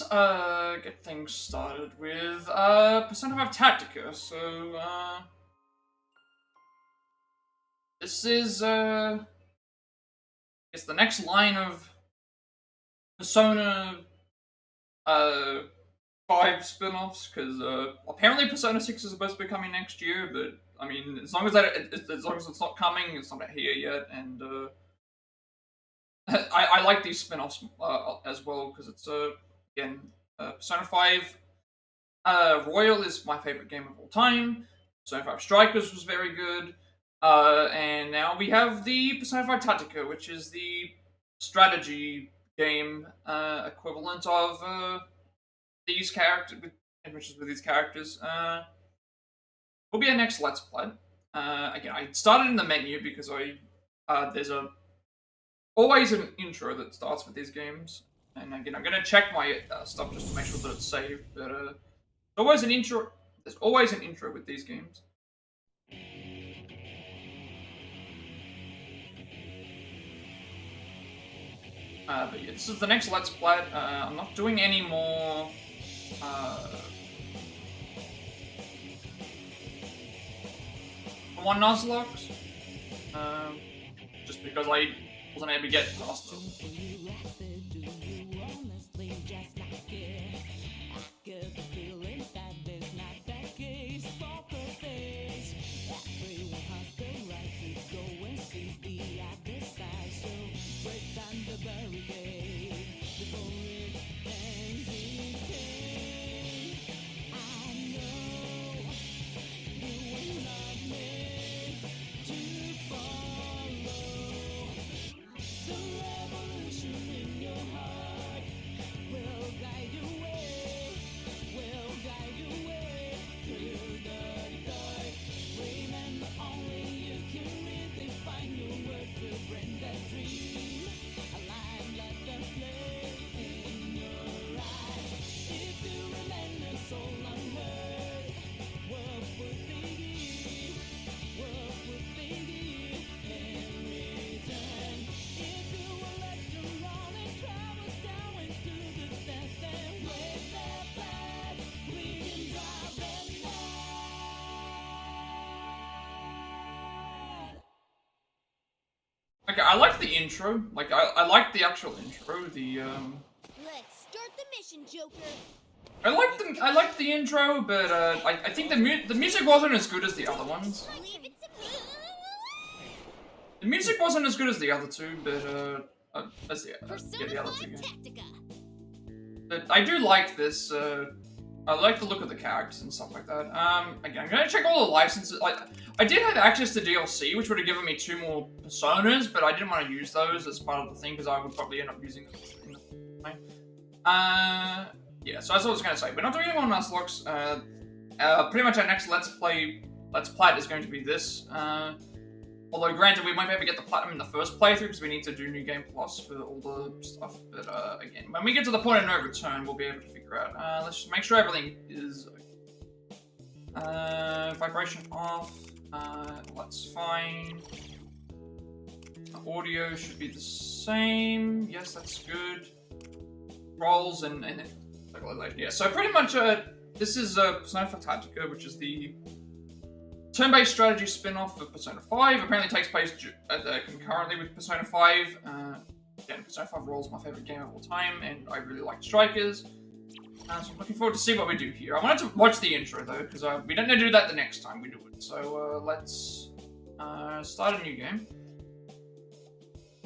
get things started with Persona 5 Tactica. So this is it's the next line of Persona 5 spin-offs, because apparently Persona 6 is supposed to be coming next year, but I mean, as long as it's not coming, it's not here yet, and I like these spin-offs as well, because it's again, Persona 5 Royal is my favorite game of all time. Persona 5 Strikers was very good. And now we have the Persona 5 Tactica, which is the strategy game equivalent of these characters, adventures with these characters. Will be our next Let's Play. Again, I started in the menu because there's always an intro that starts with these games. And again, I'm going to check my stuff just to make sure that it's saved. But always an intro. There's always an intro with these games. But yeah, this is the next Let's Play. I'm not doing any more. One Nuzlocke. Just because I wasn't able to get past them. Okay, I like the intro. Like, I like the actual intro. Let's start the mission, Joker. I liked the intro, but I think the music wasn't as good as the other ones. Leave it to me. The music wasn't as good as the other two, but as the other two games. Tactica. But I do like this. I like the look of the characters and stuff like that. Again, I'm gonna check all the licenses. I did have access to DLC, which would have given me 2 more personas, but I didn't want to use those as part of the thing because I would probably end up using them in the time. Yeah, so that's what I was gonna say. We're not doing any more Nuzlocke. Pretty much our next Let's Plat is going to be this. Although, granted, we won't be able to get the platinum in the first playthrough because we need to do New Game Plus for all the stuff. But again, when we get to the point of no return, we'll be able to figure out. Let's just make sure everything is vibration off. That's fine. Audio should be the same. Yes, that's good. Rolls and yeah. So pretty much, this is Persona 5 Tactica, which is the turn-based strategy spin-off of Persona 5. Apparently takes place concurrently with Persona 5. Again, Persona 5 Royal is my favorite game of all time, and I really like Strikers. So I'm looking forward to see what we do here. I wanted to watch the intro, though, because we don't need to do that the next time we do it. So let's start a new game.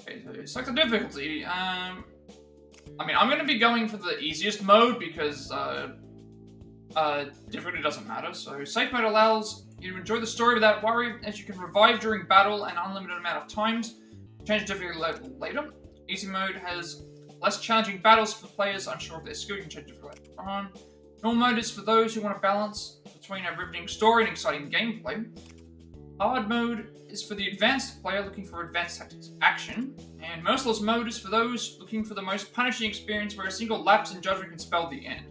Okay, so select the difficulty. I mean, I'm going to be going for the easiest mode because difficulty doesn't matter. So safe mode allows you to enjoy the story without worry, as you can revive during battle an unlimited amount of times. Change difficulty level later. Easy mode has less challenging battles for players unsure of their skill. You can change difficulty later on. Normal mode is for those who want to balance between a riveting story and exciting gameplay. Hard mode is for the advanced player looking for advanced tactics action. And Merciless mode is for those looking for the most punishing experience where a single lapse in judgment can spell the end.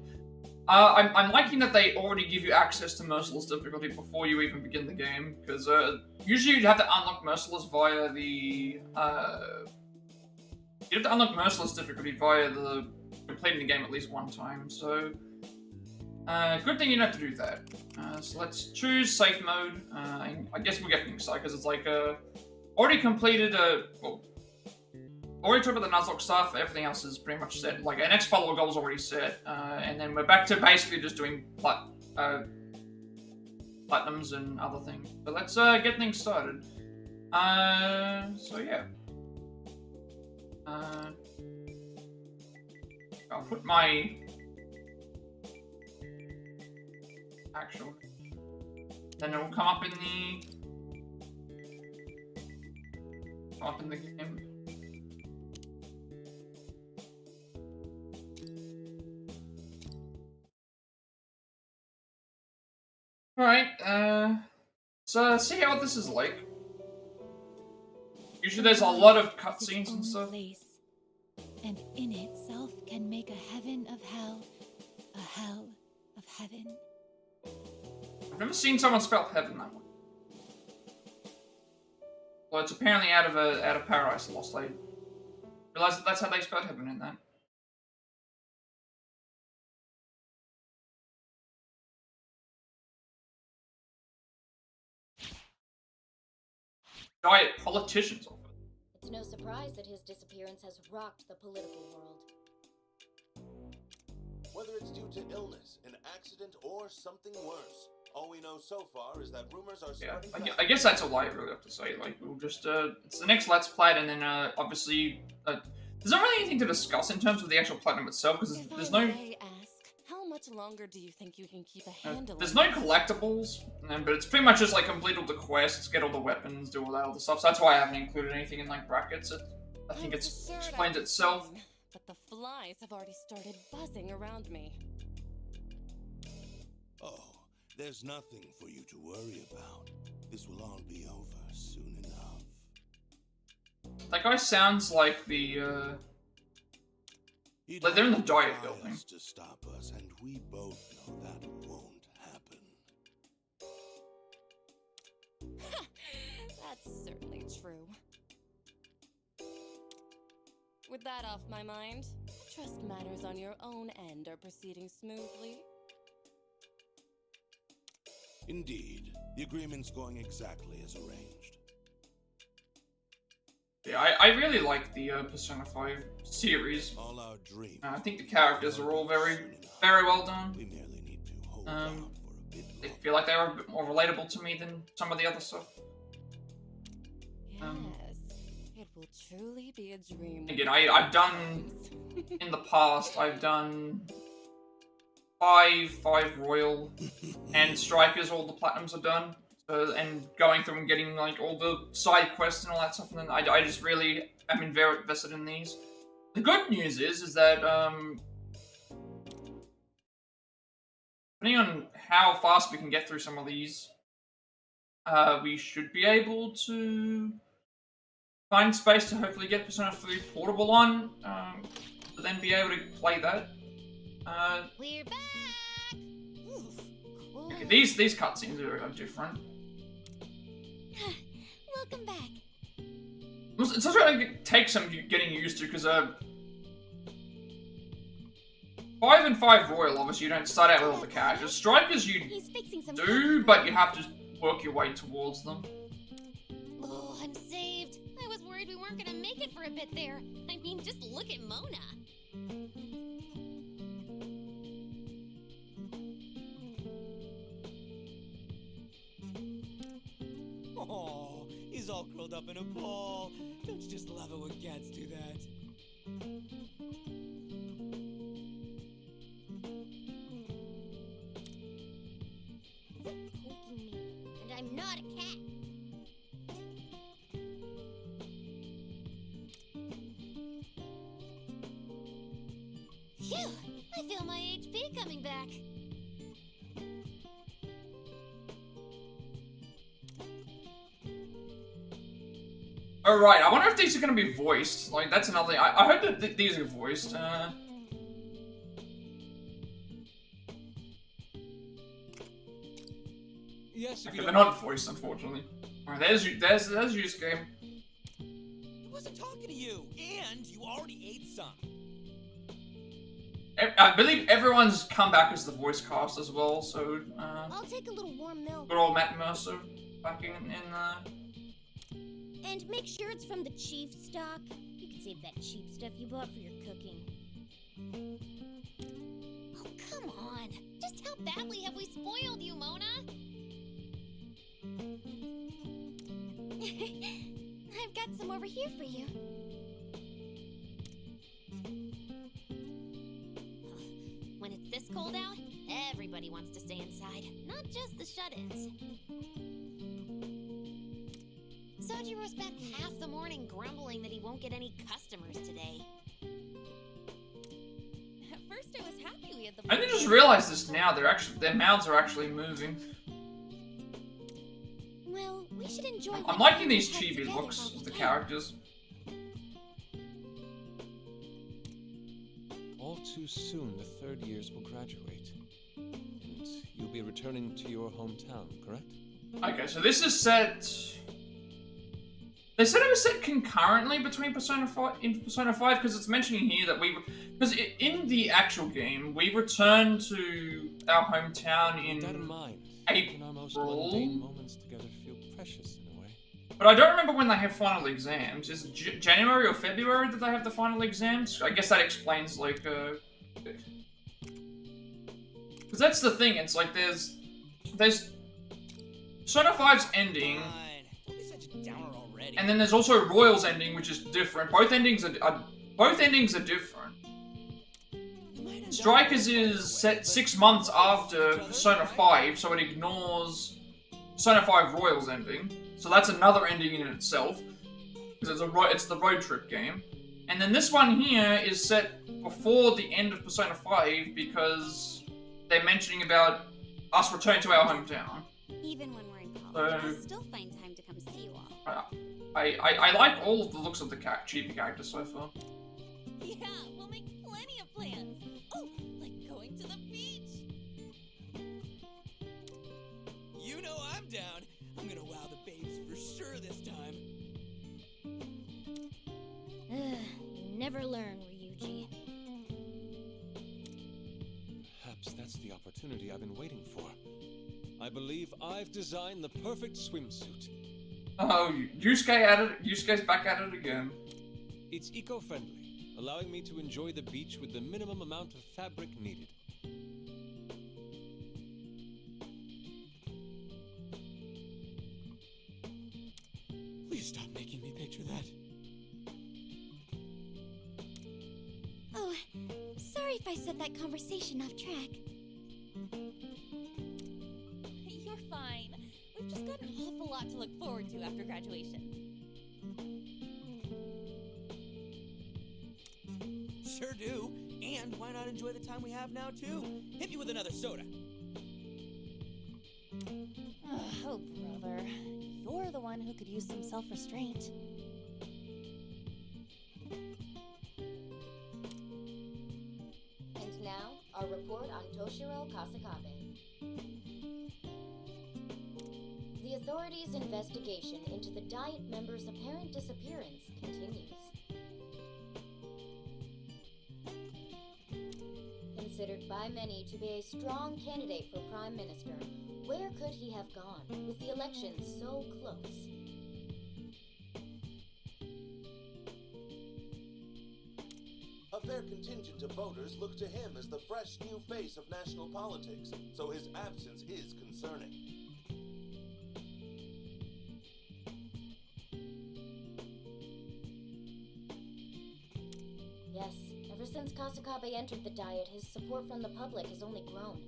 I'm liking that they already give you access to Merciless difficulty before you even begin the game, because usually you'd have to unlock Merciless via the... you'd have to unlock Merciless difficulty via the completing the game at least one time. So, good thing you don't have to do that. So let's choose safe mode. I guess we'll get things excited because it's like already completed already talked about the Nuzlocke stuff. Everything else is pretty much set. Like our next follower goal is already set, and then we're back to basically just doing platinums and other things. So let's get things started. So yeah. I'll put my actual. Then it will come up in the game. Alright, so see how this is like. Usually there's a lot of cutscenes and stuff. Place, and in itself can make a heaven of hell, a hell of heaven. I've never seen someone spell heaven that way. Well, it's apparently out of Paradise Lost. I realized that's how they spelled heaven in that. Giant politicians of it. It's no surprise that his disappearance has rocked the political world. Whether it's due to illness, an accident, or something worse, all we know so far is that rumors are spreading. I guess that's all I really have to say. Like, we'll just it's the next Let's Play, and then obviously there's not really anything to discuss in terms of the actual platinum itself because there's no. How much longer do you think you can keep a handle? There's no collectibles, but it's pretty much just like complete all the quests, get all the weapons, do all that other stuff. So that's why I haven't included anything in like brackets. I think it explains itself. But the flies have already started buzzing around me. Oh, there's nothing for you to worry about. This will all be over soon enough. That guy sounds like the like they're in the diet building. To stop us, and we both know that won't happen. That's certainly true. With that off my mind, trust matters on your own end are proceeding smoothly. Indeed, the agreement's going exactly as arranged. Yeah, I really like the Persona 5 series. All our dreams. I think the characters are all very well done. We merely need to hold out for a bit They longer. feel like they were a bit more relatable to me than some of the other stuff. Yes, it will truly be a dream. Again, I've done in the past. I've done five Royal and Strikers. All the platinums are done. And going through and getting like all the side quests and all that stuff, and then I just really am very invested in these. The good news is that depending on how fast we can get through some of these, we should be able to find space to hopefully get Persona 3 Portable on, to then be able to play that. We're back! Ooh, cool. Okay, these cutscenes are different. Welcome back. It's also going to take some getting used to, because 5 and 5 Royal, obviously, you don't start out with all the characters. Strikers you He's fixing some do, but you have to work your way towards them. Oh, I'm saved. I was worried we weren't gonna make it for a bit there. I mean, just look at Mona. Oh, he's all curled up in a ball. Don't you just love it when cats do that? Quit poking me, and I'm not a cat. Phew! I feel my HP coming back. Alright, I wonder if these are going to be voiced. Like, that's another thing. I hope that these are voiced. Yes, Okay, they're not voiced, unfortunately. Alright, there's use game. He wasn't talking to you, and you already ate some. I believe everyone's come back as the voice cast as well, so, I'll take a little warm milk. good old Matt Mercer back in And make sure it's from the cheap stock. You can save that cheap stuff you bought for your cooking. Oh, come on. Just how badly have we spoiled you, Mona? I've got some over here for you. When it's this cold out, everybody wants to stay inside, not just the shut-ins. Sojiro spent half the morning grumbling that he won't get any customers today. At first I was happy we had the... I didn't just realize this now, their mouths are actually moving. Well, we should enjoy... I'm liking these chibi looks of the characters. All too soon, the third years will graduate. And you'll be returning to your hometown, correct? Okay, so this is set... They said it was set concurrently between Persona 5 because it's mentioning here that because in the actual game we return to our hometown in With that in mind, April. even our most mundane moments together feel precious in a way. But I don't remember when they have final exams. Is it January or February that they have the final exams? I guess that explains like because that's the thing. It's like there's Persona 5's ending. Don't be such a downer already. And then there's also Royal's ending, which is different. Both endings are different. Strikers is set 6 months after Persona 5, so it ignores Persona 5 Royal's ending. So that's another ending in itself, because it's the road trip game. And then this one here is set before the end of Persona 5 because they're mentioning about us returning to our hometown. Even when we're in college, So- I'll still find time to come see you all. I like all of the looks of the chibi characters so far. Yeah, we'll make plenty of plans. Oh, like going to the beach. You know I'm down. I'm gonna wow the babes for sure this time. You never learn, Ryuji. Perhaps that's the opportunity I've been waiting for. I believe I've designed the perfect swimsuit. Oh, Yusuke's back at it again. It's eco-friendly, allowing me to enjoy the beach with the minimum amount of fabric needed. Please stop making me picture that. Oh, sorry if I set that conversation off track. You're fine. We've just got an awful lot to look forward to after graduation. Sure do. And why not enjoy the time we have now, too? Hit me with another soda. Oh, brother. You're the one who could use some self-restraint. And now, our report on Toshiro Kasakabe. The authorities' investigation into the Diet member's apparent disappearance continues. Considered by many to be a strong candidate for Prime Minister, where could he have gone with the election so close? A fair contingent of voters look to him as the fresh new face of national politics, so his absence is concerning. Yes, ever since Kasakabe entered the Diet, his support from the public has only grown.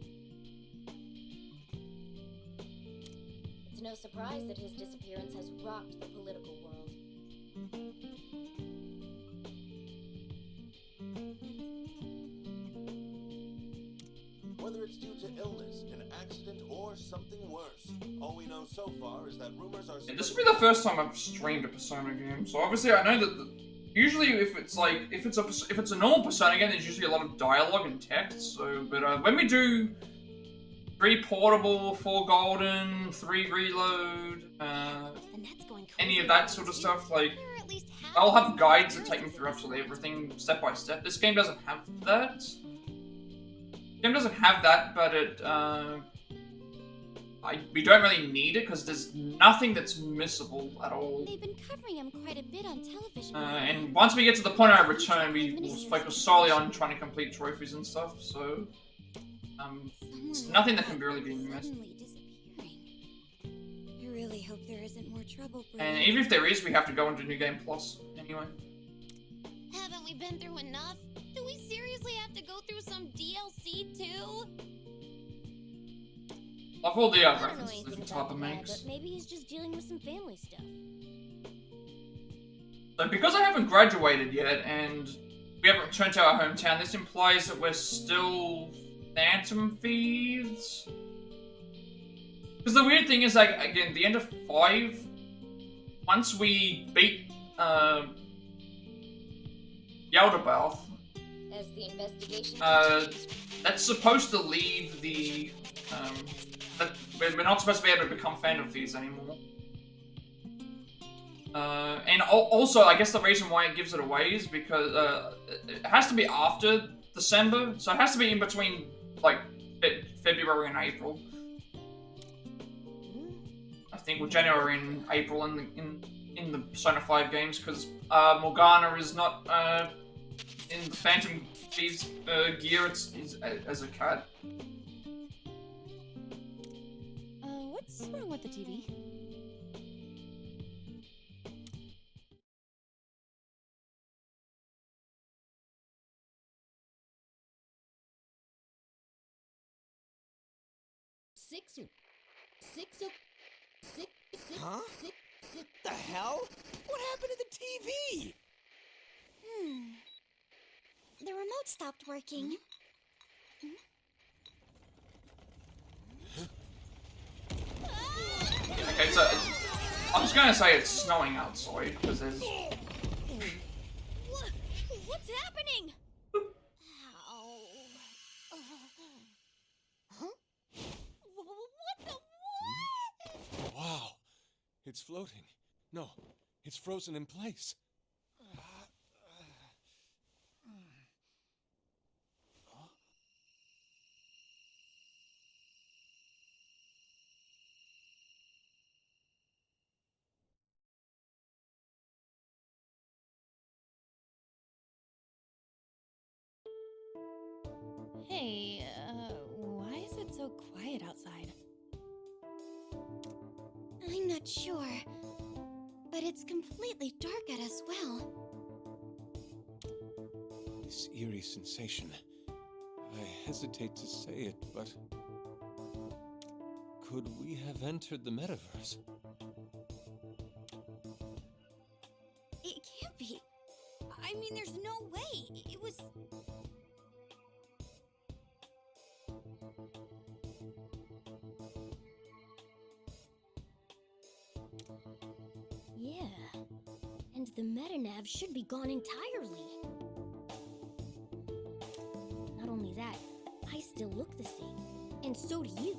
It's no surprise that his disappearance has rocked the political world. Whether it's due to illness, an accident, or something worse, all we know so far is that rumors are... And this will be the first time I've streamed a Persona game, so obviously I know that usually if it's a normal Persona game, there's usually a lot of dialogue and text. So, but when we do 3 portable, 4 golden, 3 reload, And that's going any of crazy that sort of stuff, like There are at least half I'll the have guides that characters take me in through this absolutely universe. everything step by step. This game doesn't have that. game doesn't have that, but we don't really need it because there's nothing that's missable at all. They've been covering him quite a bit on television. And once we get to the point of return, we will focus solely on trying to complete trophies and stuff. So, it's nothing that can really be missed. I really hope there isn't more trouble. And even if there is, we have to go into New Game Plus anyway. Haven't we been through enough? Do we seriously have to go through some DLC too? Love all the I don't know references anything different about type of the guy, makes. but maybe he's just dealing with some family stuff. So because I haven't graduated yet and we haven't returned to our hometown, this implies that we're still Phantom Thieves. Because the weird thing is, like, again, the end of 5, once we beat Yaldabaoth, As the investigation that's supposed to leave the that we're not supposed to be able to become Phantom Thieves anymore. And also, I guess the reason why it gives it away is because it has to be after December, so it has to be in between like February and April. I think, well, January and April in the Persona 5 games, because Morgana is not in the Phantom Thieves gear. It's as a cat. What's wrong with the TV? Huh? The hell? What happened to the TV? The remote stopped working. Okay, so I'm just gonna say it's snowing outside because there's. What's happening? Ow. Huh? What the what? Wow. It's floating. No, it's frozen in place. Hey, why is it so quiet outside? I'm not sure. But it's completely dark out as well. This eerie sensation. I hesitate to say it, but could we have entered the metaverse? It can't be. I mean, there's no way. It was... Yeah. And the metanav should be gone entirely. Not only that, I still look the same. And so do you.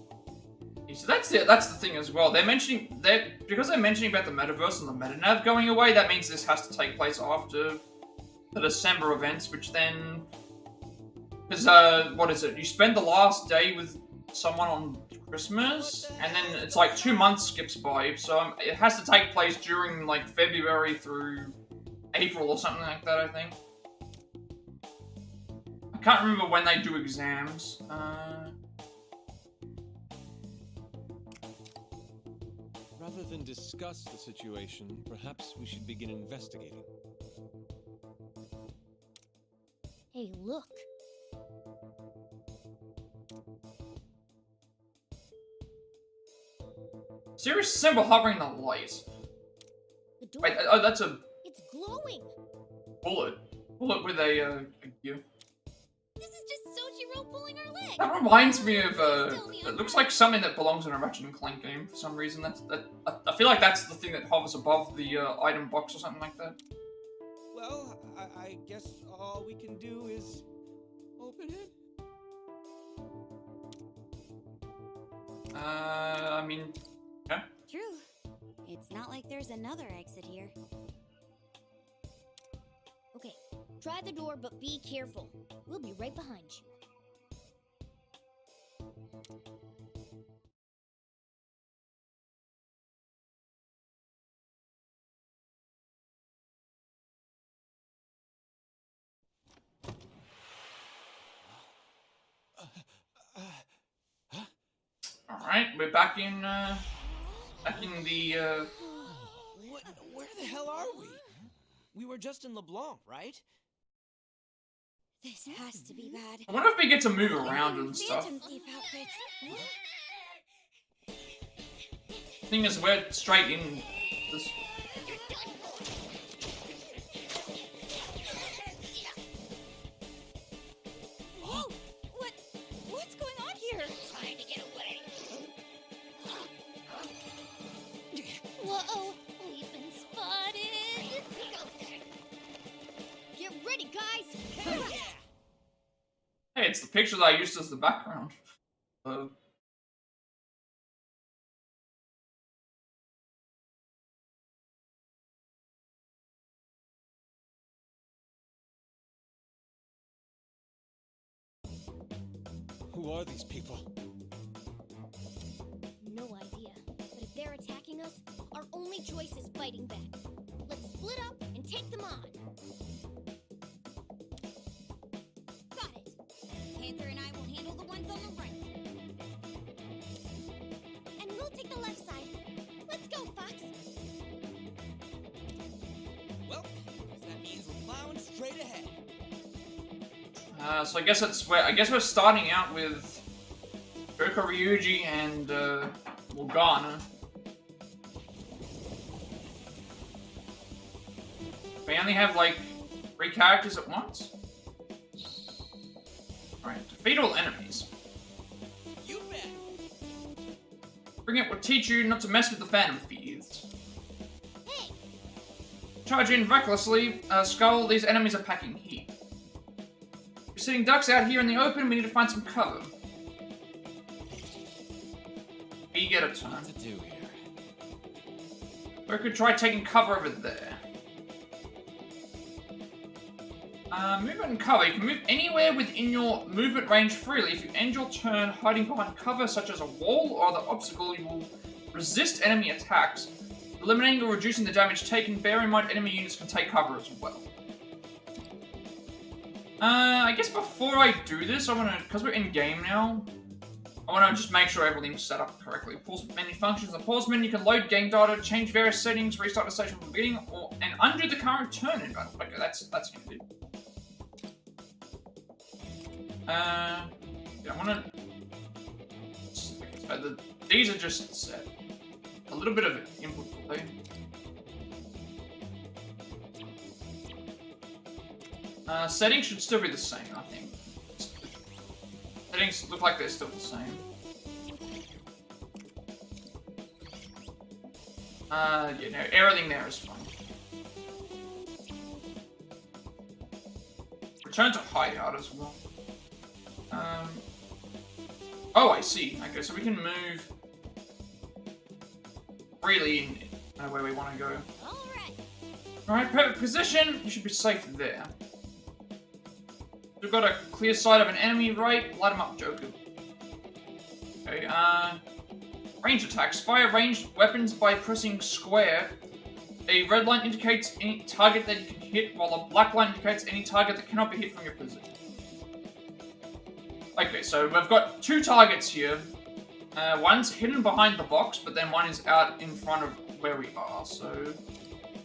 So that's it. That's the thing as well. Because they're mentioning about the metaverse and the metanav going away. That means this has to take place after the December events, which then, because what is it? You spend the last day with someone on Christmas, and then it's like 2 months skips by. So it has to take place during like February through April or something like that. I think. I can't remember when they do exams. Rather than discuss the situation, perhaps we should begin investigating. Hey, look. Serious symbol hovering the light. The door. Wait, oh, that's a It's glowing. bullet. Bullet with a gear. This is just Soichiro pulling our leg. That reminds me of it looks like something that belongs in a Ratchet and Clank game for some reason. I feel like that's the thing that hovers above the item box or something like that. Well, I guess all we can do is open it. I mean, yeah. True. It's not like there's another exit here. Okay, try the door, but be careful. We'll be right behind you. we're back in the Where the hell are we? We were just in LeBlanc, right? This has to be bad. I wonder if we get to move around and stuff. Phantom Thief outfits. Thing is, we're straight in this. Whoa! What's going on here? Trying to get away. Whoa! We've been spotted. Get ready, guys. Hey, it's the picture that I used as the background. Who are these people? No idea. But if they're attacking us, our only choice is fighting back. Let's split up and take them on. Got it. Panther and I will handle the ones on the right. And we'll take the left side. Let's go, Fox. Well, that means we're plowing straight ahead. So I guess we're starting out with Goku Ryuji and Morgana. We only have like 3 characters at once. Alright, defeat all enemies. You bet. Bring It will teach you not to mess with the Phantom Thieves. Hey! Charge in recklessly, Skull, these enemies are packing heat. We're sitting ducks out here in the open, we need to find some cover. We get a turn. What to do here? Or we could try taking cover over there. Movement and cover. You can move anywhere within your movement range freely. If you end your turn hiding behind cover, such as a wall or other obstacle, you will resist enemy attacks, eliminating or reducing the damage taken. Bear in mind, enemy units can take cover as well. I guess before I do this, I want to, because we're in game now, I want to just make sure everything's set up correctly. Pause menu functions. The pause menu can load game data, change various settings, restart the station from the beginning, and undo the current turn in battle. Okay, that's handy. Yeah, I want to. So these are just set. A little bit of input delay. Settings should still be the same, I think. Settings look like they're still the same. Yeah, no, everything there is fine. Return to hideout as well. Oh, I see. Okay, so we can move freely in where we want to go. Alright, perfect position. You should be safe there. We've got a clear sight of an enemy right. Light him up, Joker. Okay, range attacks. Fire ranged weapons by pressing square. A red line indicates any target that you can hit, while a black line indicates any target that cannot be hit from your position. Okay, so we've got 2 targets here. One's hidden behind the box, but then one is out in front of where we are, so...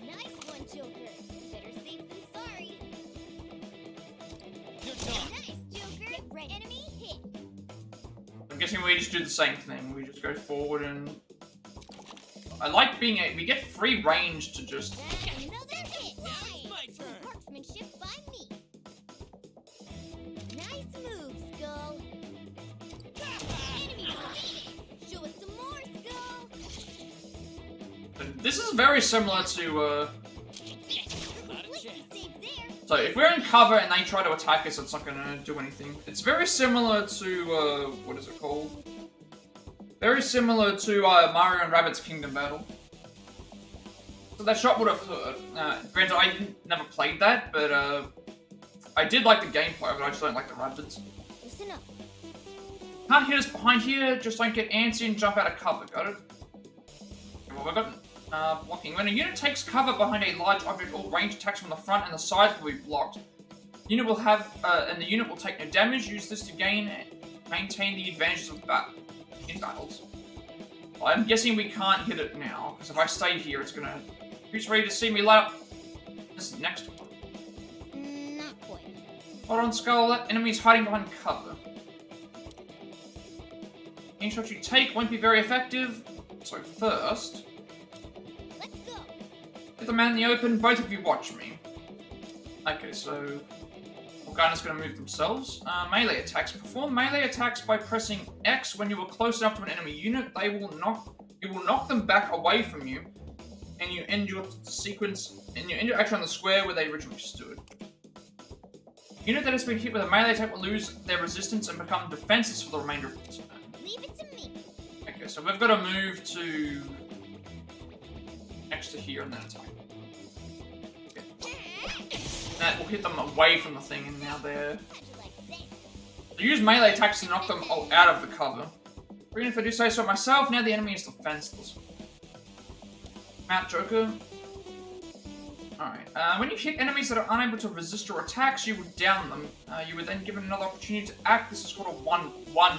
Nice one, Joker. Better safe than sorry. You're done. Nice, Joker. Get ready. Enemy hit. I'm guessing we just do the same thing. We just go forward and... I like being we get free range to just... That's another hit. Now it's my turn. Marksmanship by me. Nice move, Skull. Enemy defeated. Show us some more, Skull. This is very similar to, Not a Quick chance. to save there. So if we're in cover and they try to attack us, it's not gonna do anything. It's very similar to, what is it called? Very similar to, Mario and Rabbids Kingdom Battle. So that shot would have hurt. Granted, I never played that, but, I did like the gameplay of it, I just don't like the Rabbids. Listen up. Can't hit us behind here, just don't get antsy and jump out of cover, got it? Okay, well, we've got blocking. When a unit takes cover behind a large object, all range attacks from the front and the sides will be blocked. The unit will have, and the unit will take no damage. Use this to maintain the advantages of in battles. I'm guessing we can't hit it now, because if I stay here, it's gonna... Who's ready to see me light up? This is next one. Not quite. Hold on, Skull. Enemies hiding behind cover. Any shot you take won't be very effective. So first... Let's go. Get the man in the open, both of you watch me. Okay, so... Morgana's gonna move themselves. Melee attacks. Perform melee attacks by pressing X when you are close enough to an enemy unit. You will knock them back away from you, and you end your action on the square where they originally stood. The unit that has been hit with a melee attack will lose their resistance and become defenseless for the remainder of the turn. Leave it to me. Okay, so we've got to move to next to here and then attack. That will hit them away from the thing, and now they're... I use melee attacks to knock them out of the cover. Even if I do say so myself, now the enemy is defenseless. Matt, Joker. Alright, when you hit enemies that are unable to resist your attacks, you would down them. You would then give them another opportunity to act. This is called a one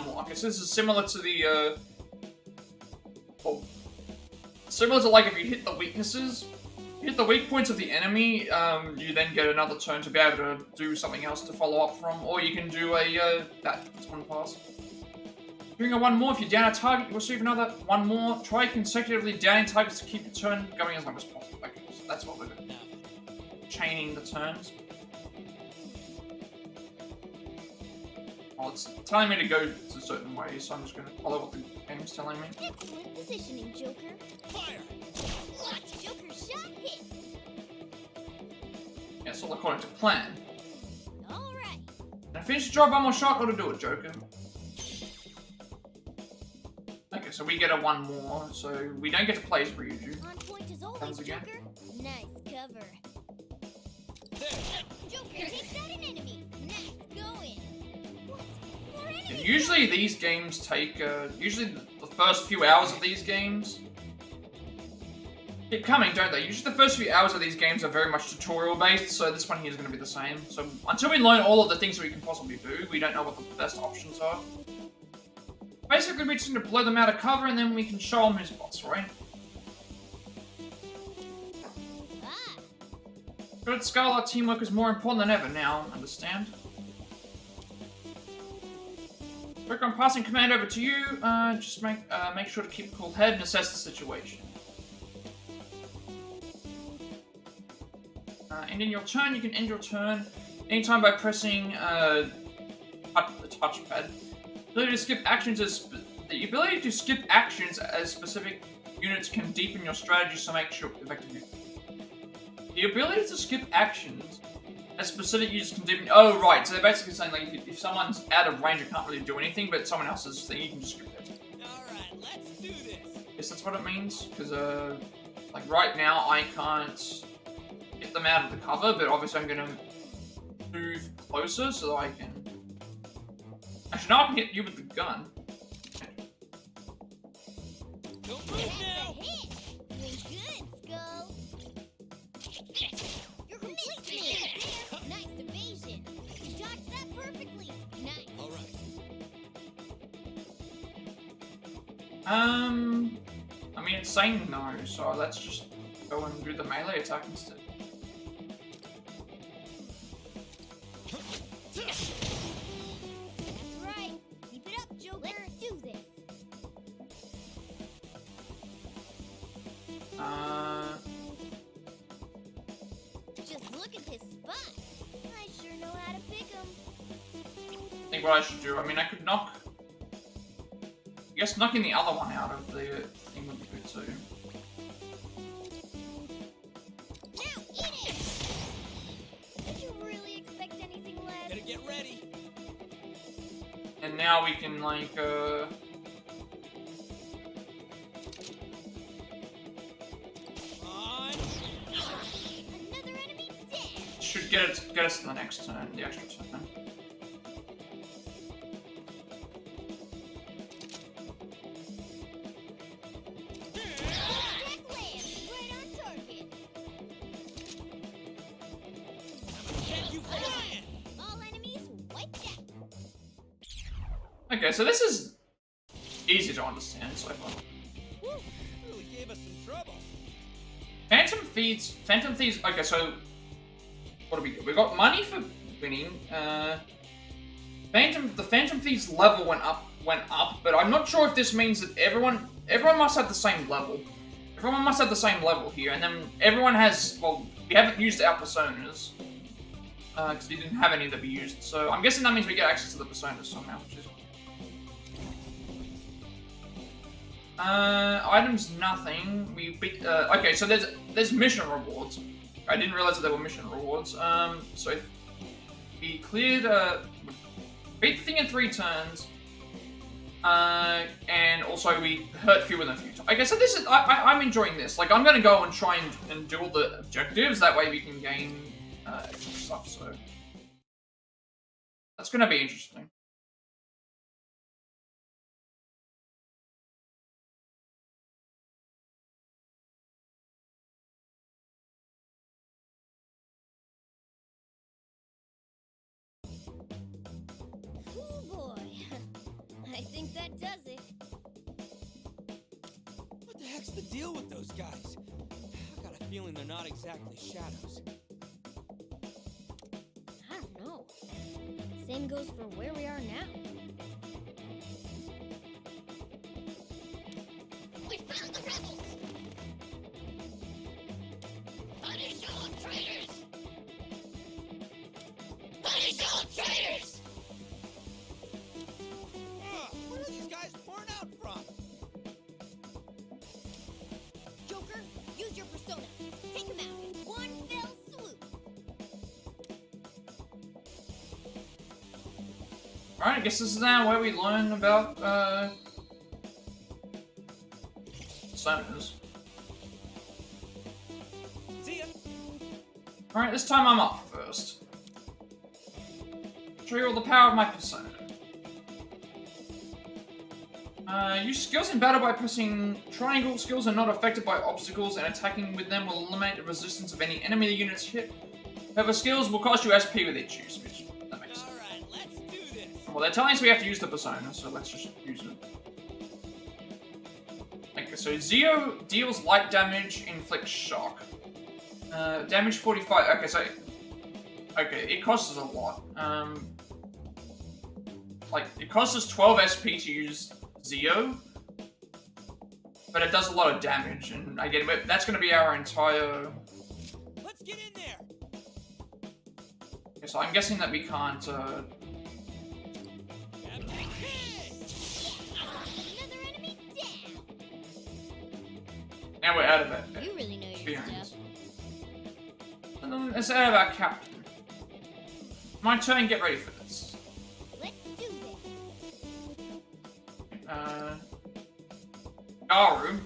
more. Okay, so this is similar to the, similar to, like, if you hit the weaknesses. Hit the weak points of the enemy, you then get another turn to be able to do something else to follow up from, or you can do a, that's one pass. Doing a one more, if you down a target, you receive another one more. Try consecutively downing targets to keep your turn going as long as possible. Okay, so that's what we're doing. Chaining the turns. Oh, it's telling me to go a certain way, so I'm just going to follow what the game's telling me. Excellent positioning, Joker. Fire! What? Joker's shot hit. Yeah, it's all according to plan. All right. Now finish the job, one more shot, or to do it, Joker. Okay, so we get a one more, so we don't get to play as Ryuju. On point as always, Comes again. Joker. Nice cover. There! Joker, take that an enemy. Nice going. What? More enemies. And usually these games take, usually the first few hours of these games keep coming, don't they? Usually the first few hours of these games are very much tutorial based, so this one here is going to be the same. So until we learn all of the things that we can possibly do, we don't know what the best options are. Basically, we just need to blow them out of cover, and then we can show them who's boss, right? Ah, But at Skull, our teamwork is more important than ever now, understand? Rick, I'm passing command over to you. Just make sure to keep a cool head and assess the situation. Ending your turn, you can end your turn anytime by pressing the touchpad. The ability to skip actions as specific units can deepen your strategy, so make sure effectively. The ability to skip actions as specific units can deepen. Oh right, so they're basically saying like if someone's out of range, it can't really do anything, but someone else's thing, you can just skip it. All right, let's do this. Guess that's what it means, because like right now I can't get them out of the cover, but obviously I'm gonna move closer so that I can. Actually, now I can hit you with the gun. Don't move that's now. a hit. Doing good, Skull. You're completely there. Nice evasion. You dodged that perfectly. Nice. All right. I mean it's saying no, so let's just go and do the melee attack instead. That's right. Keep it up, Joker. Let's do this. Just look at this spot. I sure know how to pick 'em. I think what I should do, I mean I could knock... I guess knocking the other one out of the thing would be good too. Now eat it! Did you really expect anything less? Gotta get ready. And now we can like On. Another enemy dead. should get us to the next turn, the extra turn. Attack lands right on target. Can you flying? All enemies wiped out. Okay, so this is easy to understand so far. Woo, really gave us some trouble. Phantom Thieves. Okay, so what do we do? We got money for winning. The Phantom Thieves level went up, but I'm not sure if this means that everyone must have the same level. Everyone must have the same level here, and then everyone has. Well, we haven't used our personas because we didn't have any that we used. So I'm guessing that means we get access to the personas somehow. Which is items, nothing. We beat. Okay, so there's mission rewards. I didn't realize that there were mission rewards. So if we cleared beat the thing in 3 turns. And also we hurt fewer than a few times. Okay, so this is I'm enjoying this. Like I'm gonna go and try and do all the objectives. That way we can gain extra stuff. So that's gonna be interesting. Oh boy. I think that does it. What the heck's the deal with those guys? I got a feeling they're not exactly shadows. I don't know. Same goes for where we are now. We found the rebels! Punish all traitors! Punish all traitors! Where are these guys pouring out from? Joker, use your persona. Take him out in one fell swoop. Alright, I guess this is now where we learn about personas. See ya. Alright, this time I'm up first. Show you all the power of my persona. Use skills in battle by pressing triangle. Skills are not affected by obstacles, and attacking with them will eliminate the resistance of any enemy the units hit. However, skills will cost you SP with each use, which that makes sense. Alright, let's do this. Well, they're telling us we have to use the persona, so let's just use it. Okay, so Zio deals light damage, inflicts shock. Damage 45. Okay, so it costs us a lot. Like it costs us 12 SP to use Zio, but it does a lot of damage, and again, that's going to be our entire. Let's get in there. Okay, so I'm guessing that we can't. Another enemy down. Now we're out of it. You really know your Experience. stuff. And then let's add our captain. My turn. Get ready for this. Let's do this. Garu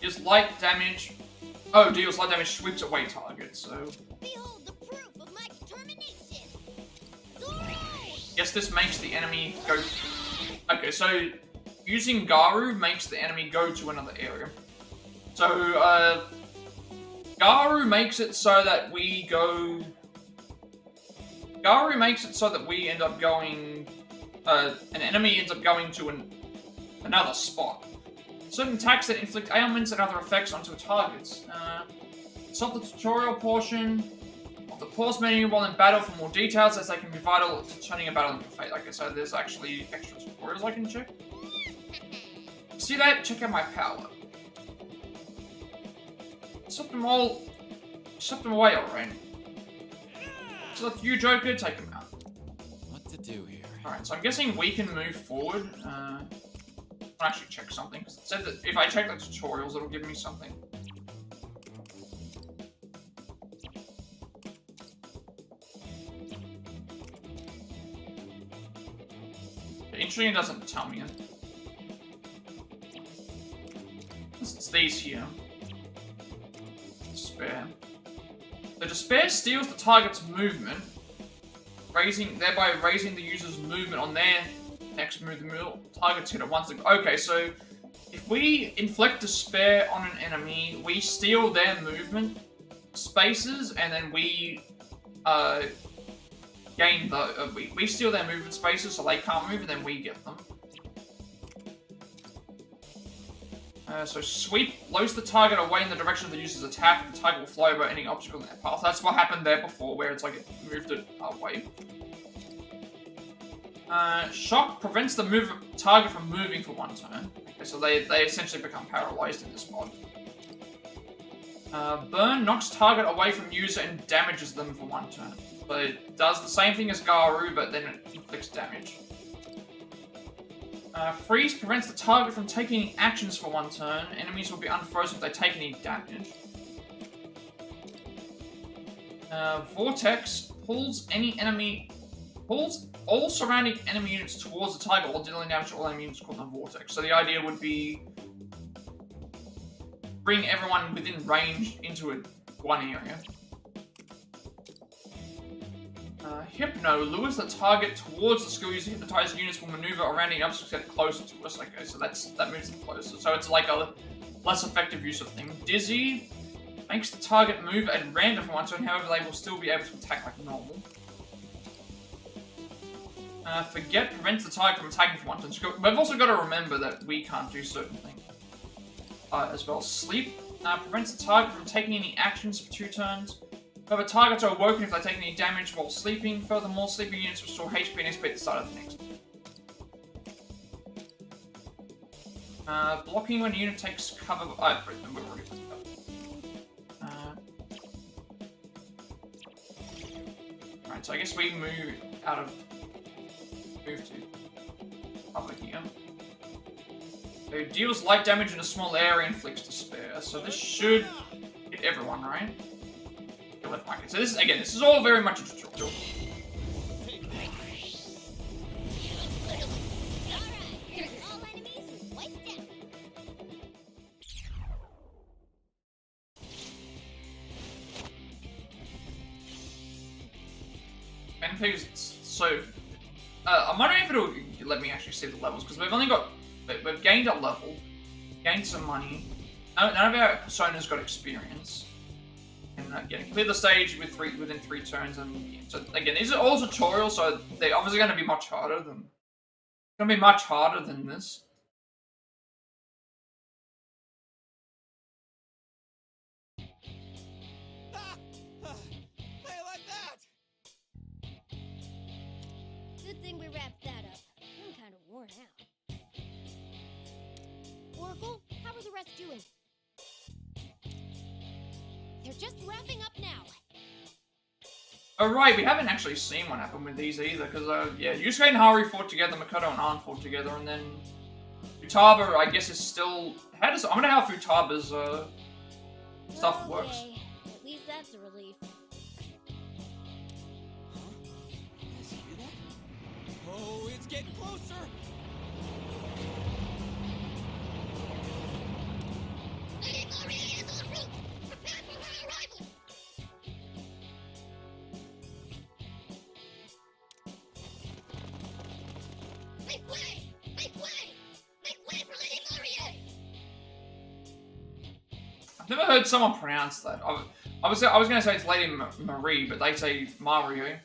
is light damage. Oh, deals light damage, sweeps away targets. So Behold the proof of my determination. Zorro! yes, this makes the enemy go. Okay, so using Garu makes the enemy go to another area. So Garu makes it so that we go. Garu makes it so that we end up going. An enemy ends up going to another spot. Certain attacks that inflict ailments and other effects onto targets. Stop the tutorial portion of the pause menu while in battle for more details, as they can be vital to turning a battle into fate. Like I said, there's actually extra tutorials I can check. See that? Check out my power. Stop them all. Stop them away, alright. So that's you, Joker. Take them out. What to do here? Alright, so I'm guessing we can move forward. I'll actually check something, because it said that if I check the tutorials, it'll give me something. Interesting, it doesn't tell me it. It's these here. Despair. The Despair steals the target's movement, thereby raising the user's movement on their next move. The target's hit at once. Okay, so if we inflict Despair on an enemy, we steal their movement spaces, and then we gain the we steal their movement spaces, so they can't move, and then we get them. So sweep lowers the target away in the direction of the user's attack. The target will fly over any obstacle in their path. That's what happened there before, where it's like it moved it away. Shock prevents the target from moving for one turn. Okay, so they essentially become paralyzed in this mod. Burn knocks target away from user and damages them for one turn. So it does the same thing as Garu, but then it inflicts damage. Freeze prevents the target from taking actions for one turn. Enemies will be unfrozen if they take any damage. Vortex pulls all surrounding enemy units towards the target while dealing damage to all enemy units called the Vortex. So the idea would be bring everyone within range into one area. Hypno lures the target towards the skill user. Hypnotized units will maneuver around the obstacles to get closer to us. Okay, so that moves them closer. So it's like a less effective use of thing. Dizzy makes the target move at random for one turn, however they will still be able to attack like normal. Forget prevents the target from attacking for one turn. So we've also got to remember that we can't do certain things. As well, Sleep prevents the target from taking any actions for 2 turns. However, targets are awoken if they take any damage while sleeping. Furthermore, sleeping units restore HP and SP at the start of the next. Blocking when a unit takes cover. We've already put that. Alright, so I guess we move to cover here. So deals light damage in a small area and inflicts despair. So this should hit everyone, right? Okay, so this is all very much a tutorial. Phantom Thieves, so I'm wondering if it'll let me actually see the levels, because we've gained a level, gained some money. None of our personas got experience. And again, clear the stage within 3 turns, and so again, these are all tutorials, so they're obviously going to be much harder than this. Hey, like that! Good thing we wrapped that up. I'm kind of worn out. Oracle, how are the rest doing? They're just wrapping up now. Alright, we haven't actually seen what happened with these either, because, Yusuke and Haru fought together, Makoto and Ann fought together, and then Futaba, I guess, is still... I wonder how Futaba's, stuff works. Okay. At least that's a relief. Huh? You guys hear that? Oh, it's getting closer! Lady Gloria is en route! Prepare for her arrival! Make way! Make way! Make way for Lady Gloria! I've never heard someone pronounce that. I was going to say it's Lady Marie, but they say Mario.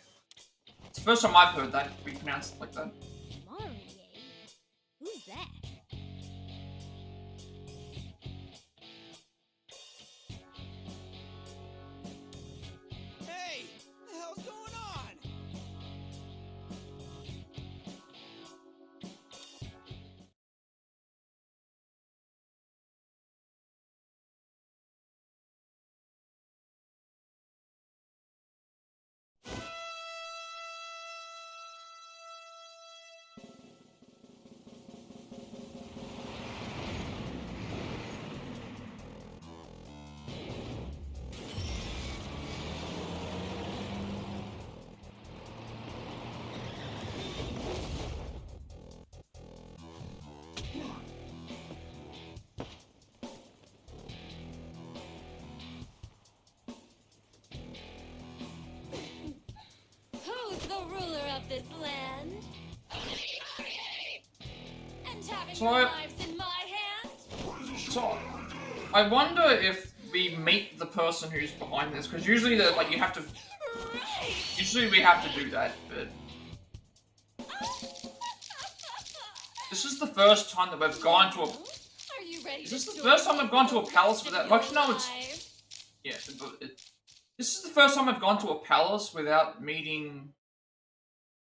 It's the first time I've heard that be pronounced like that. Marie? Who's that? Hey! What the hell's going on? Who's the ruler of this land? And having So your I- lives in my hand? So, I wonder if we meet the person who's behind this, because usually you have to... Right! Usually we have to do that, but... This is the first time that we've gone to a... Are you ready Is this to the join first time me I've gone to for a the palace rest of without? your Actually, no, it's lives? yeah. This is the first time I've gone to a palace without meeting.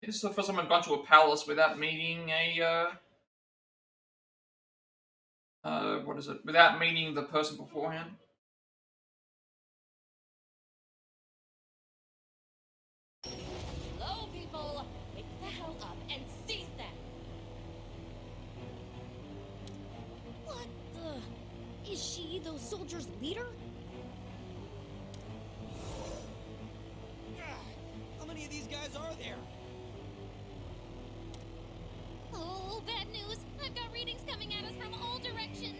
This is the first time I've gone to a palace without meeting a what is it? Without meeting the person beforehand. Hello, people! Wake the hell up and seize them! What the? Is she those soldiers' leader? How many of these guys are there? Oh, bad news! I've got readings coming at us from all directions!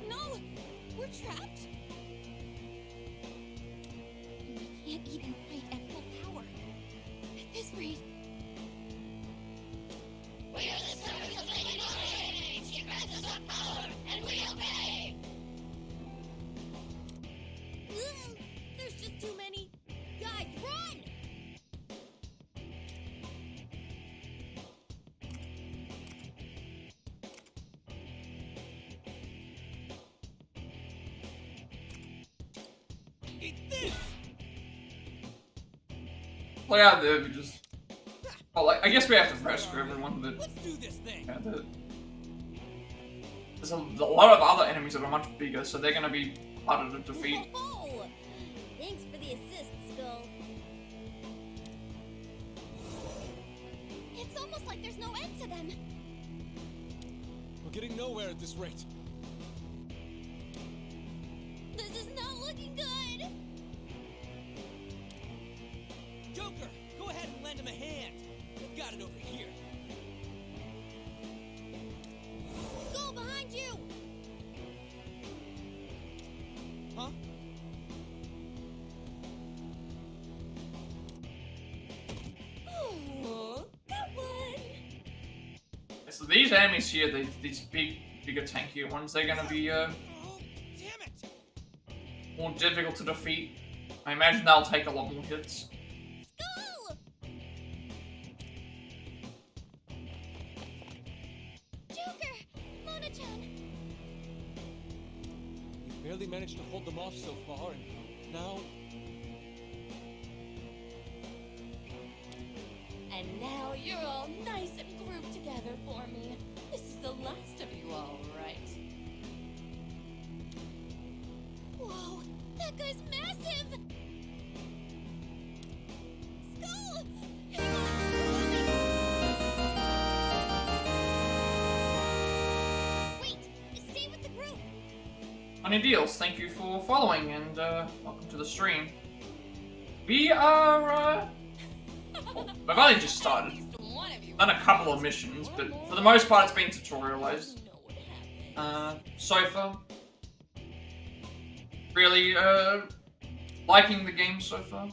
No! We're trapped! We can't even fight at full power. At this rate... We are the servants of Lady March! She grants us our power, and we obey! There's just too many. Guys, run! Eat this! Like out there, we just. Well, like, I guess we have to rescue everyone, but Let's do this thing! yeah, there's a lot of other enemies that are much bigger, so they're gonna be harder to defeat. Whoa! Thanks for the assist, Skull. It's almost like there's no end to them. We're getting nowhere at this rate. This is not looking good. Joker, go ahead and lend him a hand. We've got it over here. Go behind you. Huh? Oh, got one. So these enemies here, these bigger tankier ones, they're gonna be Oh, damn it! more difficult to defeat. I imagine they'll take a lot more hits. Skull. Joker, Mona-chan. We've barely managed to hold them off so far, and now And now you're all nice and grouped together for me. This is the last of you, all right. Whoa, that guy's massive! Skull! Hang on! Wait! Stay with the group! Honey Deals, thank you for following and welcome to the stream. We are we've only just started. At least one of you Done a couple of missions, but for the most part it's been tutorialized. know what happened. So far, really liking the game so far.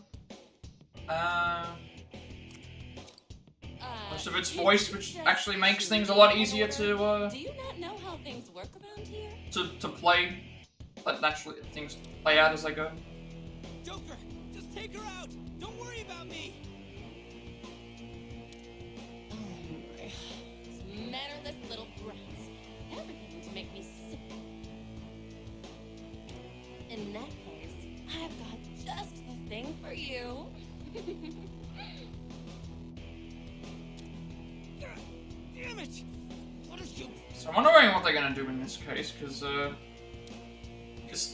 Most of it's voiced, which actually makes things a lot easier to Do you not know how things work around here? to play. Let naturally things play out as they go. Joker, just take her out! Don't worry about me! These mannerless little brats. They're beginning to make me sick. In that case, I've got just the thing for you. Damn it! What is you... So I'm wondering what they're gonna do in this case, because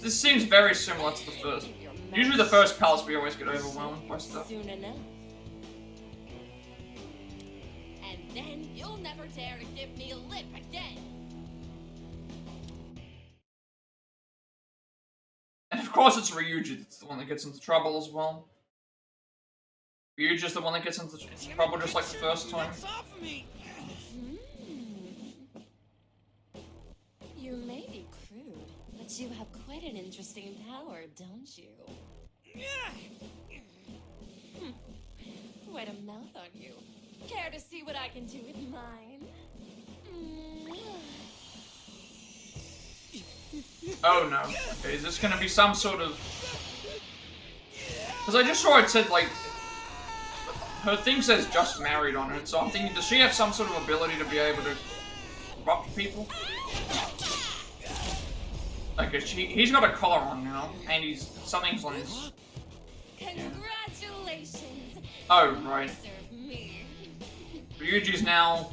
this seems very similar to the first. Keep your Usually the mouth first palace we always get overwhelmed by stuff. soon enough. And then you'll never dare to give me a lip again. And of course it's Ryuji that's the one that gets into trouble as well. Ryuji's the one that gets into trouble just like the first time. That's off of me! You may be crude, but you have quite an interesting power, don't you? Quite a mouth on you. Care to see what I can do with mine? Oh no. Okay, is this gonna be some sort of... Because I just saw it said like... her thing says just married on it, so I'm thinking, does she have some sort of ability to be able to corrupt people? Okay, he's got a collar on now, and something's on his... Congratulations! Oh, right. Serve me. Ryuji's now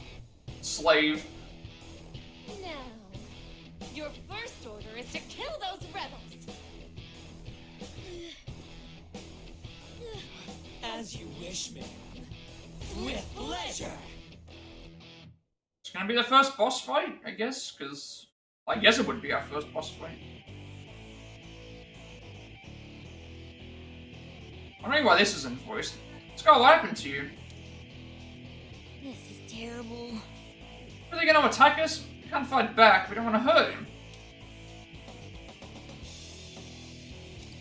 slave. Now, your first order is to kill those rebels. As you wish, ma'am. With pleasure. It's gonna be the first boss fight, I guess, because I guess it would be our first boss fight. I don't know why this isn't voiced. Skull, what happened to you? This is terrible. Are they gonna attack us? We can't fight back. We don't want to hurt him.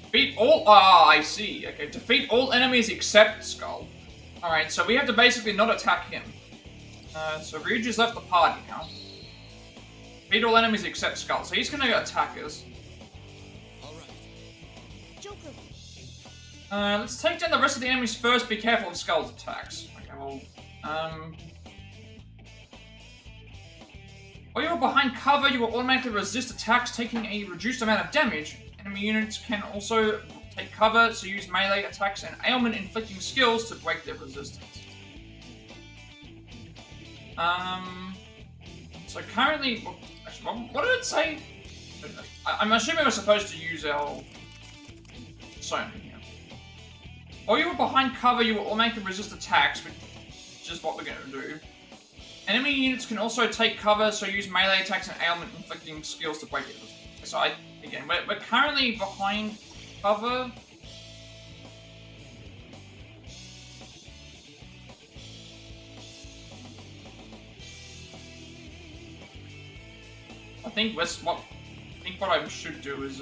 Defeat all... Ah, I see. Okay, defeat all enemies except Skull. Alright, so we have to basically not attack him. So Ryuji's left the party now. Defeat all enemies except Skull. So he's gonna attack us. Alright. Joker. Let's take down the rest of the enemies first. Be careful of Skull's attacks. Okay, well... While you are behind cover, you will automatically resist attacks, taking a reduced amount of damage. Enemy units can also take cover, so use melee attacks and ailment-inflicting skills to break their resistance. So currently... Well, actually, what did it say? I'm assuming we're supposed to use our... Sony here. While you are behind cover, you will automatically resist attacks, which is what we're going to do. Enemy units can also take cover, so use melee attacks and ailment-inflicting skills to break it. So again, we're currently behind cover. I think what I should do is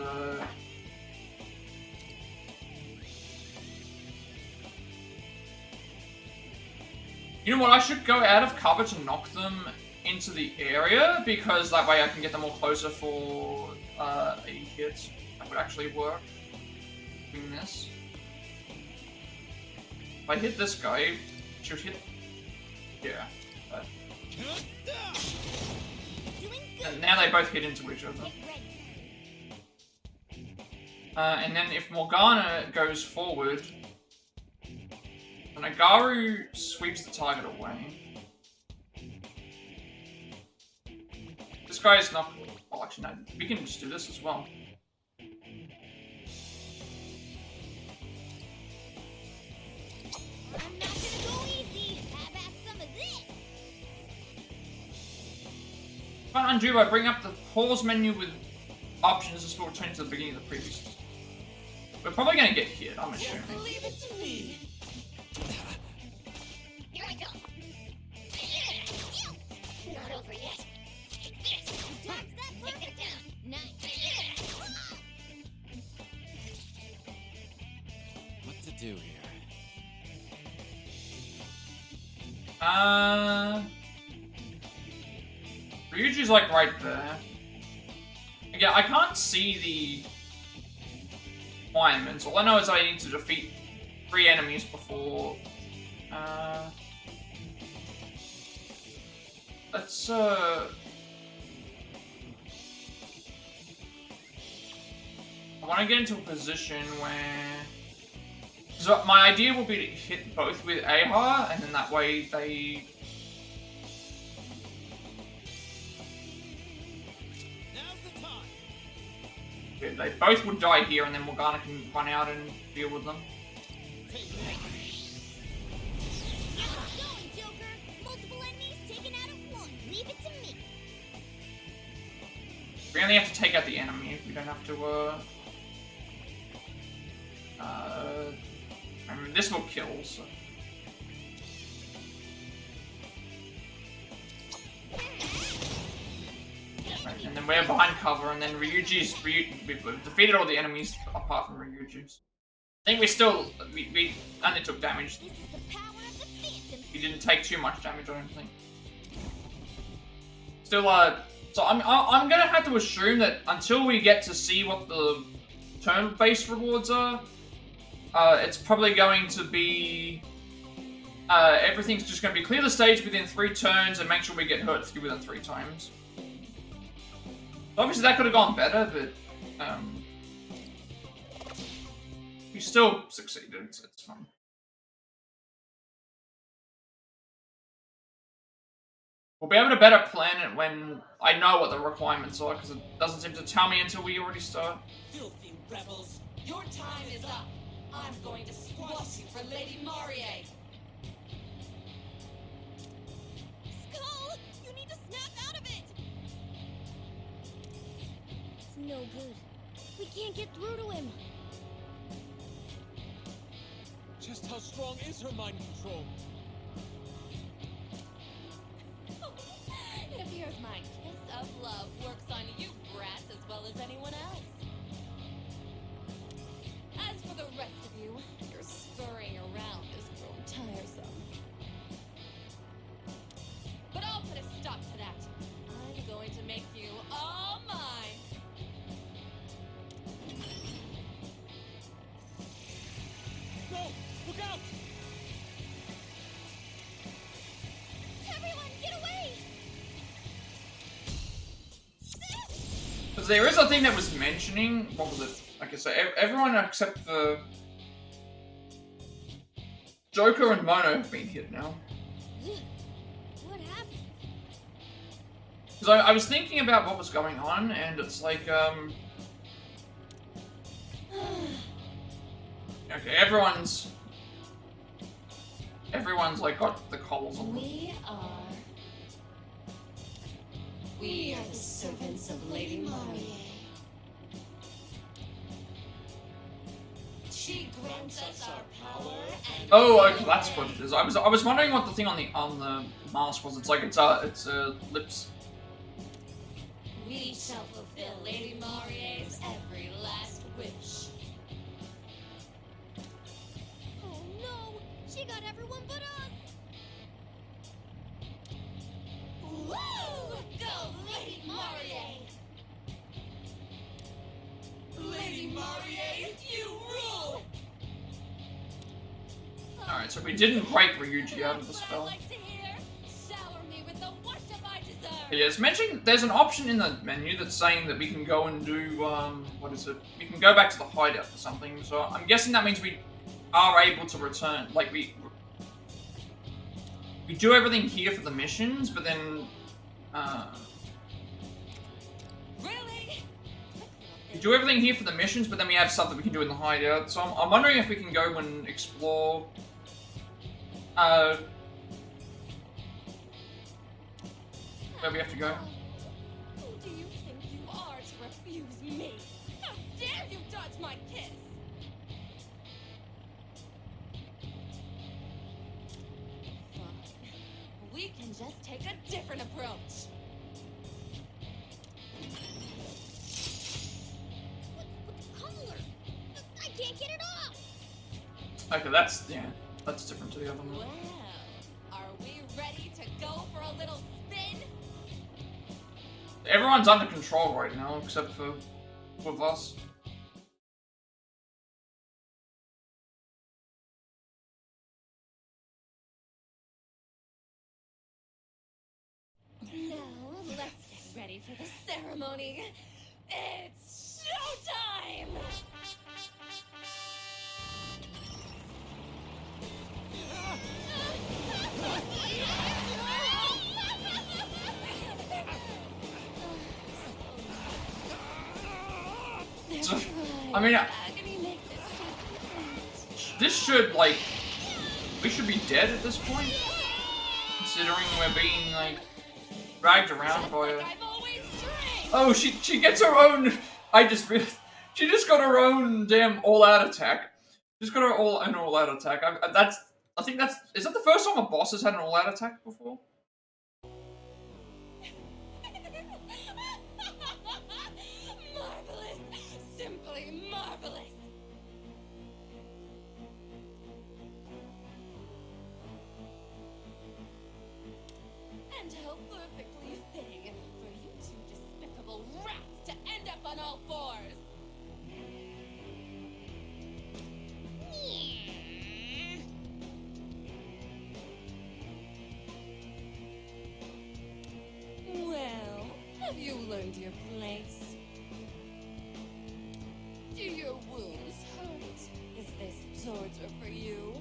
you know what, I should go out of cover to knock them into the area, because that way I can get them all closer for a hit. That would actually work. Doing this. If I hit this guy, it should hit... Yeah. And now they both hit into each other. And then if Morgana goes forward, Nagaru sweeps the target away. This guy is not... Oh, actually, no. We can just do this as well. I'm not gonna go easy. How about some of this? If I undo by bringing up the pause menu with options, this will return to the beginning of the previous. We're probably going to get hit, I'm assuming. Just leave it to me. Here I go. Not over yet. Dodge that perfect down. Nice. What to do here? Ryuji's like right there. Again, I can't see the requirements. All I know is I need to defeat 3 enemies before. Let's I want to get into a position where. So my idea will be to hit both with Aha, and then that way they. Yeah, they both would die here, and then Morgana can run out and deal with them. Going, Joker. Multiple enemies taken out at once. Leave it to me. We only have to take out the enemy. We don't have to. I mean, this will kill. So. Right, and then we're behind cover, and then we've defeated all the enemies apart from Ryuji's. I think we only took damage. This is the power of the Phantom. We didn't take too much damage, I don't think. Still, so I'm gonna have to assume that until we get to see what the turn-based rewards are, it's probably going to be everything's just going to be clear the stage within 3 turns and make sure we get hurt within 3 times. Obviously that could have gone better, but we still succeeded, so it's fine. We'll be able to better plan it when I know what the requirements are, because it doesn't seem to tell me until we already start. Filthy rebels, your time is up. I'm going to squash you for Lady Marie. Skull, you need to snap out of it. It's no good. We can't get through to him. Just how strong is her mind control? It appears my kiss of love works on you brats as well as anyone else. As for the rest of you, your scurrying around has grown tiresome. But I'll put a stop to that. I'm going to make you all mine. No! Look out! Everyone, get away! Because there is a thing that was mentioning, what was it? Okay, so everyone except for Joker and Mono have been hit now. What happened? Because I was thinking about what was going on, and it's like, okay, everyone's like got the collars on. We are the servants of Lady Marie. She grants us our power and Oh, okay, that's what it is. I was wondering what the thing on the mask was. It's like it's lips. we shall fulfill Lady Marie's every last wish. Oh no, she got everyone but us. Woo! Go, Lady Marie! Lady Marie, you rule! Alright, so we didn't break Ryuji out of the That's what I spell. like to hear. Shower me with the worship I deserve. Yeah, it's mentioning there's an option in the menu that's saying that we can go and do what is it? We can go back to the hideout for something. So I'm guessing that means we are able to return. Like we do everything here for the missions, but then Really? we do everything here for the missions, but then we have stuff that we can do in the hideout. So I'm wondering if we can go and explore. Where we have to go. Who do you think you are to refuse me? How dare you dodge my kiss? Fine. We can just take a different approach. What's the collar? I can't get it off. Okay, that's different to the other one. Well, are we ready to go for a little spin? Everyone's under control right now, except for us. Now, let's get ready for the ceremony. It's showtime! So, I mean, Agony make this different. this should, like, we should be dead at this point, considering we're being, like, dragged around by Like I've always dreamed. Oh, she gets her own. She just got her own damn all-out attack. Just got her all-out attack. I think is that the first time a boss has had an all-out attack before? Marvelous! Simply marvelous! And how perfectly fitting for you two despicable rats to end up on all fours! You learned your place. Do your wounds hurt? Is this torture for you?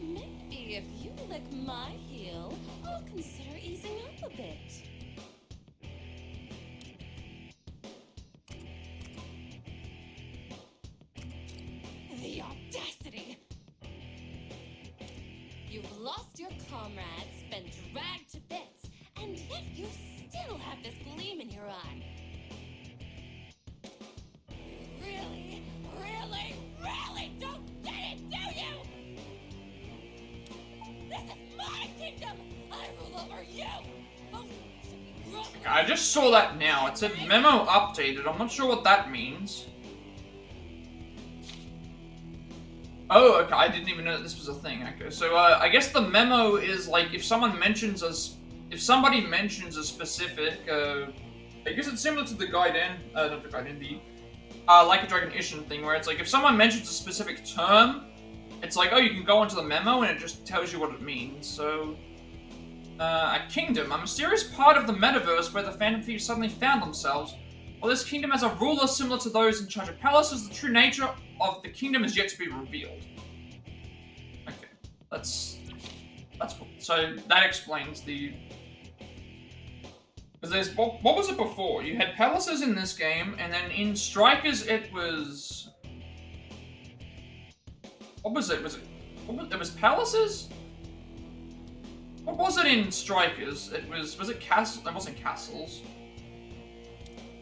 Maybe if you lick my heel, I'll consider easing up a bit. The audacity! You've lost your comrades, been dragged to bits, and yet you still have this gleam in your eye. Really, really, really don't get it, do you? This is my kingdom! I rule over you! Both should be broken. I just saw that now. It said memo updated. I'm not sure what that means. Oh, okay. I didn't even know that this was a thing. Okay, so I guess the memo is like if somebody mentions a specific, I guess it's similar to the Gaiden, not the Gaiden, the Like a Dragon Ishin thing, where it's like if someone mentions a specific term, it's like, oh, you can go into the memo and it just tells you what it means. So, a kingdom, a mysterious part of the metaverse where the Phantom Thieves suddenly found themselves. While this kingdom has a ruler similar to those in charge of palaces, the true nature of the kingdom is yet to be revealed. Okay, that's cool. So that explains the. Because there's what was it before? You had palaces in this game, and then in Strikers it was. What was it? It was palaces? What was it in Strikers? It was it castle? It wasn't castles.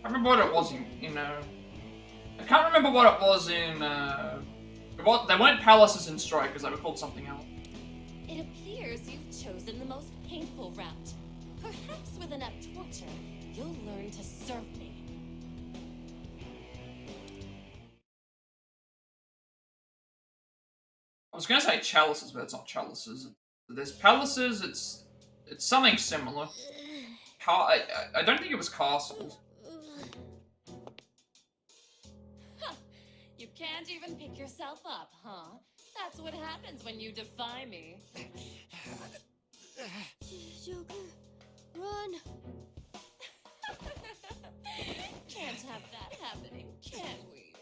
I remember what it was in I can't remember what it was in they weren't palaces in Strikers, they were called something else. It appears you've chosen the most painful route. Perhaps with enough torture, you'll learn to serve me. I was gonna say chalices, but it's not chalices. There's palaces, it's something similar. I don't think it was castles. You can't even pick yourself up, huh? That's what happens when you defy me. Joker, run! Can't have that happening, can we?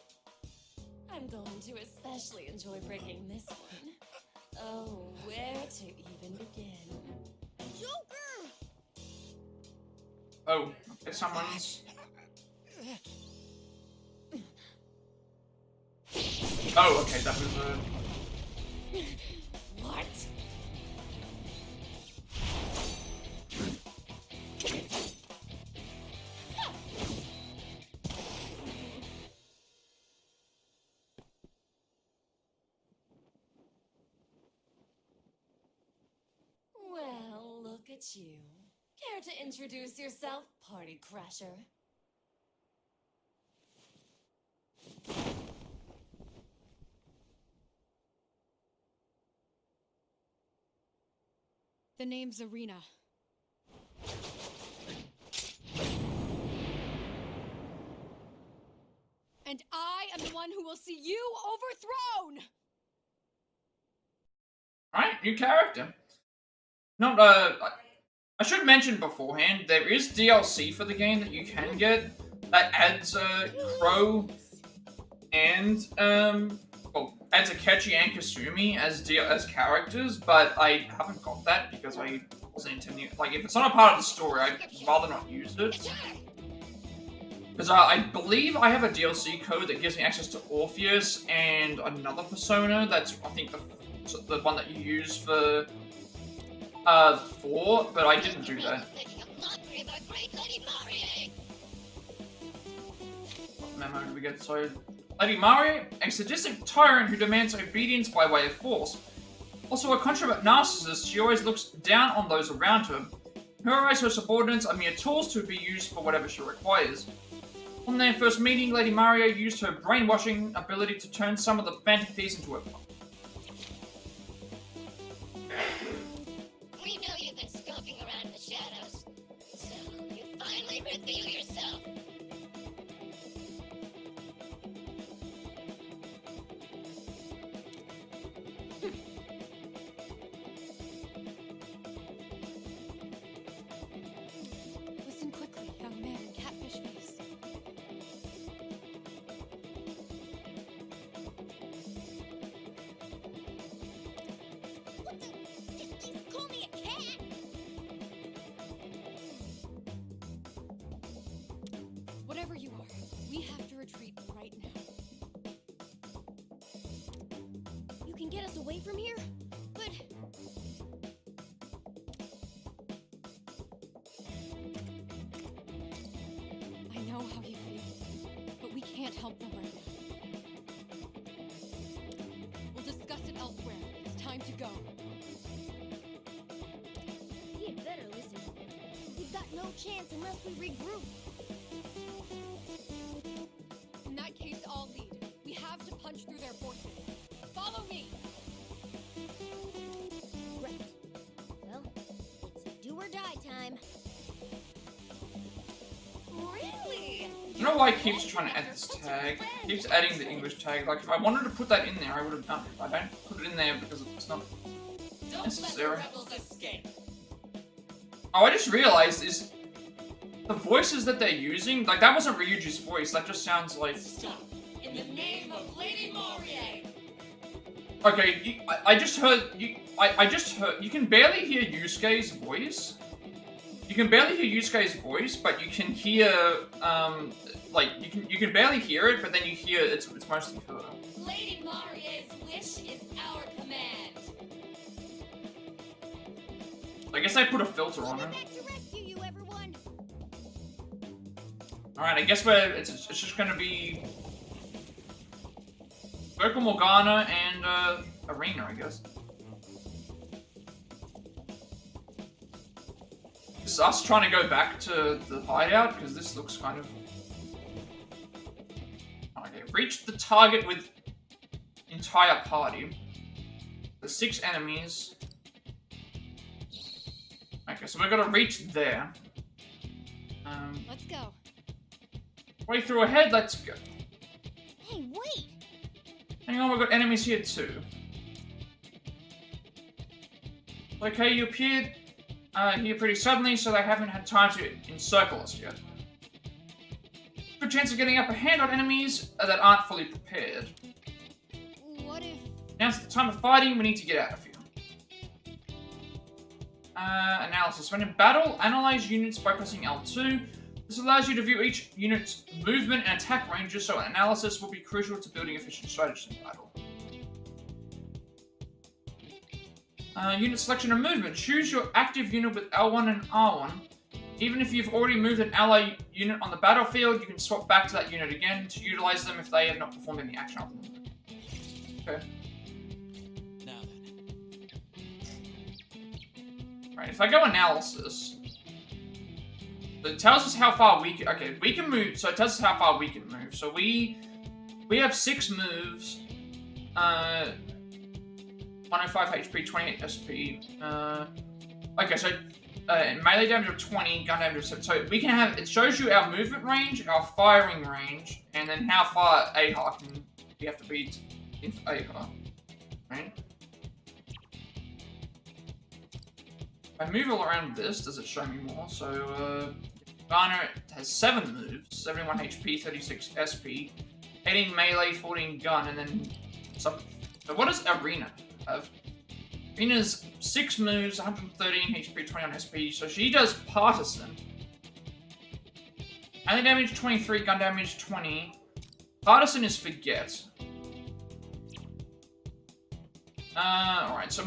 I'm going to especially enjoy breaking this one. Oh, where to even begin? Joker! Oh, okay, someone's. Oh, okay, that was What? Well, look at you. Care to introduce yourself, party crasher? The name's Arena. And I am the one who will see you overthrown! Alright, new character. Not, I should mention beforehand, there is DLC for the game that you can get that adds, Crow and, well, adds Akechi and Kasumi as characters, but I haven't got that because I wasn't intending, like, if it's not a part of the story, I'd rather not use it. Because I believe I have a DLC code that gives me access to Orpheus and another persona that's, I think, the one that you use for 4, but I didn't do that. What memo do we get? So, Lady Mario, a sadistic tyrant who demands obedience by way of force. Also a consummate narcissist, she always looks down on those around her. Her subordinates are mere tools to be used for whatever she requires. On their first meeting, Lady Mario used her brainwashing ability to turn some of the Phantom Thieves into her. We know you've been skulking around in the shadows, so you finally reveal yourself. Listen quickly, young man. Catfish get us away from here? But... I know how you feel, but we can't help them right now. We'll discuss it elsewhere. It's time to go. We had better listen to him. We've got no chance unless we regroup. In that case, I'll lead. We have to punch through their forces. Follow me! Right. Well, it's do or die time. Really? I don't know why he keeps trying to add this tag. He keeps adding the English tag. Like, if I wanted to put that in there, I would have done it. I don't put it in there because it's not necessary. Oh, I just realized is the voices that they're using, like that wasn't Ryuji's voice, that just sounds like... Stop! In the name of Lady Morier! Okay, I just heard, I just heard, you can barely hear Yusuke's voice. You can barely hear Yusuke's voice, but you can hear, like, you can barely hear it, but then you hear it's mostly her. Lady Marier's wish is our command! I guess I put a filter on We'll it. be back to rescue you, everyone. Alright, I guess it's just gonna be Vocal Morgana and Arena, I guess. It's us trying to go back to the hideout, because this looks kind of... Okay, reach the target with entire party. There's 6 enemies. Okay, so we've got to reach there. Let's go. Way through ahead, let's go. Hey, wait! Hang on, we've got enemies here too. Okay, you appeared here pretty suddenly, so they haven't had time to encircle us yet. Good chance of getting upper hand on enemies that aren't fully prepared. What if... Now's the time of fighting, we need to get out of here. Analysis. When in battle, analyze units by pressing L2. This allows you to view each unit's movement and attack ranges, so analysis will be crucial to building efficient strategies in battle. Unit selection and movement. Choose your active unit with L1 and R1. Even if you've already moved an ally unit on the battlefield, you can swap back to that unit again to utilize them if they have not performed any action other than them. Okay. Now then. Right, if I go analysis, it tells us how far we can... Okay, we can move, so it tells us how far we can move. So we have 6 moves, 105 HP, 28 SP. Okay, so melee damage of 20, gun damage of 7. So we can have... It shows you our movement range, our firing range, and then how far AHA can... We have to beat in AHA. Right? If I move all around this, does it show me more? So, Garner has 7 moves, 71 HP, 36 SP, 18 melee, 14 gun, and then some... So what does Arena have? Arena's 6 moves, 113 HP, 21 SP, so she does Partisan. Melee damage 23, gun damage 20. Partisan is Forget. Alright, so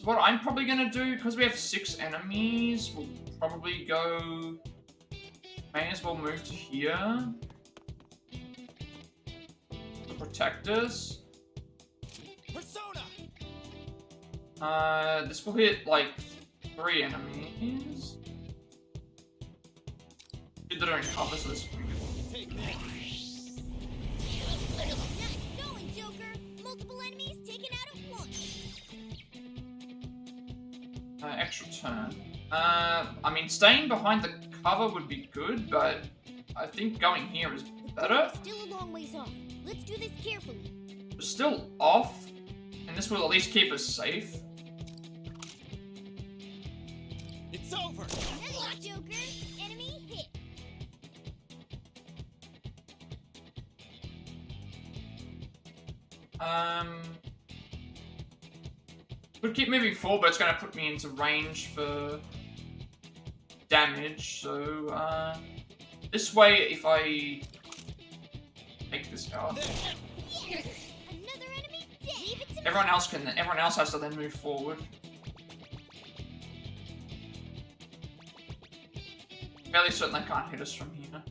what I'm probably gonna do, because we have 6 enemies, we'll probably go... May as well move to here. To protect us. Persona! This will hit, like, 3 enemies. They don't cover, so this will be good. Take that. Nice going, Joker! Multiple enemies taken out at once! Extra turn. I mean, staying behind the cover would be good, but I think going here is better. Still a long ways off. Let's do this carefully. We're still off, and this will at least keep us safe. It's over! Hello, Joker! Enemy hit! We'll keep moving forward, but it's going to put me into range for damage, so, this way, if I take this out... Yes! Another enemy dead! Leave it to Everyone else has to then move forward. Fairly certain they can't hit us from here.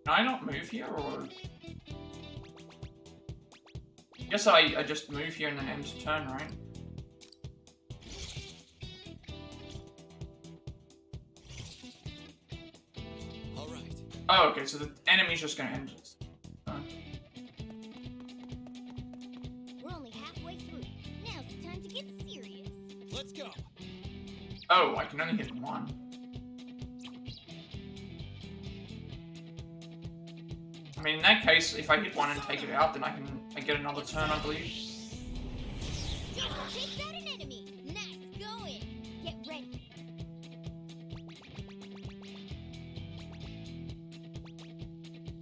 Can I not move here, or...? I guess I just move here and then end turn, right? Alright. Oh, okay, so the enemy's just gonna end it. We're only halfway through. Now's the time to get serious. Let's go. Oh, I can only hit one. I mean, in that case, if I hit one and take it out, then I get another turn, I believe. Take that an enemy. Nice going. Get ready.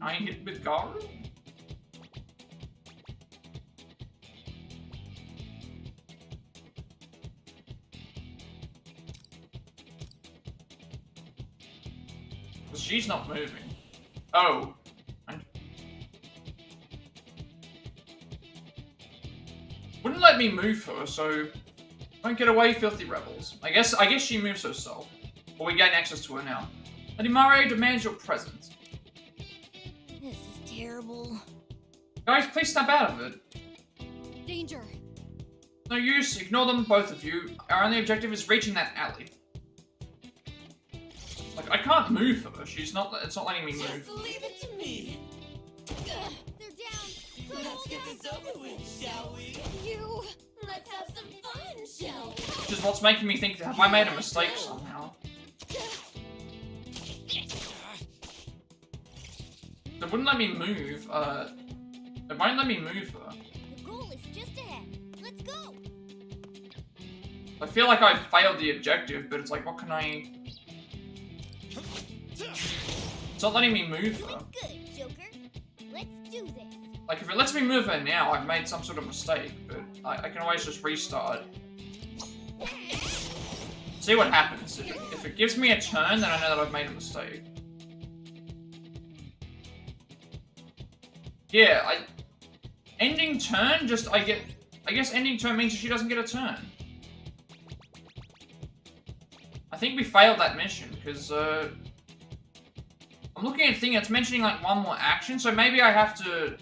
I hit with Garu? Because she's not moving. Oh. Wouldn't let me move her, so don't get away, filthy rebels. I guess she moves herself. Or we gain access to her now. Lady Mario demands your presence. This is terrible. Guys, please snap out of it. Danger. No use, ignore them, both of you. Our only objective is reaching that alley. Like, I can't move her. It's not letting me move. Just leave it to me. They're down. Let's get this over with, shall we? You. Let's have some fun, shall we? Which is what's making me think, have I made a mistake somehow? It wouldn't let me move, it won't let me move her. The goal is just ahead. Let's go. I feel like I failed the objective, but it's like, what can I... It's not letting me move her. Good, Joker. Let's do this. Like, if it lets me move her now, I've made some sort of mistake, but I can always just restart. See what happens. If it gives me a turn, then I know that I've made a mistake. Yeah, ending turn, I guess ending turn means she doesn't get a turn. I think we failed that mission, because, I'm looking at a thing that's mentioning, like, one more action, so maybe I have to...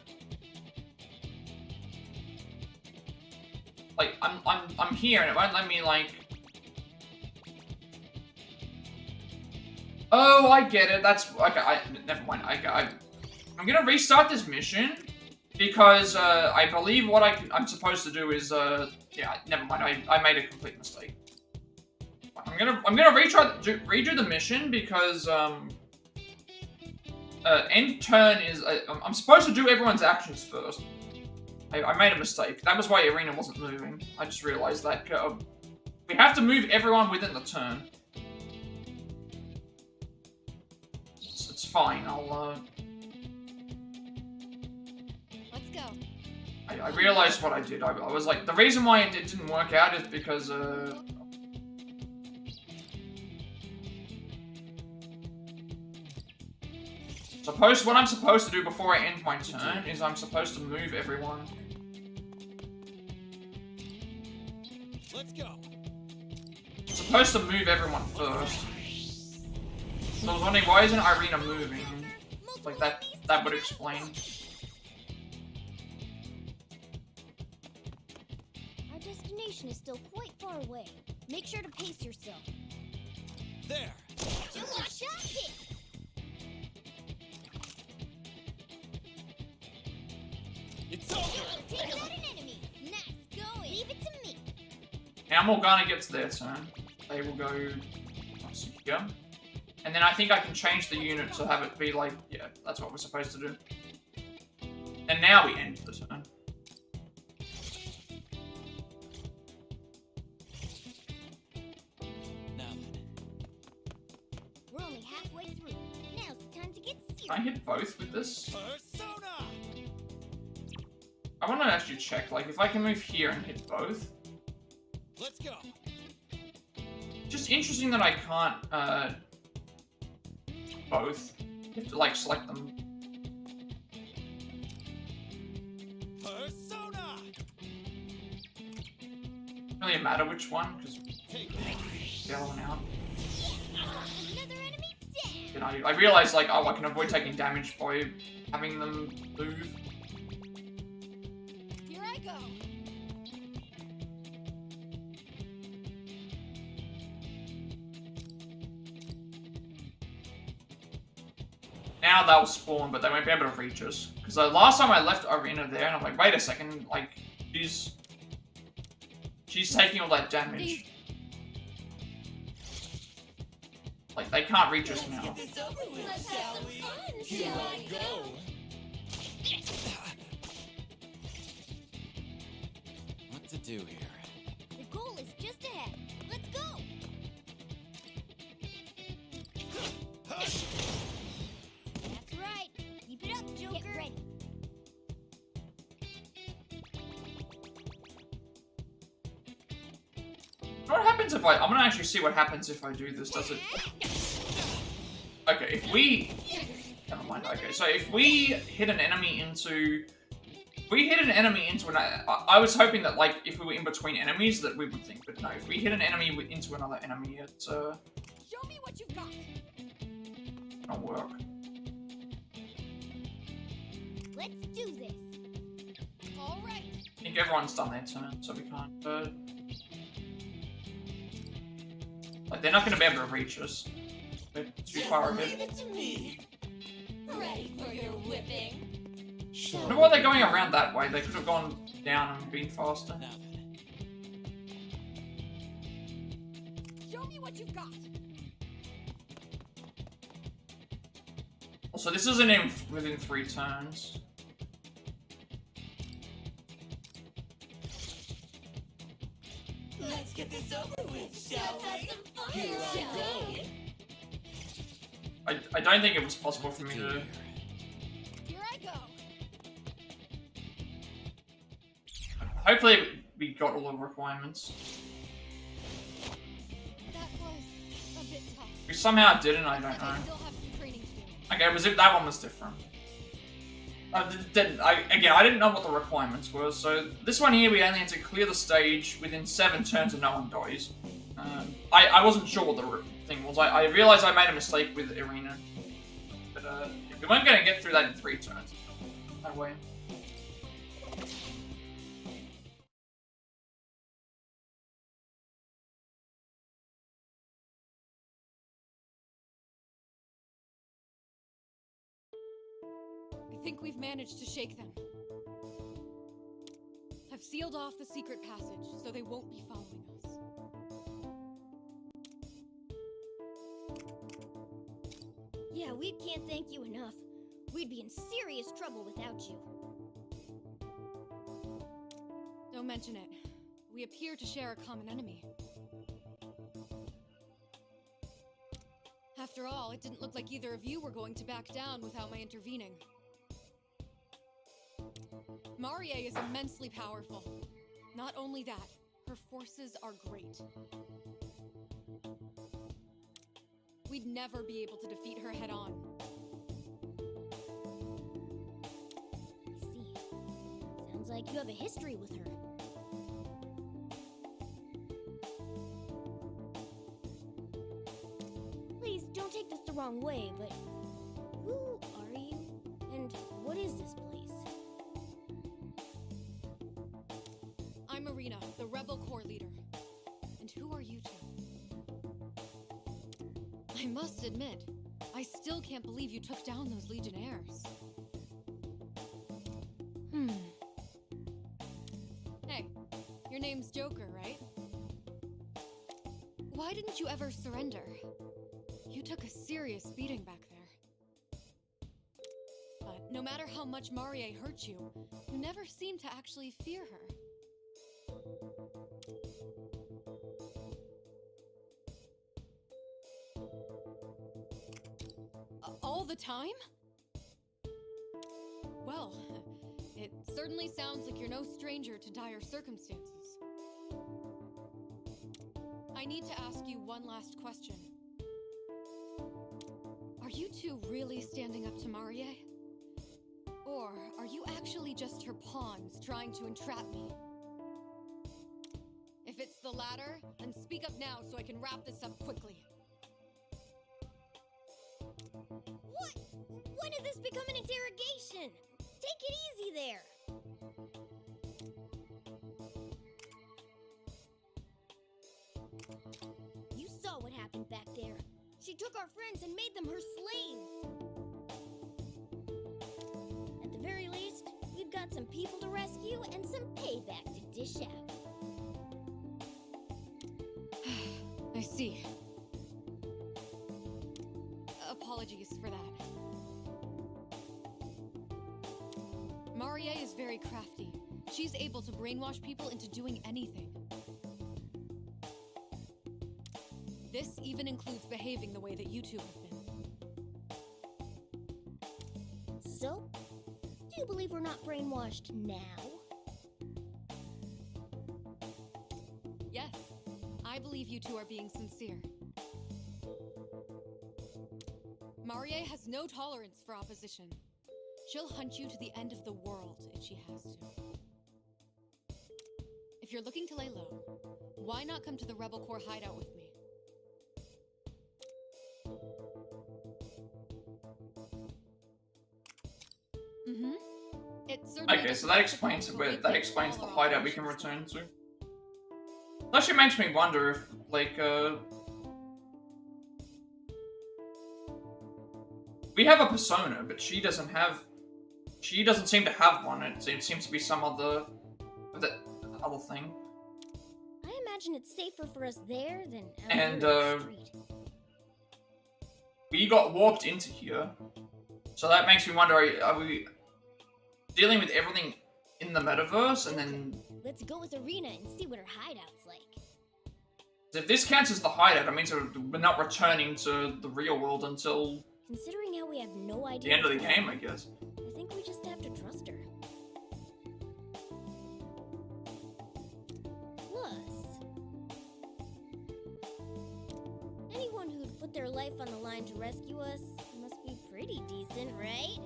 Like, I'm here, and it won't let me, like... Oh, I get it, that's... Okay, never mind, I'm gonna restart this mission, because, I believe what I'm supposed to do is, yeah, never mind, I made a complete mistake. I'm gonna redo the mission, because, end turn is, I'm supposed to do everyone's actions first. I made a mistake. That was why Irina wasn't moving. I just realized that, we have to move everyone within the turn. It's fine, Let's go. I realized what I did. I was like, the reason why it didn't work out is because, what I'm supposed to do before I end my turn is I'm supposed to move everyone. Let's go. I'm supposed to move everyone first. So I was wondering, why isn't Irina moving? Like, that would explain. Our destination is still quite far away. Make sure to pace yourself. There. Watch out, kid! It's over. Take out an enemy. Nice going. Leave it to me. Now Morgana gets their turn. They will go here. And then I think I can change the unit to have it be like, yeah, that's what we're supposed to do. And now we end the turn. Now then. We're only halfway through. Now's the time to get serious. Can I hit both with this? Persona. I want to actually check, like, if I can move here and hit both. Let's go. Just interesting that I can't both. You have to like select them. Persona! Doesn't really matter which one, because the other one out. Another enemy dead. You know, I realized like, oh, I can avoid taking damage by having them move. Here I go. Now they'll spawn, but they won't be able to reach us. Because the last time I left Arena there, and I'm like, wait a second, like, she's taking all that damage. Like, they can't reach us now. Let's have some fun, Here shall I we? go! What to do here? The goal is just ahead. Let's go. That's right. Keep it up, Joker. Get ready. What happens if I'm gonna actually see what happens if I do this, does it? Okay, if we... Never mind, okay, so if we hit an enemy into... If we hit an enemy into an... I was hoping that, like, if we were in between enemies, that we would think, but no, if we hit an enemy into another enemy, it's, Show me what you've got. gonna work. Let's do this. All right. I think everyone's done their turn, so we can't, like, they're not gonna be able to reach us. They're too far Leave ahead. it to me. Ready for your whipping. I wonder why they're going around that way. They could have gone down and been faster. Now then. Show me what you've got. Also, this isn't in within 3 turns. Let's get this over with, shall we? Let's have some fun, Here I shall go. we? I don't think it was possible for me to... Here I go. Hopefully we got all the requirements. That was a bit tough. We somehow didn't, I don't But I know. still have some training to do. Okay, that one was different. I didn't know what the requirements were, so this one here we only had to clear the stage within 7 turns and no one dies. I wasn't sure what the thing was. I realized I made a mistake with Arena. But we weren't going to get through that in 3 turns. No way. I think we've managed to shake them. I've sealed off the secret passage, so they won't be following us. Yeah, we can't thank you enough. We'd be in serious trouble without you. Don't mention it. We appear to share a common enemy. After all, it didn't look like either of you were going to back down without my intervening. Marie is immensely powerful. Not only that, her forces are great. We'd never be able to defeat her head-on. I see. Sounds like you have a history with her. Please, don't take this the wrong way, but who are you? And what is this place? I'm Marina, the Rebel Corps leader. And who are you two? I must admit, I still can't believe you took down those Legionnaires. Hey, your name's Joker, right? Why didn't you ever surrender? You took a serious beating back there. But no matter how much Marie hurt you, you never seemed to actually fear her. All the time? Well, it certainly sounds like you're no stranger to dire circumstances. I need to ask you one last question. Are you two really standing up to Marie? Or are you actually just her pawns trying to entrap me? If it's the latter, then speak up now so I can wrap this up quickly. What? When did this become an interrogation? Take it easy there. You saw what happened back there. She took our friends and made them her slaves. At the very least, we've got some people to rescue and some payback to dish out. I see. Apologies for that. Marie is very crafty. She's able to brainwash people into doing anything. This even includes behaving the way that you two have been. So, do you believe we're not brainwashed now? Yes, I believe you two are being sincere. Marie has no tolerance for opposition. She'll hunt you to the end of the world if she has to. If you're looking to lay low, why not come to the Rebel Corps hideout with me? Mm-hmm. It certainly Okay, so that explains where that explains the hideout we can return to. It actually makes me wonder if, like, we have a persona, but she doesn't seem to have one. It seems to be some other thing. I imagine it's safer for us there than out And, here on the street. We got warped into here, so that makes me wonder: are we dealing with everything in the metaverse, and then Let's go with Arena and see what her hideout's like. if this counts as the hideout, it means we're not returning to the real world until Considering how we have no idea the end of the what's game, I going guess. on, I think we just have to trust her. Plus, anyone who'd put their life on the line to rescue us must be pretty decent, right?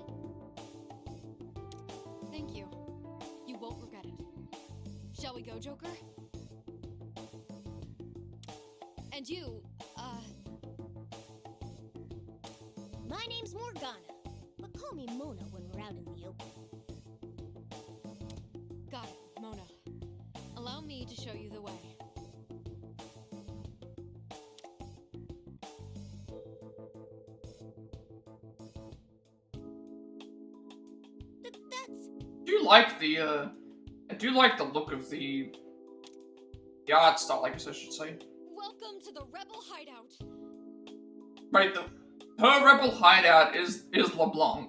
Thank you. You won't regret it. Shall we go, Joker? And you, My name's Morgana, but call me Mona when we're out in the open. got it, Mona. Allow me to show you the way. That's... I do like the look of the art style, I guess I should say. Welcome to the Rebel Hideout. Right, her rebel hideout is LeBlanc,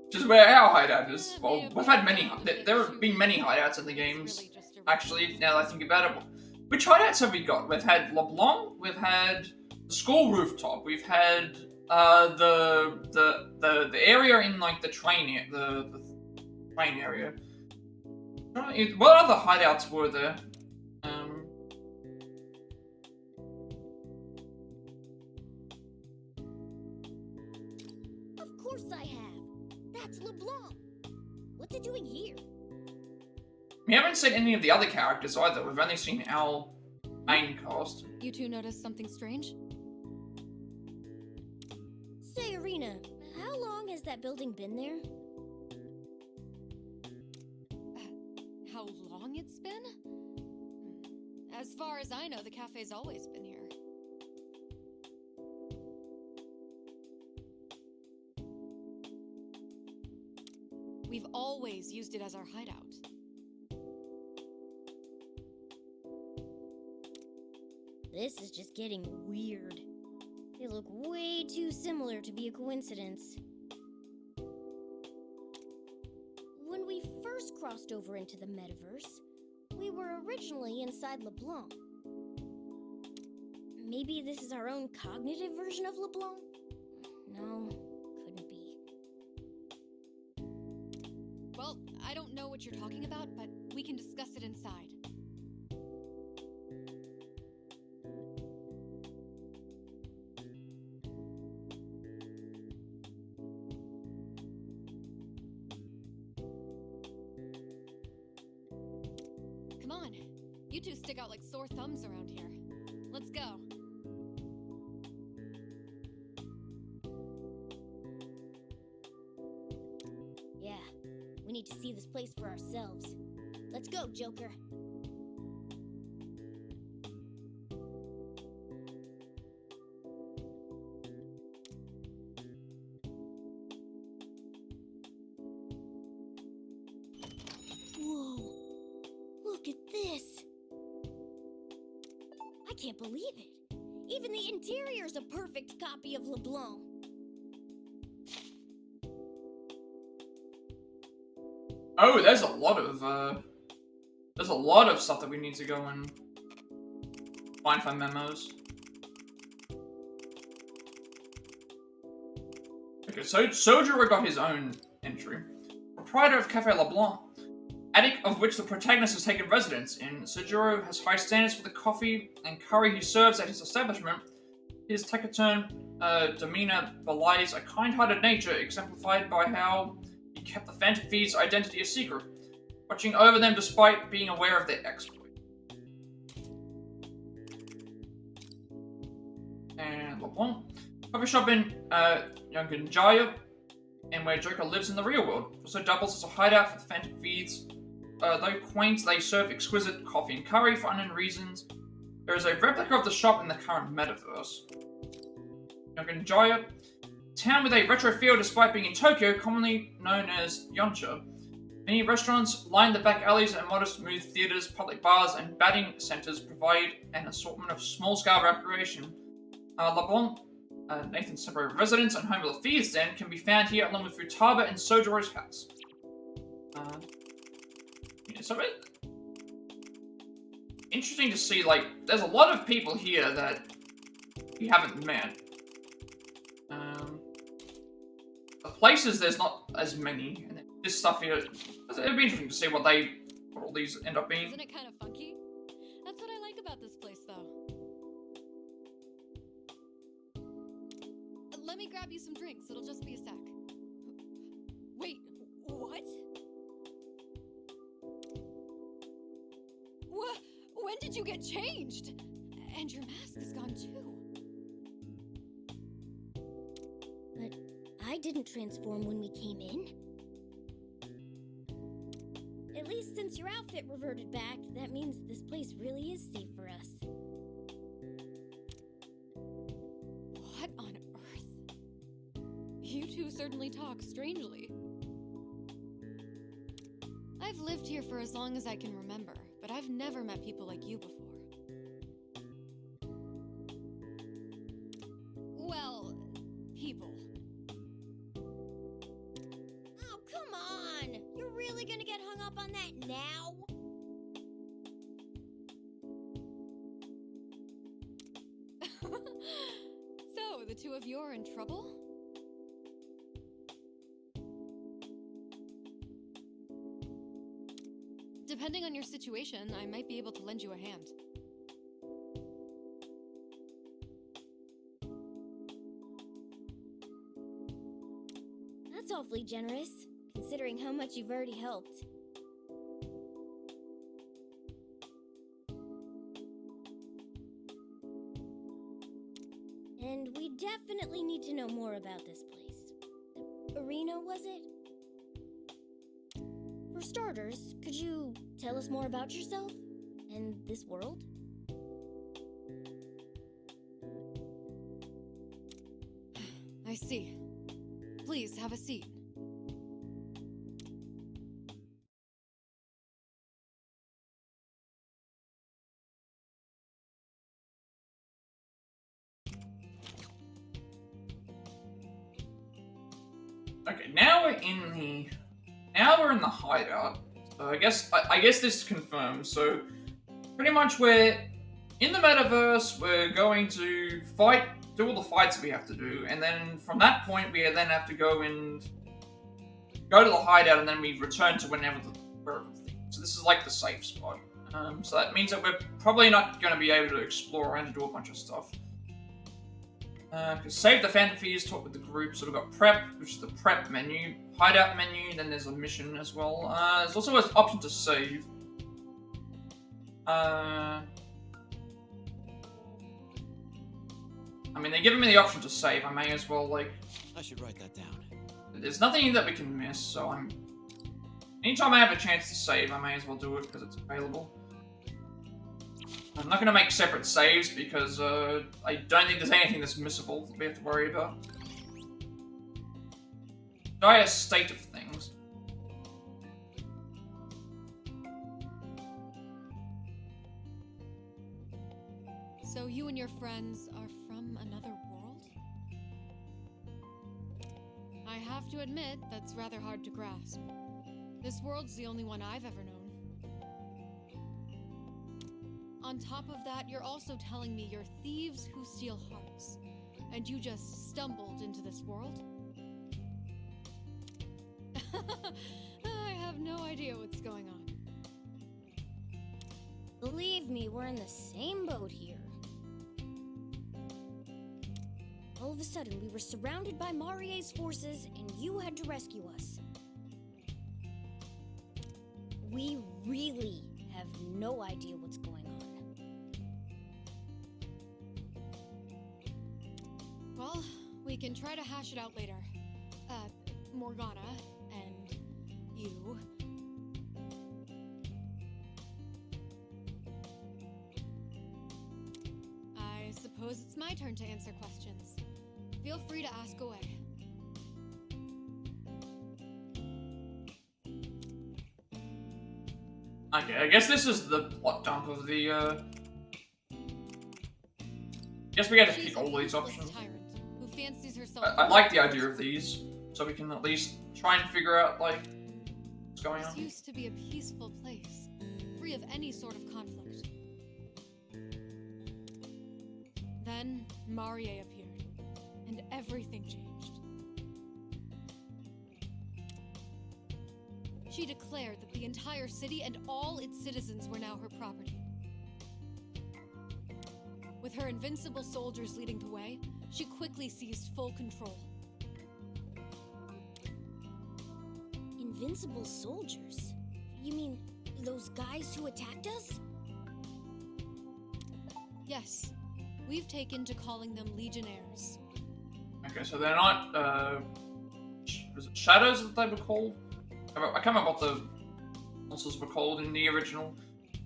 which is where our hideout is. Well, we've had many. There have been many hideouts in the games. Actually, now that I think about it, which hideouts have we got? We've had LeBlanc. We've had the school rooftop. We've had the area in like the train the train area. What other hideouts were there? Of course I have. That's LeBlanc. What's it doing here? We haven't seen any of the other characters either. We've only seen our main cast. You two noticed something strange? Say, Arena, how long has that building been there? How long it's been? As far as I know, the cafe's always been here. We've always used it as our hideout. This is just getting weird. They look way too similar to be a coincidence. When we first crossed over into the metaverse, we were originally inside LeBlanc. Maybe this is our own cognitive version of LeBlanc? No, couldn't be. Well, I don't know what you're talking about, but we can discuss it inside. You two stick out like sore thumbs around here. Let's go. Yeah, we need to see this place for ourselves. Let's go, Joker. Whoa, look at this. I can't believe it. Even the interior's a perfect copy of LeBlanc. Oh, there's a lot of stuff that we need to go and find for memos. Okay, so Sojiro got his own entry. Proprietor of Cafe LeBlanc, attic of which the protagonist has taken residence in. Sojiro has high standards for the coffee and curry he serves at his establishment. His taciturn demeanor belies a kind-hearted nature, exemplified by how he kept the Phantom Thieves' identity a secret, watching over them despite being aware of their exploit. And LeBlanc, coffee shop in Yonganjaya, and where Joker lives in the real world. Also doubles as a hideout for the Phantom Thieves. Though quaint, they serve exquisite coffee and curry for unknown reasons. There is a replica of the shop in the current metaverse. Yonganjaya, town with a retro feel despite being in Tokyo, commonly known as Yoncha. Many restaurants line the back alleys, and modest movie theaters, public bars, and batting centers provide an assortment of small-scale recreation. LeBlanc, Nathan's temporary residence and home of the Thieves Den, can be found here along with Futaba and Sojiro's house. So interesting to see, like, there's a lot of people here that we haven't met. The places, there's not as many, and this stuff here, it'd be interesting to see what all these end up being. Isn't it kind of funky? That's what I like about this place, though. Let me grab you some drinks. It'll just be a sec. Wait, what? When did you get changed? And your mask is gone too. But I didn't transform when we came in. At least since your outfit reverted back, that means this place really is safe for us. What on earth? You two certainly talk strangely. I've lived here for as long as I can remember, but I've never met people like you before. Well, people. Oh, come on! You're really gonna get hung up on that now? So, the two of you are in trouble? Depending on your situation, I might be able to lend you a hand. That's awfully generous, considering how much you've already helped. And we definitely need to know more about this place. The arena, was it? For starters, could you tell us more about yourself and this world? I see. Please, have a seat. Okay, now we're in the hideout. So I guess this confirms. So pretty much we're in the metaverse. We're going to do all the fights that we have to do, and then from that point we then have to go to the hideout, and then we return to wherever the thing. So this is like the safe spot. So that means that we're probably not going to be able to explore around and do a bunch of stuff. Because save the Phantom Thieves, talk with the group. So we've got prep, which is the prep menu, hideout menu, then there's a mission as well. There's also an option to save. I mean, they're giving me the option to save. I may as well, like... I should write that down. There's nothing that we can miss, so I'm... Anytime I have a chance to save, I may as well do it because it's available. I'm not going to make separate saves because I don't think there's anything that's missable that we have to worry about. Dire state of things. So you and your friends are from another world? I have to admit, that's rather hard to grasp. This world's the only one I've ever known. On top of that, you're also telling me you're thieves who steal hearts, and you just stumbled into this world? I have no idea what's going on. Believe me, we're in the same boat here. All of a sudden, we were surrounded by Marie's forces, and you had to rescue us. We really have no idea what's going on. Well, we can try to hash it out later. Morgana and you. I suppose it's my turn to answer questions. Feel free to ask away. Okay, I guess this is the plot dump of the, I guess we gotta pick all these options. Tyrant who fancies herself. I like the idea of these, so we can at least try and figure out, like, what's going This on. used to be a peaceful place, free of any sort of conflict. Then Marie appeared, and everything changed. She declared that the entire city and all its citizens were now her property. With her invincible soldiers leading the way, she quickly seized full control. Invincible soldiers? You mean those guys who attacked us? Yes, we've taken to calling them legionnaires. Okay, so they're not, was it shadows that they were called? I can't remember what the monsters were called in the original.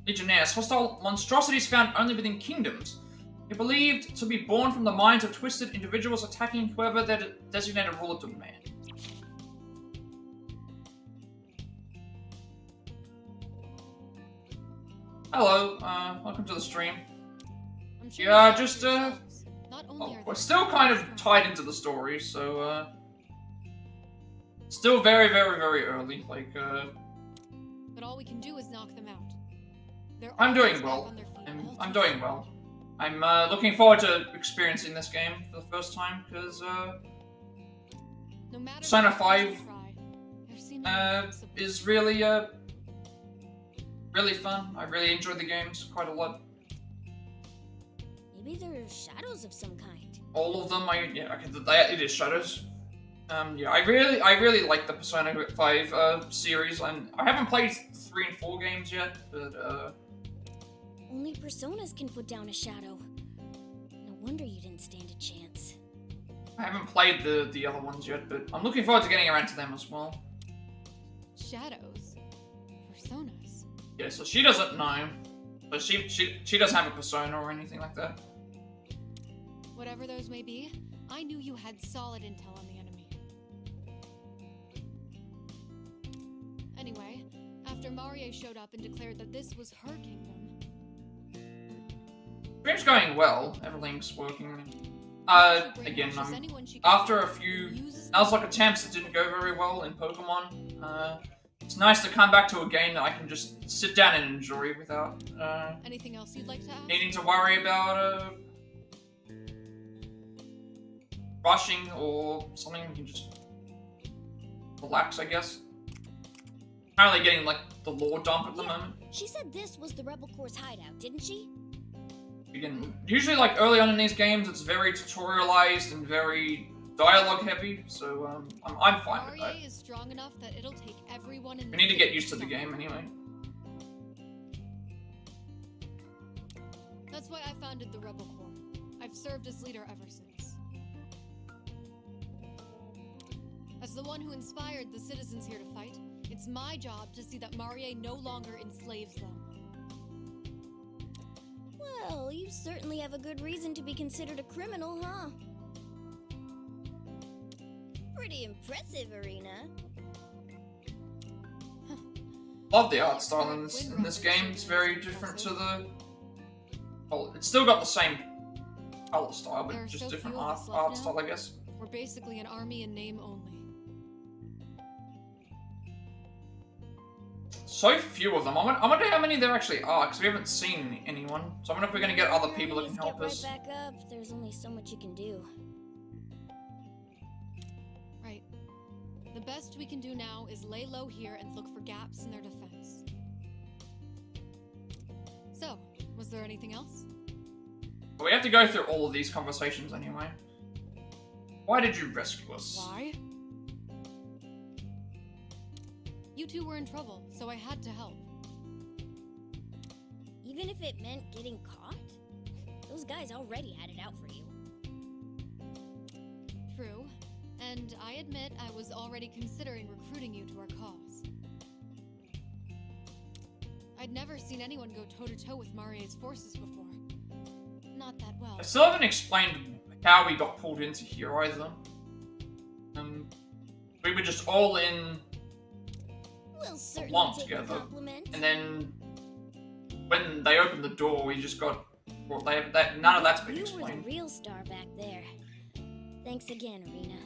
Legionnaires, hostile monstrosities found only within kingdoms. They're believed to be born from the minds of twisted individuals attacking whoever their designated ruler demands. Hello, welcome to the stream. I'm sure Yeah, you just, yourselves. Not only oh, are we're they still kind of tied into the story, so, still very, very, very early, like, but all we can do is knock them out. They're I'm always doing back well. on their feet all I'm too doing soon. well. I'm looking forward to experiencing this game for the first time because No matter Persona how hard 5 you try, there seems impossible. is really really fun. I really enjoyed the games quite a lot. Maybe they're shadows of some kind. All of them, it is Shadows. Yeah, I really like the Persona 5 series, and I haven't played 3 and 4 games yet, but Only personas can put down a shadow. No wonder you didn't stand a chance. I haven't played the other ones yet, but I'm looking forward to getting around to them as well. Shadows, personas. Yeah, so she doesn't know, but she doesn't have a persona or anything like that. Whatever those may be, I knew you had solid intel on the enemy. Anyway, after Marie showed up and declared that this was her kingdom. Stream's going well. Everything's working. Again, after a few Nuzlocke attempts that didn't go very well in Pokemon, it's nice to come back to a game that I can just sit down and enjoy without Anything else you'd like to ask? needing to worry about rushing or something. We can just relax, I guess. Apparently getting like the lore dump at the moment. She said this was the Rebel Corps' hideout, didn't she? Again, usually like early on in these games, it's very tutorialized and very dialogue heavy, so I'm fine with that. Marie is strong enough that it'll take everyone in We need to get used to the game anyway. That's why I founded the Rebel Corps. I've served as leader ever since. As the one who inspired the citizens here to fight, it's my job to see that Marie no longer enslaves them. Well, you certainly have a good reason to be considered a criminal, huh? Pretty impressive, Arena. Love the art style in this game. It's very different to the... Well, it's still got the same color style, but just different art style, I guess. We're basically an army in name only. So few of them. I wonder how many there actually are, because we haven't seen anyone. So I wonder if we're going to get other people that can help us. Right back up. There's only so much you can do. Right. The best we can do now is lay low here and look for gaps in their defense. So, was there anything else? But we have to go through all of these conversations anyway. Why did you rescue us? Why? You two were in trouble, so I had to help. Even if it meant getting caught? Those guys already had it out for you. True. And I admit I was already considering recruiting you to our cause. I'd never seen anyone go toe-to-toe with Marie's forces before. Not that well. I still haven't explained how we got pulled into here either. We were just all in We'll certainly lump take the together, compliment. and then when they opened the door, we just got. Well, none of that's been You were explained. the real star back there. Thanks again, Arena.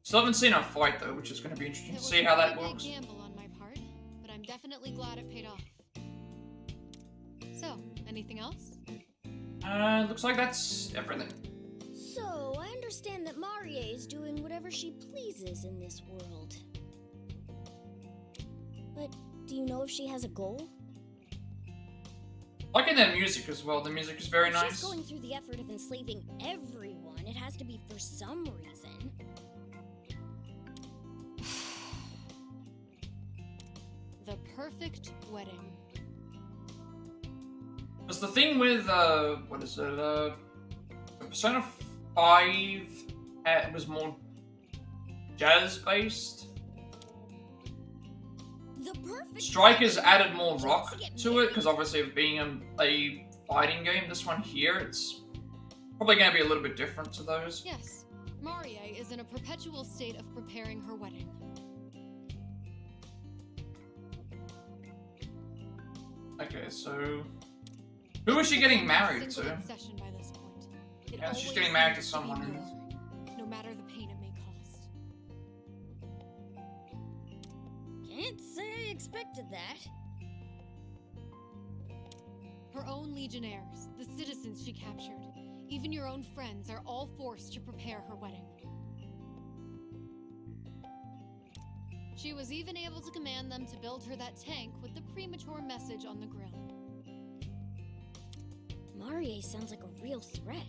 Still haven't seen her fight though, which is going to be interesting to see how that works. It was a big gamble on my part, but I'm definitely glad it paid off. So, anything else? Looks like that's everything. So, I understand that Marie is doing whatever she pleases in this world. But do you know if she has a goal? Liking their music as well. The music is very If nice. she's going through the effort of enslaving everyone, it has to be for some reason. The perfect wedding. Was the thing with what is it? Persona 5 it was more jazz based. The perfect Strikers added more rock to it because obviously it being a fighting game, this one here it's probably going to be a little bit different to those. Yes, Marie is in a perpetual state of preparing her wedding. Okay, so who is she getting married to? Obsession by this point. It Yeah, she's always getting married to seems someone. be more, no matter the pain it may cost. Can't say I expected that. Her own legionnaires, the citizens she captured, even your own friends are all forced to prepare her wedding. She was even able to command them to build her that tank with the premature message on the grill. Marie sounds like a real threat.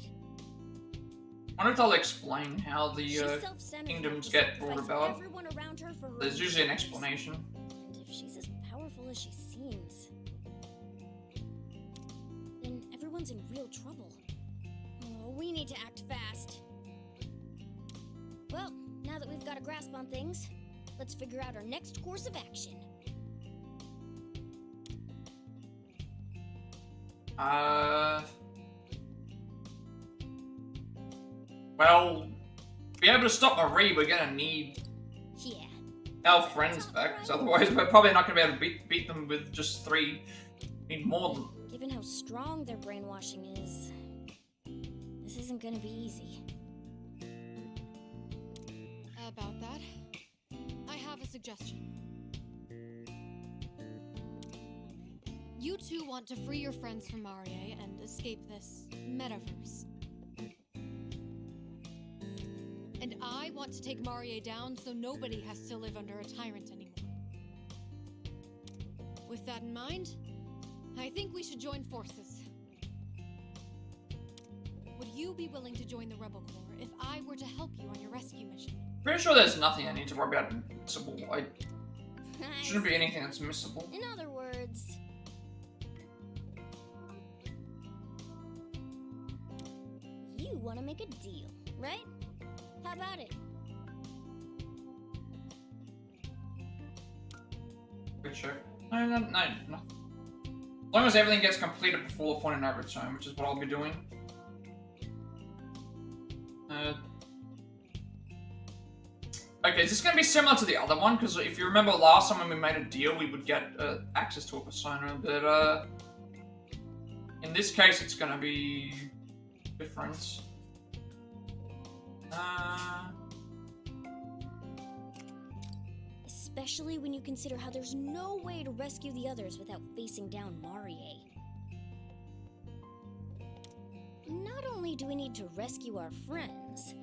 I wonder if they'll explain how the She's self-centered kingdoms enough to get brought sacrifice about. everyone around her for her There's own usually an ends. explanation. And if she's as powerful as she seems, then everyone's in real trouble. Oh, we need to act fast. Well, now that we've got a grasp on things, let's figure out our next course of action. Well, to be able to stop Marie, we're gonna need Yeah. our friends back, because otherwise we're probably not gonna be able to beat them with just 3. We need more than. Given how strong their brainwashing is, this isn't gonna be easy. About that, I have a suggestion. You two want to free your friends from Marie and escape this metaverse. And I want to take Marie down so nobody has to live under a tyrant anymore. With that in mind, I think we should join forces. Would you be willing to join the Rebel Corps if I were to help you on your rescue mission? Pretty sure there's nothing I need to worry about missable. Shouldn't be anything that's missable. In other words, you want to make a deal, right? How about it? Good show. No. As long as everything gets completed before the point of no return, which is what I'll be doing. Okay, is this going to be similar to the other one? Because if you remember last time when we made a deal, we would get access to a persona, but in this case, it's going to be different. Especially when you consider how there's no way to rescue the others without facing down Marie. Not only do we need to rescue our friends,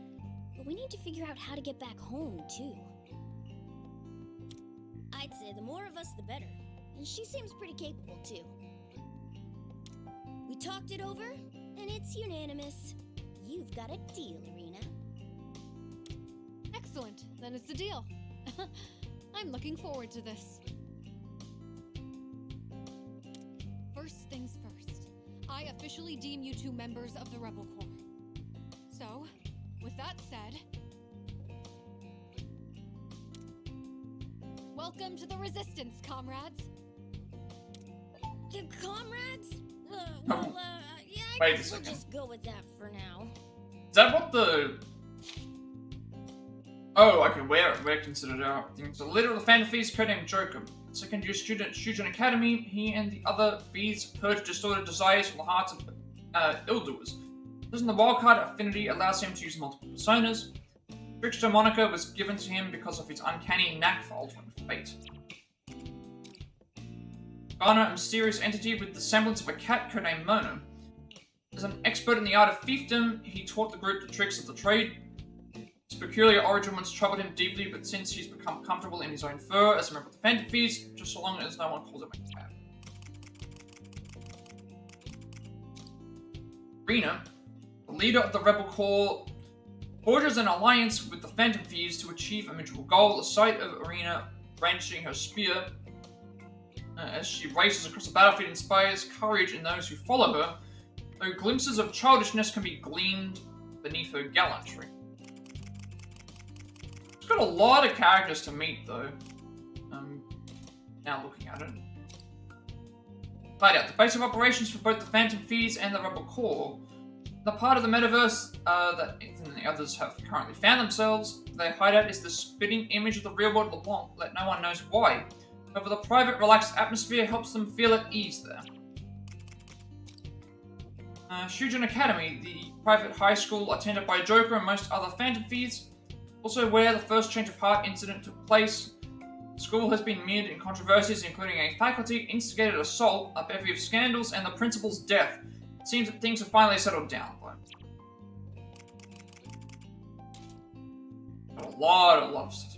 but we need to figure out how to get back home, too. I'd say the more of us, the better. And she seems pretty capable, too. We talked it over, and it's unanimous. You've got a deal, Irina. Excellent. Then it's a deal. I'm looking forward to this. First things first. I officially deem you two members of the Rebel Corps. So, with that said, welcome to the Resistance, comrades. Your comrades? Yeah, I Wait a guess we'll second. just go with that for now. Is that what the... Oh, okay, we're considered our things. The leader of the Phantom Thieves, codenamed Joker. Second-year student at Shujin Academy, he and the other thieves purge distorted desires from the hearts of ill-doers. Losing the wildcard affinity allows him to use multiple personas. Trickster moniker was given to him because of his uncanny knack for altering fate. Garner, a mysterious entity with the semblance of a cat codenamed Mona. As an expert in the art of fiefdom, he taught the group the tricks of the trade. His peculiar origin once troubled him deeply, but since he's become comfortable in his own fur as a member of the Phantom Thieves, just so long as no one calls him a cat. Rena, the leader of the Rebel Corps, forges an alliance with the Phantom Thieves to achieve a mutual goal. The sight of Irina brandishing her spear as she races across the battlefield inspires courage in those who follow her, though glimpses of childishness can be gleaned beneath her gallantry. She's got a lot of characters to meet, though. Now looking at it. Hideout, the base of operations for both the Phantom Thieves and the Rebel Corps. The part of the metaverse that Ethan and the others have currently found themselves, their hideout is the spitting image of the real-world LeBlanc, let no one knows why. However, the private, relaxed atmosphere helps them feel at ease there. Shujin Academy, the private high school attended by Joker and most other Phantom Thieves, also where the first change of heart incident took place. The school has been mired in controversies, including a faculty-instigated assault, a bevy of scandals, and the principal's death. It seems that things have finally settled down, though. Got a lot of stuff.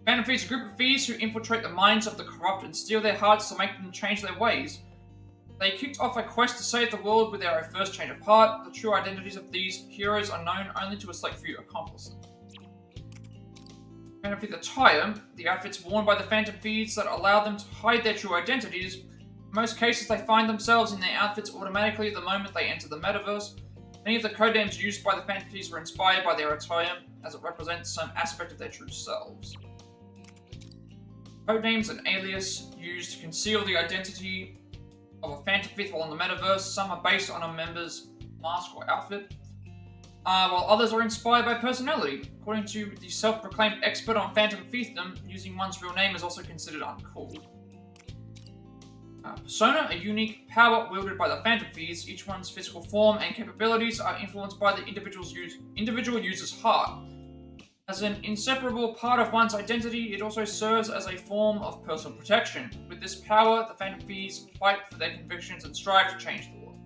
Phantom Thieves, a group of thieves who infiltrate the minds of the corrupt and steal their hearts to make them change their ways. They kicked off a quest to save the world with their first change of heart. The true identities of these heroes are known only to a select few accomplices. Phantom Thief attire, the outfits worn by the Phantom Thieves that allow them to hide their true identities. In most cases, they find themselves in their outfits automatically the moment they enter the metaverse. Many of the codenames used by the Phantom Thieves were inspired by their attire, as it represents some aspect of their true selves. Codenames and alias used to conceal the identity of a Phantom Thief while in the metaverse. Some are based on a member's mask or outfit, while others are inspired by personality. According to the self-proclaimed expert on Phantom Fiefdom, using one's real name is also considered uncool. Persona, a unique power wielded by the Phantom Thieves. Each one's physical form and capabilities are influenced by the individual user's heart. As an inseparable part of one's identity, it also serves as a form of personal protection. With this power, the Phantom Thieves fight for their convictions and strive to change the world.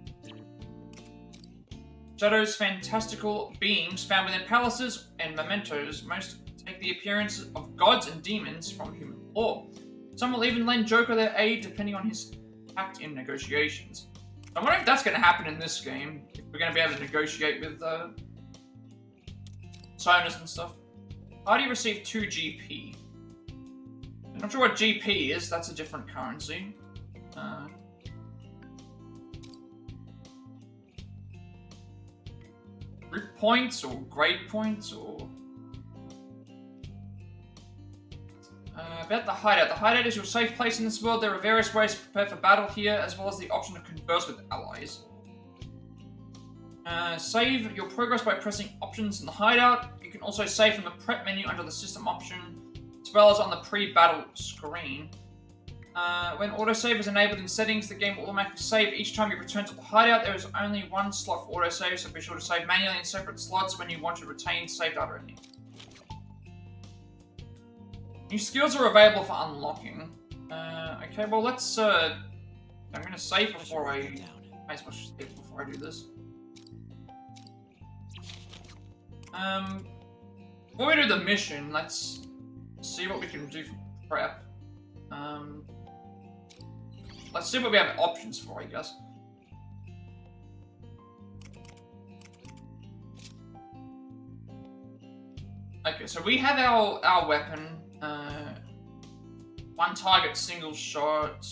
Shadow's fantastical beings found within palaces and mementos most take the appearance of gods and demons from human lore. Some will even lend Joker their aid depending on his tact in negotiations. I'm wondering if that's going to happen in this game. If we're going to be able to negotiate with personas and stuff. Party received 2 GP. I'm not sure what GP is, that's a different currency. root points or grade points or... about the hideout. The hideout is your safe place in this world. There are various ways to prepare for battle here, as well as the option to converse with allies. Save your progress by pressing options in the hideout. You can also save from the prep menu under the system option, as well as on the pre-battle screen. When autosave is enabled in settings, the game will automatically save each time you return to the hideout. There is only one slot for autosave, so be sure to save manually in separate slots when you want to retain saved data in here. New skills are available for unlocking. Okay, well let's, I'm gonna save before I... Might as well save before I do this. Before we do the mission, let's see what we can do for prep. Let's see what we have options for, I guess. Okay, so we have our weapon. One target, single shot.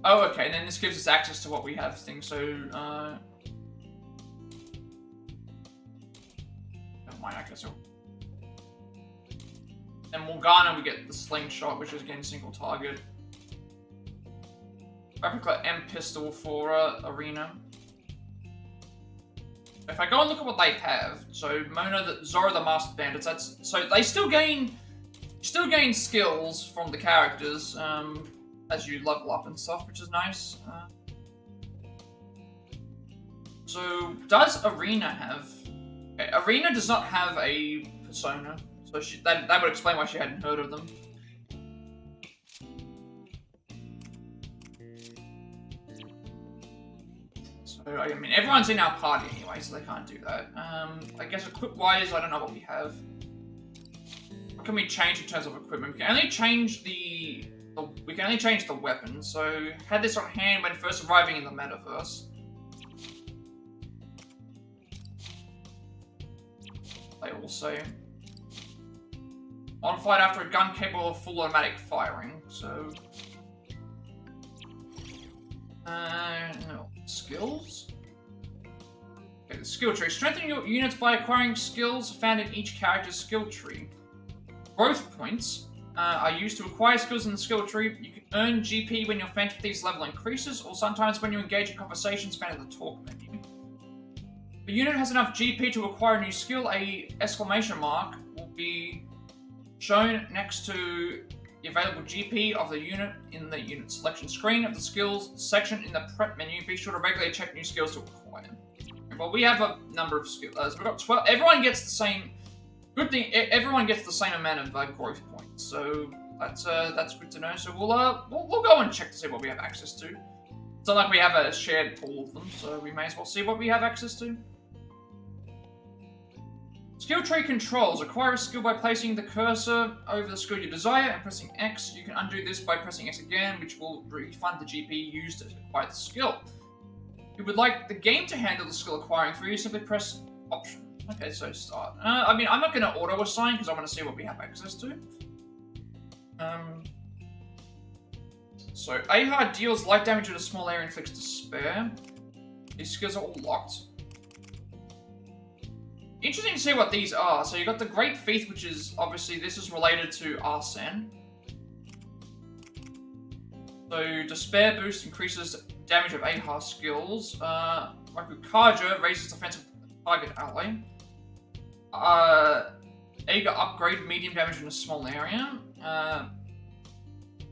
Oh, okay, and then this gives us access to what we have things, so, never mind, I guess. Then Morgana, we get the slingshot, which is again single target. Replica M pistol for Arena. If I go and look at what they have, so Zora the Masked Bandits, so they still gain skills from the characters as you level up and stuff, which is nice. So does Arena have? Okay, Arena does not have a persona, so that would explain why she hadn't heard of them. So, I mean, everyone's in our party anyway, so they can't do that. I guess equip-wise, I don't know what we have. What can we change in terms of equipment? We can only change the weapon, so had this on hand when first arriving in the metaverse. They also modified after a gun capable of full automatic firing, so... no. Skills? Okay, the skill tree. Strengthen your units by acquiring skills found in each character's skill tree. Growth points are used to acquire skills in the skill tree. You can earn GP when your Phantom Thieves level increases, or sometimes when you engage in conversations found in the talk menu. If a unit has enough GP to acquire a new skill, a exclamation mark will be shown next to the available GP of the unit in the unit selection screen of the skills section in the prep menu. Be sure to regularly check new skills to acquire. Well, we have a number of skills. We've got 12. Everyone gets the same. Good thing. Everyone gets the same amount of growth points. So that's good to know. So we'll go and check to see what we have access to. It's not like we have a shared pool of them, so we may as well see what we have access to. Skill tree controls. Acquire a skill by placing the cursor over the skill you desire and pressing X. You can undo this by pressing X again, which will refund the GP used to acquire the skill. If you would like the game to handle the skill acquiring for you, simply press Option. Okay, so start. I mean, I'm not going to auto-assign because I want to see what we have access to. So, Ahar deals light damage in a small area and inflicts despair. These skills are all locked. Interesting to see what these are. So you got the Great Faith, which is obviously this is related to Arsene. So Despair boost increases damage of Ahar skills. Rakukaja raises defense of target ally. Aga upgrade medium damage in a small area.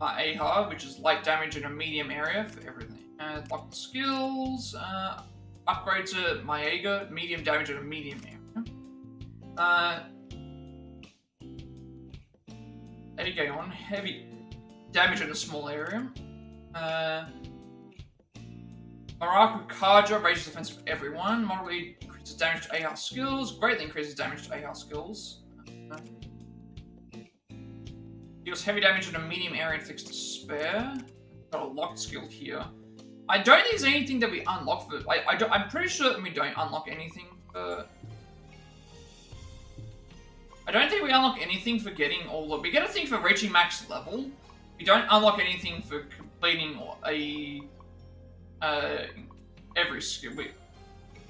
Ahar, which is light damage in a medium area for everything. Locked skills. Upgrade to Myaga, medium damage in a medium area. Agaon, heavy damage in a small area. Maraku Kaja raises defense for everyone. Moderately increases damage to Ahar skills. Greatly increases damage to Ahar skills. Deals heavy damage in a medium area and inflicts despair. Got a locked skill here. I don't think there's anything that we unlock for... I'm pretty sure that we don't unlock anything for... I don't think we unlock anything for getting all the... We get a thing for reaching max level. We don't unlock anything for completing a every skill. You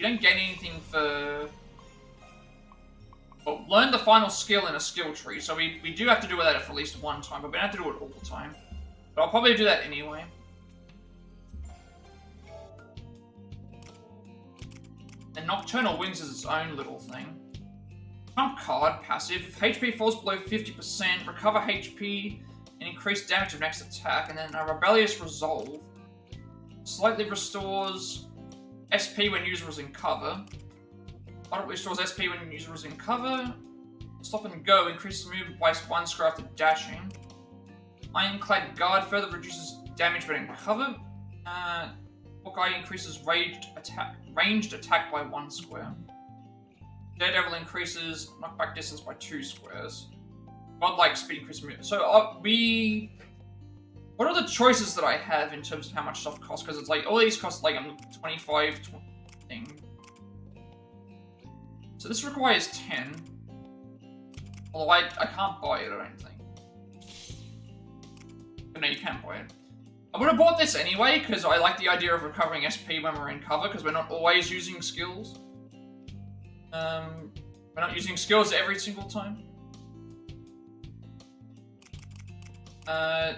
don't gain anything for... Well, learn the final skill in a skill tree, so we do have to do that for at least one time, but we don't have to do it all the time. But I'll probably do that anyway. And Nocturnal Wings is its own little thing. Trump card, passive. If HP falls below 50%, recover HP and increase damage of next attack, and then a Rebellious Resolve. Slightly restores SP when user is in cover. Moderately restores SP when user is in cover. Stop and Go increases movement by 1 square after dashing. Ironclad Guard further reduces damage when in cover. Hawkeye increases ranged attack by 1 square. Daredevil increases knockback distance by 2 squares. Godlike speed increases movement. So what are the choices that I have in terms of how much stuff costs? Because it's like all these cost like 25 thing. So this requires 10. Although I can't buy it, I don't think. But no, you can buy it. I would have bought this anyway, because I like the idea of recovering SP when we're in cover, because we're not always using skills. We're not using skills every single time. Yeah,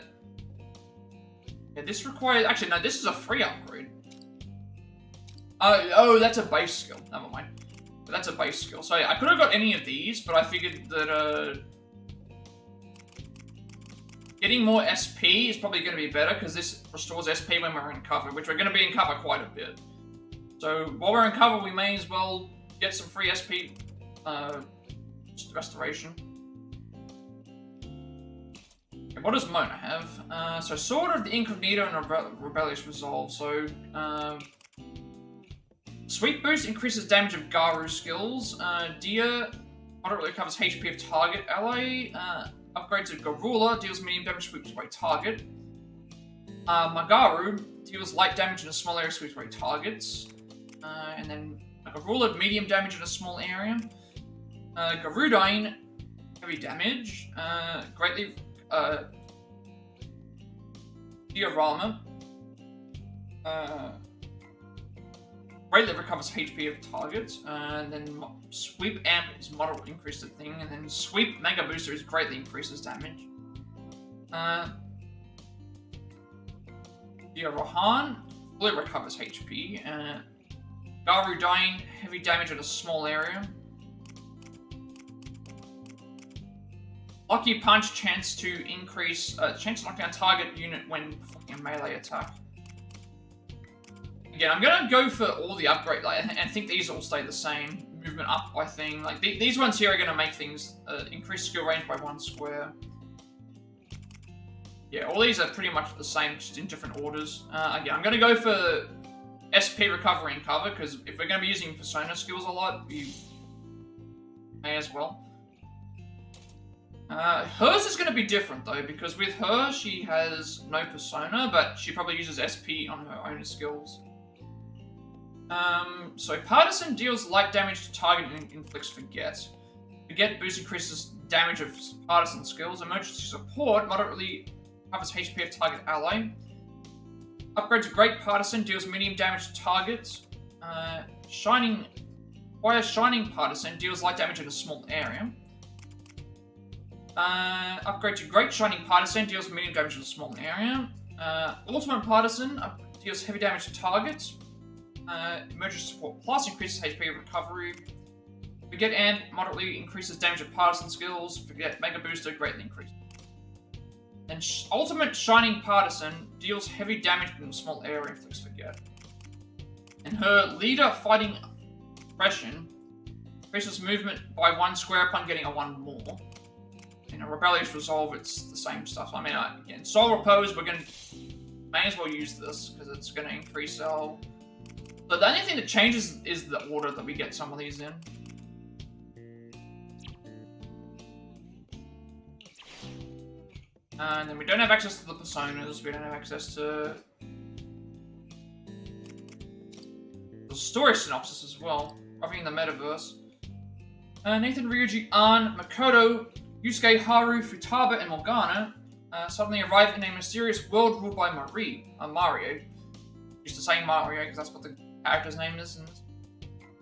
this requires... Actually, no, this is a free upgrade. Oh, that's a base skill. Never mind. But that's a base skill. So yeah, I could have got any of these, but I figured that getting more SP is probably going to be better, because this restores SP when we're in cover, which we're going to be in cover quite a bit. So while we're in cover, we may as well get some free SP restoration. Okay, what does Mona have? So Sword of the Incognito and Rebellious Resolve. So Sweep Boost increases damage of Garu skills. Dia moderately recovers HP of target ally. Upgrade to Garula deals medium damage sweeps by target. Magaru deals light damage in a small area sweeps by targets. And then Garula medium damage in a small area. Garudine heavy damage. Greatly Diorama greatly recovers HP of targets, and then Sweep Amp is moderate increased thing, and then Sweep Mega Booster is greatly increases damage. Rohan fully recovers HP. Garudine heavy damage in a small area. Lucky Punch chance to increase chance to knock down target unit when performing a melee attack. Again, I'm gonna go for all the upgrade, and I think these all stay the same. Movement up by thing. Like these ones here are gonna make things increase skill range by 1 square. Yeah, all these are pretty much the same, just in different orders. Again, I'm gonna go for SP recovery and cover, because if we're gonna be using persona skills a lot, we may as well. Hers is gonna be different though, because with her she has no persona, but she probably uses SP on her own skills. So Partisan deals light damage to target and inflicts Forget. Forget boost increases damage of Partisan skills. Emergency Support moderately covers HP of target ally. Upgrade to Great Partisan deals medium damage to targets. Shining Partisan deals light damage in a small area. Upgrade to Great Shining Partisan deals medium damage in a small area. Ultimate Partisan deals heavy damage to targets. Emergency Support Plus increases HP recovery. Forget Amp moderately increases damage of Partisan skills. Forget Mega Booster greatly increases. And Ultimate Shining Partisan deals heavy damage in a small area, inflicts Forget. And her Leader Fighting Oppression increases movement by 1 square upon getting a 1 more. In a Rebellious Resolve, it's the same stuff. I mean, again, Soul Repose, may as well use this, because it's going to increase our... So the only thing that changes is the order that we get some of these in. And then we don't have access to the personas, we don't have access to the story synopsis as well, roughing the metaverse. Nathan, Ryuji, An, Makoto, Yusuke, Haru, Futaba, and Morgana suddenly arrive in a mysterious world ruled by Mario. used to say Mario because that's what the character's name is. And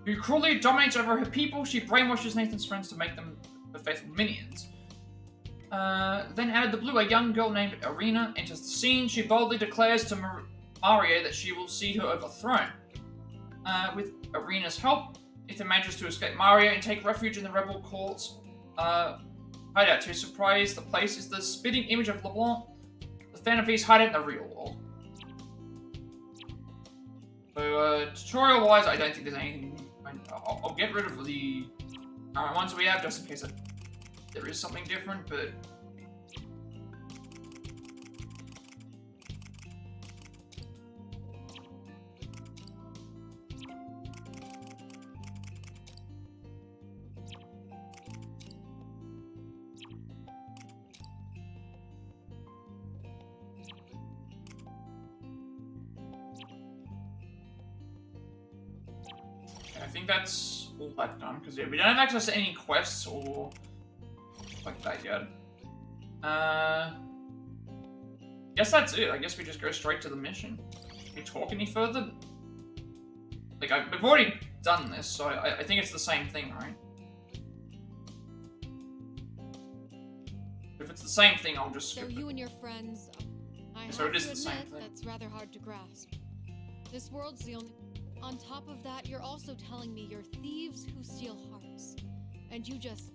who cruelly dominates over her people, she brainwashes Nathan's friends to make them her faithful minions. Then out of the blue, a young girl named Irina enters the scene. She boldly declares to Mario that she will see her overthrown. With Irina's help, Ethan manages to escape Mario and take refuge in the rebel court's hideout. To his surprise, the place is the spitting image of LeBlanc, the Phantom Thieves hideout in the real world. So, tutorial-wise, I don't think there's anything. I'll get rid of the current ones we have just in case there is something different, but. I think that's all I've done, because yeah, we don't have access to any quests or like that yet. Guess that's it. I guess we just go straight to the mission. Can we talk any further? Like, we've already done this, so I think it's the same thing, right? If it's the same thing, I'll just skip So it. you and your friends, I So have it is to the same admit, thing. that's rather hard to grasp. This world's the only... On top of that, you're also telling me you're thieves who steal hearts. And you just...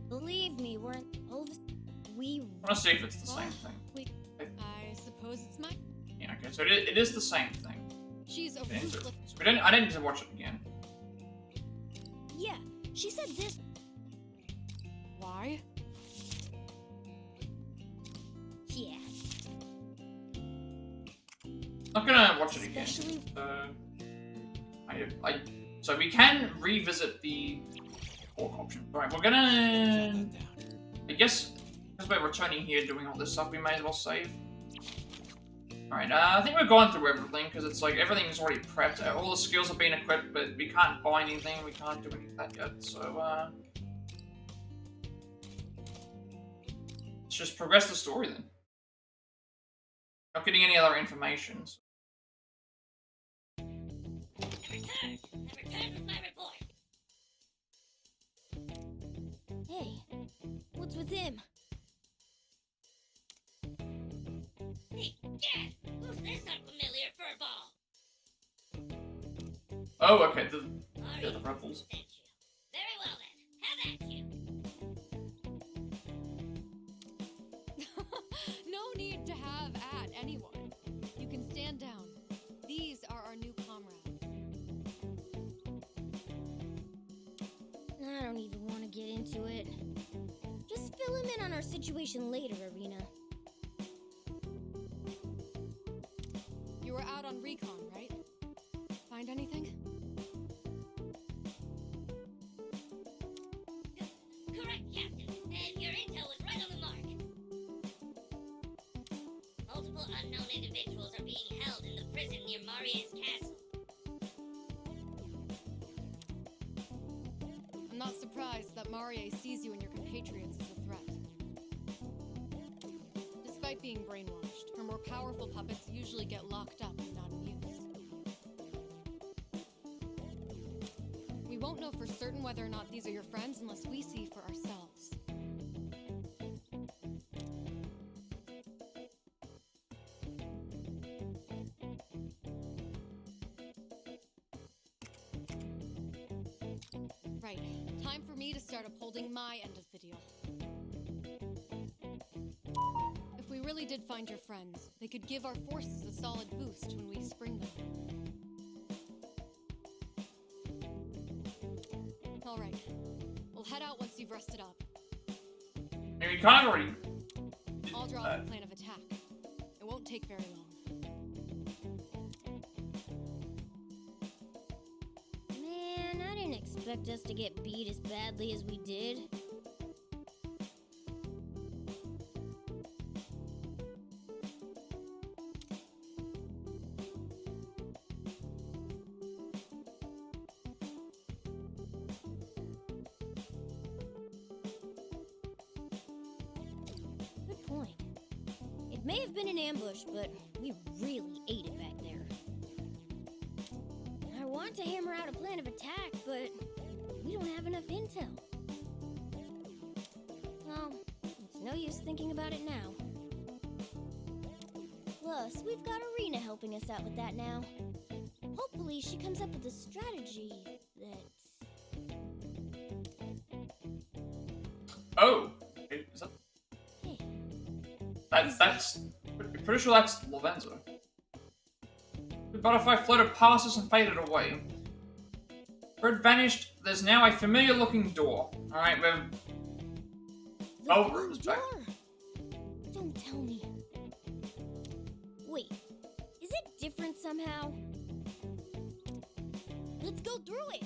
Believe me, we're we. I want to see if it's the same thing. I suppose it's my... Yeah, okay, so it is the same thing. She's a Okay, so ruthless... I didn't need to watch it again. Yeah, she said this. Why? Yeah. Not gonna watch it again. Especially- So we can revisit the talk option. Alright, we're gonna... I guess, because we're returning here doing all this stuff, we may as well save. Alright, I think we've gone through everything, because it's like everything's already prepped. All the skills have been equipped, but we can't buy anything, we can't do any of that yet, so let's just progress the story then. Not getting any other information. So. I returned with my report. Hey, what's with him? Hey, Dad, who's this unfamiliar furball? Oh, okay, the Mario rebels. sent you. Very well then, have at you. No need to have at anyone. You can stand down. These are our new comrades. I don't even want to get into it. Just fill him in on our situation later, Irina. You were out on recon, right? Find anything? Correct, Captain. And your intel was right on the mark. Multiple unknown individuals are being held in the prison near Maria's castle. I'm not surprised that Marie sees you and your compatriots as a threat. Despite being brainwashed, her more powerful puppets usually get locked up and not amused. We won't know for certain whether or not these are your friends unless we see for ourselves. Right, time for me to start upholding my end of the deal. If we really did find your friends, they could give our forces a solid boost when we spring them. Alright, we'll head out once you've rested up. I mean, we kind of already... I'll draw up a plan of attack. It won't take very long. Man, I didn't expect us to get beat as badly as we did. Good point. It may have been an ambush, but we really ate it back there. I want to hammer out a plan of attack, but we don't have enough intel. Well, it's no use thinking about it now. Plus, we've got Arena helping us out with that now. Hopefully, she comes up with a strategy that... Oh! Is that... Hey. That's... I'm pretty sure that's Lavenza. The butterfly floated past us and faded away. Where it vanished, there's now a familiar-looking door. Alright, we're... Oh, room's back. Don't tell me. Wait, is it different somehow? Let's go through it.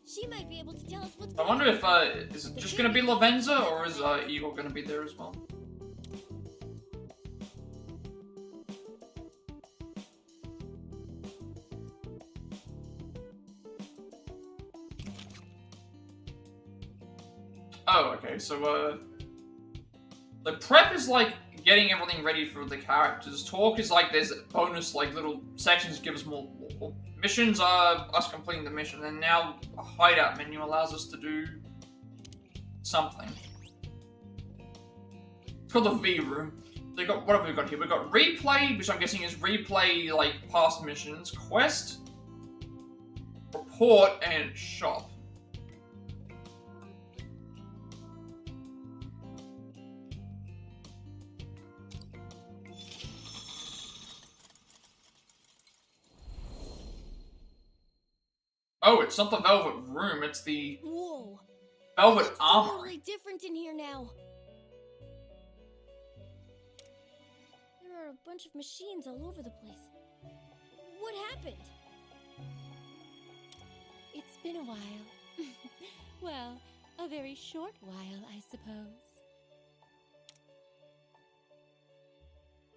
She might be able to tell us what's I wonder if, is it just gonna be Lavenza, or is, Eagle gonna be there as well? Oh, okay, so, the prep is like getting everything ready for the characters. Talk is like there's bonus, like, little sections give us more. Missions are us completing the mission, and now a hideout menu allows us to do something. It's called the V room. So what have we got here? We've got replay, which I'm guessing is replay, like, past missions, quest, report, and shop. Oh, it's not the Velvet Room, it's the Whoa. Velvet It's Armory. totally different in here now. There are a bunch of machines all over the place. What happened? It's been a while. Well, a very short while, I suppose.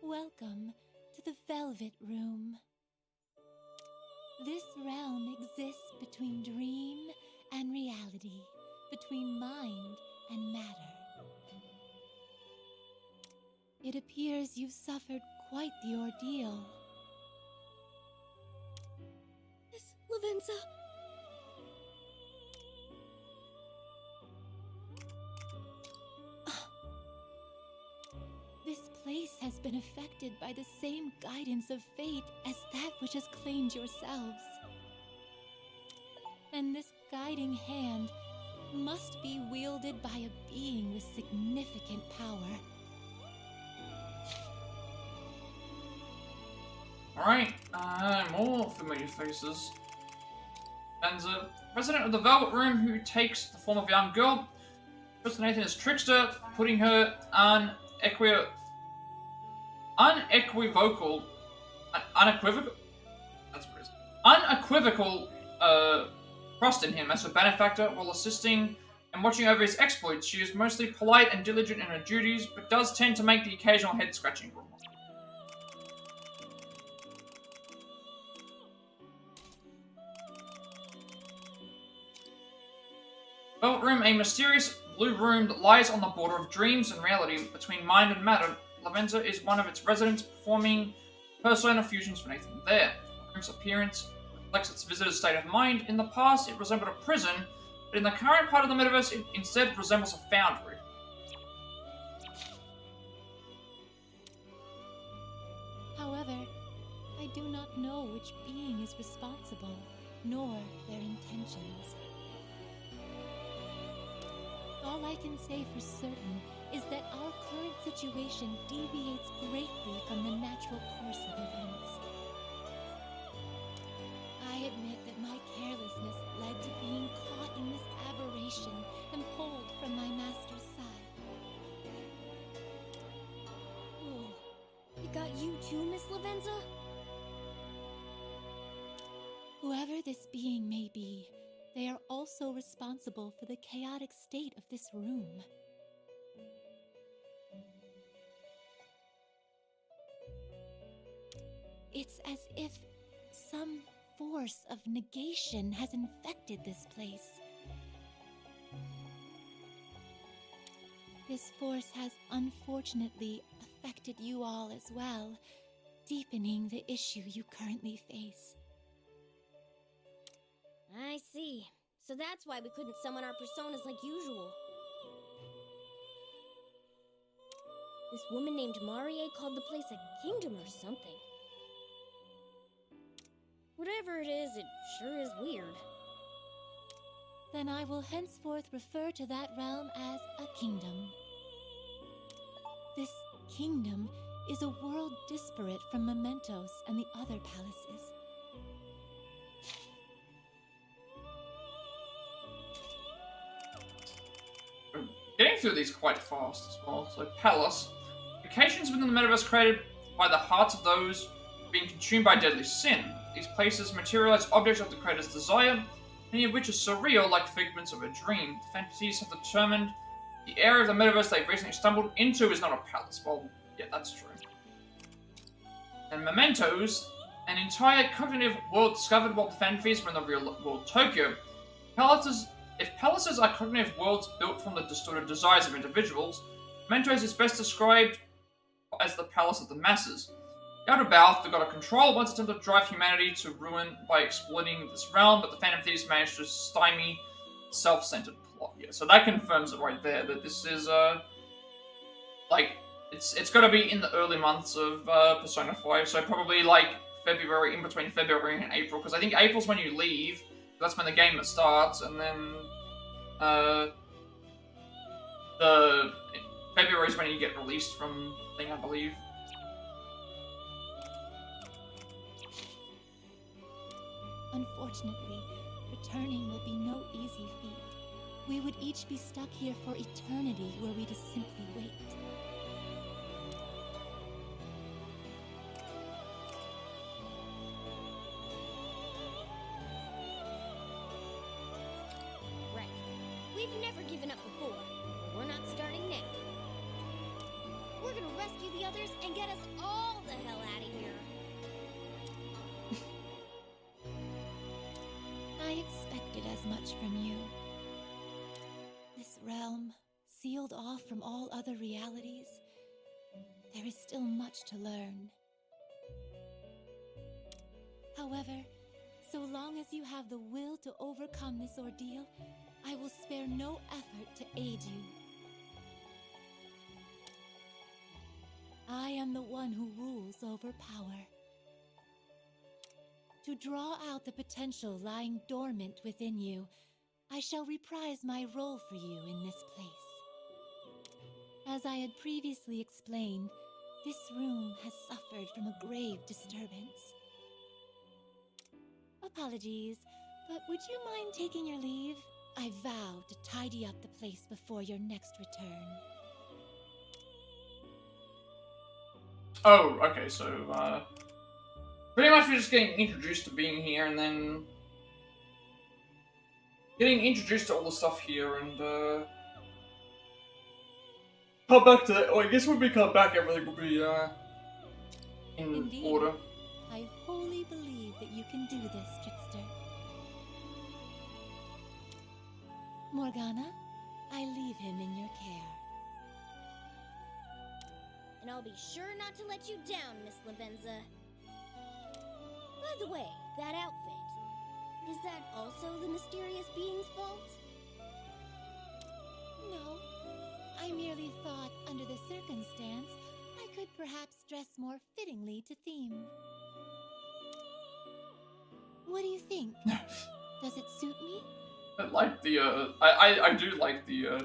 Welcome to the Velvet Room. This realm exists between dream and reality, between mind and matter. It appears you've suffered quite the ordeal. Miss Lavenza. This place has been affected by the same guidance of fate as that which has claimed yourselves. And this guiding hand must be wielded by a being with significant power. Alright, more familiar faces. Lavenza, resident of the Velvet Room who takes the form of a young girl, impersonating as Trickster, putting her unequivocal trust in him as her benefactor while assisting and watching over his exploits. She is mostly polite and diligent in her duties, but does tend to make the occasional head-scratching remark. Velvet Room, a mysterious blue room that lies on the border of dreams and reality between mind and matter. Lavenza is one of its residents, performing persona fusions for Nathan there. The room's appearance reflects its visitor's state of mind. In the past, it resembled a prison, but in the current part of the metaverse, it instead resembles a foundry. However, I do not know which being is responsible, nor their intentions. All I can say for certain is that our current situation deviates greatly from the natural course of events. I admit that my carelessness led to being caught in this aberration and pulled from my master's side. Oh, it got you too, Miss Lavenza? Whoever this being may be, they are also responsible for the chaotic state of this room. It's as if some force of negation has infected this place. This force has unfortunately affected you all as well, deepening the issue you currently face. I see. So that's why we couldn't summon our personas like usual. This woman named Marie called the place a kingdom or something. Whatever it is sure is weird. Then I will henceforth refer to that realm as a kingdom. This kingdom is a world disparate from Mementos and the other palaces. Getting through these quite fast as well. So, Palace. Locations within the metaverse created by the hearts of those being consumed by deadly sin. These places materialize objects of the creator's desire, many of which are surreal like figments of a dream. The Phantom Thieves have determined the area of the metaverse they've recently stumbled into is not a palace. Well, yeah, that's true. And Mementos, an entire cognitive world discovered while the Phantom Thieves were in the real world Tokyo. If palaces are cognitive worlds built from the distorted desires of individuals, Mementos is best described as the palace of the masses. The Outer Balth, the god of control, once attempted to drive humanity to ruin by exploiting this realm, but the Phantom Thieves managed to stymie self-centered plot. Yeah, so that confirms it right there, that this is, it's got to be in the early months of Persona 5, so probably, like, February, in between February and April, because I think April's when you leave, that's when the game starts, and then, February is when you get released from thing, I believe. Unfortunately, returning will be no easy feat. We would each be stuck here for eternity were we to simply wait. Right. We've never given up before, but we're not starting now. We're gonna rescue the others and get us all the hell out of here. I expected as much from you. This realm, sealed off from all other realities, there is still much to learn. However, so long as you have the will to overcome this ordeal, I will spare no effort to aid you. I am the one who rules over power. To draw out the potential lying dormant within you, I shall reprise my role for you in this place. As I had previously explained, this room has suffered from a grave disturbance. Apologies, but would you mind taking your leave? I vow to tidy up the place before your next return. Oh, okay, so, pretty much we're just getting introduced to being here, and then getting introduced to all the stuff here, and, come back to that. Oh, I guess when we come back, everything will be, in Indeed. order. I wholly believe that you can do this, Trickster. Morgana, I leave him in your care. And I'll be sure not to let you down, Miss Lavenza. By the way, that outfit, is that also the mysterious being's fault? No, I merely thought, under the circumstance, I could perhaps dress more fittingly to theme. What do you think? Does it suit me? I like the, I do like the,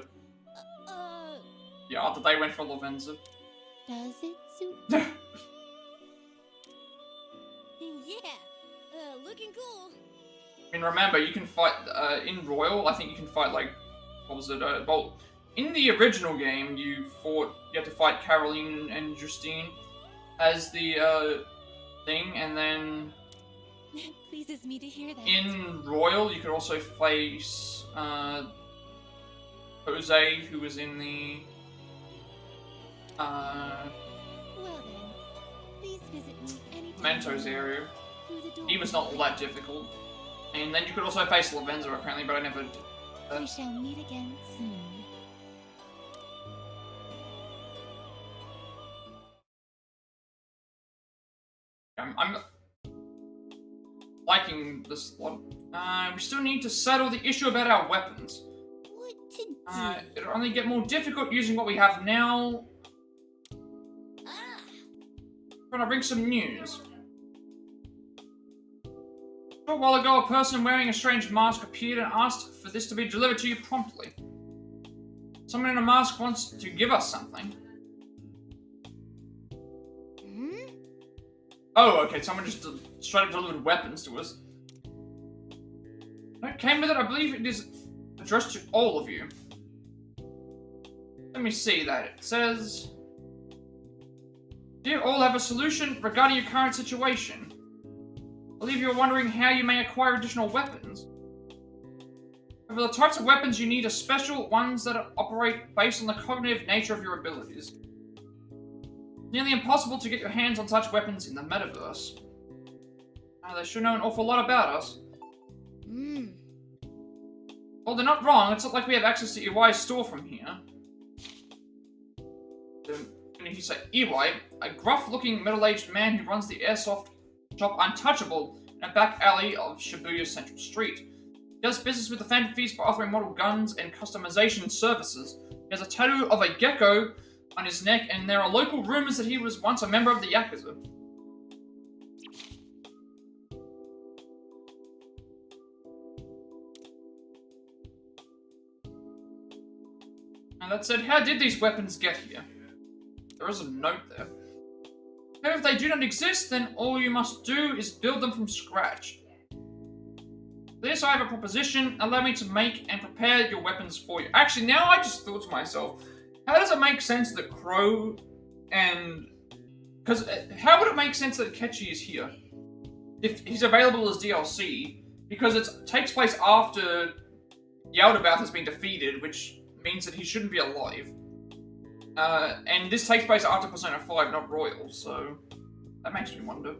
yeah, after they went for Lavenza. Does it suit me? Yeah, looking cool. I mean, remember, you can fight, in Royal, I think you can fight, like, what was it, well, in the original game, you had to fight Caroline and Justine as the, thing, and then It pleases me to hear that. in Royal, you could also face, Jose, who was in the, Well then, please visit me anytime. Mentos area. Through the door. He was not all that difficult. And then you could also face Lavenza, apparently, but I never did that. We shall meet again soon. I'm liking this one. We still need to settle the issue about our weapons. What to do? It'll only get more difficult using what we have now. Trying to bring some news. A short while ago, a person wearing a strange mask appeared and asked for this to be delivered to you promptly. Someone in a mask wants to give us something. Oh, okay, someone just straight up delivered weapons to us. That came with it, I believe it is addressed to all of you. Let me see that. It says... Do you all have a solution regarding your current situation? I believe you're wondering how you may acquire additional weapons. However, the types of weapons you need are special ones that operate based on the cognitive nature of your abilities. It's nearly impossible to get your hands on such weapons in the metaverse. They should know an awful lot about us. Well, they're not wrong. It's not like we have access to EY's store from here. And if you say EY, a gruff-looking middle-aged man who runs the airsoft shop Untouchable in a back alley of Shibuya Central Street. He does business with the Phantom Thieves by offering model guns and customization services. He has a tattoo of a gecko on his neck, and there are local rumors that he was once a member of the Yakuza. And that said, how did these weapons get here? There is a note there. However, if they do not exist, then all you must do is build them from scratch. For this, I have a proposition. Allow me to make and prepare your weapons for you. Actually, now I just thought to myself, how does it make sense that Crow and... Because how would it make sense that Kechi is here? If he's available as DLC, because it takes place after Yaldabaoth has been defeated, which means that he shouldn't be alive. And this takes place after Persona 5, not Royal, so that makes me wonder.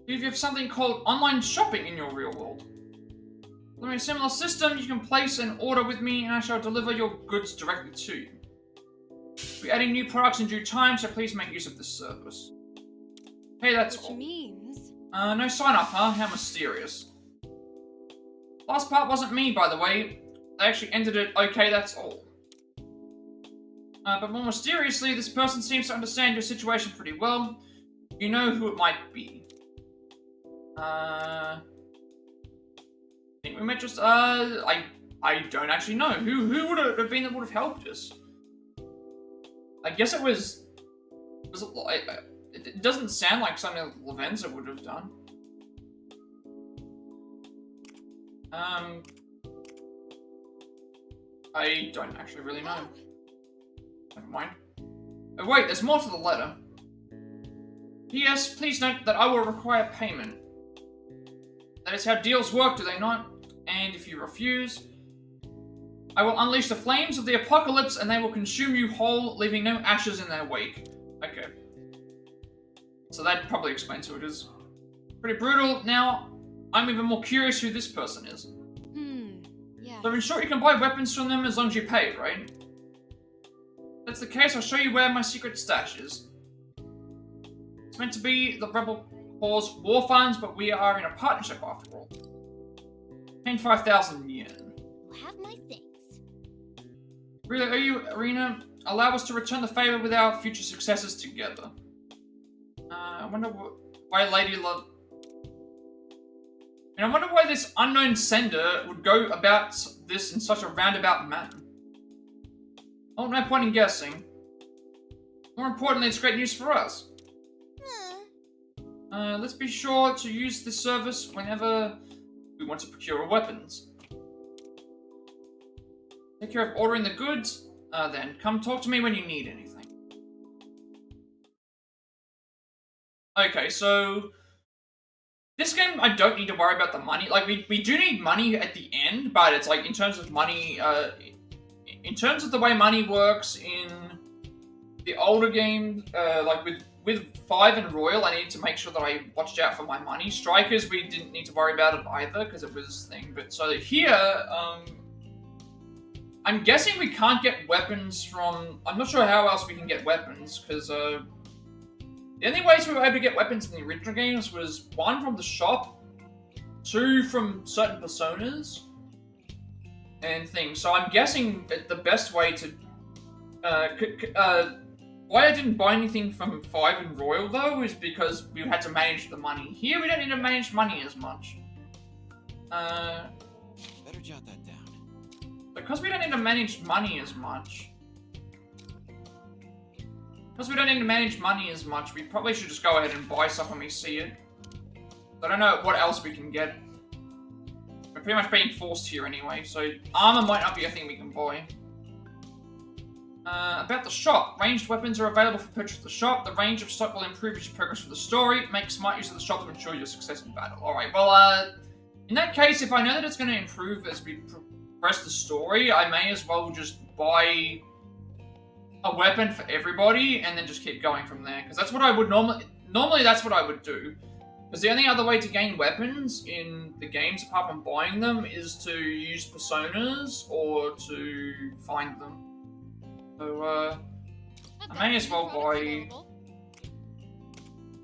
If you have something called online shopping in your real world. With a similar system, you can place an order with me and I shall deliver your goods directly to you. We're adding new products in due time, so please make use of this service. Hey, that's all. Which means... No sign off, huh? How mysterious. Last part wasn't me, by the way. They actually ended it, okay, that's all. But more mysteriously, this person seems to understand your situation pretty well. You know who it might be. I think we met just, I don't actually know. Who would it have been that would have helped us? I guess it was it doesn't sound like something that Lavenza would have done. I don't actually really know. Never mind. Oh wait, there's more to the letter. P.S. Please note that I will require payment. That is how deals work, do they not? And if you refuse, I will unleash the flames of the apocalypse and they will consume you whole, leaving no ashes in their wake. Okay. So that probably explains who it is. Pretty brutal. Now, I'm even more curious who this person is. Yeah. So in short, you can buy weapons from them as long as you pay, right? If that's the case, I'll show you where my secret stash is. It's meant to be the Rebel Corps' war funds, but we are in a partnership after all. Paying 5,000 yen. You have my things. Really owe you, Arena? Allow us to return the favor with our future successes together. I wonder why Lady Love... And I wonder why this unknown sender would go about this in such a roundabout manner. Oh, no point in guessing. More importantly, it's great news for us. Let's be sure to use this service whenever we want to procure weapons. Take care of ordering the goods, then come talk to me when you need anything. Okay, so... This game, I don't need to worry about the money. Like, we do need money at the end, but it's like, in terms of money, in terms of the way money works in the older games, like with 5 and Royal, I need to make sure that I watched out for my money. Strikers, we didn't need to worry about it either, because it was thing. But so here, I'm guessing we can't get weapons from... I'm not sure how else we can get weapons, because, The only ways we were able to get weapons in the original games was 1 from the shop, 2 from certain personas, and things. So I'm guessing that the best way to... why I didn't buy anything from 5 and Royal, though, is because we had to manage the money. Here, we don't need to manage money as much. Better jot that down. Because we don't need to manage money as much... we probably should just go ahead and buy stuff when we see it. I don't know what else we can get. We're pretty much being forced here anyway, so armor might not be a thing we can buy. About the shop. Ranged weapons are available for purchase at the shop. The range of stock will improve as you progress through the story. Make smart use of the shop to ensure your success in battle. Alright, well, in that case, if I know that it's going to improve as we progress the story, I may as well just buy a weapon for everybody and then just keep going from there. Because that's what I would normally that's what I would do. Because the only other way to gain weapons in the games, apart from buying them, is to use personas or to find them. So, I may as well buy...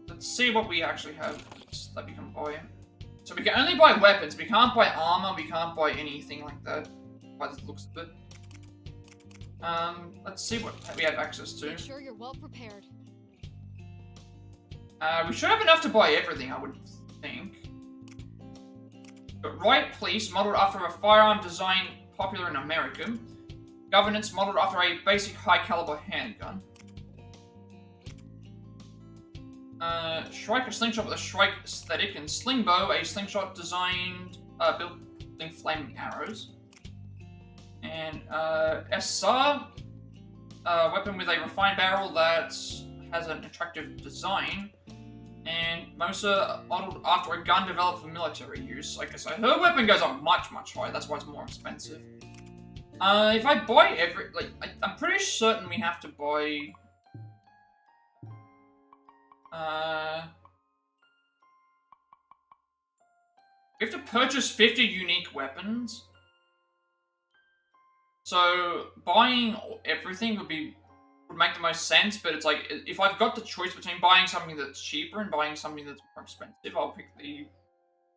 Let's see what we actually have that we can buy. So we can only buy weapons, we can't buy armor, we can't buy anything like that, by the looks of it. Let's see what we have access to. Make sure you're well prepared. We should have enough to buy everything, I would think. But Riot Police, modeled after a firearm design popular in America. Governance, modeled after a basic high-caliber handgun. Shrike, a slingshot with a Shrike aesthetic, and Slingbow, a slingshot designed, building flaming arrows. And, SR, a weapon with a refined barrel that has an attractive design. And Mosa, modeled after a gun developed for military use. Like I say, her weapon goes up much, much higher, that's why it's more expensive. If I buy I'm pretty certain we have to buy... we have to purchase 50 unique weapons. So, buying everything would make the most sense, but it's like, if I've got the choice between buying something that's cheaper and buying something that's more expensive, I'll pick the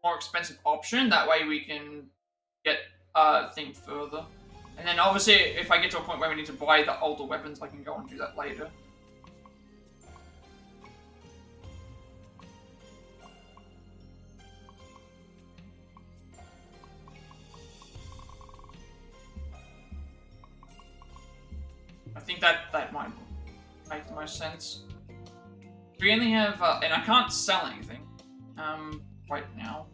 more expensive option. That way we can get thing further. And then obviously, if I get to a point where we need to buy the older weapons, I can go and do that later. I think that might make the most sense. We only have, and I can't sell anything, right now.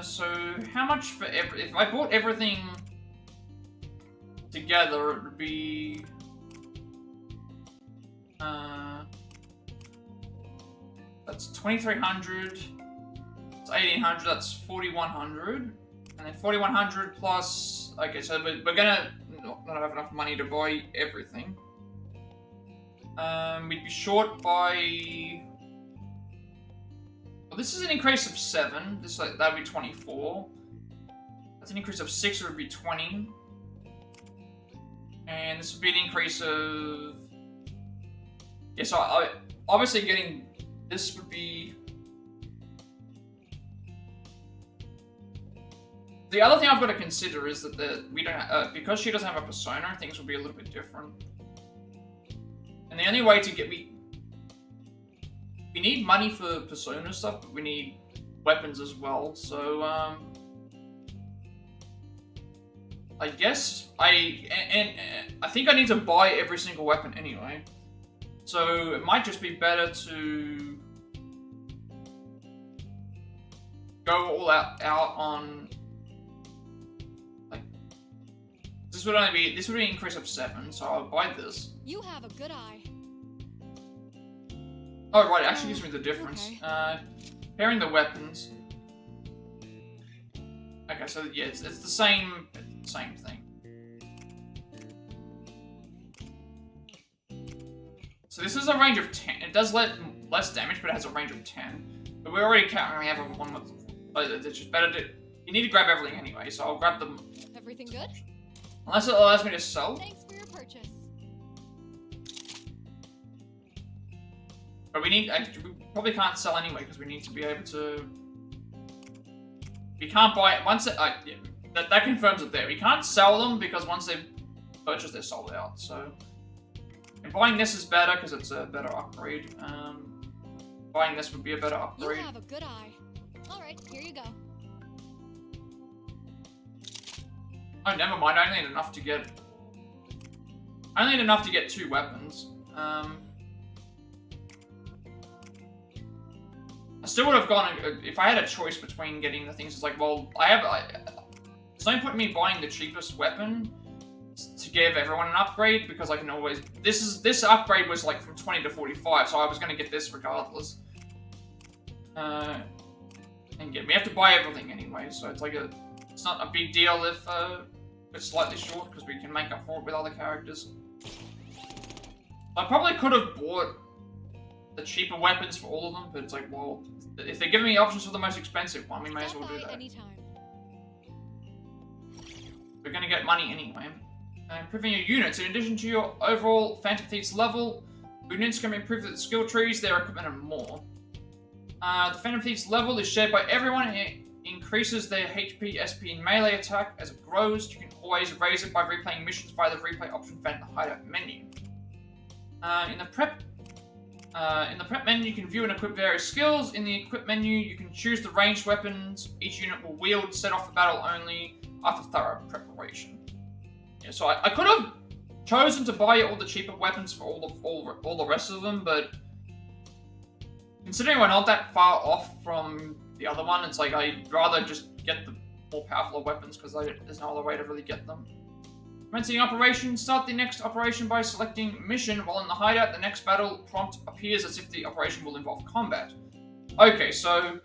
So how much for if I bought everything together, it would be, that's 2,300, it's 1,800, that's 4,100, and then 4,100 plus, okay, so we're gonna not have enough money to buy everything. We'd be short by... Well, this is an increase of 7. That would be 24. That's an increase of 6, it would be 20. And this would be an increase of... Yeah, so I obviously getting... This would be... The other thing I've got to consider is that we don't because she doesn't have a persona, things will be a little bit different. And the only way to get we need money for persona stuff, but we need weapons as well. So I guess I think I need to buy every single weapon anyway. So it might just be better to go all out on. This would be an increase of 7, so I'll buy this. You have a good eye. Oh right, it actually gives me the difference. Okay. Pairing the weapons. Okay, so yeah, it's the same thing. So this is a range of 10. It does less damage, but it has a range of 10. But we already currently have one with. It's just better to. You need to grab everything anyway, so I'll grab them. Everything good? Unless it allows me to sell. Thanks for your purchase. But we probably can't sell anyway because we need to be able to. We can't buy it once it. Yeah, that confirms it there. We can't sell them because once they've purchased, they're sold out. So, and buying this is better because it's a better upgrade. Buying this would be a better upgrade. You have a good eye. All right, here you go. Oh, never mind. I only need enough to get. I only need enough to get 2 weapons. I still would have gone if I had a choice between getting the things. It's like, well, there's no point in me buying the cheapest weapon to give everyone an upgrade because I can always. This upgrade was like from 20 to 45, so I was going to get this regardless. And we have to buy everything anyway, so it's like it's not a big deal if it's slightly short because we can make up for it with other characters. I probably could have bought the cheaper weapons for all of them, but it's like, well, if they're giving me options for the most expensive one, we may as well do that. Anytime. We're gonna get money anyway. Improving your units. In addition to your overall Phantom Thieves level, units can be improved with skill trees, their equipment, and more. The Phantom Thieves level is shared by everyone. It increases their HP, SP, and melee attack as it grows. You can always raise it by replaying missions via the replay option found in the hideout menu. In the prep menu, you can view and equip various skills. In the equip menu, you can choose the ranged weapons each unit will wield, set off the battle only after thorough preparation. Yeah, so I could have chosen to buy all the cheaper weapons for all the rest of them, but considering we're not that far off from the other one, it's like I'd rather just get the more powerful weapons because there's no other way to really get them. Commencing operation. Start the next operation by selecting mission. While in the hideout, the next battle prompt appears as if the operation will involve combat. Okay, so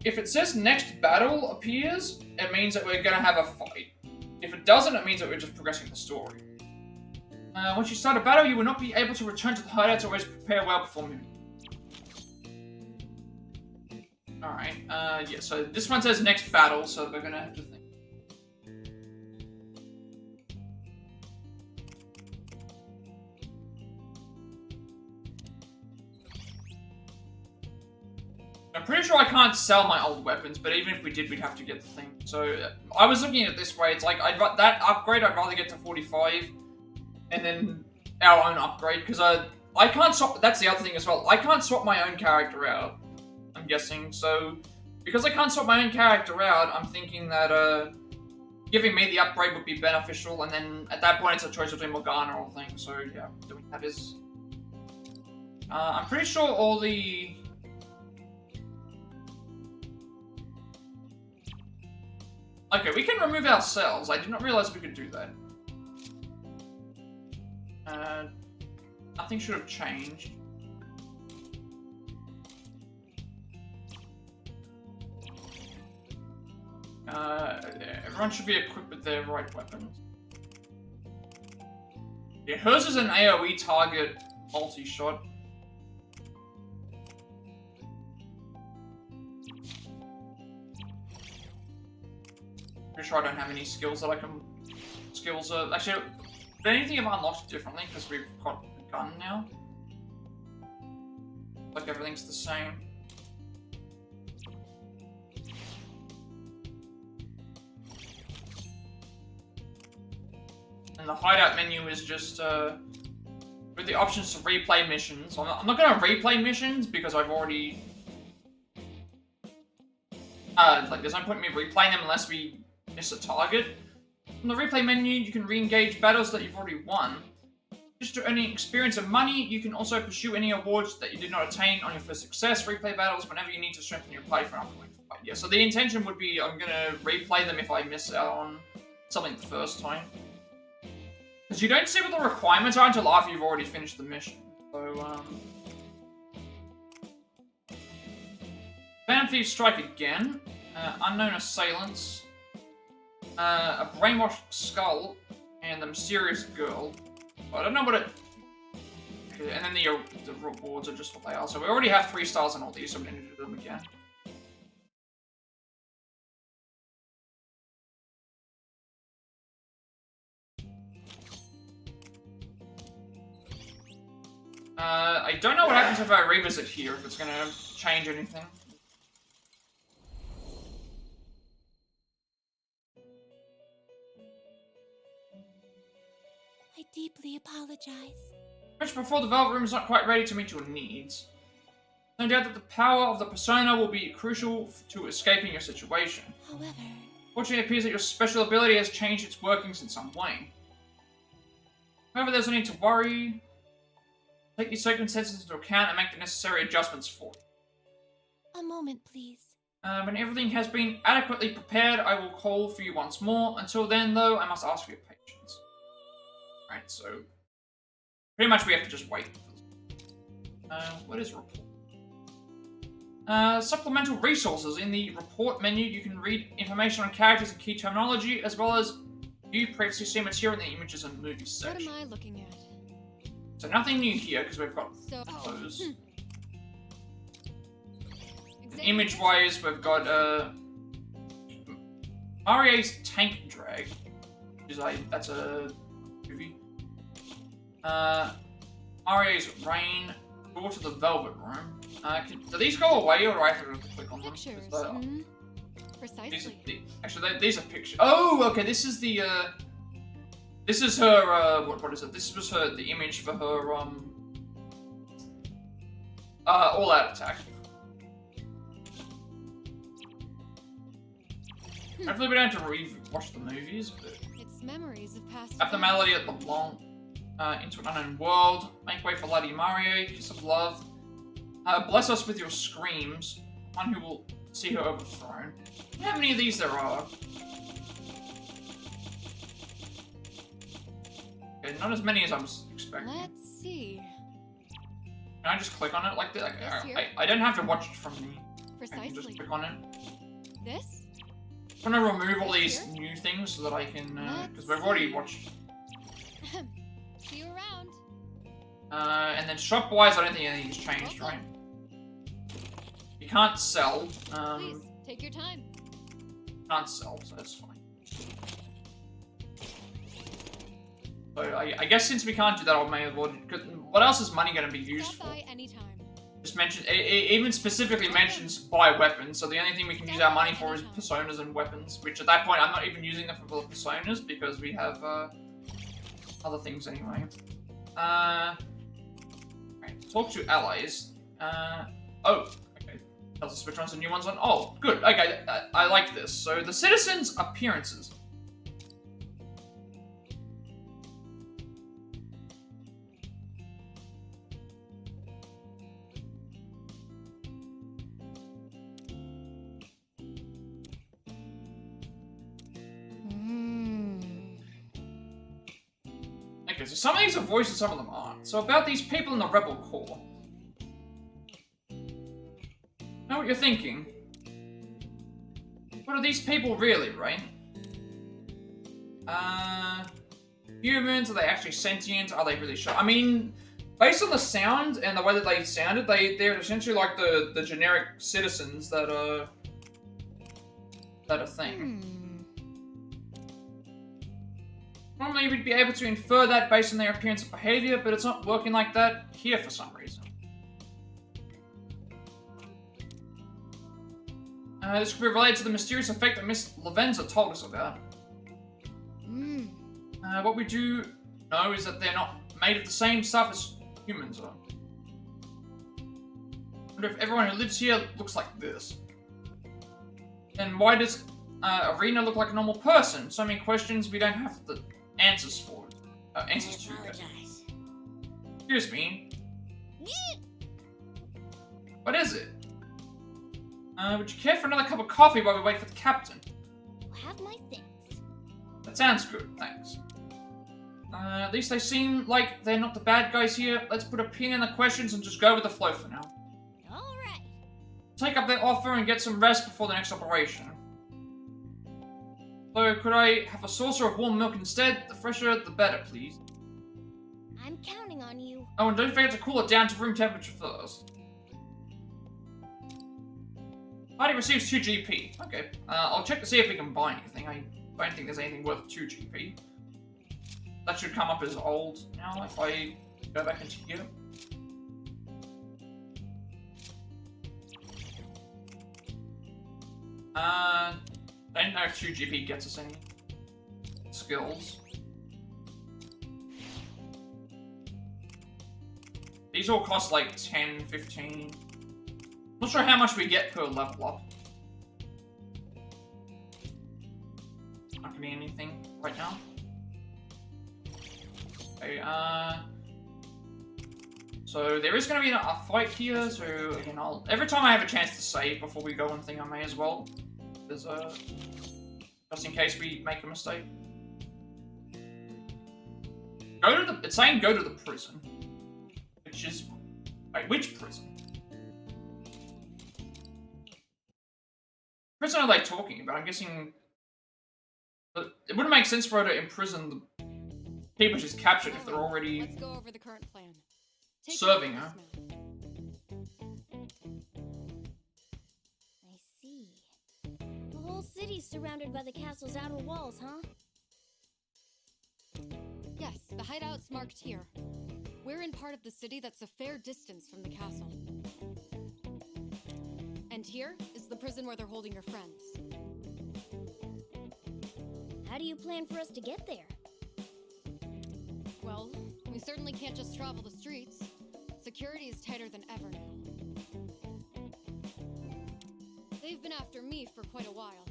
if it says next battle appears, it means that we're gonna have a fight. If it doesn't, it means that we're just progressing the story. Once you start a battle, you will not be able to return to the hideout, so always prepare well before moving. Alright, yeah, so this one says next battle, so we're gonna have to think. I'm pretty sure I can't sell my old weapons, but even if we did, we'd have to get the thing. So I was looking at it this way. It's like that upgrade, I'd rather get to 45, and then our own upgrade because I can't swap. That's the other thing as well. I can't swap my own character out. I'm guessing so because I can't swap my own character out. I'm thinking that giving me the upgrade would be beneficial, and then at that point, it's a choice between Morgana or things. So yeah, doing that is. I'm pretty sure all the. Okay, we can remove ourselves. I did not realize we could do that. Nothing should have changed. Everyone should be equipped with their right weapons. Yeah, hers is an AoE target multi-shot. Pretty sure I don't have any skills that I can... Actually, did anything have unlocked differently because we've got a gun now? Like everything's the same. And the hideout menu is just with the options to replay missions. I'm not going to replay missions because I've already... like there's no point in me replaying them unless we miss a target. From the replay menu, you can re-engage battles that you've already won. Just to earning experience and money, you can also pursue any awards that you did not attain on your first success. Replay battles whenever you need to strengthen your play for an upcoming fight. Yeah, so the intention would be I'm going to replay them if I miss out on something the first time. Because you don't see what the requirements are until after you've already finished the mission. So, Phantom Thieves strike again. Unknown assailants. A brainwashed skull. And the mysterious girl. I don't know what it... Okay, and then the rewards are just what they are. So we already have 3 stars on all these, so we need to do them again. I don't know what happens if I revisit here, if it's gonna change anything. I deeply apologize. Much before the Velvet Room is not quite ready to meet your needs. No doubt that the power of the persona will be crucial to escaping your situation. However, Fortunately, it appears that your special ability has changed its workings in some way. However, there's no need to worry. Take these circumstances into account and make the necessary adjustments for you. a moment, please. When everything has been adequately prepared, I will call for you once more. Until then, though, I must ask for your patience. Right, so pretty much we have to just wait. What is report? Supplemental resources. In the report menu, you can read information on characters and key terminology, as well as view previously seen material in the images and movies section. What am I looking at? So nothing new here, because we've got those. Image-wise, we've got Marie's Tank Drag, which is that's a movie. Marie's Rain, Door to the Velvet Room. Do these go away, or do I have to click on them? Pictures. Precisely. These are pictures. Oh, okay. This is the. This is her. What is it? This was the image for her. All Out Attack. Hopefully, we don't have to re-watch the movies, but. It's memories of past. Abnormality at the long. Into an unknown world. Make way for Lady Mario. Kiss of love. Bless us with your screams. One who will see her overthrown. How many of these there are? Okay, not as many as I was expecting. Let's see. Can I just click on it like that? I don't have to watch it from the. Precisely. I can just click on it. This? I'm gonna remove all these new things so that I can, because we've already watched. See you around. And then shop-wise, I don't think anything's changed, right? You can't sell. Please, take your time. Can't sell, so that's fine. So I guess since we can't do that, I may have ordered. What else is money going to be used for? Anytime. Just mention. It even specifically mentions buy weapons. So the only thing we can use our money for is personas and weapons. Which at that point, I'm not even using them for the personas because we have other things anyway. Right, talk to allies. Oh, okay. Tells us which ones the new ones on. Oh, good. Okay, I like this. So the citizens' appearances. Okay, so some of these are voiced and some of them aren't. So about these people in the Rebel Corps. Know what you're thinking? What are these people really, right? Humans? Are they actually sentient? Are they really sure? I mean, based on the sound and the way that they sounded, they're essentially like the generic citizens that are a thing. Normally we'd be able to infer that based on their appearance and behavior, but it's not working like that here for some reason. This could be related to the mysterious effect that Miss Lavenza told us about. What we do know is that they're not made of the same stuff as humans are. I wonder if everyone who lives here looks like this. Then why does Arena look like a normal person? So many questions we don't have the answers for. Answers to. Excuse me. What is it? Would you care for another cup of coffee while we wait for the captain? You have my things. That sounds good, thanks. At least they seem like they're not the bad guys here. Let's put a pin in the questions and just go with the flow for now. Alright. Take up their offer and get some rest before the next operation. So, could I have a saucer of warm milk instead? The fresher, the better, please. I'm counting on you. Oh, and don't forget to cool it down to room temperature first. Party receives 2 GP. Okay, I'll check to see if we can buy anything. I don't think there's anything worth 2 GP. That should come up as old now if I go back into here. I don't know if 2GP gets us any skills. These all cost like 10, 15. Not sure how much we get per level up. Not getting anything right now. Okay, so there is going to be a fight here, so again, every time I have a chance to save before we go on thing, I may as well. There's just in case we make a mistake. It's saying go to the prison. Which is, wait, which prison? Prison are they talking about? I'm guessing, but it wouldn't make sense for her to imprison the people she's captured if they're already Let's go over the current plan. serving her. I see. The whole city's surrounded by the castle's outer walls, huh? Yes, the hideout's marked here. We're in part of the city that's a fair distance from the castle. And here is the prison where they're holding your friends. How do you plan for us to get there? Well, we certainly can't just travel the streets. Security is tighter than ever now. They've been after me for quite a while,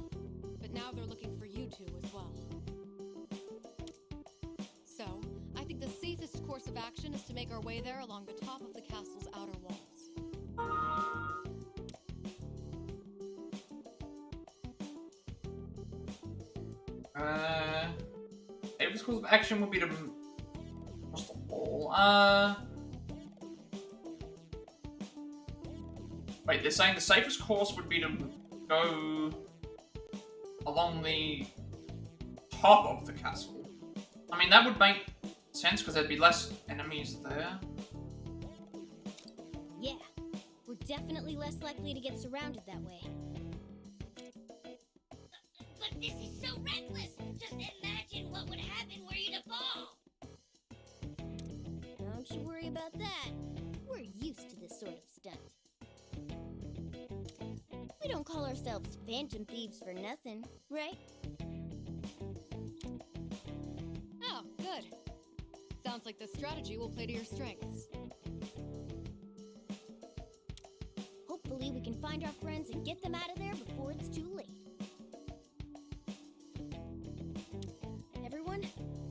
but now they're looking for you two as well. So, I think the safest course of action is to make our way there along the top of the castle's outer walls. Safest course of action would be to cross the wall. Wait, they're saying the safest course would be to go along the top of the castle. I mean, that would make sense because there'd be less enemies there. Yeah, we're definitely less likely to get surrounded that way. But this is so reckless! Just imagine what would happen were you to fall! Don't you worry about that. We're used to this sort of stunt. We don't call ourselves Phantom Thieves for nothing, right? Oh, good. Sounds like this strategy will play to your strengths. Hopefully we can find our friends and get them out of there before it's too late. Everyone,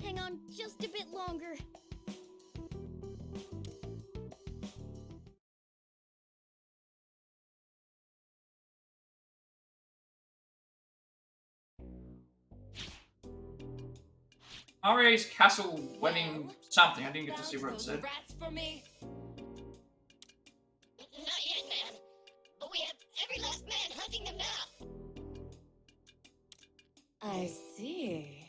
hang on just a bit longer. RA's castle winning something. I didn't get to see what it Those said. rats for me. Not yet, man. But we have every last man hunting them now. I see.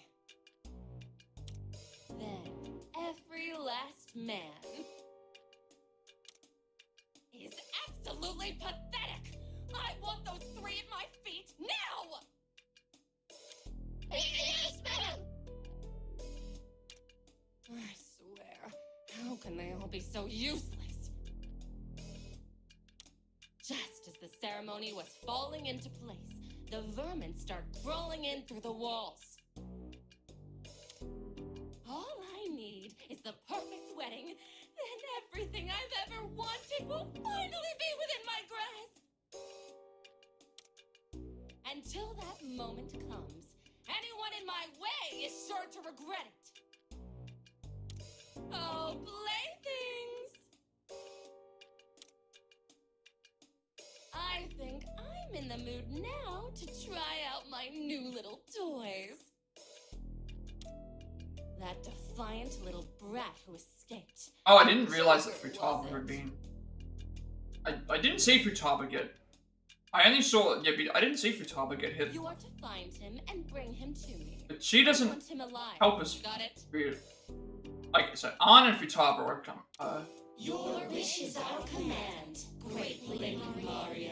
Then every last man is absolutely pathetic. I want those three at my feet now. Yes, madam. I swear, how can they all be so useless? Just as the ceremony was falling into place, the vermin start crawling in through the walls. All I need is the perfect wedding, then everything I've ever wanted will finally be within my grasp. Until that moment comes, anyone in my way is sure to regret it. Oh, playthings! I think I'm in the mood now to try out my new little toys. That defiant little brat who escaped. Oh, I didn't realize that Futaba had been. I didn't see Futaba get. I only saw. Yeah, but I didn't see Futaba get hit. You are to find him and bring him to me. But she I doesn't want him alive. help us. Got it? Weird. Okay, so Ann and Futaba are come. Your wish is our command, great Lady Marie.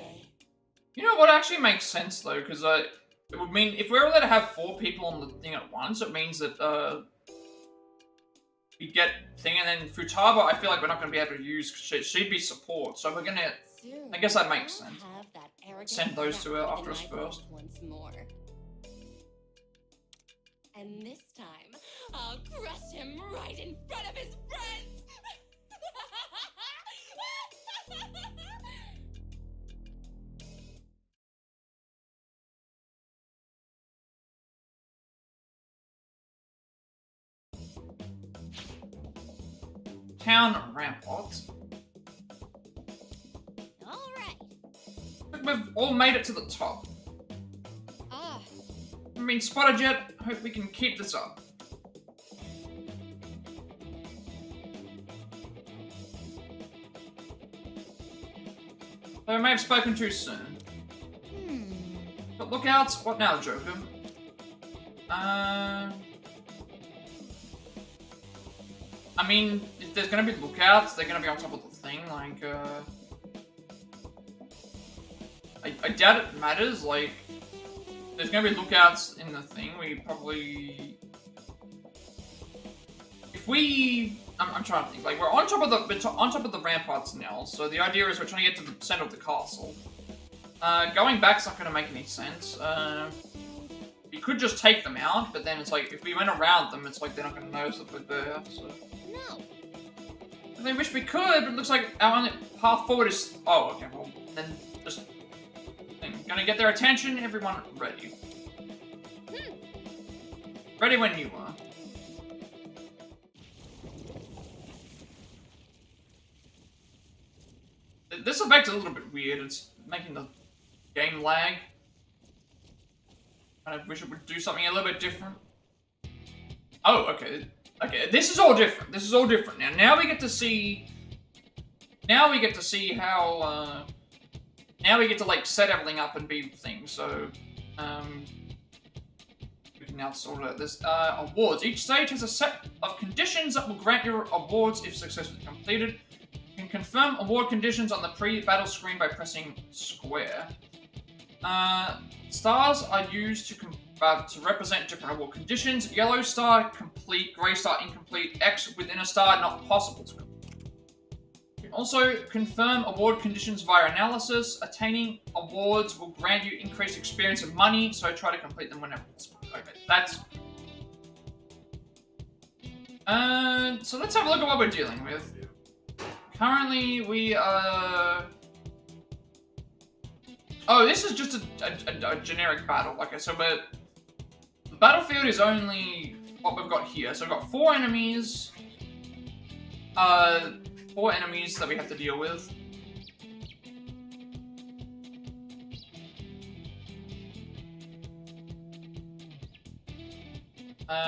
You know what actually makes sense though, because it would mean if we're allowed to have 4 people on the thing at once, it means that we get thing, and then Futaba I feel like we're not going to be able to use because she'd be support, so we're gonna soon, I guess that makes I'll sense. have that arrogant Send those two snap after in us my first. mouth once more. And this time, I'll crush him right in front of his friends! Town ramparts. Alright. We've all made it to the top. Ah, I mean, spotted yet? Hope we can keep this up. Though I may have spoken too soon. But lookouts, what now, Joker? I mean, if there's gonna be lookouts, they're gonna be on top of the thing, like, I doubt it matters, like, there's gonna be lookouts in the thing, we probably... If we... I'm trying to think, like, we're on top of the ramparts now, so the idea is we're trying to get to the center of the castle. Going back's not gonna make any sense, you could just take them out, but then it's like, if we went around them, it's like they're not gonna notice that we're there, so... No. I wish we could, but it looks like our only path forward is... Oh, okay, well, then just... Gonna get their attention, everyone ready. Ready when you are. This effect's a little bit weird, it's making the game lag. I wish it would do something a little bit different. Oh, okay. Okay, this is all different. This is all different now. Now we get to see... Now we get to see how, now we get to, like, set everything up and be things, so... We can now sort out this. Awards. Each stage has a set of conditions that will grant you awards if successfully completed. You can confirm award conditions on the pre-battle screen by pressing square. Stars are used to represent different award conditions. Yellow star, complete. Grey star, incomplete. X within a star, not possible to complete. You can also confirm award conditions via analysis. Attaining awards will grant you increased experience and money, so try to complete them whenever possible. Okay, that's... so let's have a look at what we're dealing with. Currently, we are... Oh, this is just a generic battle. Okay, so the battlefield is only what we've got here. So we've got 4 enemies. 4 enemies that we have to deal with.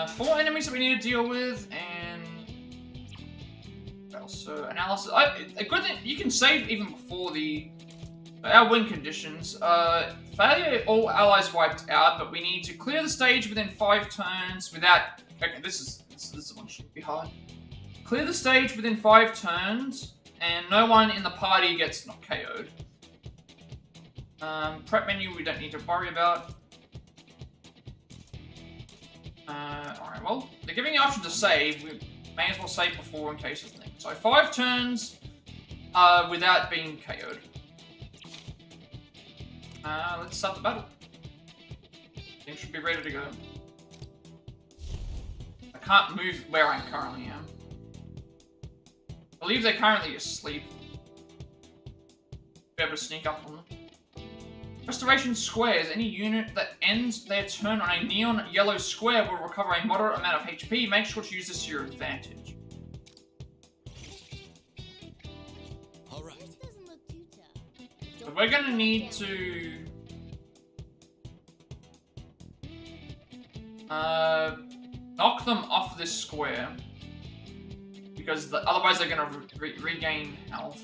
Four enemies that we need to deal with, and... Also, analysis. A good thing, you can save even before the... Our win conditions. Failure, all allies wiped out, but we need to clear the stage within 5 turns without... Okay, this one should be hard. Clear the stage within 5 turns, and no one in the party gets not KO'd. Prep menu we don't need to worry about. Alright, well, they're giving the option to save. We may as well save before in case of things. So 5 turns without being KO'd. Let's start the battle. Things should be ready to go. I can't move where I currently am. I believe they're currently asleep. Be able to sneak up on them. Restoration squares. Any unit that ends their turn on a neon yellow square will recover a moderate amount of HP. Make sure to use this to your advantage. Alright. This doesn't look too tough. So we're gonna need to... knock them off this square. Because otherwise they're gonna regain health.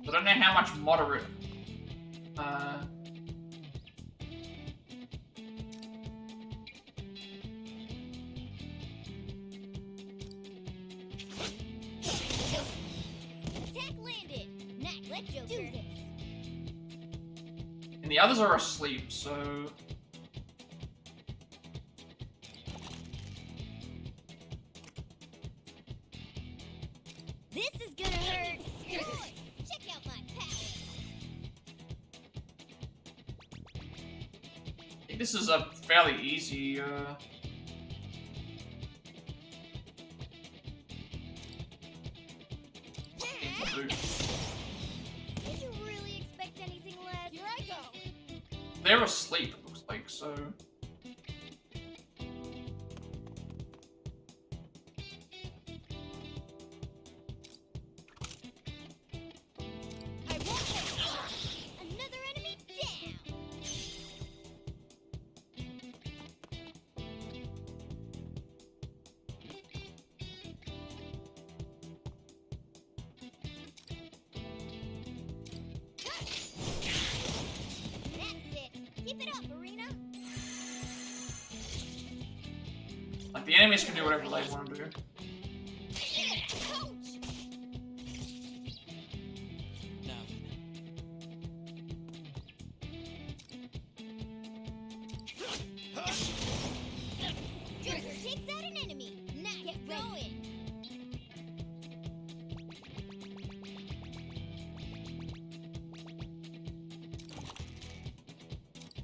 I don't know how much moderate... Attack landed. Now let Joker do this. And the others are asleep, so... This is gonna hurt. think this is a fairly easy, Did you really expect anything less? Here I go. They're asleep, it looks like, so... I won't let you. Another enemy down. That's it. Keep it up, Arena. Like, the enemies can do whatever they want to do. Ouch! Now then. Joker takes out an enemy. Now get going.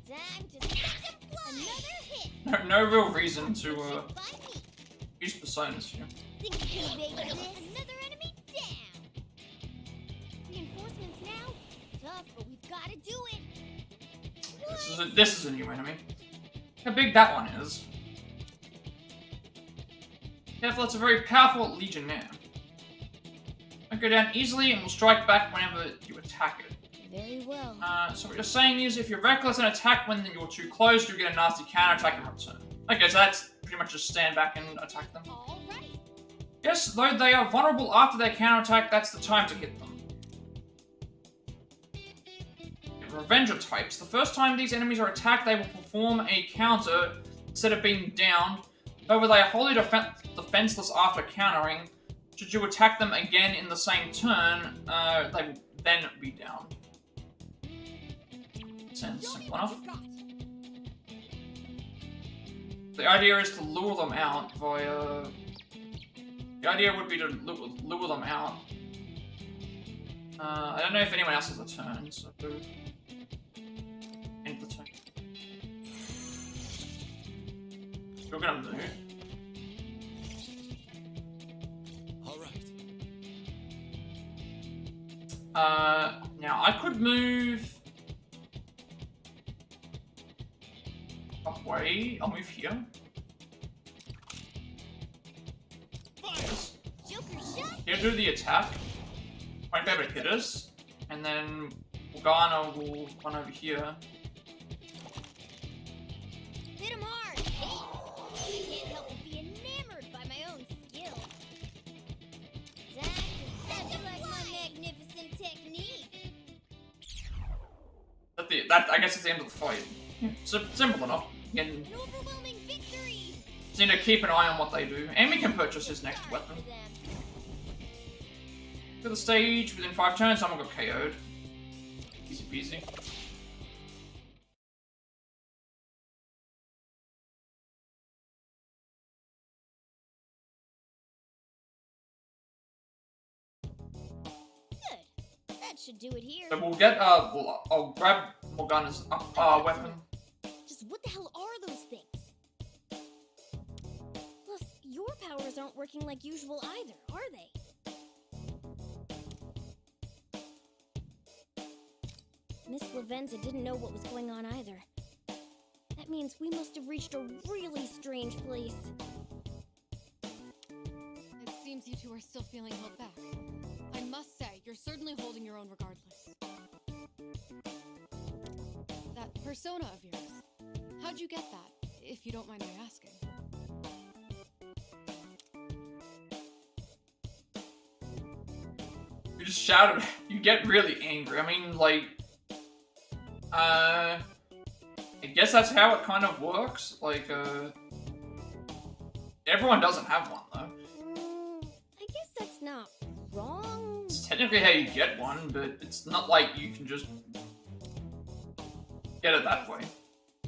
Time to set them fly. Another hit. No real reason to, By me. use personas here. Think you can evade this? Another enemy down. Reinforcements now. Tough, but we've got to do it. This is a new enemy. How big that one is. Careful, it's a very powerful legionnaire. It go down easily and will strike back whenever you attack it. Very well. So what you're saying is, if you're reckless and attack when you're too close, you get a nasty counterattack in return. Okay, so that's pretty much just stand back and attack them. All right. Yes, though they are vulnerable after their counterattack, that's the time to hit them. Revenger types. The first time these enemies are attacked, they will perform a counter instead of being downed. However, they are wholly defenseless after countering. Should you attack them again in the same turn, they will then be downed. Sounds simple enough. The idea is to lure them out via... The idea would be to lure them out. I don't know if anyone else has a turn, so... End the turn. You're gonna move. Alright. Now I could move... Away. I'll move here. Yes. Joker shot. He'll do the attack. Won't be able to hit us. And then Morgana will run over here. Hit him hard. I can't help but be enamored by my own skill. Time to set like my magnificent technique. That I guess it's the end of the fight. Simple enough. Again, An overwhelming victory. just need to keep an eye on what they do. And we can purchase his next weapon. To the stage, within 5 turns, someone got KO'd. Easy peasy. Good. That should do it here. So we'll get, I'll grab Morgana's weapon. Just what the hell are those things? Plus, your powers aren't working like usual either, are they? Miss Lavenza didn't know what was going on either. That means we must have reached a really strange place. It seems you two are still feeling held back. I must say, you're certainly holding your own regardless. That persona of yours, how'd you get that, if you don't mind my asking? You just shouted. You get really angry. I mean, like... I guess that's how it kind of works. Like, everyone doesn't have one, though. I guess that's not wrong. It's technically how you get one, but it's not like you can just get it that way.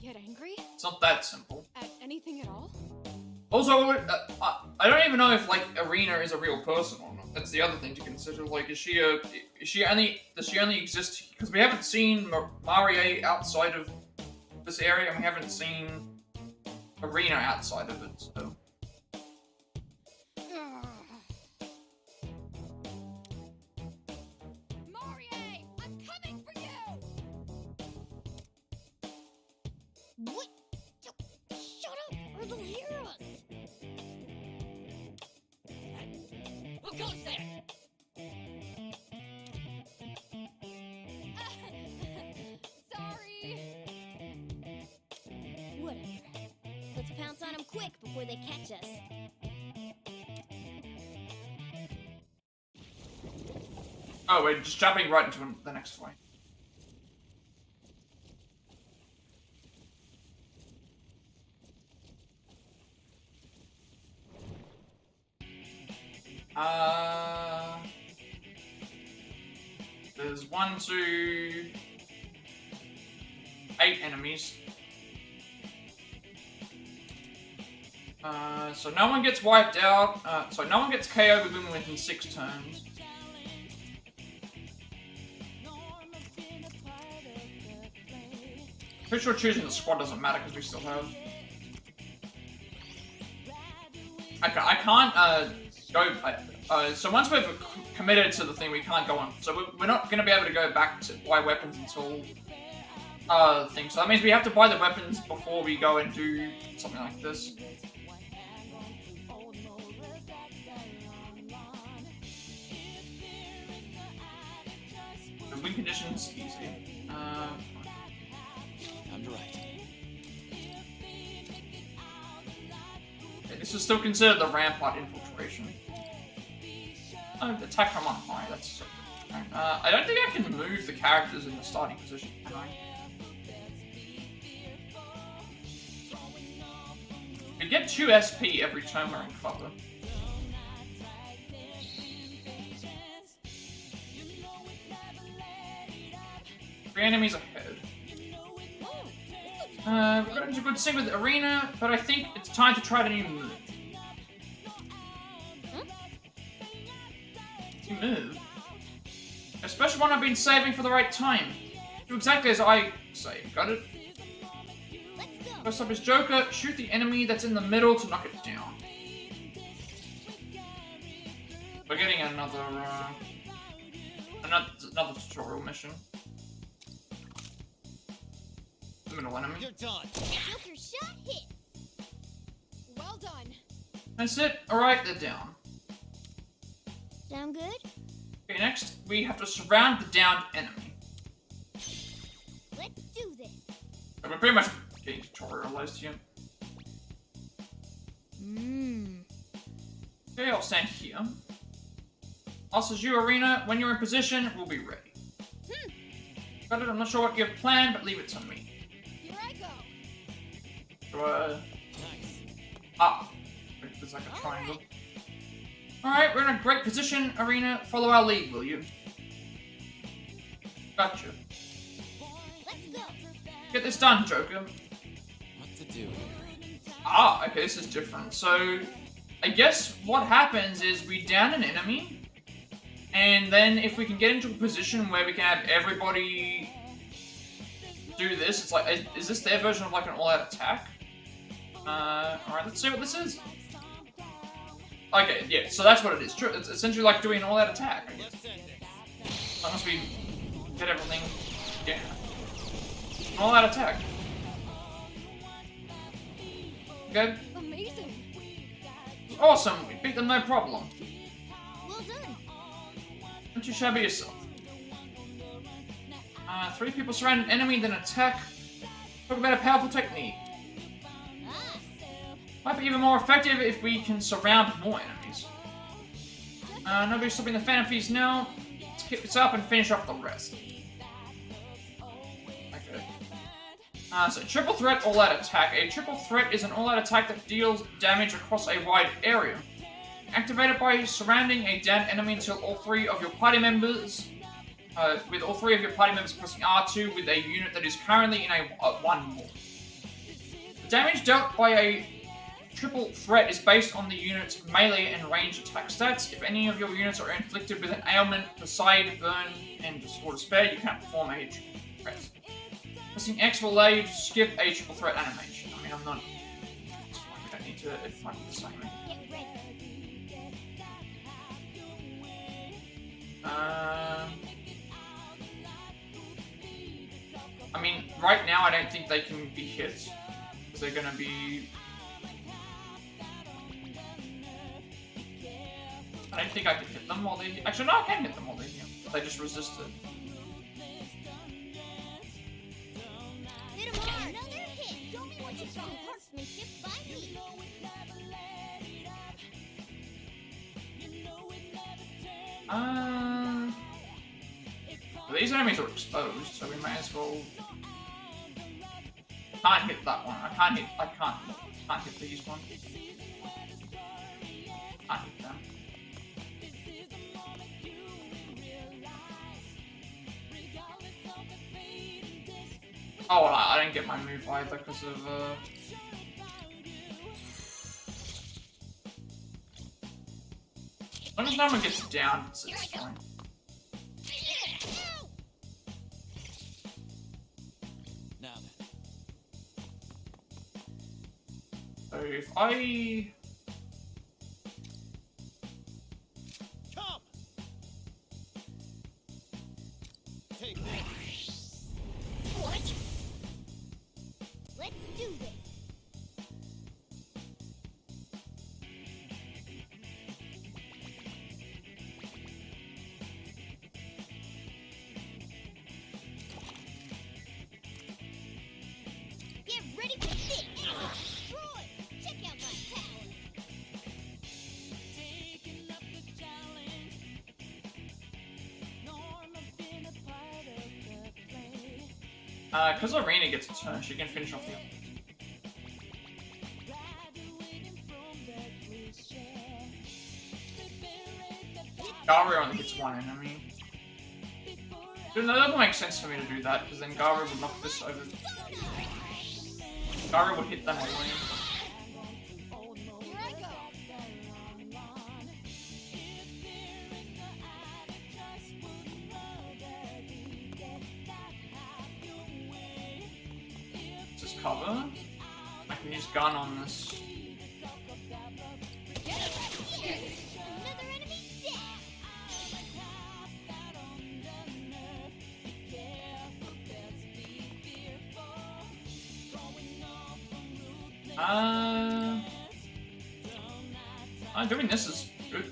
Get angry? It's not that simple. At anything at all? Also, I don't even know if, like, Arena is a real person or not. That's the other thing to consider. Like, does she only exist? Because we haven't seen Marie outside of this area, and we haven't seen Arena outside of it, so. Marie, I'm coming for you! What? Shut up, or they'll hear us. Who goes there? Sorry. Whatever. Let's pounce on them quick before they catch us. Oh, we're just jumping right into the next fight. There's 1, 2, 8 enemies. So no one gets wiped out. So no one gets KO'd within 6 turns. Pretty sure choosing the squad doesn't matter because we still have. Okay, I can't go. So once we've committed to the thing, we can't go on. So we're not going to be able to go back to buy weapons until thing. So that means we have to buy the weapons before we go and do something like this. The win conditions easy. I'm right. Okay, this is still considered the rampart infiltration. Attack from on high. That's so good. I don't think I can move the characters in the starting position, can I? We get 2 SP every turn we're in cover. 3 enemies ahead. We've got into a good sync with the arena, but I think it's time to try the new move. New move? A special one I've been saving for the right time. Do exactly as I say. Got it? First up is Joker. Shoot the enemy that's in the middle to knock it down. We're getting another tutorial mission. The middle enemy. You're done. Joker shot hits. Well done. That's it. Alright, they're down. Sound good? Okay, next we have to surround the downed enemy. Let's do this. So we're pretty much getting tutorialized here. Okay, I'll stand here. Us as you, Arena, when you're in position, we'll be ready. Got it? I'm not sure what you have planned, but leave it to me. Here I go. So, Nice. there's like a triangle. Alright, we're in a great position, Arena. Follow our lead, will you? Gotcha. Let's go. Get this done, Joker. What to do here? Okay, this is different. So, I guess what happens is we down an enemy, and then if we can get into a position where we can have everybody do this, it's like, is this their version of like an all-out attack? Alright, let's see what this is. Okay, yeah, so that's what it is. True, it's essentially like doing an all-out attack, I guess. Unless we get everything, yeah. An all-out attack. Good. Amazing. Awesome, we beat them no problem. Well done. Don't you shabby yourself. 3 people surround an enemy, then attack. Talk about a powerful technique. Might be even more effective if we can surround more enemies. Nobody's stopping the Phantom Thieves now. Let's keep this up and finish off the rest. Okay. So triple threat all-out attack. A triple threat is an all-out attack that deals damage across a wide area. Activated by surrounding a downed enemy until all 3 of your party members, with all 3 of your party members pressing R2 with a unit that is currently in a 1 more. The damage dealt by a triple threat is based on the unit's melee and range attack stats. If any of your units are inflicted with an ailment, beside, burn, or despair, you can't perform a threat. Pressing X will allow you to skip a triple threat animation. I mean, I'm not... We don't need to find the same. Get ready. I mean, right now I don't think they can be hit. Because they're gonna be... I don't think I can hit them while they... Actually, no, I can hit them while they're here. They just resisted. Hit him hard. Another hit. Show me what you got. Marksmanship by me. These enemies are exposed, so we may as well... Can't hit that one. I can't hit these ones. Can't hit them. Oh, well, I didn't get my move either because of, As long as no one gets down, it's fine. Now then. So if I... Come! Take this. What? Let's do this. Get ready for this. Troy, check out my power. Taking up the challenge. Norma been a part of the play. Because Arena gets a turn, she can finish off the... Graduating from that cliche. Preparing the Garu only gets one enemy. Dude, no, that would make sense for me to do that, because then Garu would knock this over. Garu would hit them anyway. Here I go. Just cover. I can use gun on this. Another enemy down. Doing this is good.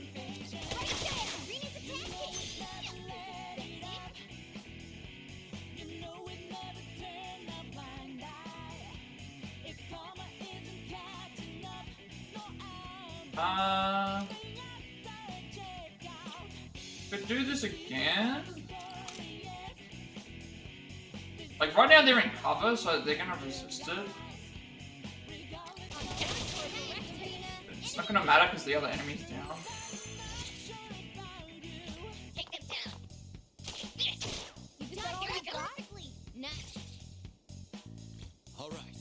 Could do this again. Like right now they're in cover, so they're gonna resist it. It's not gonna matter because the other enemy's down. Take them down. This. You did that already perfectly. Nice. All right.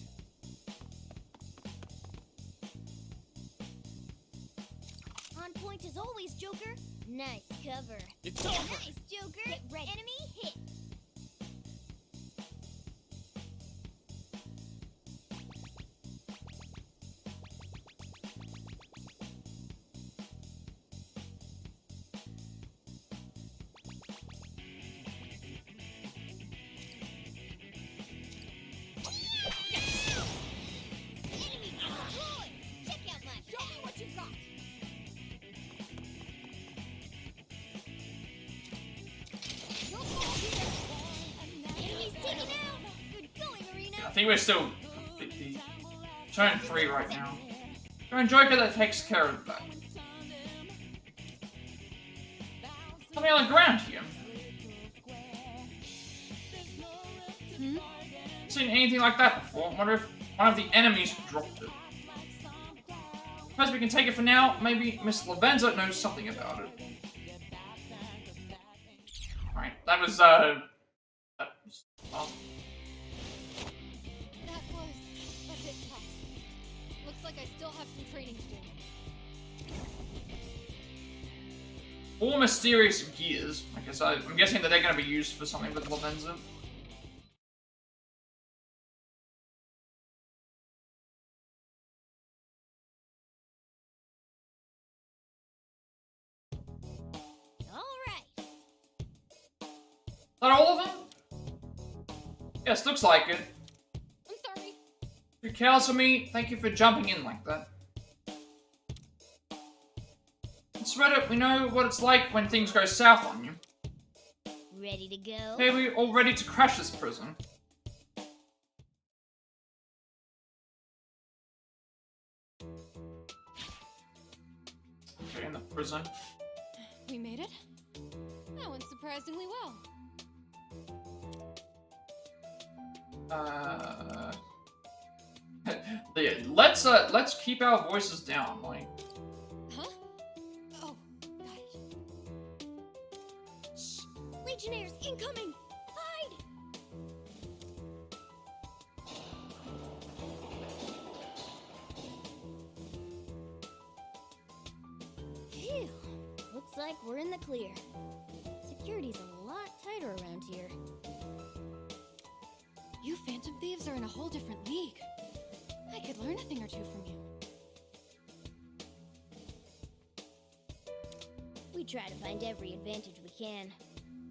On point as always, Joker. Nice cover. It's over. Nice, Joker. Get ready. Enemy hit. Enemy destroyed. Check out my show me what you got. Enemies taken out. Good going, Arena. I think we're still completely turn 3 right now. Turn Joker that takes care of that. Something on the ground here. Hmm? Haven't seen anything like that before. I wonder if one of the enemies dropped it. Suppose we can take it for now. Maybe Miss Lavenza knows something about it. Alright, that was, well, That was a bit tough. Looks like I still have some training to do. 4 mysterious gears. I guess I'm guessing that they're going to be used for something with Lavenza. that all of them? Yes, looks like it. I'm sorry. Too careless of me. Thank you for jumping in like that. It's Reddit, we know what it's like when things go south on you. Ready to go? Hey, we all ready to crash this prison. Okay, in the prison. We made it? That went surprisingly well. Yeah, let's keep our voices down, like. Huh? Oh, got it. Shh! Legionnaires incoming! Hide! Phew. Looks like we're in the clear. Security's a lot tighter around here. You Phantom Thieves are in a whole different league. I could learn a thing or two from you. We try to find every advantage we can.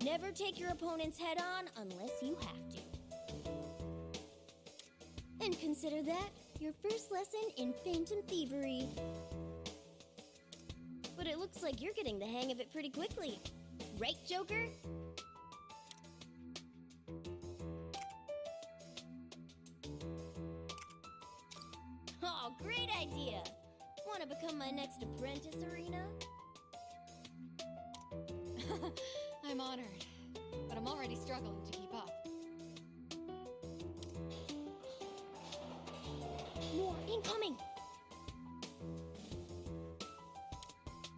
Never take your opponent's head on unless you have to. And consider that your first lesson in Phantom Thievery. But it looks like you're getting the hang of it pretty quickly. Right, Joker? Oh, great idea! Want to become my next apprentice, Arena? I'm honored, but I'm already struggling to keep up. More incoming!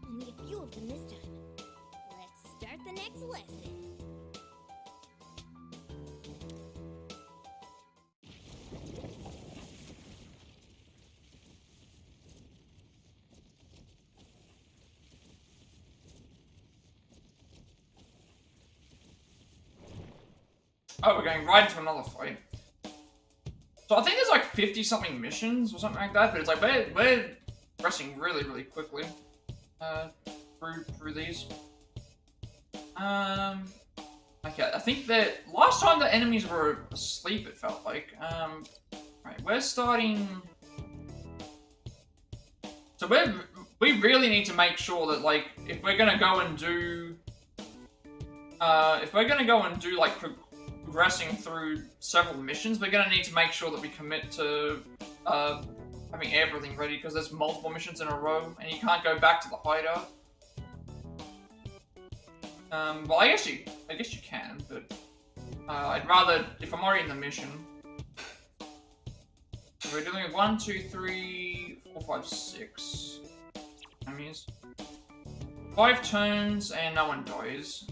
Only a few of them this time. Let's start the next lesson. Oh, we're going right into another fight. So I think there's like 50-something missions or something like that, but it's like we're progressing really quickly through these. Okay, I think that last time the enemies were asleep, it felt like. Right, we're starting. So we really need to make sure that, like, if we're gonna go and do like progressing through several missions, we're gonna need to make sure that we commit to having everything ready, because there's multiple missions in a row and you can't go back to the hideout. Well, I guess you can, but I'd rather, if I'm already in the mission. So we're doing 1, 2, 3, 4, 5, 6 enemies. 5 turns and no one dies.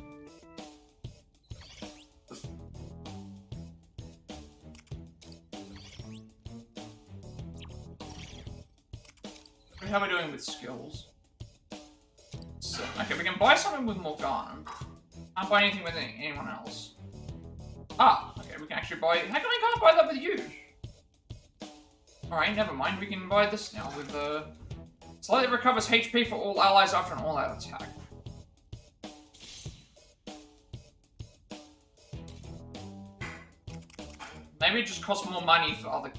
How are we doing with skills? So, okay, we can buy something with Morgana. Can't buy anything with anyone else. Ah, okay, we can actually buy. How come I can't buy that with you? Alright, never mind. We can buy this now with slightly recovers HP for all allies after an all-out attack. Maybe it just costs more money for other.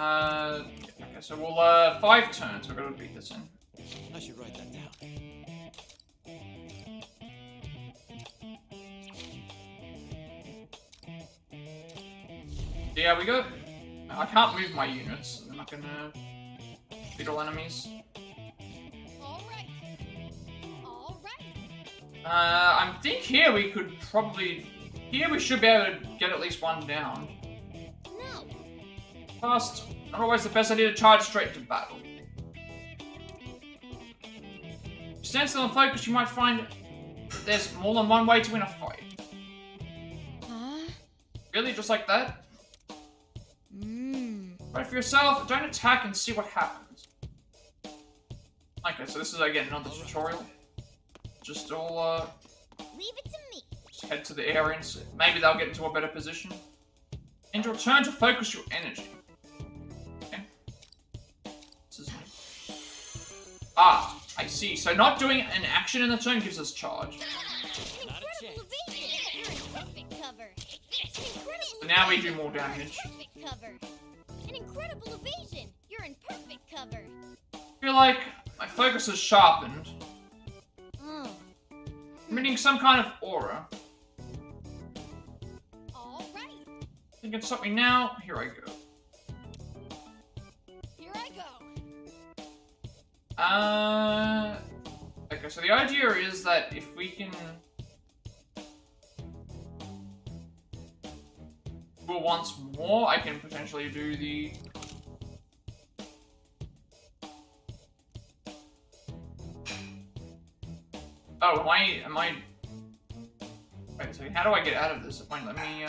Okay, so we'll 5 turns. We're gonna beat this in. I should write that down. Yeah, we go. I can't move my units. They're not gonna beat all enemies. Alright. Alright. I think here we could probably. Here we should be able to get at least one down. No. Fast. Not always the best idea to charge straight into battle. If you stand still and focus, you might find that there's more than one way to win a fight. Huh? Really? Just like that? But for yourself, don't attack and see what happens. Okay, so this is again another tutorial. Just all Leave it to me. just head to the area and see. Maybe they'll get into a better position. And your turn to focus your energy. Okay. This is... Ah, I see. So not doing an action in the turn gives us charge. Incredible evasion! You're in perfect cover. So now we do more damage. Perfect cover. An incredible evasion! You're in perfect cover. I feel like my focus is sharpened. Oh. Emitting some kind of aura. All right. You can stop me now. Here I go. Here I go. Okay, so the idea is that if we can do it once more, I can potentially do the... Oh, am I... Wait a second, how do I get out of this? It won't let me,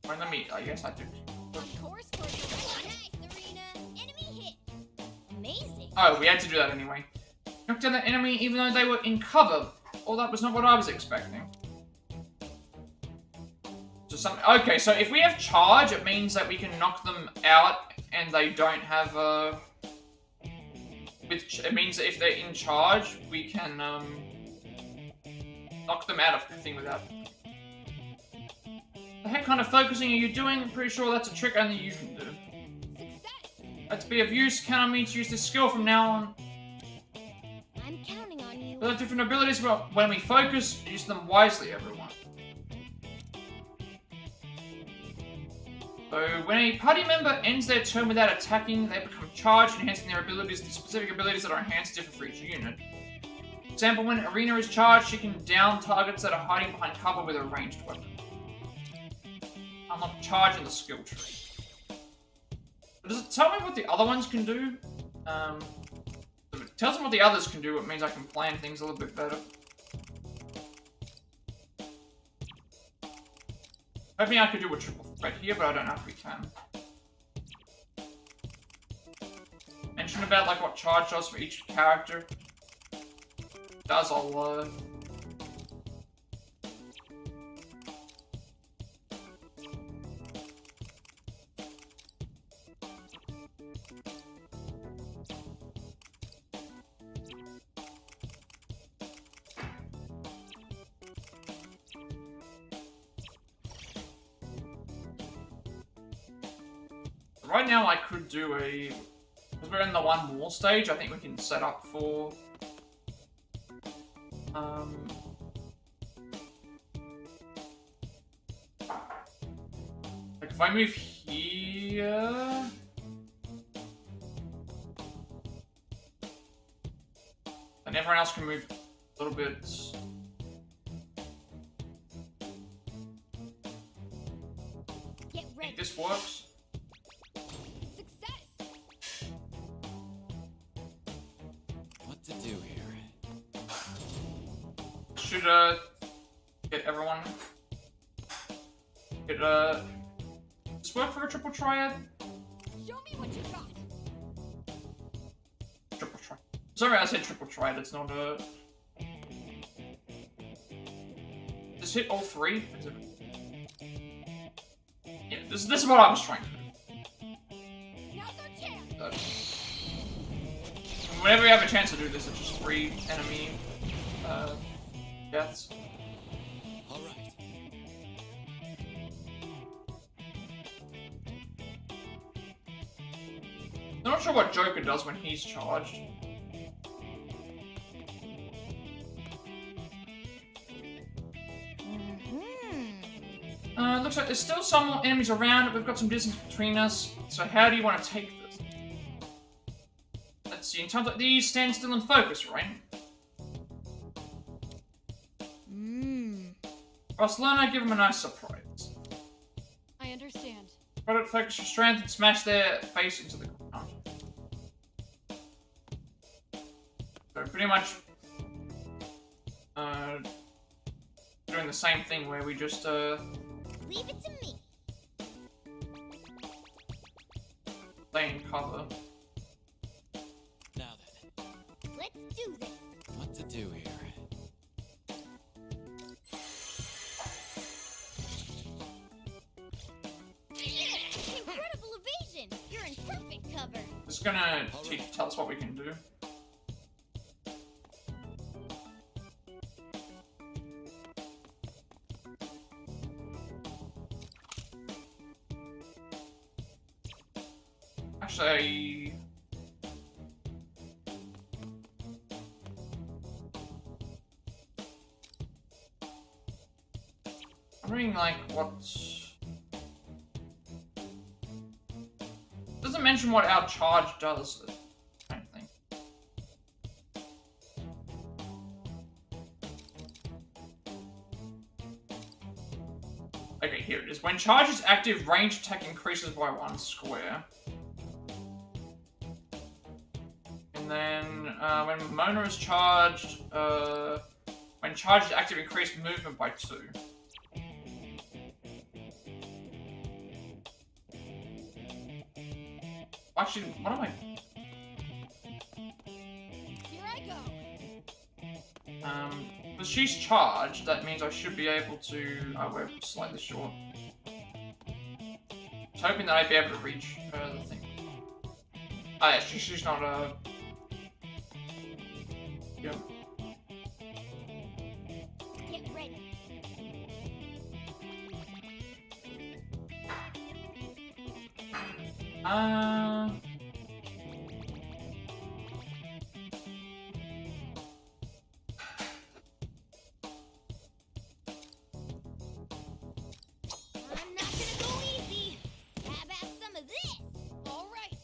won't let me... I guess I do. Of course, nice, Arena. Enemy hit. Amazing. Oh, we had to do that anyway. Knocked down the enemy even though they were in cover. Oh, that was not what I was expecting. Just something. Okay, so if we have charge, it means that we can knock them out and they don't have a... It means that if they're in charge, we can knock them out of the thing without... The heck kind of focusing are you doing? I'm pretty sure that's a trick only you can do. That's be of use. Count on me to use this skill from now on. I'm counting on you. We have different abilities, but when we focus, use them wisely, everyone. So, when a party member ends their turn without attacking, they become charged, enhancing their abilities. The specific abilities that are enhanced differ for each unit. For example, when Arena is charged, she can down targets that are hiding behind cover with a ranged weapon. Unlock charge in the skill tree. Does it tell me what the other ones can do? If it tells me what the others can do, it means I can plan things a little bit better. Hoping I could do a triple threat here, but I don't know if we can. Mention about like what charge does for each character. Does a lot. Right now I could do a... Because we're in the one more stage, I think we can set up for... Like if I move here... Then everyone else can move a little bit... Get I ready. think this works. What to do here? Should, get everyone... Get, Does work for a triple triad? Show me what you got. Triple triad. Sorry, I said triple triad, it's not a... Just hit all three? Yeah, this is what I was trying to do. Now's our chance. Whenever we have a chance to do this, it's just 3 enemy, deaths. Alright. I'm not sure what Joker does when he's charged. Looks like there's still some more enemies around, but we've got some distance between us. So how do you want to take this? Let's see, in times like these, stand still and focus, right? Barcelona, give them a nice surprise. I understand. Try to focus your strength and smash their face into the ground. So pretty much doing the same thing where we just Leave it to me. lay in cover. Now then, Let's do this. What to do here? Incredible evasion. You're in perfect cover. It's gonna tell us what we can do. Actually, I'm reading like what's. Doesn't mention what our charge does. I don't think. Okay, here it is. When charge is active, range attack increases by 1 square. And then when Mona is charged, when charge is active, increase movement by 2. Actually, what am I? Here I go. Because she's charged, that means I should be able to. Oh, we're slightly short. I was hoping that I'd be able to reach the thing. Oh, yeah, she's not Yep. Get ready. I'm not gonna go easy. How about some of this? All right.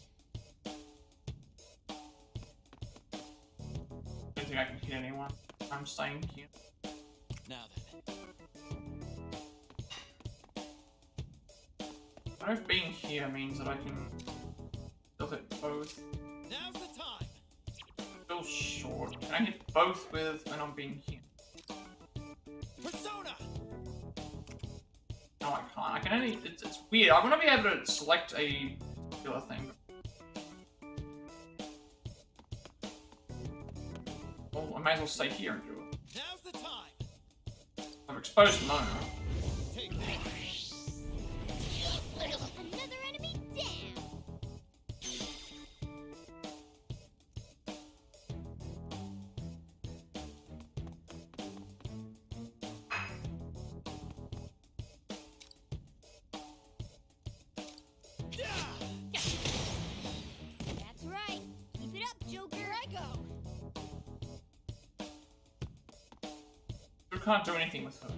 I don't think I can hit anyone. I'm staying here. Now then. I don't know if being here means that I can still hit both. Now's the time. Still short. Can I hit both with when I'm being here? Persona. No, I can't. I can only. It's weird. I want to be able to select a particular thing. Well, I may as well stay here and do it. Now's the time. I've exposed Mona. Take that. Another enemy down. That's right. Keep it up, Joker. Here I go. We can't do anything with her.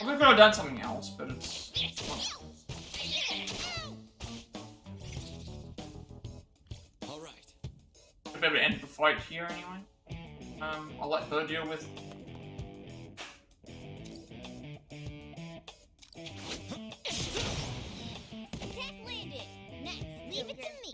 We could have done something else, but it's. All right. I'd be able to end the fight here anyway. I'll let her deal with. Attack landed. Nice. Leave it to me.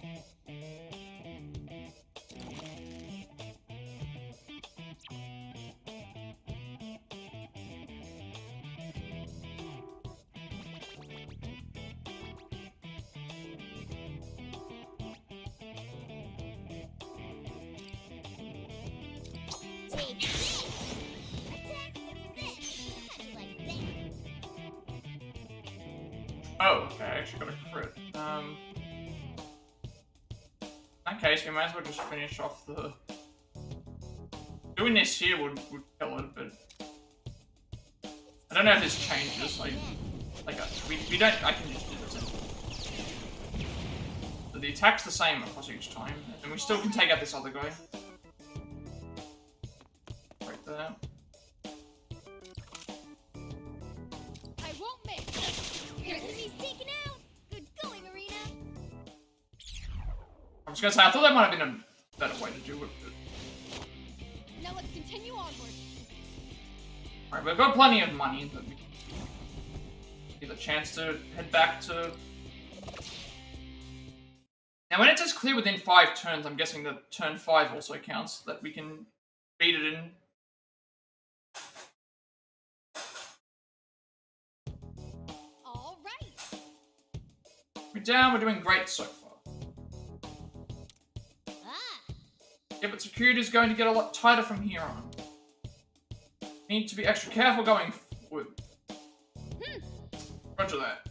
Take this. Attack success. How'd you like that? Oh, okay, I actually got a crit. In that case, we might as well just finish off the. Doing this here would kill it, but I don't know if this changes. We don't. I can just do this. So the attack's the same across each time, and we still can take out this other guy. Right there. I won't miss. Enemy's taken out. Good going, Arena. I was gonna say I thought that might have been a better way to do it. But... Now let's continue onward. Alright, we've got plenty of money, but we get a chance to head back to. Now, when it says clear within 5 turns, I'm guessing that turn 5 also counts, that we can beat it in. All right. We're down, we're doing great so far. Ah. Yeah, but security is going to get a lot tighter from here on. Need to be extra careful going forward. Roger that.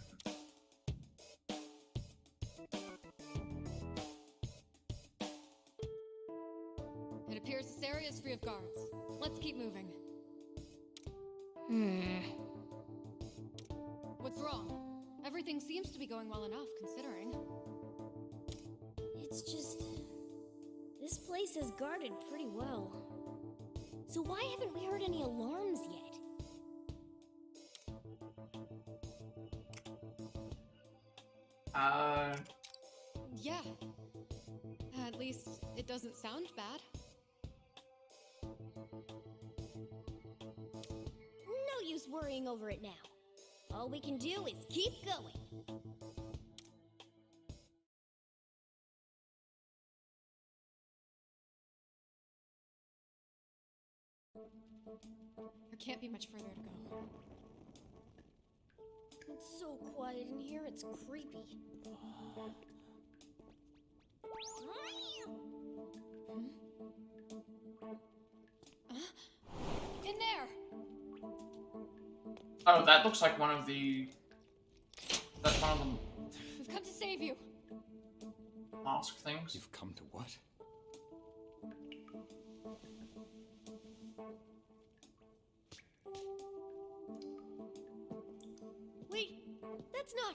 It appears this area is free of guards. Let's keep moving. What's wrong? Everything seems to be going well enough, considering. It's just... this place is guarded pretty well. So why haven't we heard any alarms yet? Yeah. At least it doesn't sound bad. No use worrying over it now. All we can do is keep going. There can't be much further to go. It's so quiet in here, it's creepy. In there! Oh, that looks like one of the... That's one of them We've come to save you! mask things. You've come to what? Wait, that's not...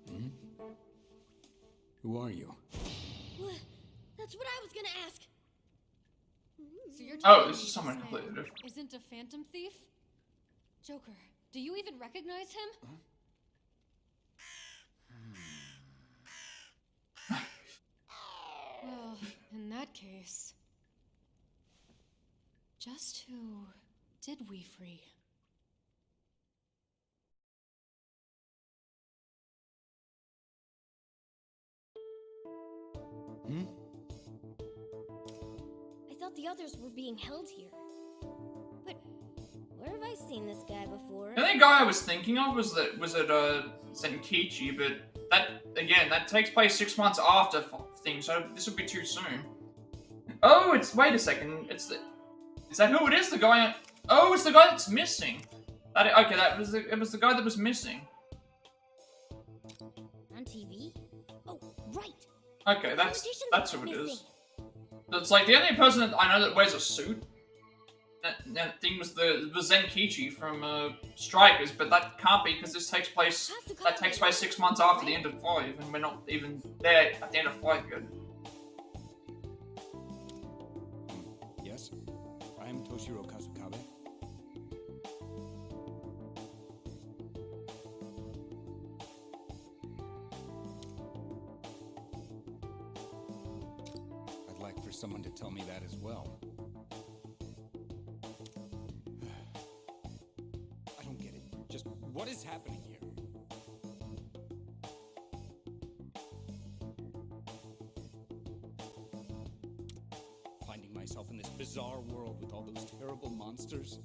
Hmm? Who are you? What? That's what I was gonna ask. So you're Oh, telling this me is someone man completely different. Isn't a phantom thief? Joker, do you even recognize him? Well, in that case... just who did we free? Hmm? I thought the others were being held here. But where have I seen this guy before? The only guy I was thinking of was at Zenkichi, but that takes place 6 months after things, so this would be too soon. Oh, wait a second, is that who it is? The guy? Oh, it's the guy that's missing. It was the guy that was missing. On TV? Oh, right. Okay, that's who it is. It's like the only person that I know that wears a suit. That thing was the Zenkichi from Strikers, but that can't be because this takes place 6 months after the end of 5, and we're not even there at the end of 5 yet. Yes? I am Toshiro Kasukabe. I'd like for someone to tell me that as well. I don't get it. Just what is happening here? Finding myself in this bizarre world with all those terrible monsters.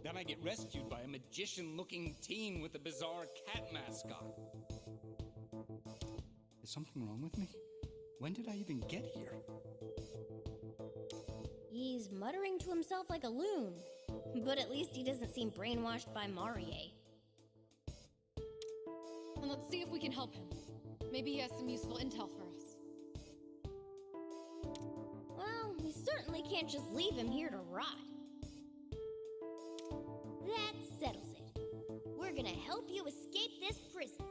Then I get rescued by a magician-looking teen with a bizarre cat mascot. Is something wrong with me? When did I even get here? He's muttering to himself like a loon. But at least he doesn't seem brainwashed by Marie. And let's see if we can help him. Maybe he has some useful intel for us. Well, we certainly can't just leave him here to rot. That settles it. We're gonna help you escape this prison.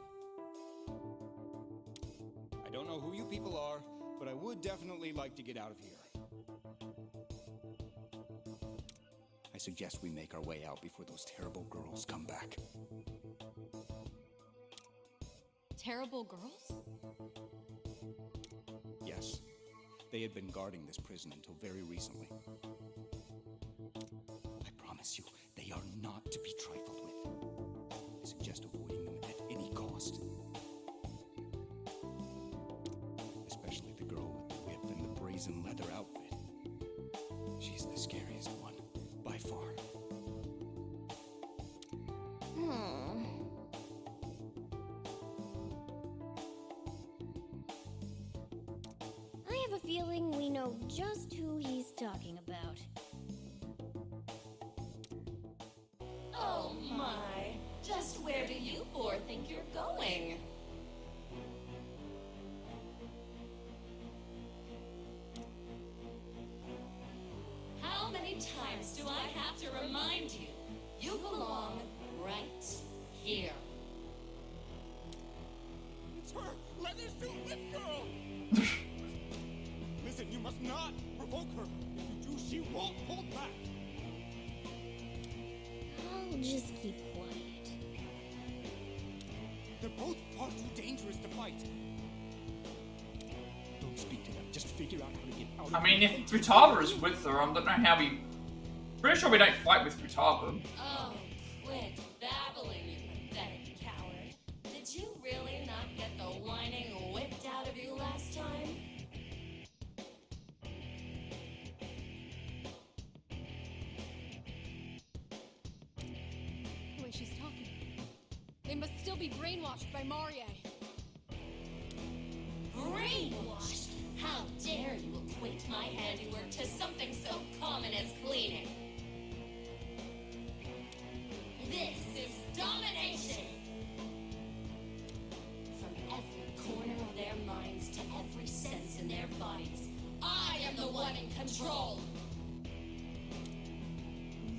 I don't know who you people are, but I would definitely like to get out of here. I suggest we make our way out before those terrible girls come back. Terrible girls? Yes. They had been guarding this prison until very recently. I promise you, they are not to be trifled with. I suggest avoiding them at any cost. Especially the girl with the whip and the brazen leather outfit. She's the scariest one, by far. I have a feeling we know just who he's talking about. Oh my! Just where do you four think you're going? do I have to remind you? You belong right here. It's her! Let us do it, girl! Listen, you must not provoke her. If you do, she won't hold back. I'll just keep quiet. They're both far too dangerous to fight. Don't speak to them. Just figure out how to get out of I mean, if Futaba is with her, I don't know how we... Pretty sure we don't fight with Futaba. Oh, quit babbling, you pathetic coward. Did you really not get the whining whipped out of you last time? The way she's talking. They must still be brainwashed by Marie. Brainwashed? How dare you equate my handiwork to something so common as cleaning? This is domination! From every corner of their minds to every sense in their bodies, I am the one in control!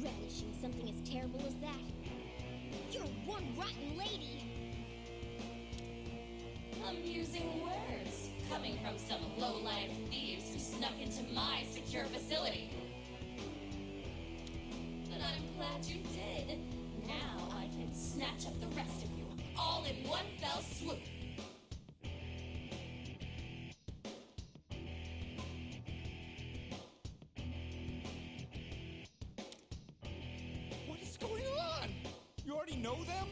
Relishing something as terrible as that? You're one rotten lady! Amusing words, coming from some low-life thieves who snuck into my secure facility. But I'm glad you did. Now I can snatch up the rest of you, all in one fell swoop. What is going on? You already know them?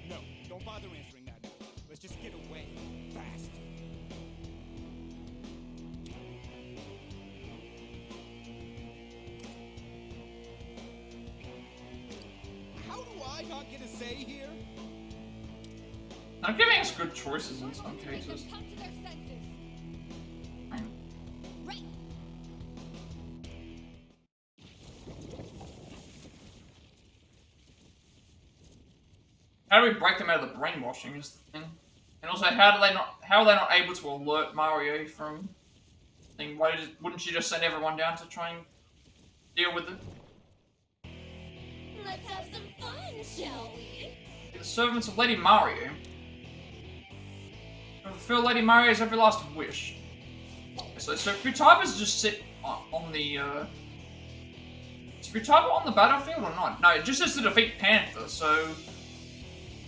No, don't bother answering that. Let's just get away. Fast. How do I not get a say here? I'm giving us good choices in some Make them cases. come to their senses. Right! How do we break them out of the brainwashing is the thing. And also, how are they not able to alert Mario from thing? Wouldn't she just send everyone down to try and deal with it? Let's have some fun, shall we? The servants of Lady Mario. Fulfill Lady Mario's every last wish. So Futaba's just sit on the, Is Futaba on the battlefield or not? No, it just says to defeat Panther, so...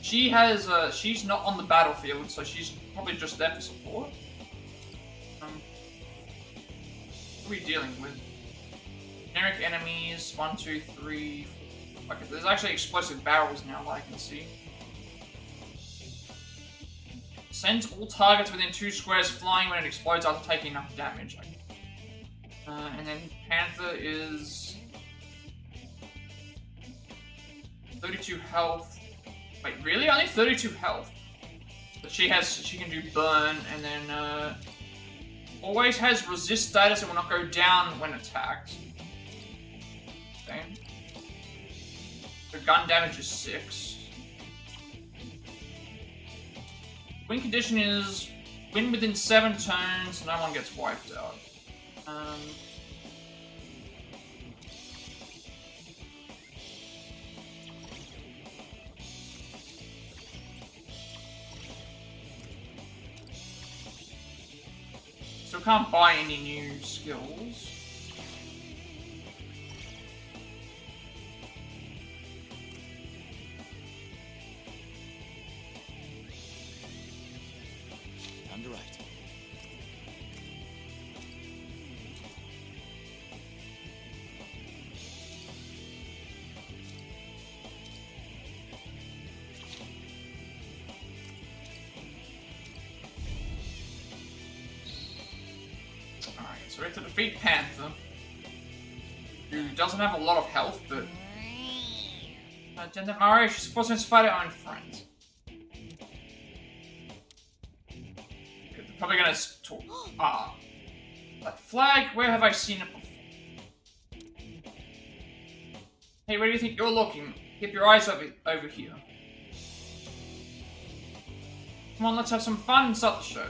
she's not on the battlefield, so she's probably just there for support. What are we dealing with? Generic enemies, 1, 2, 3... Okay, there's actually explosive barrels now that I can see. Sends all targets within 2 squares flying when it explodes after taking enough damage. And then Panther is... 32 health. Wait, really? Only 32 health? But she can do burn, and then, always has resist status and will not go down when attacked. Okay. The gun damage is 6. Win condition is win within 7 turns, no one gets wiped out. Still can't buy any new skills. Time to write. Alright, so we have to defeat Panther, who doesn't have a lot of health, but... Agenda Mario, she's forcing us to fight our own friends. They're probably gonna talk. That flag, where have I seen it before? Hey, where do you think you're looking? Keep your eyes over here. Come on, let's have some fun and start the show.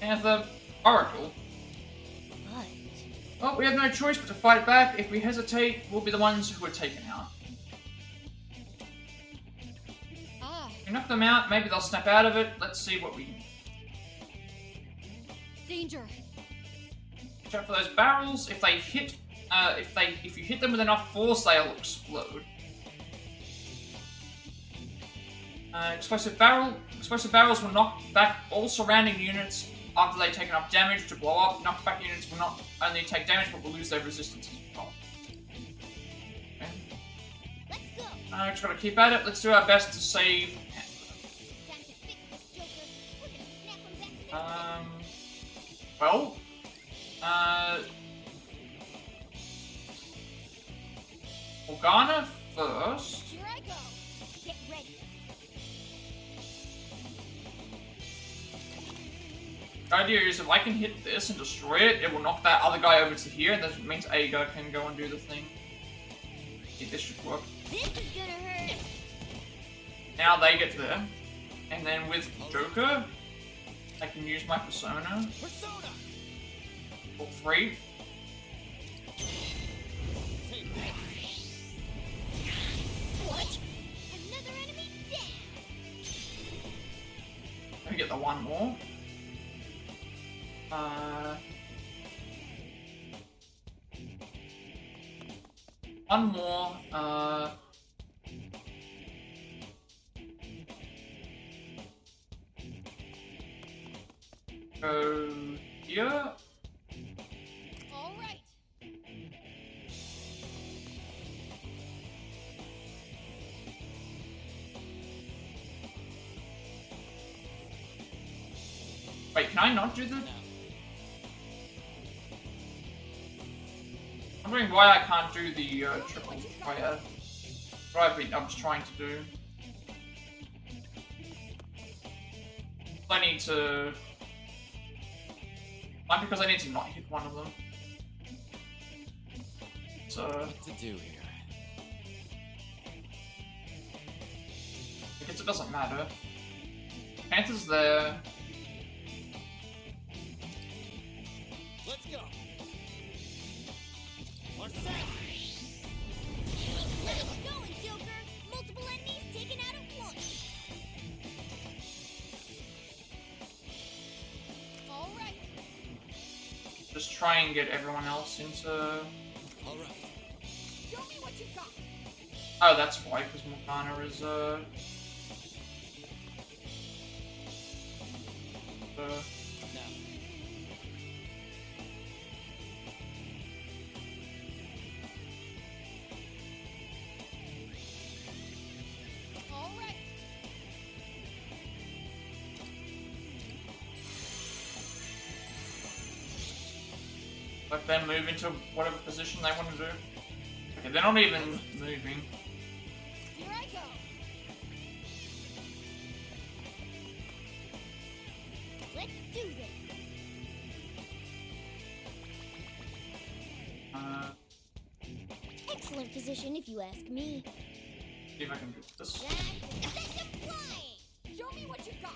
Panther, Oracle. But Well, we have no choice but to fight back. If we hesitate, we'll be the ones who are taken out. If we knock them out, maybe they'll snap out of it. Let's see what we can. Danger. Watch out for those barrels. If they hit, if you hit them with enough force, they'll explode. Explosive barrels will knock back all surrounding units after they take enough damage to blow up. Knockback units will not only take damage, but will lose their resistance as well. Okay. let's go. Just gotta keep at it. Let's do our best to save. Time to fix this Joker. We're gonna snap him back to their Well, Morgana first. Here I go. Get ready. The idea is if I can hit this and destroy it, it will knock that other guy over to here, and that means Aga can go and do the thing. I think this should work. This is gonna hurt. Now they get there. And then with Joker, I can use my persona. Persona! For 3. What? Another enemy down. Let me get the one more. One more, go here. All right. Wait, can I not do the? I'm wondering why I can't do the triple fire. What I was trying to do. I need to. Not because I need to not hit one of them. So. What to do here? I guess it doesn't matter. Panther's there. Let's go. Let's go, Joker. Multiple enemies taken out at once. All right. Just try and get everyone else into. All right. Show me what you got. Oh, that's why, because Morgana is Now. All right. let them move into whatever position they want to do. Okay, they're not even moving. Here I go. Let's do this. Excellent position, if you ask me. See if I can do this. Set them flying. Show me what you got.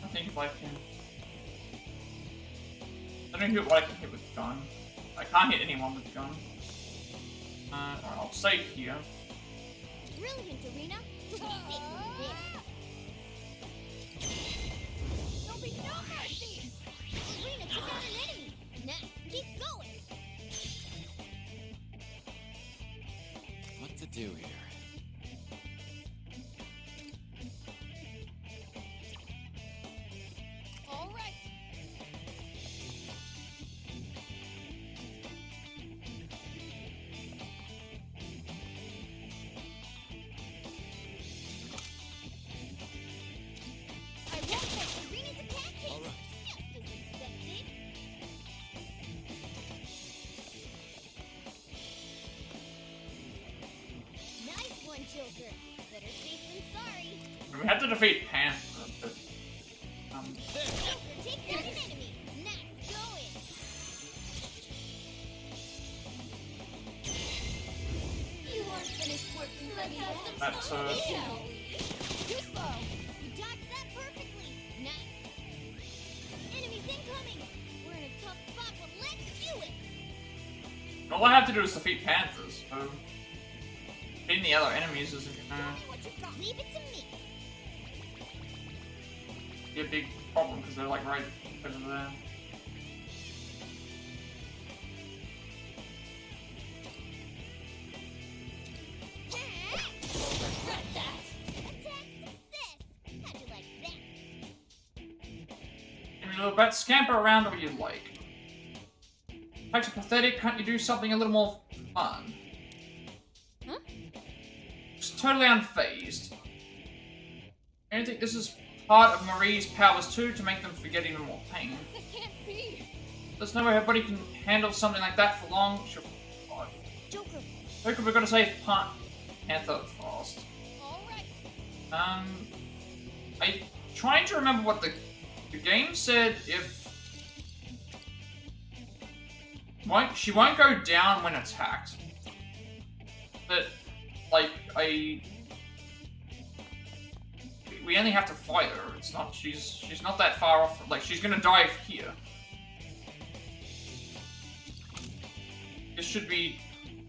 I think if I can. I don't know what I can hit with the gun. I can't hit anyone with the gun. Alright, I'll stay here. Brilliant, Arena. You'll be safe over there. There'll be no mercy. Arena took out an enemy. Now, keep going. What to do here? All right. I won't let Arena's attack hit. All right. Just as expected. Nice one, Joker. Better safe than sorry. We had to defeat Panther, but Joker, take down an enemy. Nice going. That's Too slow. You dodged that perfectly. Nice. Enemies incoming. We're in a tough spot, but let's do it. all I have to do is defeat Panthers. So beating the other enemies isn't gonna Leave it to me. be a big problem because they're like right over there. Regret that. Attack success. How'd you like that? You know, but scamper around where you like. Types are pathetic. Can't you do something a little more fun? Huh? Just totally unfazed. I don't think this is part of Marie's powers too, to make them forget even more pain. That can't be. There's no way her body can handle something like that for long. She'll... Joker. Joker, we've got to save Panther fast. Alright. I'm trying to remember what the game said. If she won't go down when attacked, but like we only have to fight her. It's not she's not that far off. Like she's gonna die here. This should be,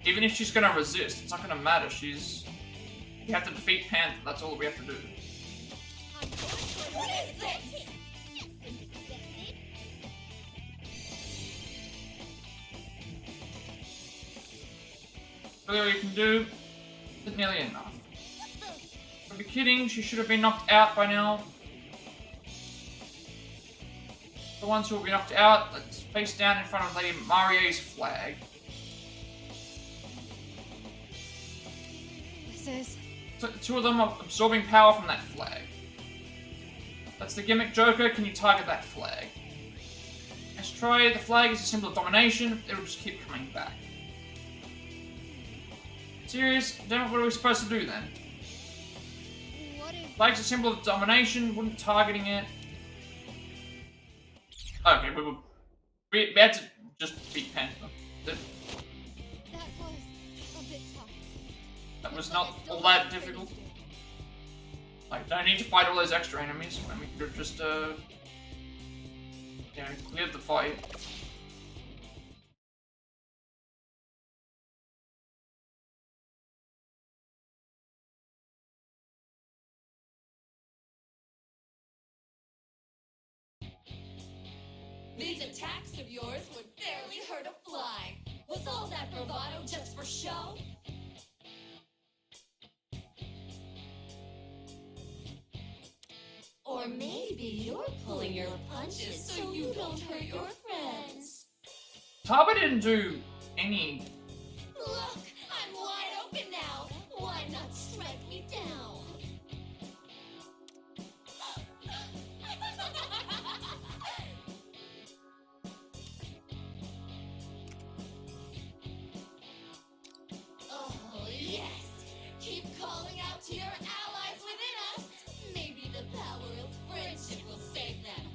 even if she's gonna resist, it's not gonna matter. We have to defeat Panther. That's all we have to do. What is this? Really, all you can do is nearly enough. Don't be kidding. She should have been knocked out by now. The ones who will be knocked out, let's face down in front of Lady Marie's flag. This is... So, two of them are absorbing power from that flag. That's the gimmick, Joker. Can you target that flag? Let's try. The flag is a symbol of domination. It'll just keep coming back. Serious? Damn it, what are we supposed to do then? What is... Flag's a symbol of domination. Wouldn't targeting it. Okay, we had to just beat Panther. That was a bit tough. That was not all that difficult. Like, don't need to fight all those extra enemies when we could have just, cleared the fight. These attacks of yours would barely hurt a fly. Was all that bravado just for show? Or maybe you're pulling your punches so you don't hurt your friends. Taba didn't do any... Look, I'm wide open now. Why not strike me down? Oh, yes. Keep calling out to your allies within us. Maybe the power of friendship will save them.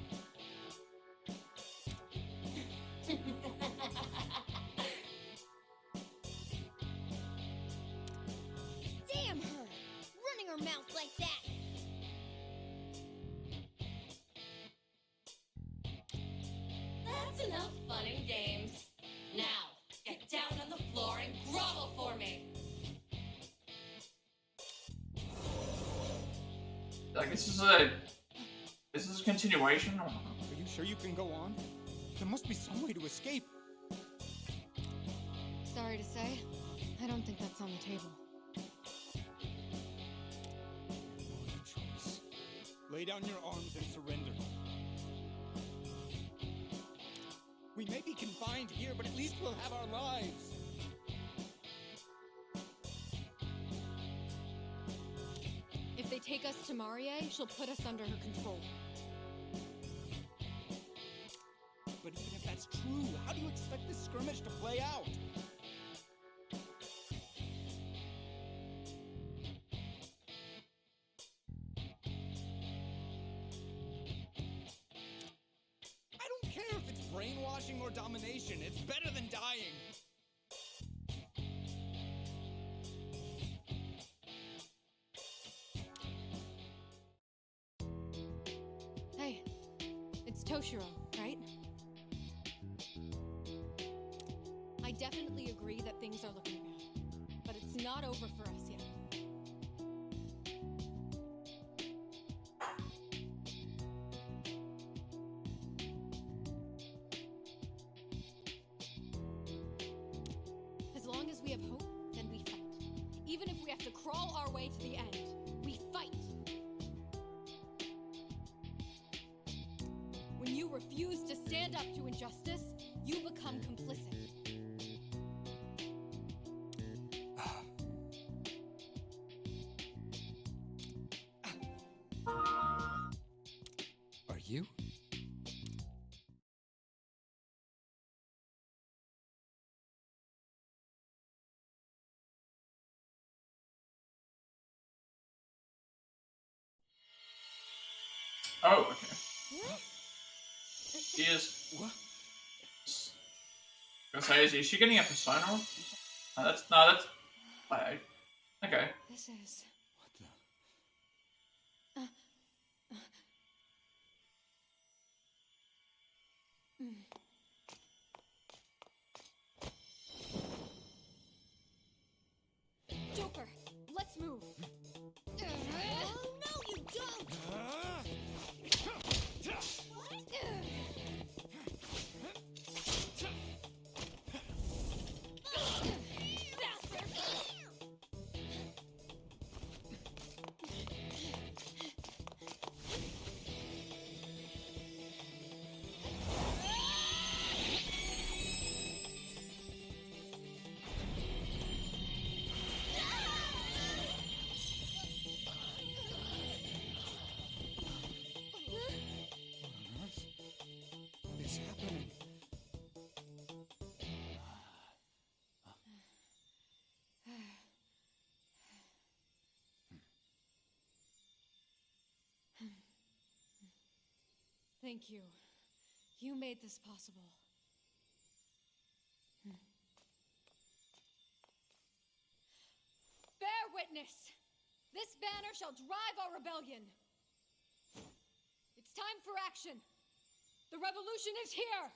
Damn her! Running her mouth like that! That's enough fun and games. Now, get down on the floor and grovel for me. Like, this is a continuation? Are you sure you can go on? There must be some way to escape. Sorry to say, I don't think that's on the table. No choice. Lay down your arms and surrender. We may be confined here, but at least we'll have our lives. If they take us to Marie, she'll put us under her control. But even if that's true, how do you expect this skirmish to play out? I don't care if it's brainwashing or domination. It's better than dying. Toshiro, right? I definitely agree that things are looking bad, but it's not over for us yet. As long as we have hope, then we fight. Even if we have to crawl our way to the end, we fight! When you refuse to stand up to injustice, you become complicit. Are you? Oh, okay. She is. What? I was gonna say, is she getting a persona? No, that's. Okay. This is... What the? Joker, let's move! Oh, no, you don't! What is happening? Thank you. You made this possible. Bear witness! This banner shall drive our rebellion! It's time for action! The revolution is here!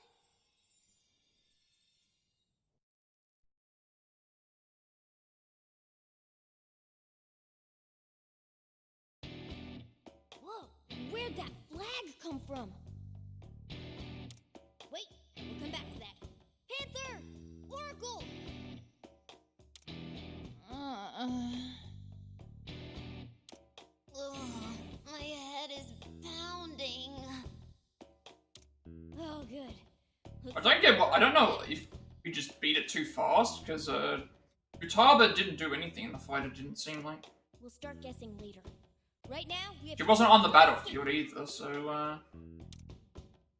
Whoa, where'd that flag come from? Wait, we'll come back to that. Panther! Oracle! My head is pounding. Oh, good. I don't know if we just beat it too fast, because Utaba didn't do anything in the fight, it didn't seem like. We'll start guessing later. Right now, we have... She wasn't on the battlefield either, so,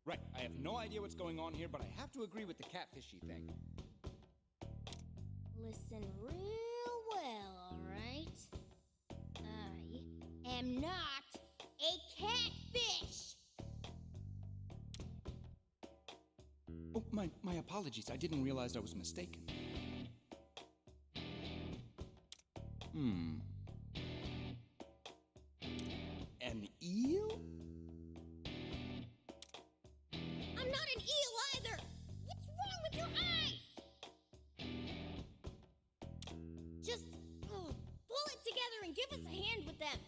Right, I have no idea what's going on here, but I have to agree with the catfishy thing. Listen real well, alright? I am not a catfish! Oh, my apologies. I didn't realize I was mistaken. An eel? I'm not an eel either! What's wrong with your eyes? Just pull it together and give us a hand with them.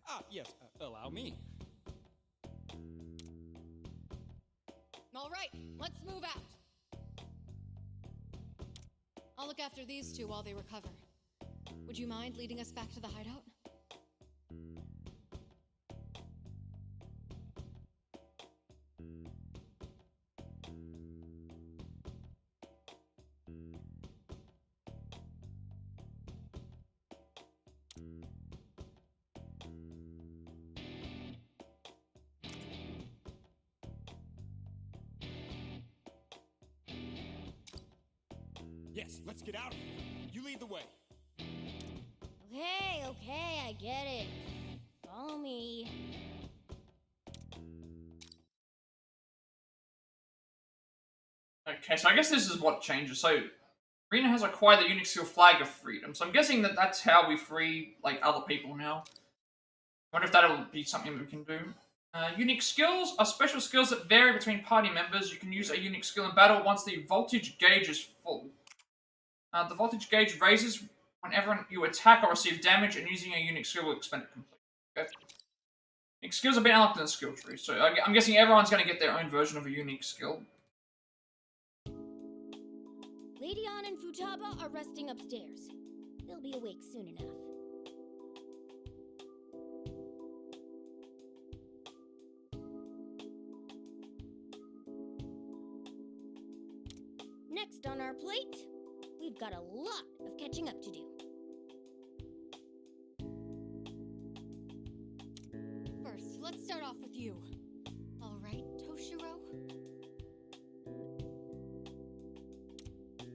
Ah, yes, allow me. All right, let's move out. I'll look after these two while they recover. Would you mind leading us back to the hideout? Yes, let's get out of here. You lead the way. Okay, I get it. Follow me. okay, so I guess this is what changes. So, Rena has acquired the unique seal Flag of Freedom, so I'm guessing that that's how we free, like, other people now. I wonder if that'll be something we can do. Unique skills are special skills that vary between party members. You can use a unique skill in battle once the voltage gauge is full. The voltage gauge raises whenever you attack or receive damage, and using a unique skill will expend it completely. Okay. Unique skills have been unlocked in the skill tree, so I'm guessing everyone's going to get their own version of a unique skill. Lady Ann and Futaba are resting upstairs. They'll be awake soon enough. Next on our plate, we've got a lot of catching up to do. First, let's start off with you. All right, Toshiro?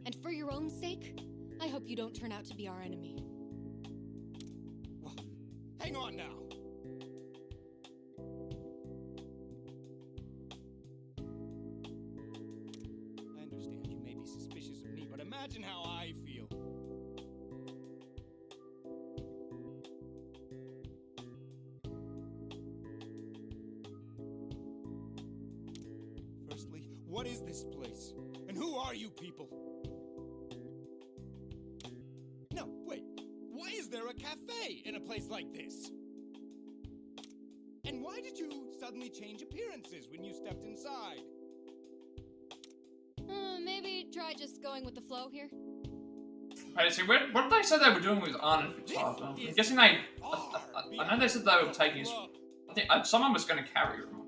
And for your own sake, I hope you don't turn out to be our enemy. Well, hang on now. I understand you may be suspicious of me, but imagine how I feel. Firstly, what is this place? And who are you people? No, wait. Why is there a cafe in a place like this? And why did you suddenly change appearances when you stepped inside? Maybe try just going with the flow here. Wait, see, what did they say they were doing with Ann and Futaba? I'm guessing they. I know they said they were taking his. I think someone was going to carry him.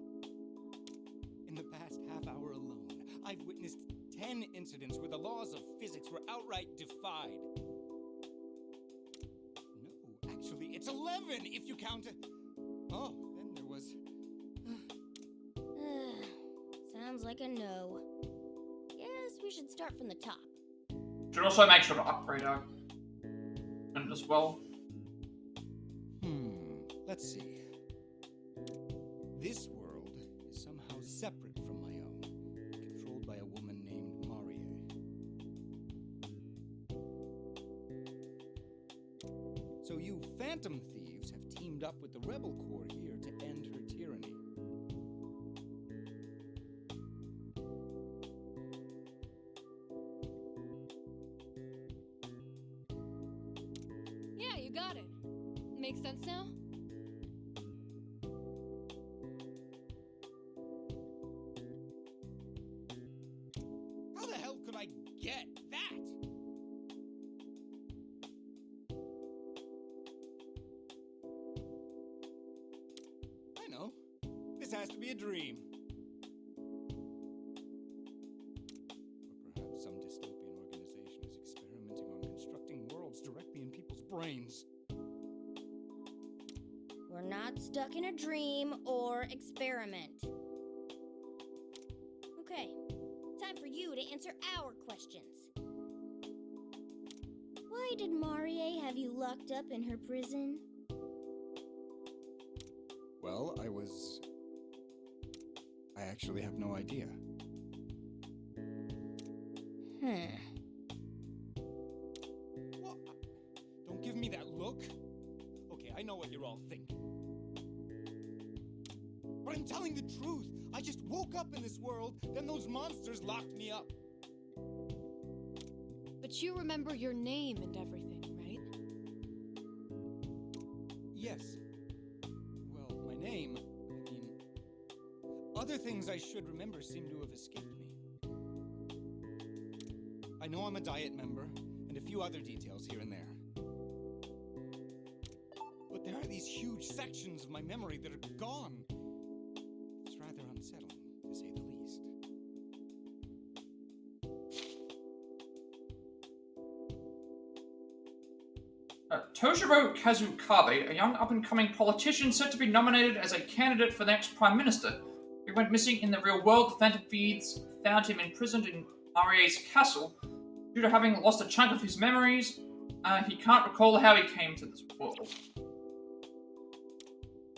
In the past half hour alone, I've witnessed 10 incidents where the laws of physics were outright defied. No, actually, it's 11 if you count it. Oh, then there was. Sounds like a no. Guess we should start from the top. Should also make sure to upgrade our and as well. Let's see. This world is somehow separate from my own, controlled by a woman named Marie. So you Phantom Thieves have teamed up with the Rebel Corps here to end her tyranny. Yeah, you got it. Makes sense now? How the hell could I get that? I know. This has to be a dream. Or perhaps some dystopian organization is experimenting on constructing worlds directly in people's brains. We're not stuck in a dream or experiment. Okay, time for you to answer our questions. Why did Marie have you locked up in her prison? Well, I actually have no idea. Well, don't give me that look. Okay, I know what you're all thinking. But I'm telling the truth. I just woke up in this world, then those monsters locked me up. But you remember your name and everything, right? Yes. Well, my name, other things I should remember seem to have escaped me. I know I'm a Diet member, and a few other details here and there. But there are these huge sections of my memory that are gone. It's rather unsettling, to say the least. Toshiro Kazukabe, a young up-and-coming politician set to be nominated as a candidate for the next Prime Minister. He went missing in the real world. The Phantom Thieves found him imprisoned in Marie's castle. Due to having lost a chunk of his memories, he can't recall how he came to this world.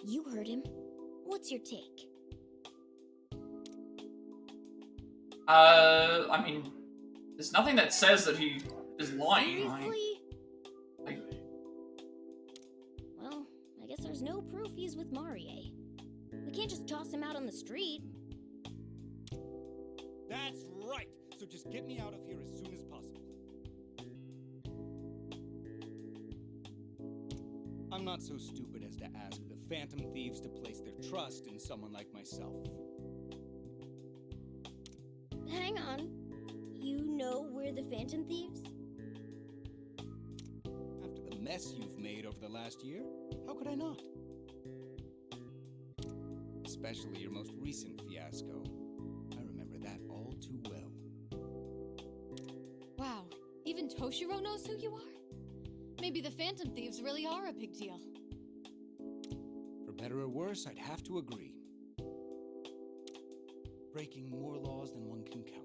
You heard him. What's your take? I mean, there's nothing that says that he is lying. Seriously? Like, Well, I guess there's no proof he's with Marie. We can't just street. That's right! So just get me out of here as soon as possible. I'm not so stupid as to ask the Phantom Thieves to place their trust in someone like myself. Hang on. You know we're the Phantom Thieves? After the mess you've made over the last year, how could I not? Especially your most recent fiasco. I remember that all too well. Wow, even Toshiro knows who you are? Maybe the Phantom Thieves really are a big deal. For better or worse, I'd have to agree. Breaking more laws than one can count.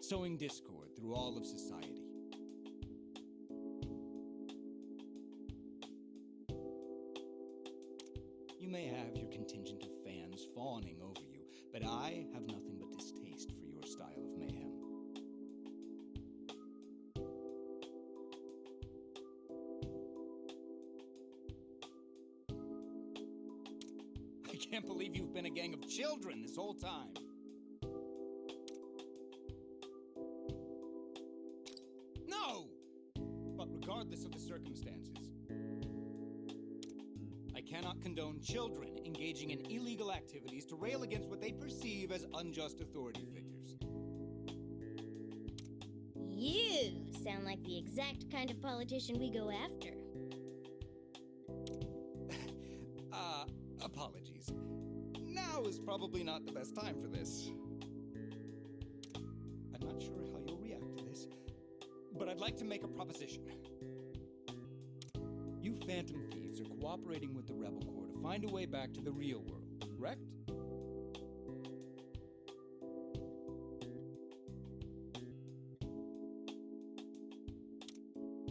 Sowing discord through all of society. You may have your contingent of fans fawning over you, but I have nothing but distaste for your style of mayhem. I can't believe you've been a gang of children this whole time. No! But regardless of the circumstances, I cannot condone children engaging in illegal activities to rail against what they perceive as unjust authority figures. You sound like the exact kind of politician we go after. Apologies. Now is probably not the best time for this. I'm not sure how you'll react to this, but I'd like to make a proposition. You Phantom Thieves are cooperating with the Rebel Corps to find a way back to the real world, correct?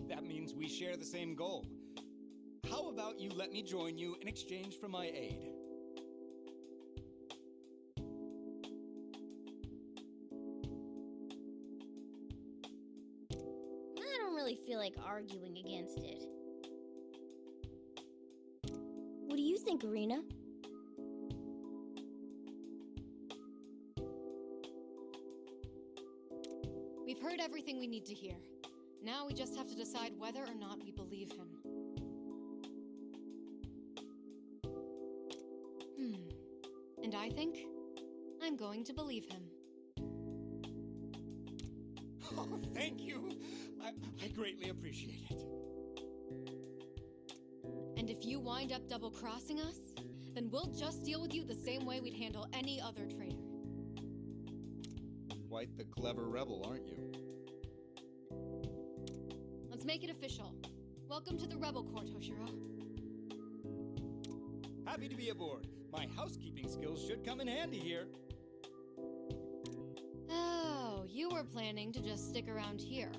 That means we share the same goal. How about you let me join you in exchange for my aid? I don't really feel like arguing against it. What do you think, Arena? We've heard everything we need to hear. Now we just have to decide whether or not we believe him. And I think I'm going to believe him. Oh, thank you! I greatly appreciate it. And if you wind up double-crossing us, then we'll just deal with you the same way we'd handle any other traitor. Quite the clever rebel, aren't you? Let's make it official. Welcome to the Rebel Corps, Toshiro. Happy to be aboard. My housekeeping skills should come in handy here. Oh, you were planning to just stick around here.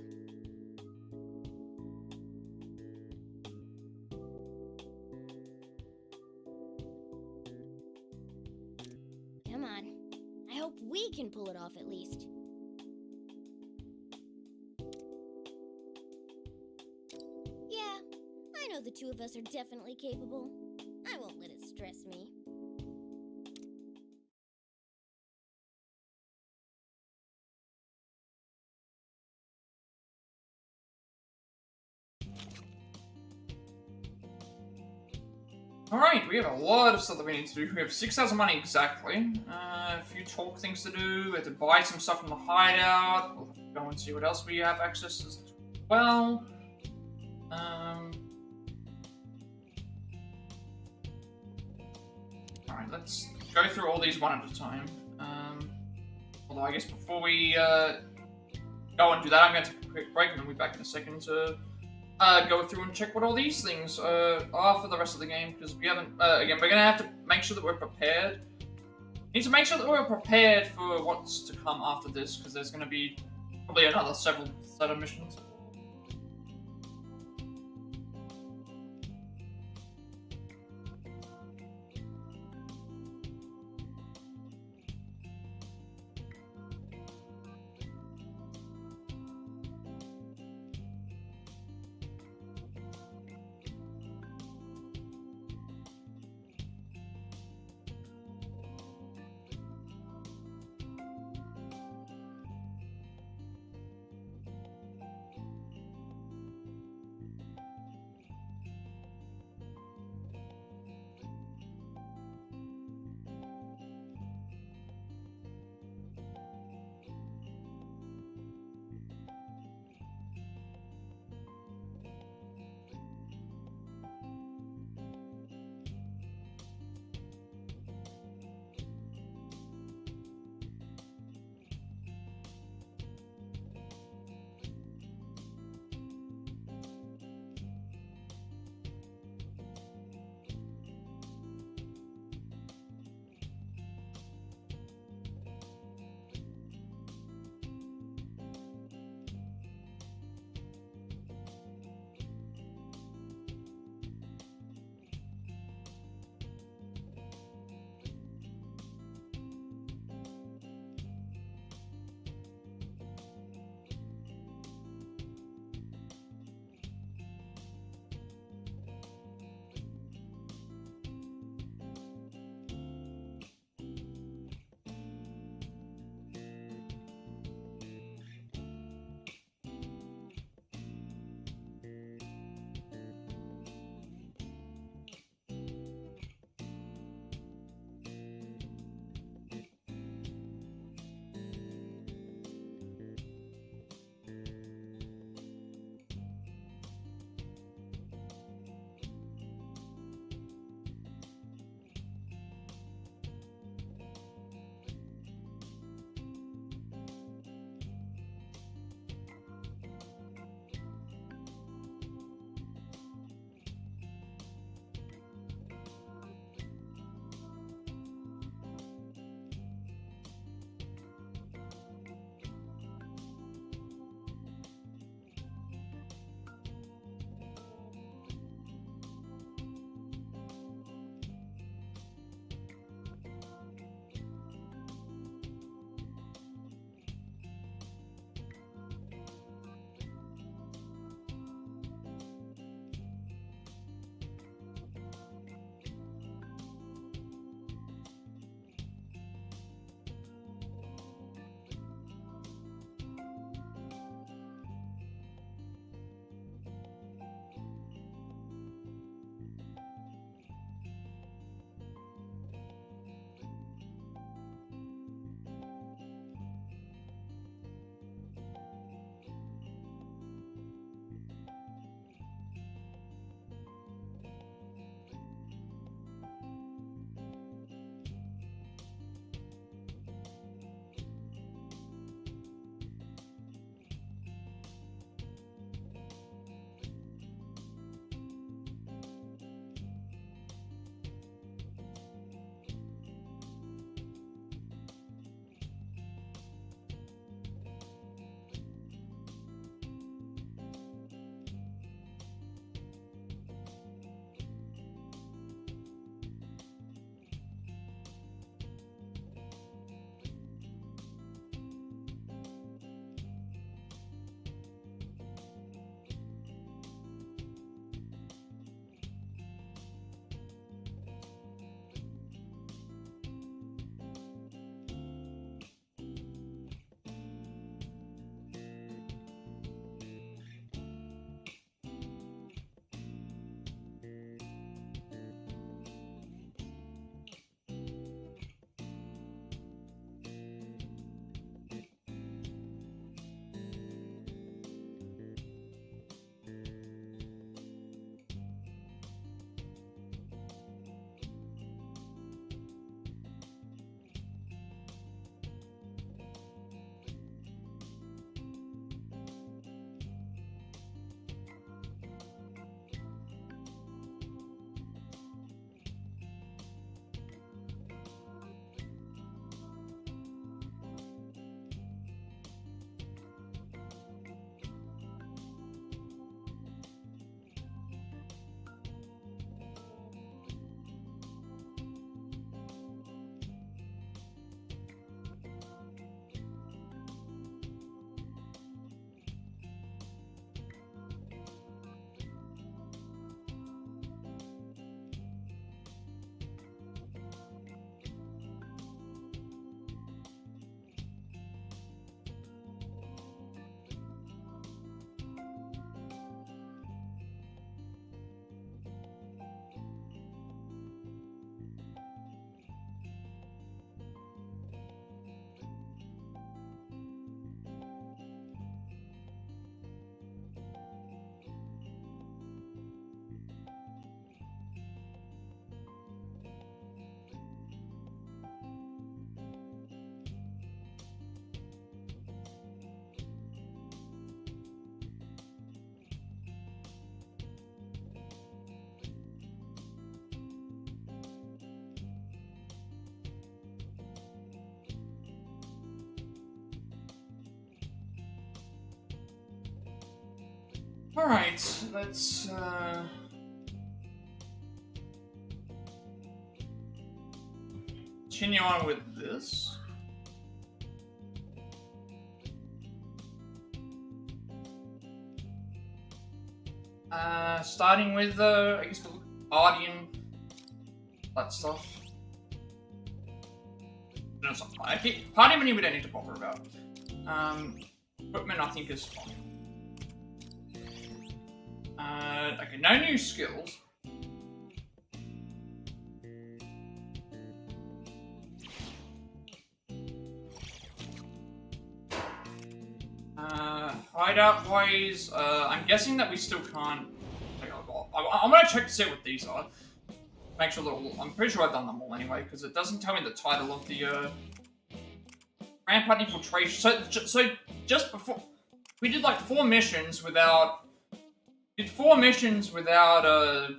Come on. I hope we can pull it off at least. Yeah, I know the two of us are definitely capable. I won't let it stress me. Alright, we have a lot of stuff that we need to do. We have 6,000 money exactly. A few talk things to do. We have to buy some stuff from the hideout. We'll have to go and see what else we have access to as well. Alright, let's go through all these one at a time. Although I guess before we go and do that, I'm going to take a quick break and then we'll be back in a second to go through and check what all these things are for the rest of the game, because we haven't, again, we're going to have to make sure that we're prepared. Need to make sure that we're prepared for what's to come after this, because there's going to be probably another several set of missions. Alright, let's continue on with this. Starting with I guess the Guardian, that stuff. No, it's not fine. Party menu we don't need to bother about. Equipment I think is fine. Okay, no new skills. Hideout wise, I'm guessing that we still can't. I'm gonna check to see what these are. Make sure that I'm pretty sure I've done them all anyway, because it doesn't tell me the title of the Rampart Infiltration. So just before we did like 4 missions without. Did 4 missions without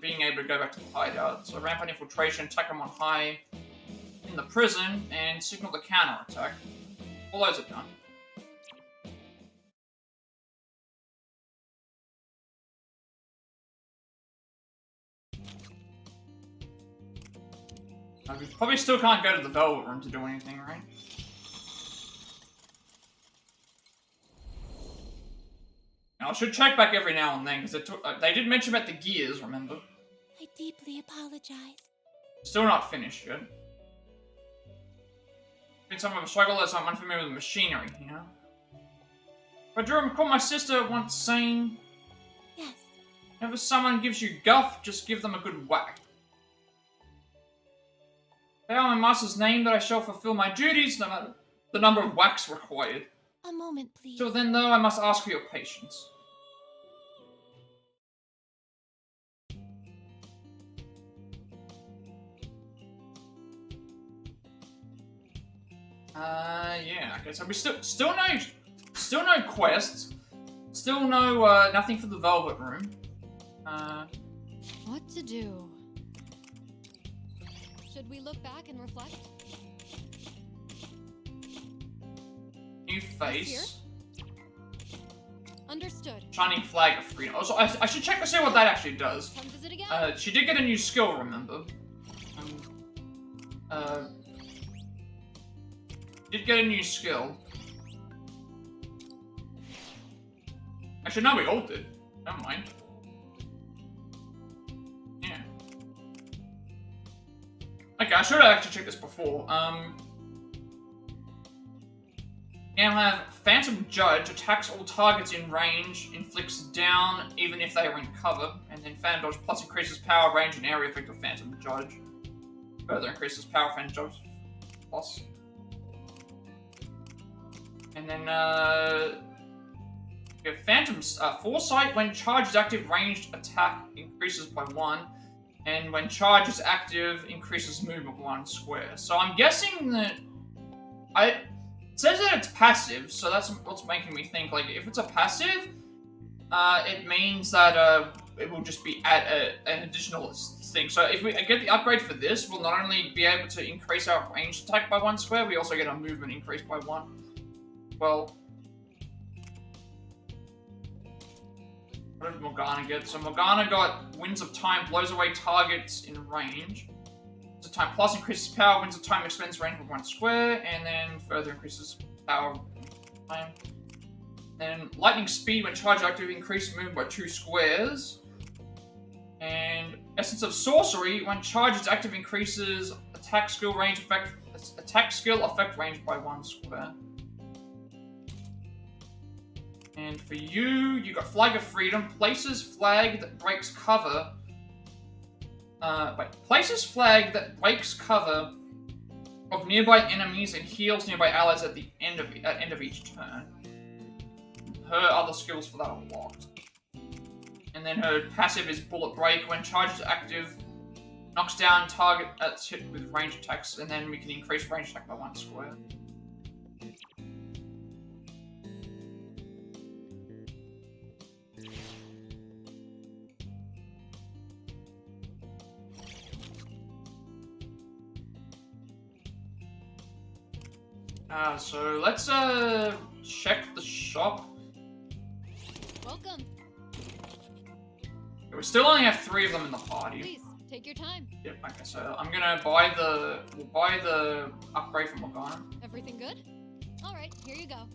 being able to go back to the hideout. So Rampart Infiltration, attack them on high in the prison, and signal the counterattack. All those are done. We probably still can't go to the Velvet Room to do anything, right? I should check back every now and then, because they did mention about the gears, remember? I deeply apologize. Still not finished yet. Been some of a struggle as I'm unfamiliar with machinery, you know? But do you recall my sister once saying... Yes. Whenever someone gives you guff, just give them a good whack. Say on my master's name that I shall fulfill my duties, no matter the number of whacks required. A moment, please. Till then, though, I must ask for your patience. Yeah. Okay, so we still no quests, still no nothing for the Velvet Room. What to do? Should we look back and reflect? New face. Understood. Shining Flag of Freedom. Also, I should check to see what that actually does. Come visit again. She did get a new skill, remember? Did get a new skill. Actually, no, we all did. Never mind. Yeah. Okay, I should have actually checked this before. Now have Phantom Judge attacks all targets in range, inflicts down even if they are in cover, and then Phantom Dodge plus increases power, range, and area effect of Phantom Judge. Further increases power, Phantom Judge plus. And then, we have Phantom's Foresight. When charge is active, ranged attack increases by 1. And when charge is active, increases movement 1 square. So I'm guessing that... It says that it's passive, so that's what's making me think, like, if it's a passive, it means that it will just be at an additional thing. So if we get the upgrade for this, we'll not only be able to increase our ranged attack by 1 square, we also get our movement increased by 1. Well, what did Morgana get? So Morgana got Winds of Time, blows away targets in range. Winds of Time plus increases power, Winds of Time expands range by 1 square, and then further increases power time. Then Lightning Speed, when charge active, increases movement by 2 squares. And Essence of Sorcery, when charge is active, increases attack skill range effect range by 1 square. And for you got Flag of Freedom. Places flag that breaks cover. Places flag that breaks cover of nearby enemies and heals nearby allies at the end of each turn. Her other skills for that are locked. And then her passive is Bullet Break. When charge is active, knocks down target that's hit with range attacks, and then we can increase range attack by 1 square. So let's check the shop. Welcome. we still only have 3 of them in the party. Please, take your time. Yep, okay, so I'm gonna buy the upgrade from Morgana. Everything good? Alright, here you go.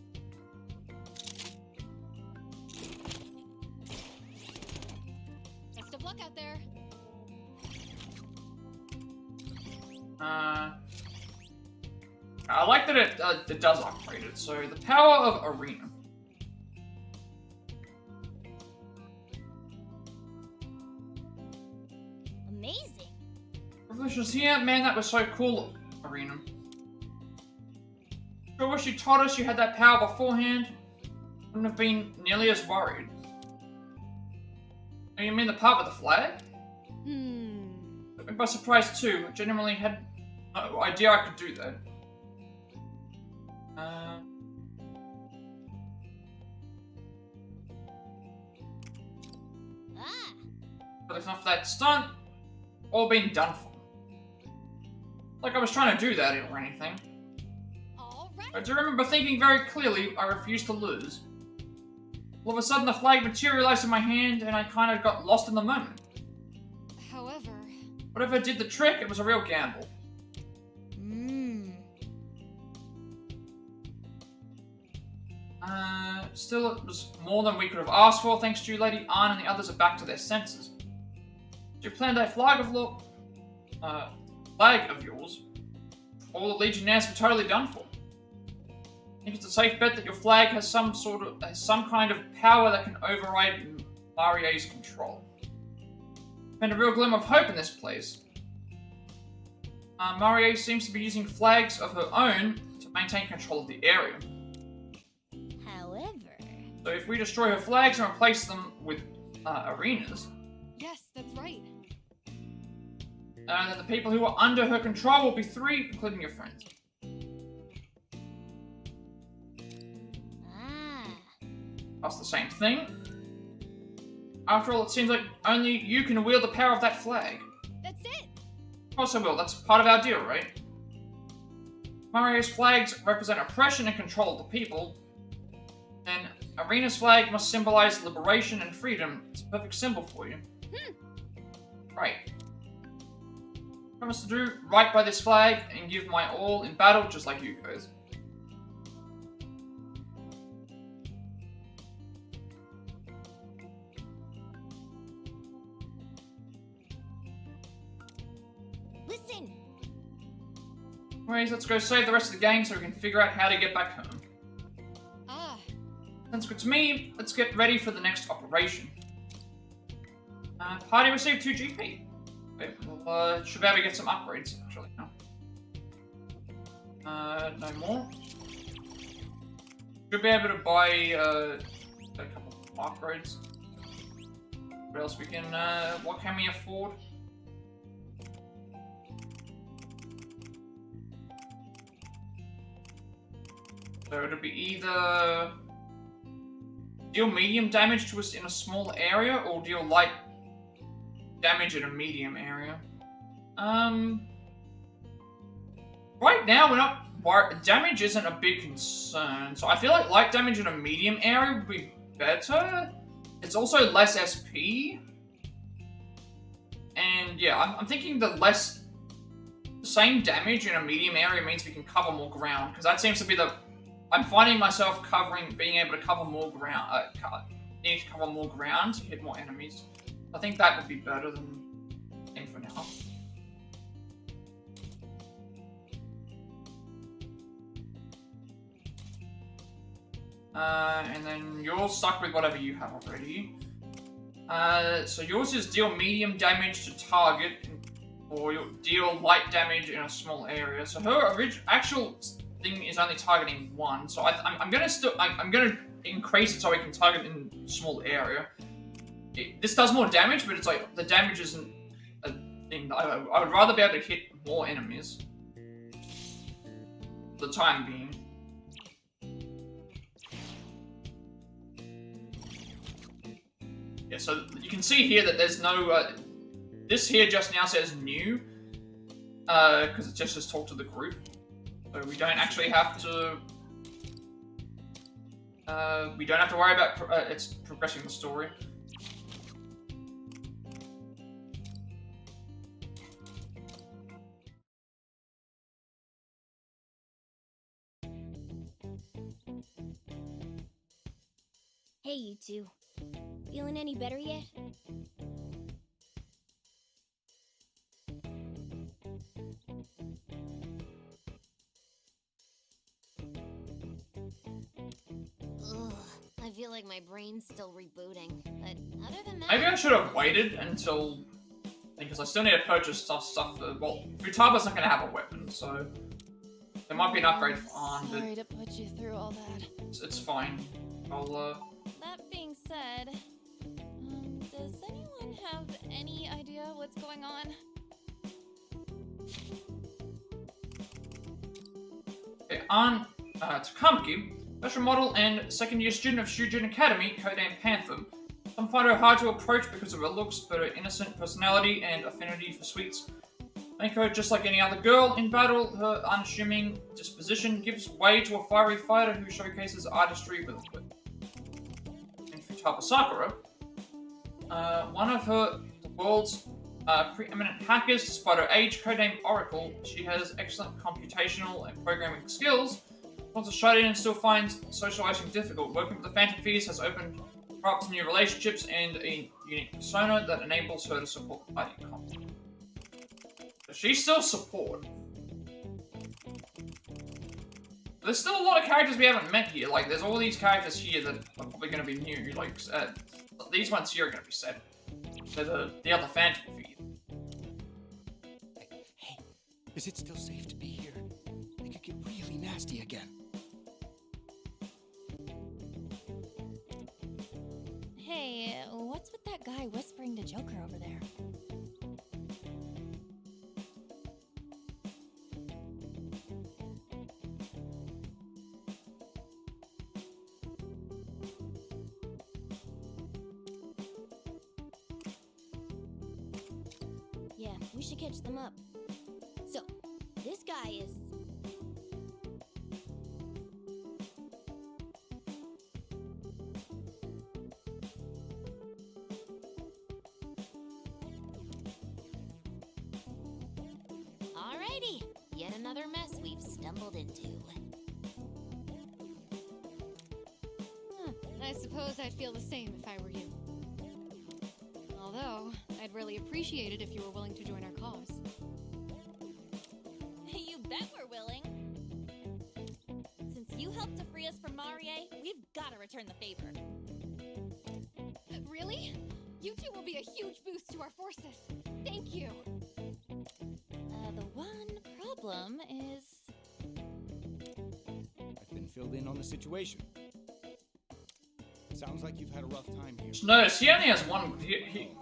Best of luck out there. I like that it does upgrade it. So the power of Arena. Amazing. Revolution's here, man. That was so cool, Arena. Sure wish you told us you had that power beforehand. Wouldn't have been nearly as worried. Oh, you mean the part with the flag? Took me by surprise too. I genuinely had no idea I could do that. But it's not for that stunt. All been done for. Like I was trying to do that or anything. I do remember thinking very clearly I refused to lose. All of a sudden the flag materialized in my hand and I kind of got lost in the moment. However... Whatever did the trick, it was a real gamble. Still, it was more than we could have asked for, thanks to you, Lady Anne, and the others are back to their senses. Did you plan that flag of yours? All the Legionnaires were totally done for. I think it's a safe bet that your flag has some kind of power that can override Marie's control. Found a real glimmer of hope in this place. Marie seems to be using flags of her own to maintain control of the area. So if we destroy her flags and replace them with arenas... Yes, that's right. Then the people who are under her control will be 3, including your friends. That's the same thing. After all, it seems like only you can wield the power of that flag. That's it! Of course I will, that's part of our deal, right? Mario's flags represent oppression and control of the people. And Arena's flag must symbolize liberation and freedom. It's a perfect symbol for you. Right. Promise to do right by this flag and give my all in battle just like you guys. Listen. Anyways, let's go save the rest of the gang so we can figure out how to get back home. Sounds good to me. Let's get ready for the next operation. Party received 2 GP. Wait, we'll should be able to get some upgrades, actually. No more. Should be able to buy a couple of upgrades. What else we can, what can we afford? So it'll be either deal medium damage to us in a small area, or deal light damage in a medium area. Right now we're not worried. Damage isn't a big concern, so I feel like light damage in a medium area would be better. It's also less SP. And yeah, I'm thinking the same damage in a medium area means we can cover more ground, because that seems to be the... I'm finding myself being able to cover more ground, needing to cover more ground to hit more enemies. I think that would be better than thing for now. And then you're stuck with whatever you have already. So yours is deal medium damage to target, or you'll deal light damage in a small area. So her actual thing is only targeting 1. So I'm gonna increase it so we can target in a small area. This does more damage, but it's like the damage isn't a thing. I would rather be able to hit more enemies for the time being. Yeah, so you can see here that there's no... this here just now says new, because it just says talk to the group. So we don't actually have to... we don't have to worry about it's progressing the story. Hey, you two. Feeling any better yet? Ugh, I feel like my brain's still rebooting. But other than that, Maybe I should have waited until, because I still need to purchase stuff for, well, Futaba's not going to have a weapon, so there might be an upgrade on, but Sorry to put you through all that. it's fine. I'll, That being said, does anyone have any idea what's going on? okay, on Takamaki, special model and second-year student of Shujin Academy, codenamed Phantom. Some find her hard to approach because of her looks, but her innocent personality and affinity for sweets make her just like any other girl. In battle, her unassuming disposition gives way to a fiery fighter who showcases artistry with a whip. In Futaba Sakura, one of the world's preeminent hackers, despite her age, codenamed Oracle, she has excellent computational and programming skills. Wants to shut in and still finds socializing difficult. Working with the Phantom Thieves has opened her up to new relationships and a unique persona that enables her to support the party in conflict. She's still support. There's still a lot of characters we haven't met here. Like, there's all these characters here that are probably going to be new. Like, these ones here are going to be set. They're the other Phantom Thieves. Hey, is it still safe to be here? They could get really nasty again. Hey, what's with that guy whispering to Joker over there? Yeah, we should catch them up. So, this guy is... alrighty. Yet another mess we've stumbled into. I suppose I'd feel the same if I were you. Although, I'd really appreciate it if you were willing to join our cause. You bet we're willing. Since you helped to free us from Marie, we've got to return the favor. Really? You two will be a huge boost to our forces. Thank you. The one problem is... I've been filled in on the situation. Sounds like you've had a rough time here. Just notice, he only has one...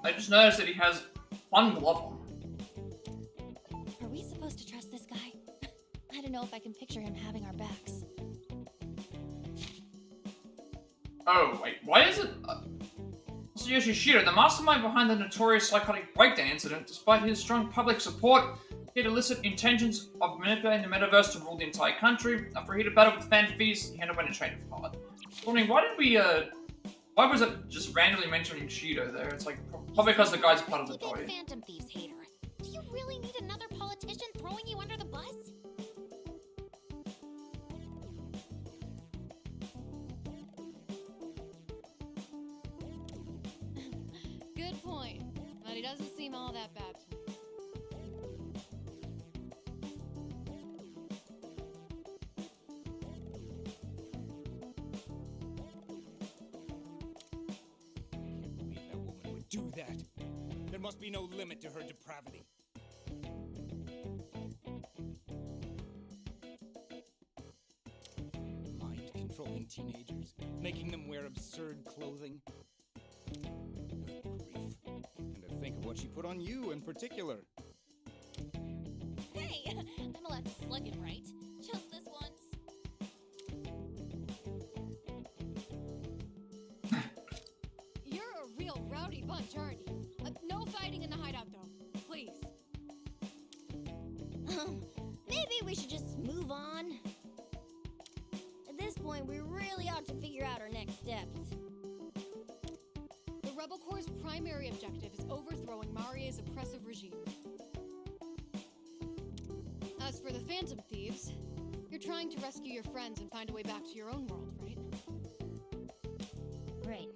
I just noticed that he has one glove on. Are we supposed to trust this guy? I don't know if I can picture him having our backs. Oh, wait, why is it... Tsuyoshi Shiro, the mastermind behind the notorious psychotic breakdown incident, despite his strong public support, he had illicit intentions of manipulating the metaverse to rule the entire country. After a heated battle with Phantom Thieves, he underwent a change of heart. Wondering, why did we, why was it just randomly mentioning Shido there? It's like, probably because the guy's part of the Big party. Phantom Thieves hater. Do you really need another politician throwing you under the bus? Good point. But he doesn't seem all that bad to me. Can't believe that woman would do that. There must be no limit to her depravity. Mind-controlling teenagers, making them wear absurd clothing. Good grief. And to think of what she put on you in particular. Hey, I'm allowed to slug him, right? Just this once. You're a real rowdy bunch, aren't you? No fighting in the hideout, though. Please. Maybe we should just move on. At this point, we really ought to figure out our next steps. The Rebel Corps' primary objective is overthrowing Marie's oppressive regime. As for the Phantom Thieves, you're trying to rescue your friends and find a way back to your own world, right? Right.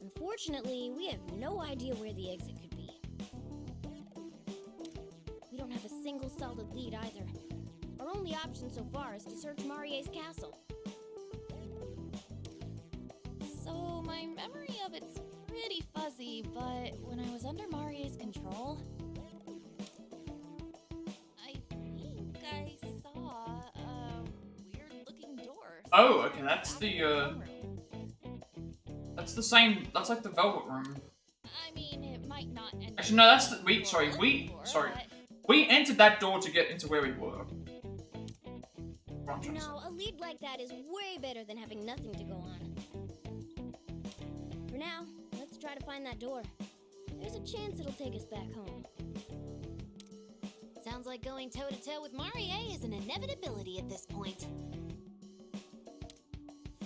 Unfortunately, we have no idea where the exit could be. We don't have a single solid lead either. Our only option so far is to search Marie's castle. So, my memory of it's pretty fuzzy, but when I was under Marie's control, I think I saw a weird-looking door. Oh, okay, that's the same. That's like the Velvet Room. I mean, it might not end. Actually, no, that's the we entered that door to get into where we were. No, a lead like that is way better than having nothing to go on. For now, let's try to find that door. There's a chance it'll take us back home. Sounds like going toe-to-toe with Marie is an inevitability at this point.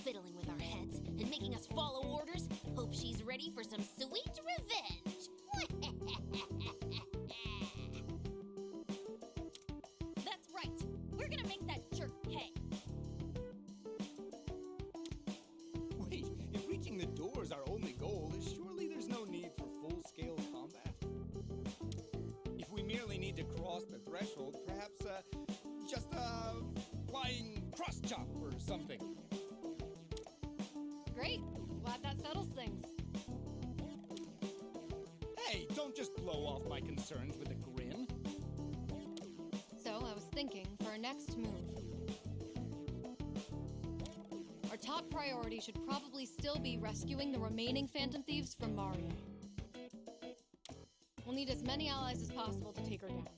Fiddling with our heads and making us follow orders. Hope she's ready for some sweet revenge. That's right. We're gonna make that jerk pay. Wait, if reaching the door is our only goal, surely there's no need for full-scale combat? If we merely need to cross the threshold, perhaps, just a flying cross-chop or something. Great. Glad that settles things. Hey, don't just blow off my concerns with a grin. So, I was thinking for our next move. Our top priority should probably still be rescuing the remaining Phantom Thieves from Mario. We'll need as many allies as possible to take her down.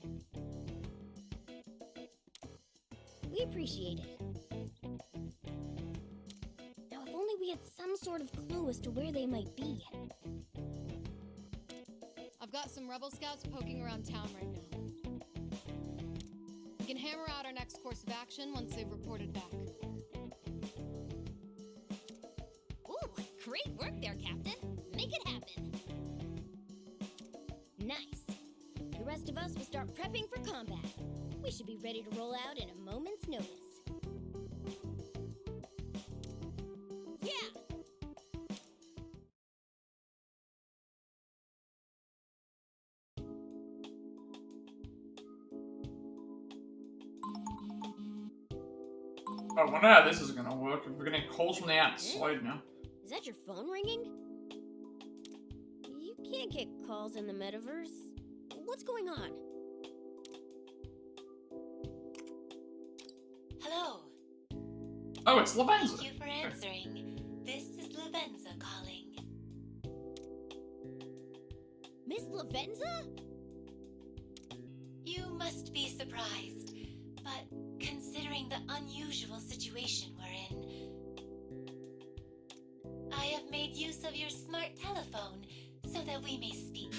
We appreciate it. Now, if only we had some sort of clue as to where they might be. I've got some rebel scouts poking around town right now. We can hammer out our next course of action once they've reported back. Ooh, great work there, Captain. Make it happen. Nice. The rest of us will start prepping for combat. We should be ready to roll out in a moment's notice. Yeah! I wonder how this is gonna work. If we're getting calls from the outside now. Is that your phone ringing? You can't get calls in the metaverse. What's going on? Hello. Oh, it's Lavenza. Thank you for answering. This is Lavenza calling. Miss Lavenza? You must be surprised, but considering the unusual situation we're in, I have made use of your smart telephone so that we may speak.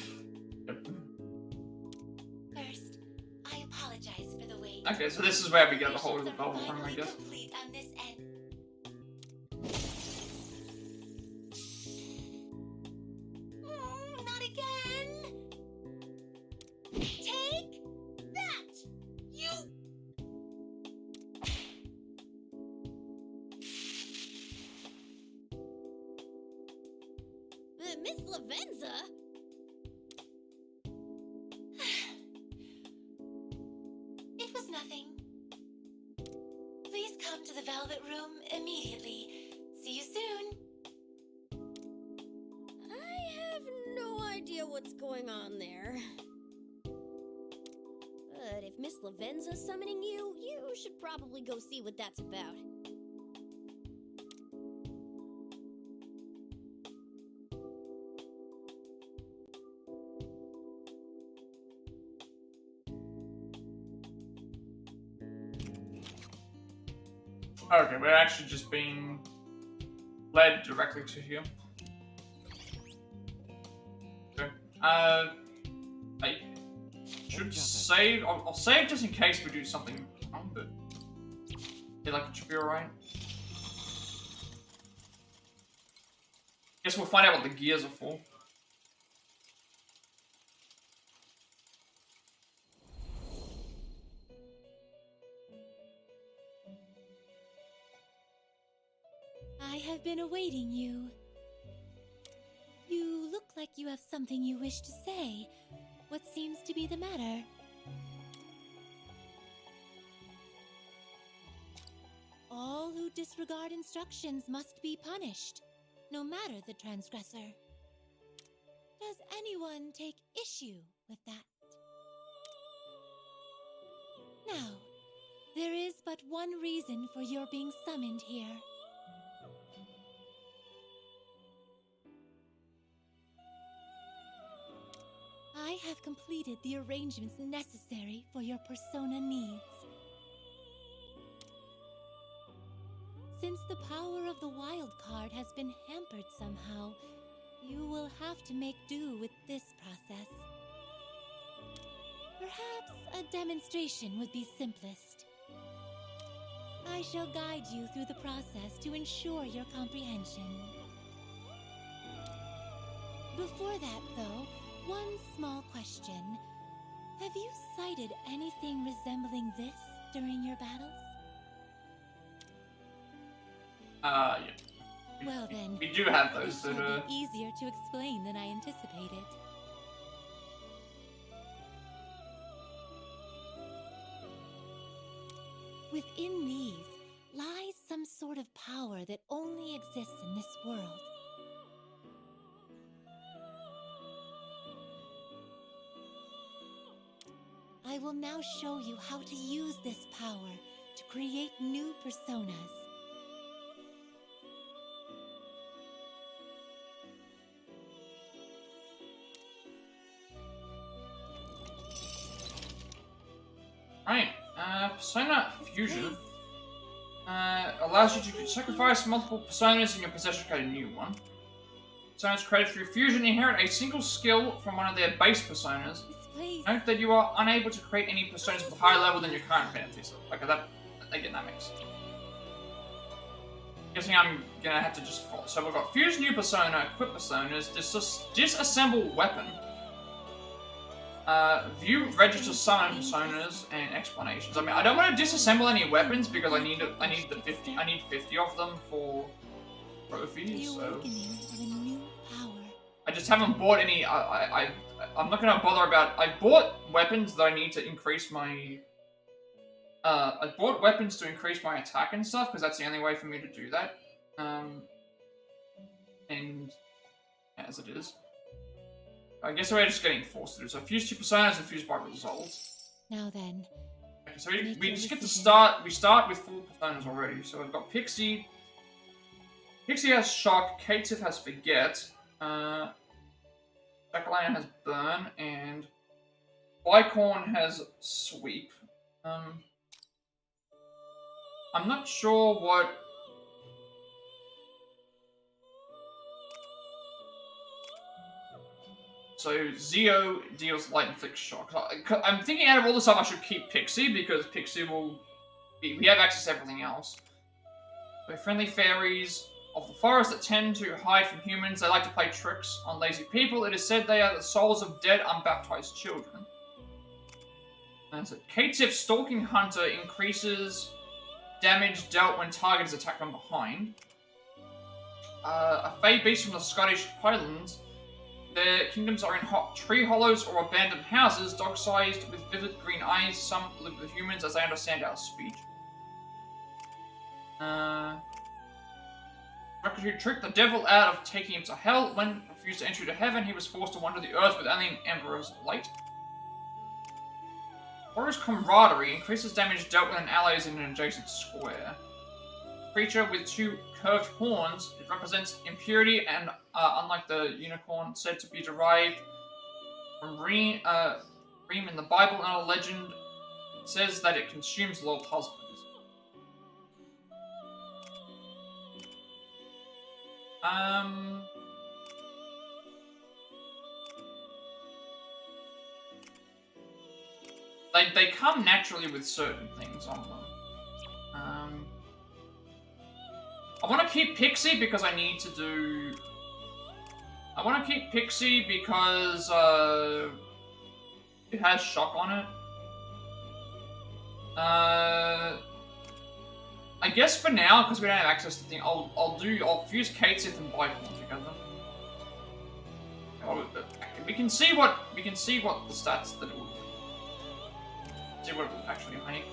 First, I apologize for the wait. Okay, so this is where we get the whole of the Velvet Room, I guess. Complete on this end. Not again! Take that! You! Miss Lavenza? It was nothing. Please come to the Velvet Room immediately. See you soon. I have no idea what's going on there. But if Miss Lavenza's summoning you, you should probably go see what that's about. Okay, we're actually just being led directly to here. Okay. I should save. I'll save just in case we do something wrong, but I feel like it should be alright. Guess we'll find out what the gears are for. I have been awaiting you. like you have something you wish to say. What seems to be the matter? All who disregard instructions must be punished, no matter the transgressor. Does anyone take issue with that? Now, there is but one reason for your being summoned here. I have completed the arrangements necessary for your persona needs. Since the power of the wild card has been hampered somehow, you will have to make do with this process. Perhaps a demonstration would be simplest. I shall guide you through the process to ensure your comprehension. Before that, though, one small question. Have you sighted anything resembling this during your battles? Yeah. Well then, we do have those, this but should be easier to explain than I anticipated. Within these lies some sort of power that only exists in this world. I will now show you how to use this power to create new personas. Right, Persona Fusion allows you to sacrifice multiple personas in your possession to create a new one. Personas created through Fusion inherit a single skill from one of their base personas. Note that you are unable to create any personas with a higher level than your current Phantom Thieves. Okay, that makes sense. Guessing I'm gonna have to just follow. So we've got Fuse new persona, equip personas, disassemble weapon, view register summon personas, and explanations. I mean, I don't want to disassemble any weapons because I need 50 of them for trophies. So I just haven't bought any. I'm not gonna bother about. I bought weapons that I need to increase my. I bought weapons to increase my attack and stuff because that's the only way for me to do that. And as it is, I guess we're just getting forced to do. So fuse two personas and fuse by results. Now then. Okay, so we just get to start. We start with 4 personas already. So we've got Pixie. Pixie has Shock. Katsif has Forget. Jacqueline has Burn, and Bicorn has Sweep. I'm not sure what. So Zeo deals light and flick shock. I'm thinking out of all the stuff I should keep Pixie because Pixie will be. We have access to everything else. So friendly fairies of the forest that tend to hide from humans. They like to play tricks on lazy people. It is said they are the souls of dead, unbaptized children. And so Katsif Stalking Hunter increases damage dealt when target is attacked from behind. A Fey beast from the Scottish Highlands. Their kingdoms are in hot tree hollows or abandoned houses, dog-sized with vivid green eyes. Some live with humans as they understand our speech. Who tricked the devil out of taking him to hell. When refused to enter to heaven, he was forced to wander the earth with only an emperor's light. Warrior's Camaraderie increases damage dealt when an ally is in an adjacent square. Creature with 2 curved horns, it represents impurity and, unlike the unicorn, said to be derived from Reem in the Bible, and a legend says that it consumes loyal husbands. They come naturally with certain things on them. I want to keep Pixie because I need to do. I want to keep Pixie because it has shock on it. I guess for now, because we don't have access to things, I'll fuse Katsif and Bicorn together. we can see what the stats that it will see what it will actually make.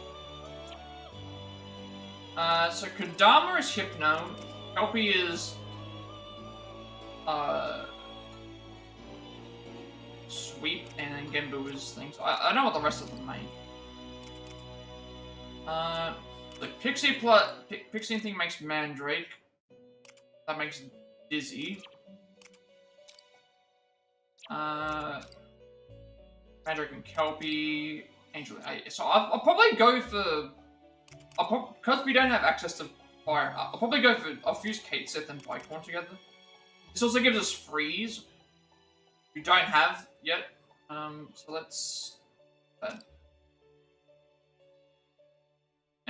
So Kodama is Hypno, Kelpie is Sweep, and then Genbu is things. I know what the rest of them make. The Pixie thing makes Mandrake. That makes Dizzy. Mandrake and Kelpie, Angel. So I'll probably go for. Because we don't have access to fire, I'll probably go for. I'll fuse Kate, Seth, and Bicorn together. This also gives us freeze. We don't have yet. So let's. And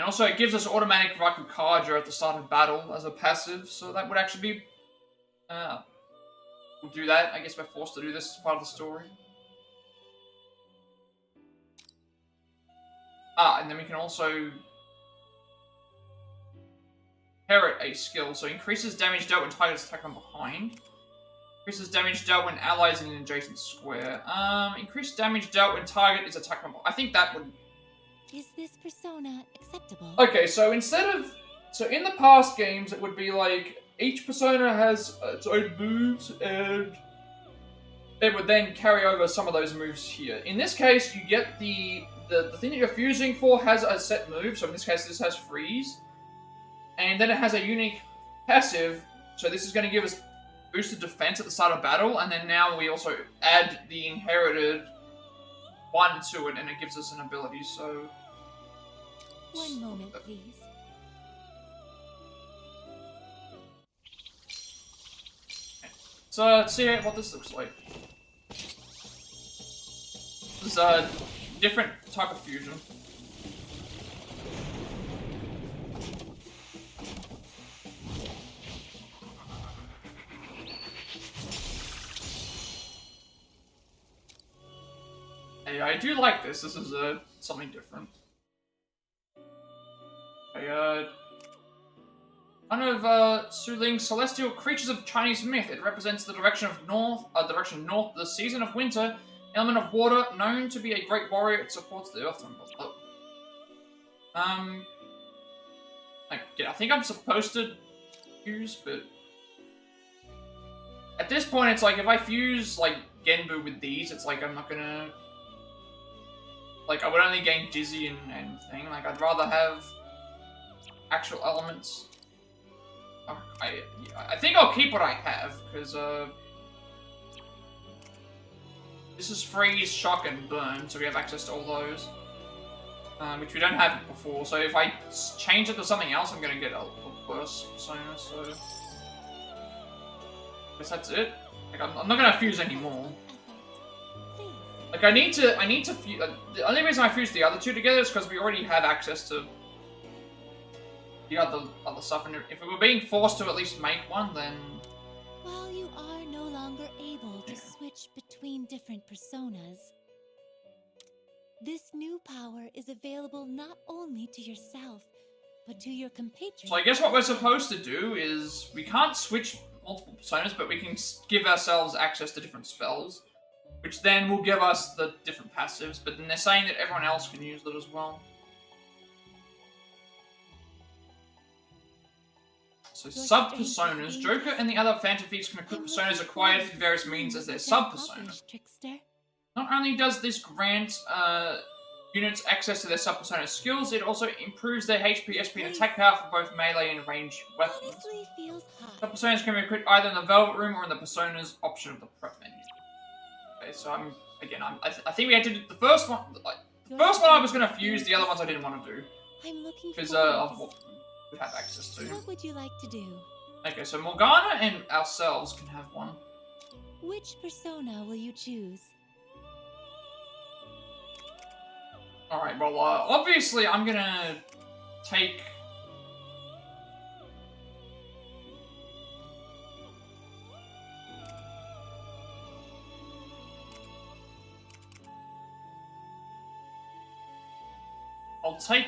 also, it gives us automatic Raku Kaja at the start of battle as a passive, so that would actually be. We'll do that. I guess we're forced to do this as part of the story. And then we can also inherit a skill. So increases damage dealt when targets attack from behind. Increases damage dealt when allies in an adjacent square. Increased damage dealt when target is attacked from behind. I think that would... Is this persona acceptable? Okay, so instead of... So in the past games, it would be like, each persona has its own moves, and it would then carry over some of those moves here. In this case, you get the thing that you're fusing for has a set move, so in this case, this has freeze. And then it has a unique passive, so this is going to give us boosted defense at the start of battle, and then now we also add the inherited one to it, and it gives us an ability, so... One moment, please. So let's see what this looks like. This is a different type of fusion. Hey, I do like this. This is something different. Okay, one of Su Ling's celestial creatures of Chinese myth. It represents the direction north of the season of winter, element of water, known to be a great warrior. It supports the earth. I think I'm supposed to fuse, but at this point, it's like if I fuse like Genbu with these, it's like I'm not gonna like I would only gain Dizzy and thing. Like I'd rather have actual elements. I think I'll keep what I have, because, this is Freeze, Shock, and Burn, so we have access to all those. Which we don't have before, so if I change it to something else, I'm gonna get a worse persona, so... I guess that's it. Like, I'm not gonna fuse anymore. Like, I need to fuse... the only reason I fuse the other two together is because we already have access to the other stuff, and if we were being forced to at least make one, then... While you are no longer able to switch between different personas, this new power is available not only to yourself, but to your compatriots. So I guess what we're supposed to do is, we can't switch multiple personas, but we can give ourselves access to different spells, which then will give us the different passives, but then they're saying that everyone else can use it as well. So sub-personas. Joker and the other Phantom Thieves can equip personas acquired through various means as their sub-persona. Not only does this grant units access to their sub-persona skills, it also improves their HP, SP, and attack power for both melee and ranged weapons. Sub-personas can be equipped either in the Velvet Room or in the Personas option of the prep menu. Okay, so I think we had to do the first one. The first one I was going to fuse, the other ones I didn't want to do. Because of what we have access to. What would you like to do? Okay, so Morgana and ourselves can have one. Which persona will you choose? Alright, well, obviously I'm gonna take... I'll take...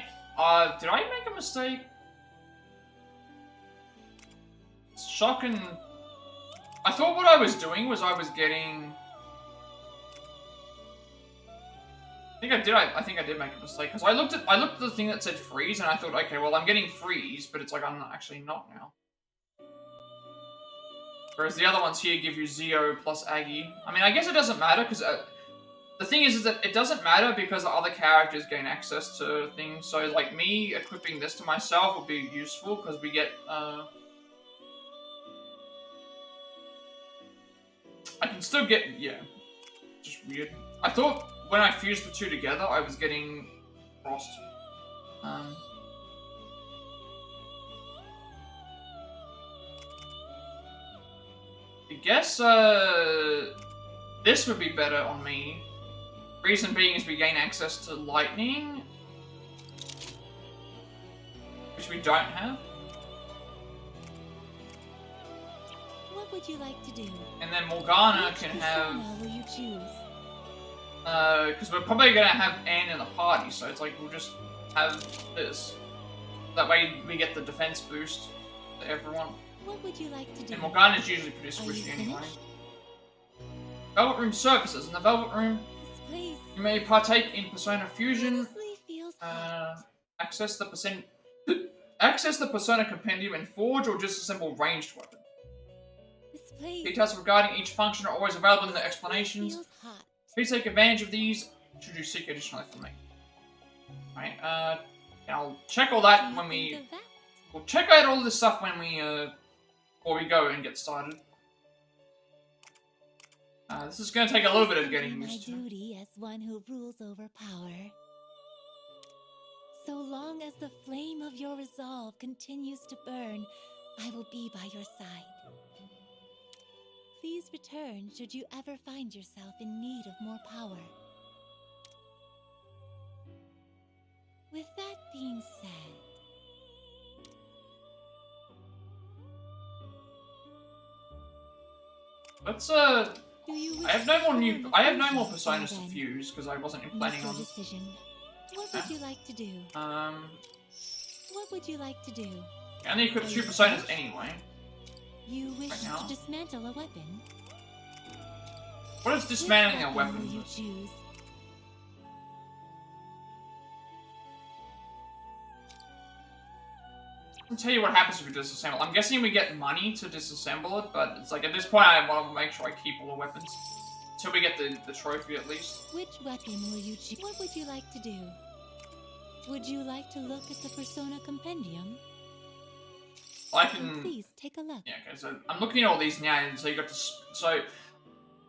did I make a mistake? Shock and I thought what I was doing was I was getting... I think I did make a mistake, because I looked at the thing that said freeze, and I thought, okay, well, I'm getting freeze, but it's like, I'm actually not now. Whereas the other ones here give you Zio plus Aggie. I mean, I guess it doesn't matter, because the thing is that it doesn't matter because the other characters gain access to things. So, like, me equipping this to myself would be useful, because we get, I can still get, yeah, just weird. I thought when I fused the two together, I was getting Frost. I guess, this would be better on me. Reason being is we gain access to lightning, which we don't have. What would you like to do? And then Morgana Which can persona have... will you choose? Because we're probably gonna have Anne in the party, so it's like we'll just have this. That way we get the defense boost to everyone. What would you like to do? And Morgana's usually pretty Are you squishy anyway. finished? Velvet Room surfaces. In the Velvet Room, Please. you may partake in Persona Fusion. Honestly feels hot. Access the Persona Compendium and forge or disassemble ranged weapon. This place Details regarding each function are always available in the explanations. feels hot. Please take advantage of these should you seek additional information. Right, and I'll check all that when we... Think of that? We'll check out all this stuff when we, before we go and get started. This is gonna take a little bit of getting My used to. duty as one who rules over power. So long as the flame of your resolve continues to burn, I will be by your side. Please return should you ever find yourself in need of more power. With that being said, Let's, do you I have no more wish to I have no more learn personas to then? fuse, because I wasn't Make planning your on... decision. What would you like to do? What would you like to do? I only equip 2 personas anyway. You wish Right now. to dismantle a weapon? What is dismantling a Which weapon? will you choose? I'll tell you what happens if you disassemble. I'm guessing we get money to disassemble it, but it's like at this point I want to make sure I keep all the weapons. Until we get the trophy at least. Which weapon will you choose? What would you like to do? Would you like to look at the Persona Compendium? I can... Please take a look. Yeah, okay, so I'm looking at all these now, and so you got to... So,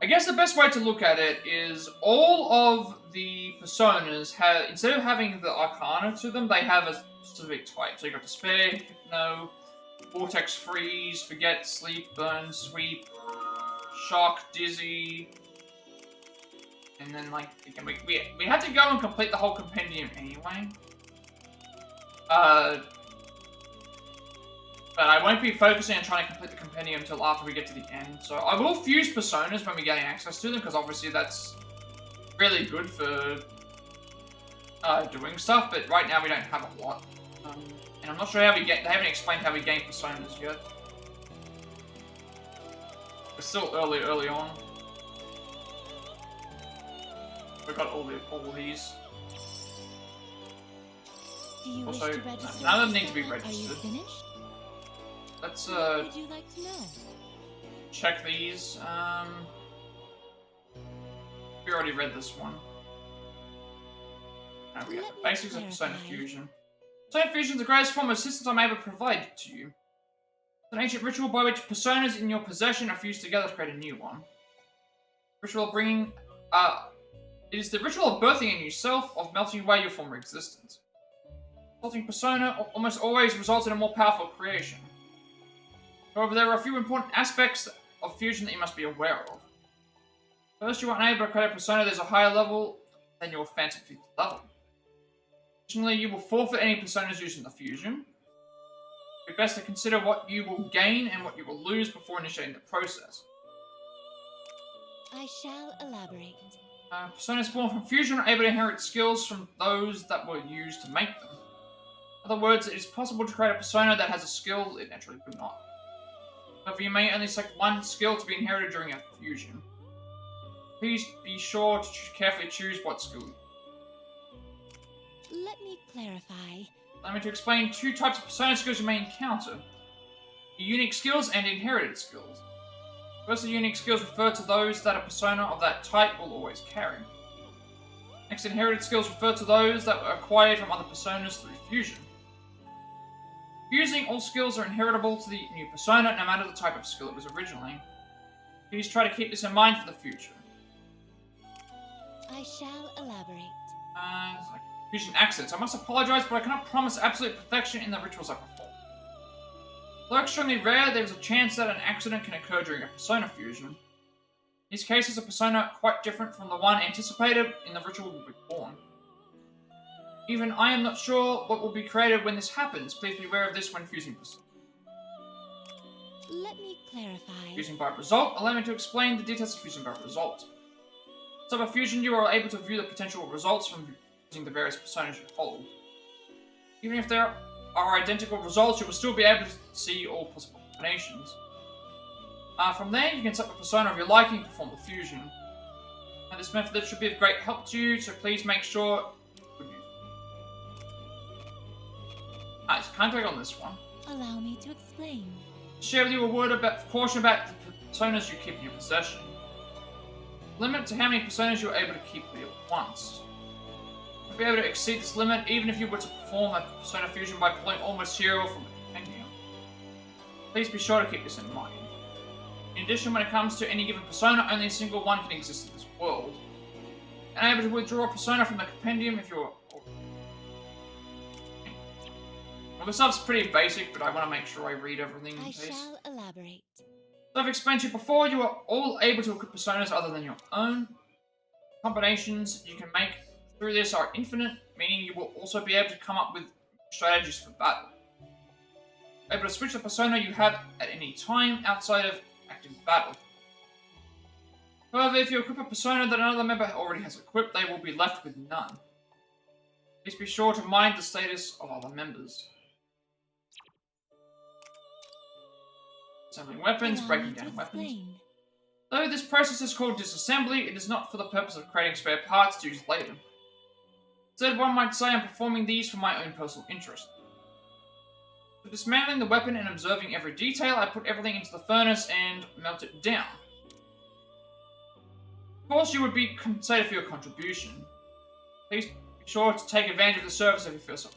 I guess the best way to look at it is all of the personas have... Instead of having the Arcana to them, they have a specific type. So you got Despair, Hypno, Vortex Freeze, Forget, Sleep, Burn, Sweep, Shock, Dizzy... And then, like, again, we had to go and complete the whole compendium anyway. But I won't be focusing on trying to complete the compendium until after we get to the end. So I will fuse personas when we get access to them, because obviously that's really good for doing stuff, but right now we don't have a lot. And I'm not sure how we get... They haven't explained how we gain personas yet. We're still early on. We've got all these. Do you Also, wish to register? none of them need to be Are you registered. finished? Let's What would you like to know? check these. We already read this one. No, we got the basics of Persona Fusion. Persona Fusion is the greatest form of assistance I'm able to provide to you. It's an ancient ritual by which personas in your possession are fused together to create a new one. Ritual of bringing, it is the ritual of birthing a new self, of melting away your former existence. Resulting persona almost always results in a more powerful creation. However, there are a few important aspects of fusion that you must be aware of. First, you are unable to create a persona that is a higher level than your Phantom Thieves level. Additionally, you will forfeit any personas used in the fusion. It would be best to consider what you will gain and what you will lose before initiating the process. I shall elaborate. Personas born from fusion are able to inherit skills from those that were used to make them. In other words, it is possible to create a persona that has a skill it naturally could not. However, you may only select one skill to be inherited during a fusion. Please be sure to carefully choose what skill. Let me clarify. Allow me to explain two types of persona skills you may encounter. Unique skills and inherited skills. First, the unique skills refer to those that a persona of that type will always carry. Next, inherited skills refer to those that were acquired from other personas through fusion. Fusing, all skills are inheritable to the new persona, no matter the type of skill it was originally. Please try to keep this in mind for the future. I shall elaborate. It's like fusion accents. I must apologize, but I cannot promise absolute perfection in the rituals I perform. Though extremely rare, there is a chance that an accident can occur during a persona fusion. In these cases, a persona quite different from the one anticipated in the ritual will be born. Even I am not sure what will be created when this happens. Please be aware of this when fusing personas. Let me clarify. Fusing by result. Allow me to explain the details of fusing by result. So by fusion, you are able to view the potential results from using the various personas you hold. Even if there are identical results, you will still be able to see all possible combinations. From there, you can set the persona of your liking and perform the fusion. Now, this method should be of great help to you, so please make sure you use it. Nice, can't take on this one. Allow me to explain. Share with you a word of caution about the personas you keep in your possession. Limit to how many personas you are able to keep with you at once. You'll be able to exceed this limit even if you were to perform a persona fusion by pulling all material from the compendium. Please be sure to keep this in mind. In addition, when it comes to any given persona, only a single one can exist in this world. And able to withdraw a persona from the compendium if you're... Well, this stuff's pretty basic, but I want to make sure I read everything in case. I shall elaborate. So I've explained to you before, you are all able to equip personas other than your own. Combinations you can make through this are infinite, meaning you will also be able to come up with strategies for battle. Able to switch the persona you have at any time outside of active battle. However, if you equip a persona that another member already has equipped, they will be left with none. Please be sure to mind the status of other members. Assembling weapons, breaking down weapons. Though this process is called disassembly, it is not for the purpose of creating spare parts to use later. Instead, one might say I'm performing these for my own personal interest. For dismantling the weapon and observing every detail, I put everything into the furnace and melt it down. Of course, you would be compensated for your contribution. Please be sure to take advantage of the service if you feel something.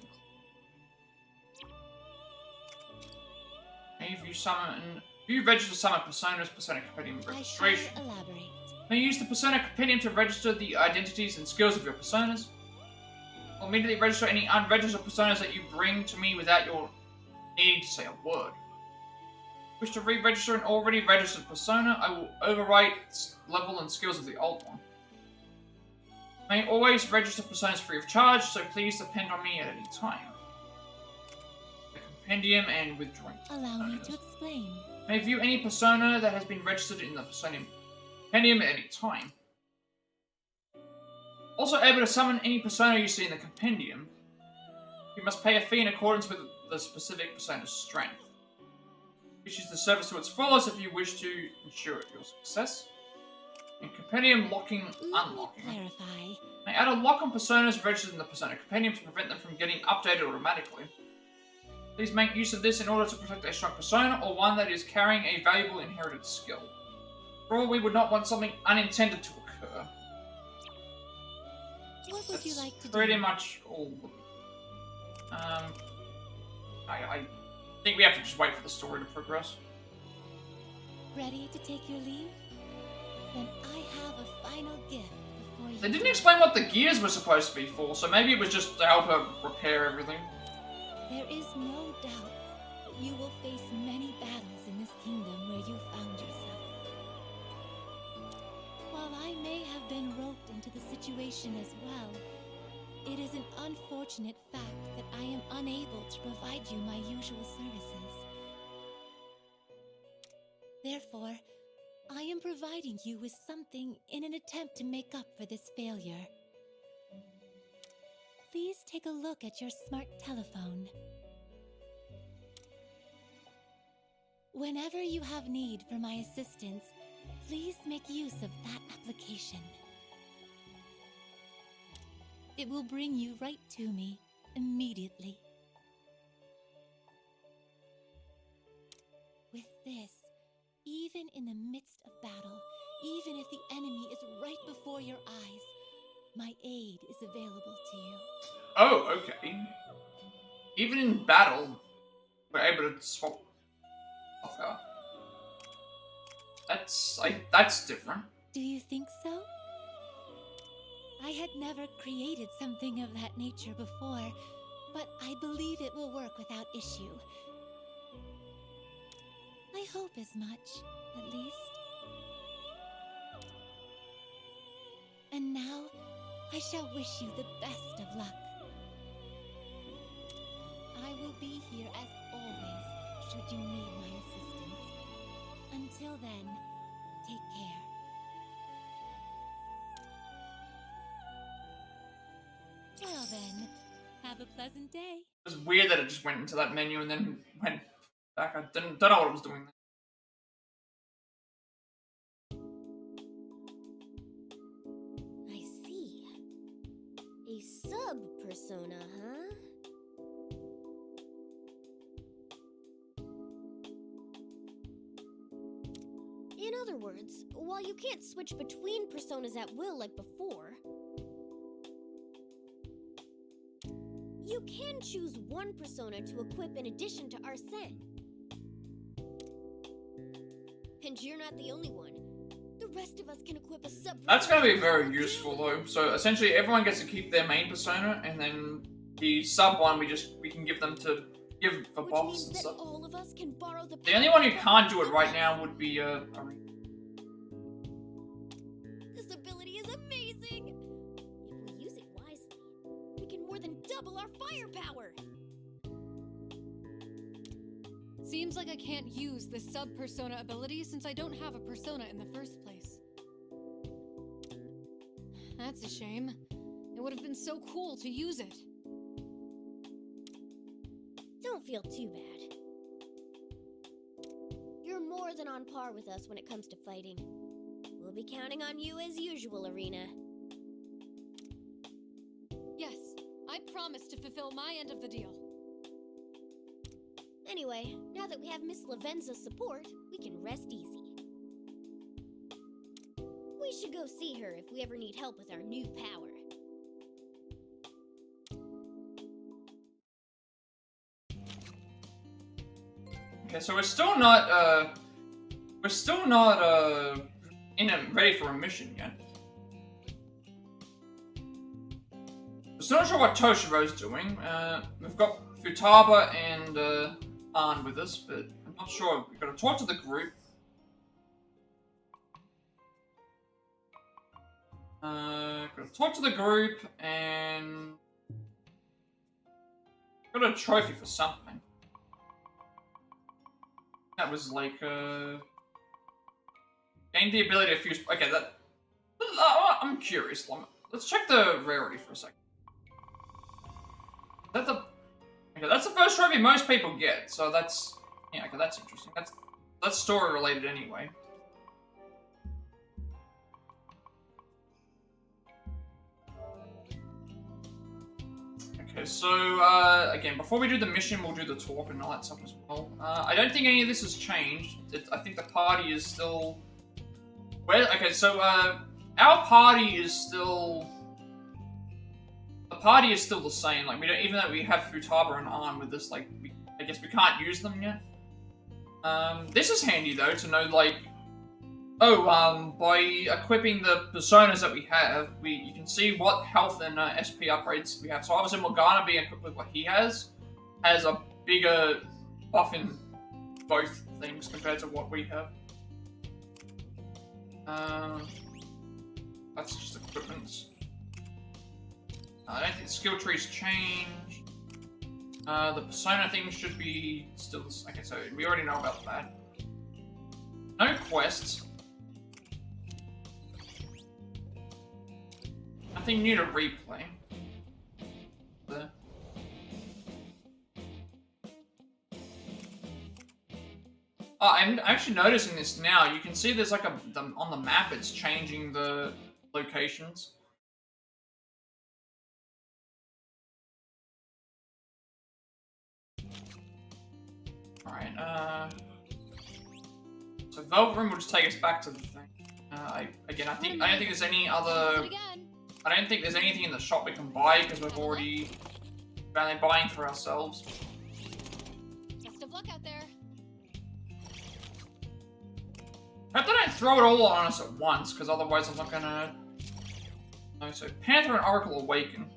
If you register summon personas, Persona Compendium registration. I shall elaborate. Now use the Persona Compendium to register the identities and skills of your personas. I'll immediately register any unregistered personas that you bring to me without your needing to say a word. Wish to re-register an already registered persona, I will overwrite level and skills of the old one. I may always register personas free of charge, so please depend on me at any time. The compendium and withdrawing Allow personas. me to explain. May view any persona that has been registered in the persona compendium at any time. Also able to summon any persona you see in the compendium. You must pay a fee in accordance with the specific persona's strength. Use the service to its fullest if you wish to ensure your success. And compendium locking, unlocking. Clarify. May add a lock on personas registered in the persona compendium to prevent them from getting updated automatically. Please make use of this in order to protect a strong persona or one that is carrying a valuable inherited skill. For all, we would not want something unintended to occur. What would you like to pretty do? much all of them. I think we have to just wait for the story to progress. Ready to take your leave? Then I have a final gift before you. They didn't explain what the gears were supposed to be for, so maybe it was just to help her repair everything. There is no doubt that you will face many battles in this kingdom where you found yourself. While I may have been roped into the situation as well, it is an unfortunate fact that I am unable to provide you my usual services. Therefore, I am providing you with something in an attempt to make up for this failure. Please take a look at your smart telephone. Whenever you have need for my assistance, please make use of that application. It will bring you right to me immediately. With this, even in the midst of battle, even if the enemy is right before your eyes, my aid is available to you. Oh, okay. Even in battle, we're able to swap off her. That's different. Do you think so? I had never created something of that nature before, but I believe it will work without issue. I hope as much, at least. And now, I shall wish you the best of luck. I will be here as always, should you need my assistance. Until then, take care. Well then, have a pleasant day. It was weird that it just went into that menu and then went back. I don't know what it was doing. I see. A sub-persona, huh? In other words, while you can't switch between personas at will like before, you can choose one persona to equip in addition to Arsene. And you're not the only one. The rest of us can equip a sub. That's going to be very useful though. So essentially, everyone gets to keep their main persona, and then the sub one we can give them to give for buffs and stuff. All of us can borrow The only one who can't do it right now would be This ability is amazing. If we use it wisely, we can more than double our firepower. Seems like I can't use the sub-persona ability since I don't have a persona in the first place. That's a shame. It would have been so cool to use it. Don't feel too bad. You're more than on par with us when it comes to fighting. We'll be counting on you as usual, Arena. Yes, I promise to fulfill my end of the deal. Anyway, now that we have Miss Lavenza's support, we can rest easy. We should go see her if we ever need help with our new power. Okay, so we're still not ready for a mission yet. We're still not sure what Toshiro's doing. We've got Futaba and Arn with us, but I'm not sure. We've got to talk to the group. Got to talk to the group and got a trophy for something. That was like gain the ability to fuse. Okay, that. I'm curious. Let's check the rarity for a second. Is that the? Okay, that's the first trophy most people get. So that's okay. That's interesting. That's story related anyway. Okay, so again, before we do the mission, we'll do the talk and all that stuff as well. I don't think any of this has changed. I think the party is still. Well, okay, so our party is still. The party is still the same. Like we don't, even though we have Futaba and Arn with us, like I guess we can't use them yet. This is handy though to know, like, by equipping the personas that we have, you can see what health and SP upgrades we have. So obviously Morgana being equipped with what he has a bigger buff in both things compared to what we have. That's just equipment. I don't think the skill trees change. The persona thing should be still. Okay, so we already know about that. No quests. Nothing new to replay. There. I'm actually noticing this now. You can see there's like on the map, it's changing the locations. Alright, so Velvet Room will just take us back to the thing. I don't think there's any other... I don't think there's anything in the shop we can buy, because we've already been buying for ourselves. Best of luck out there. I hope they don't throw it all on us at once, because otherwise I'm not gonna... No, so Panther and Oracle Awaken.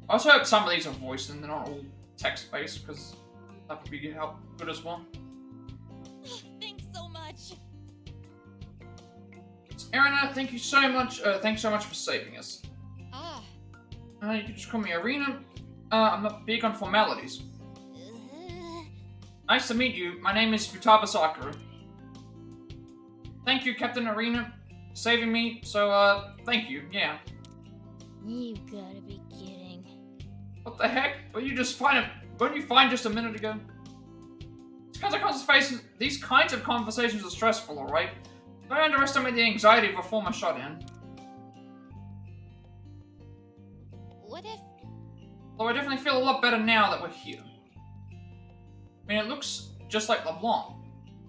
I also hope some of these are voiced and they're not all text-based, because that would be good as well. Thanks so much. Erina, thank you so much. Thanks so much for saving us. Ah. You can just call me Arena. I'm not big on formalities. Nice to meet you. My name is Futaba Sakura. Thank you, Captain Arena, for saving me. So, thank you. Yeah. You gotta be kidding. What the heck? Well, you just find it. Weren't you fine just a minute ago? These kinds of conversations are stressful, alright? Don't underestimate the anxiety of a former shut-in. What if... Though I definitely feel a lot better now that we're here. I mean, it looks just like LeBlanc.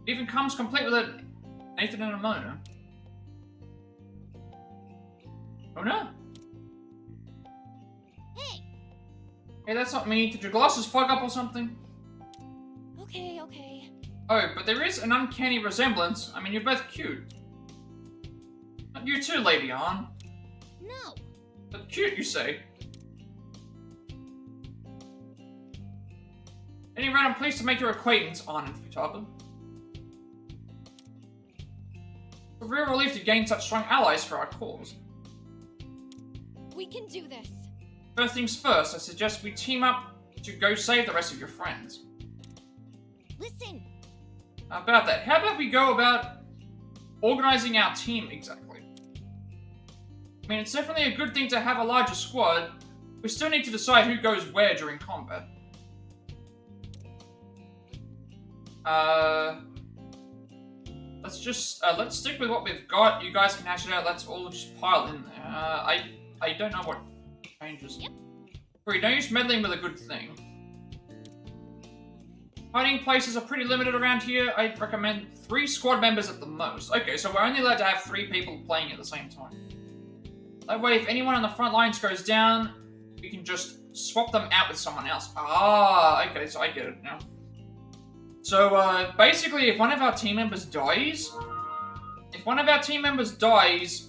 It even comes complete with a Nathan and a Mona. Oh no! Hey, that's not me. Did your glasses fog up or something? Okay. Oh, but there is an uncanny resemblance. I mean, you're both cute. Not you too, Lady Ann. No. But cute, you say? Anyway, I'm pleased to make your acquaintance, Ann and Futaba. It's a real relief to gain such strong allies for our cause. We can do this. First things first, I suggest we team up to go save the rest of your friends. Listen. How about that? How about we go about organizing our team exactly? I mean, it's definitely a good thing to have a larger squad. We still need to decide who goes where during combat. Let's stick with what we've got. You guys can hash it out. Let's all just pile in there. I don't know what changes. Yep. Free, don't use meddling with a good thing. Hiding places are pretty limited around here. I'd recommend 3 squad members at the most. Okay, so we're only allowed to have 3 people playing at the same time. That way, if anyone on the front lines goes down, we can just swap them out with someone else. Ah, okay, so I get it now. So, basically, if one of our team members dies,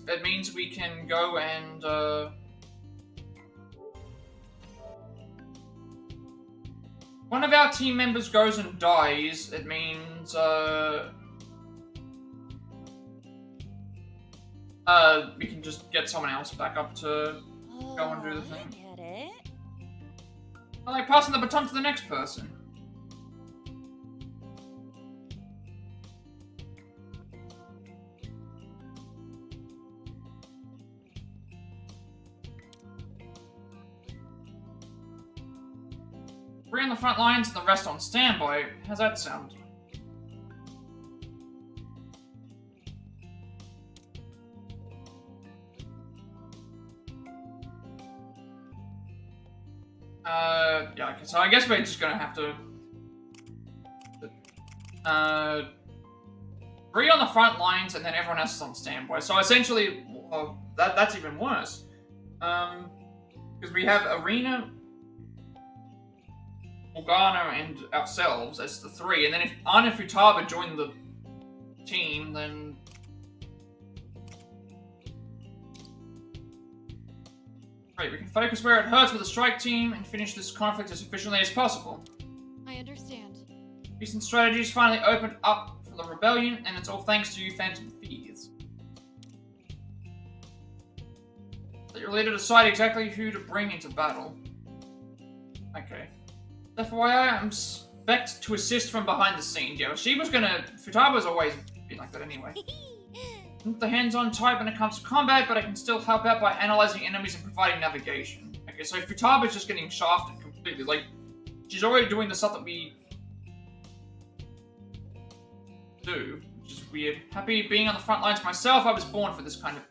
it means we can go and, one of our team members goes and dies, it means, we can just get someone else back up to go and do the thing. I get it. I like passing the baton to the next person. Three on the front lines and the rest on standby. How's that sound? Yeah, okay, so I guess we're just gonna have to... 3 on the front lines and then everyone else is on standby. So essentially, well, that's even worse. Because we have Arena, Morgana, and ourselves as the 3, and then if Ann and Futaba join the team, then... Great, we can focus where it hurts with the strike team and finish this conflict as efficiently as possible. I understand. Recent strategies finally opened up for the rebellion, and it's all thanks to you Phantom Thieves. Let your leader decide exactly who to bring into battle. Okay. FYI, I'm expect to assist from behind the scenes. Yeah, she was gonna... Futaba's always been like that anyway. Not the hands-on type when it comes to combat, but I can still help out by analyzing enemies and providing navigation. Okay, so Futaba's just getting shafted completely. Like, she's already doing the stuff that we do, which is weird. Happy being on the front lines myself, I was born for this kind of...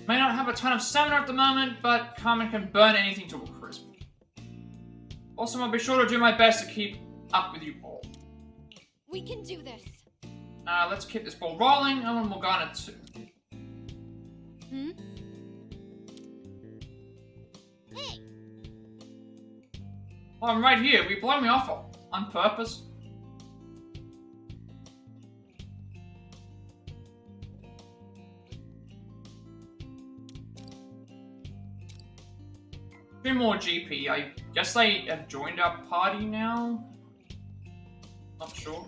May not have a ton of stamina at the moment, but Carmen can burn anything to a crisp. Also, I'll be sure to do my best to keep up with you all. We can do this. Let's keep this ball rolling, and Morgana too. Hmm? Hey! Well, I'm right here. Will you blow me off on purpose? Two more GP. I guess they have joined our party now? Not sure.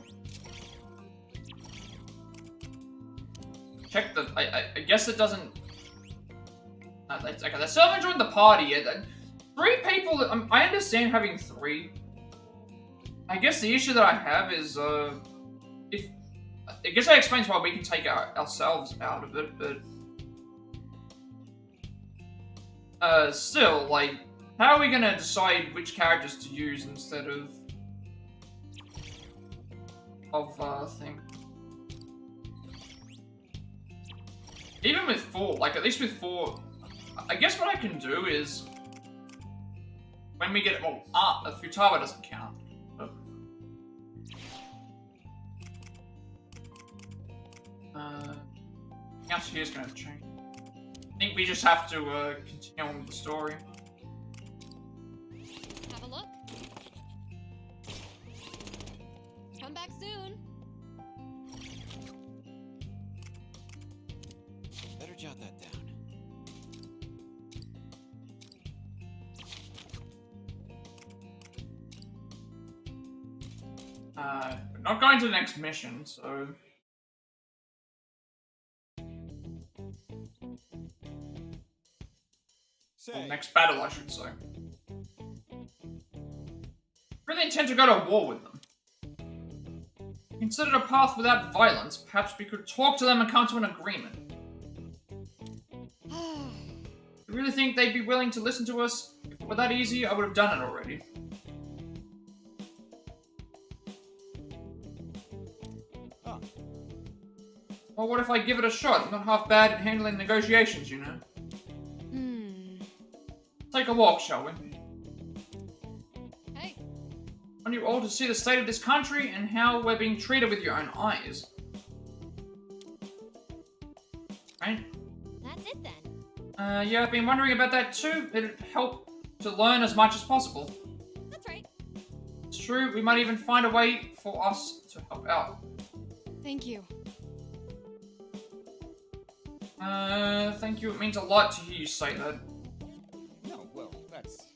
Check the... I guess it doesn't... okay, they still haven't joined the party yet. 3 people... I understand having 3. I guess the issue that I have is, if... I guess that explains why we can take ourselves out of it, but... still, like, how are we gonna decide which characters to use instead of thing? Even with 4, like, at least with 4, I guess what I can do is, when we get, well, Futaba doesn't count, but... else here's gonna change. I think we just have to continue on with the story. Have a look. Come back soon. Better jot that down. We're not going to the next mission, so... Well, next battle, I should say. Really intend to go to war with them. Considered a path without violence, perhaps we could talk to them and come to an agreement. You really think they'd be willing to listen to us? If it were that easy, I would have done it already. Huh. Well, what if I give it a shot? I'm not half bad at handling negotiations, you know. Take a walk, shall we? Hey. I want you all to see the state of this country and how we're being treated with your own eyes. Right? That's it then. Yeah, I've been wondering about that too. It'd help to learn as much as possible. That's right. It's true, we might even find a way for us to help out. Thank you. Thank you. It means a lot to hear you say that. No, well, that's...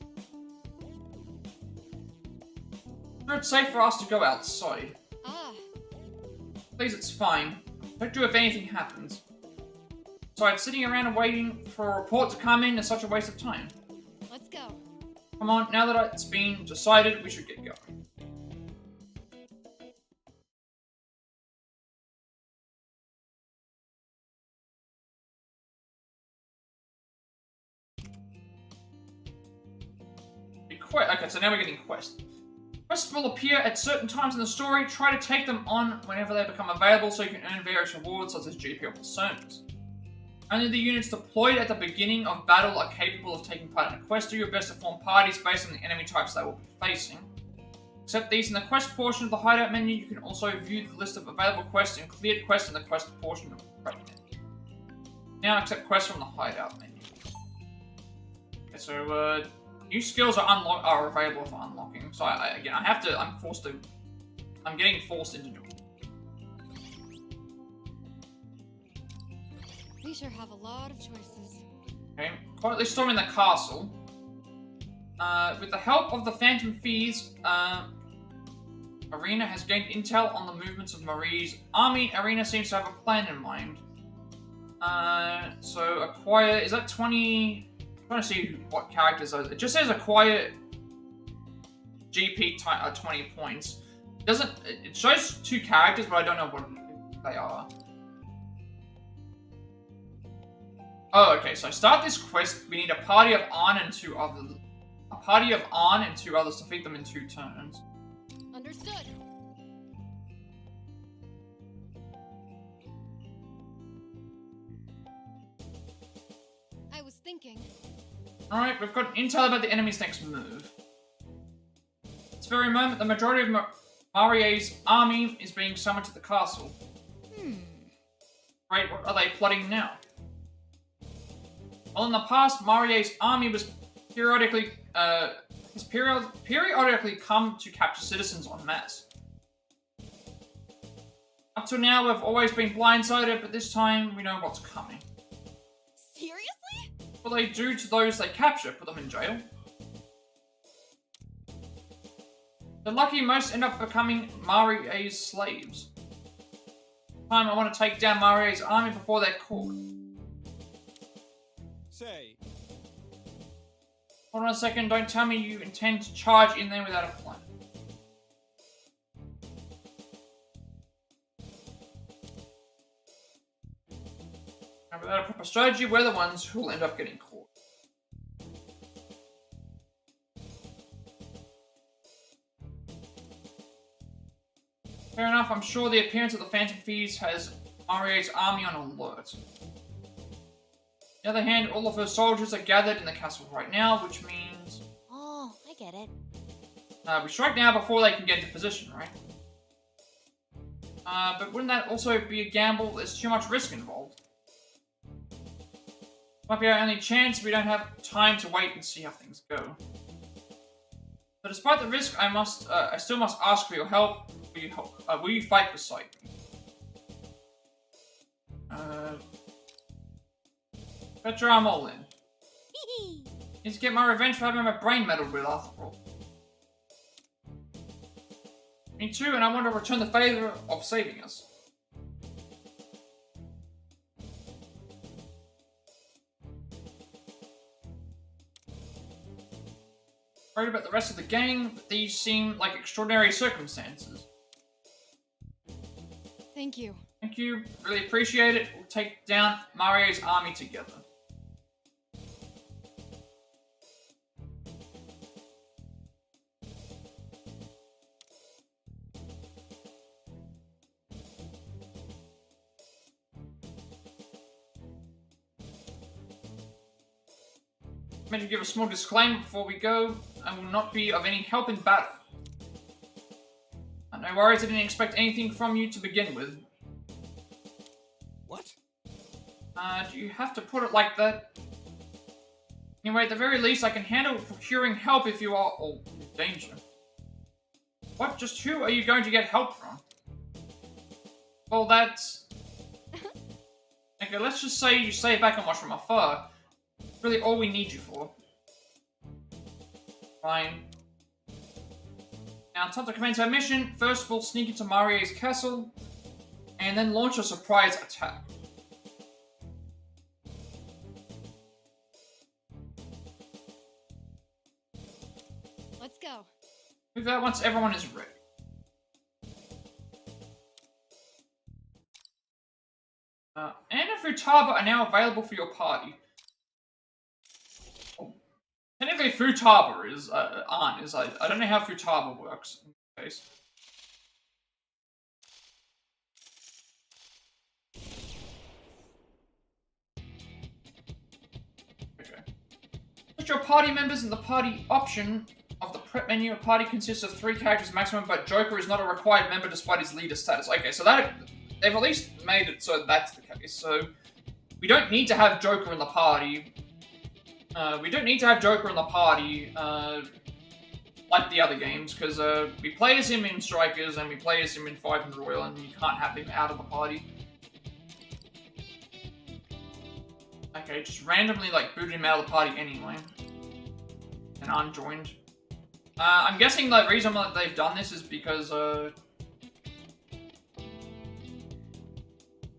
Sure, it's safe for us to go outside. Ah. Please, it's fine. Don't do if anything happens. Besides, sitting around and waiting for a report to come in is such a waste of time. Let's go. Come on, now that it's been decided, we should get going. Okay, so now we're getting quests. Quests will appear at certain times in the story. Try to take them on whenever they become available so you can earn various rewards such as GP or personas. Only the units deployed at the beginning of battle are capable of taking part in a quest. Do your best to form parties based on the enemy types they will be facing. Except these in the quest portion of the hideout menu, you can also view the list of available quests and cleared quests in the quest portion of the prep menu. Now accept quests from the hideout menu. Okay, so new skills are available for unlocking. So I'm getting forced into doing it. We sure have a lot of choices. Okay, quietly storming the castle. With the help of the Phantom Thieves, Arena has gained intel on the movements of Marie's army. Arena seems to have a plan in mind. So acquire, is that 20? I'm trying to see what characters are. It just says acquire GP 20 points. It shows 2 characters, but I don't know what they are. Oh, okay, so start this quest, we need a party of Arn and 2 others. A party of Arn and 2 others to defeat them in 2 turns. Understood. thinking. Alright, we've got intel about the enemy's next move. At this very moment, the majority of Marie's army is being summoned to the castle. Great, what are they plotting now? Well, in the past, Marie's army was periodically come to capture citizens en masse. Up till now, we've always been blindsided, but this time we know what's coming. Seriously? What will they do to those they capture? Put them in jail? The lucky most end up becoming Marie's slaves. This time I want to take down Marie's army before they're caught. Say, Hold on a second, don't tell me you intend to charge in there without a plan. And without a proper strategy, we're the ones who will end up getting caught. Fair enough, I'm sure the appearance of the Phantom Thieves has Marie's army on alert. On the other hand, all of her soldiers are gathered in the castle right now, which means... Oh, I get it. we strike now before they can get into position, right? But wouldn't that also be a gamble? There's too much risk involved. Might be our only chance if we don't have time to wait and see how things go. But despite the risk, I still must ask for your help. Will you fight beside me? Petra, I'm all in. Need to get my revenge for having my brain meddled with after all. Me too, and I want to return the favor of saving us. Worried about the rest of the gang, but these seem like extraordinary circumstances. Thank you. Thank you, really appreciate it. We'll take down Mario's army together. I meant to give a small disclaimer before we go. I will not be of any help in battle. No worries, I didn't expect anything from you to begin with. What? Do you have to put it like that? Anyway, at the very least, I can handle procuring help if you are all in danger. What? Just who are you going to get help from? Well, that's... Okay, let's just say you stay back and watch from afar. Really all we need you for. Fine. Now, time to commence our mission. First, we'll sneak into Marie's castle, and then launch a surprise attack. Let's go. Move out once everyone is ready. Anna and Futaba are now available for your party. Technically, Futaba is, Aunt is, I don't know how Futaba works in this case. Okay. Put your party members in the party option of the prep menu. A party consists of 3 characters maximum, but Joker is not a required member despite his leader status. Okay, so that, they've at least made it so that's the case. So, we don't need to have Joker in the party. We don't need to have Joker in the party, like the other games, because we play as him in Strikers, and we play as him in 5 and Royal, and you can't have him out of the party. Okay, just randomly, like, booted him out of the party anyway. And unjoined. I'm guessing the reason that they've done this is because, I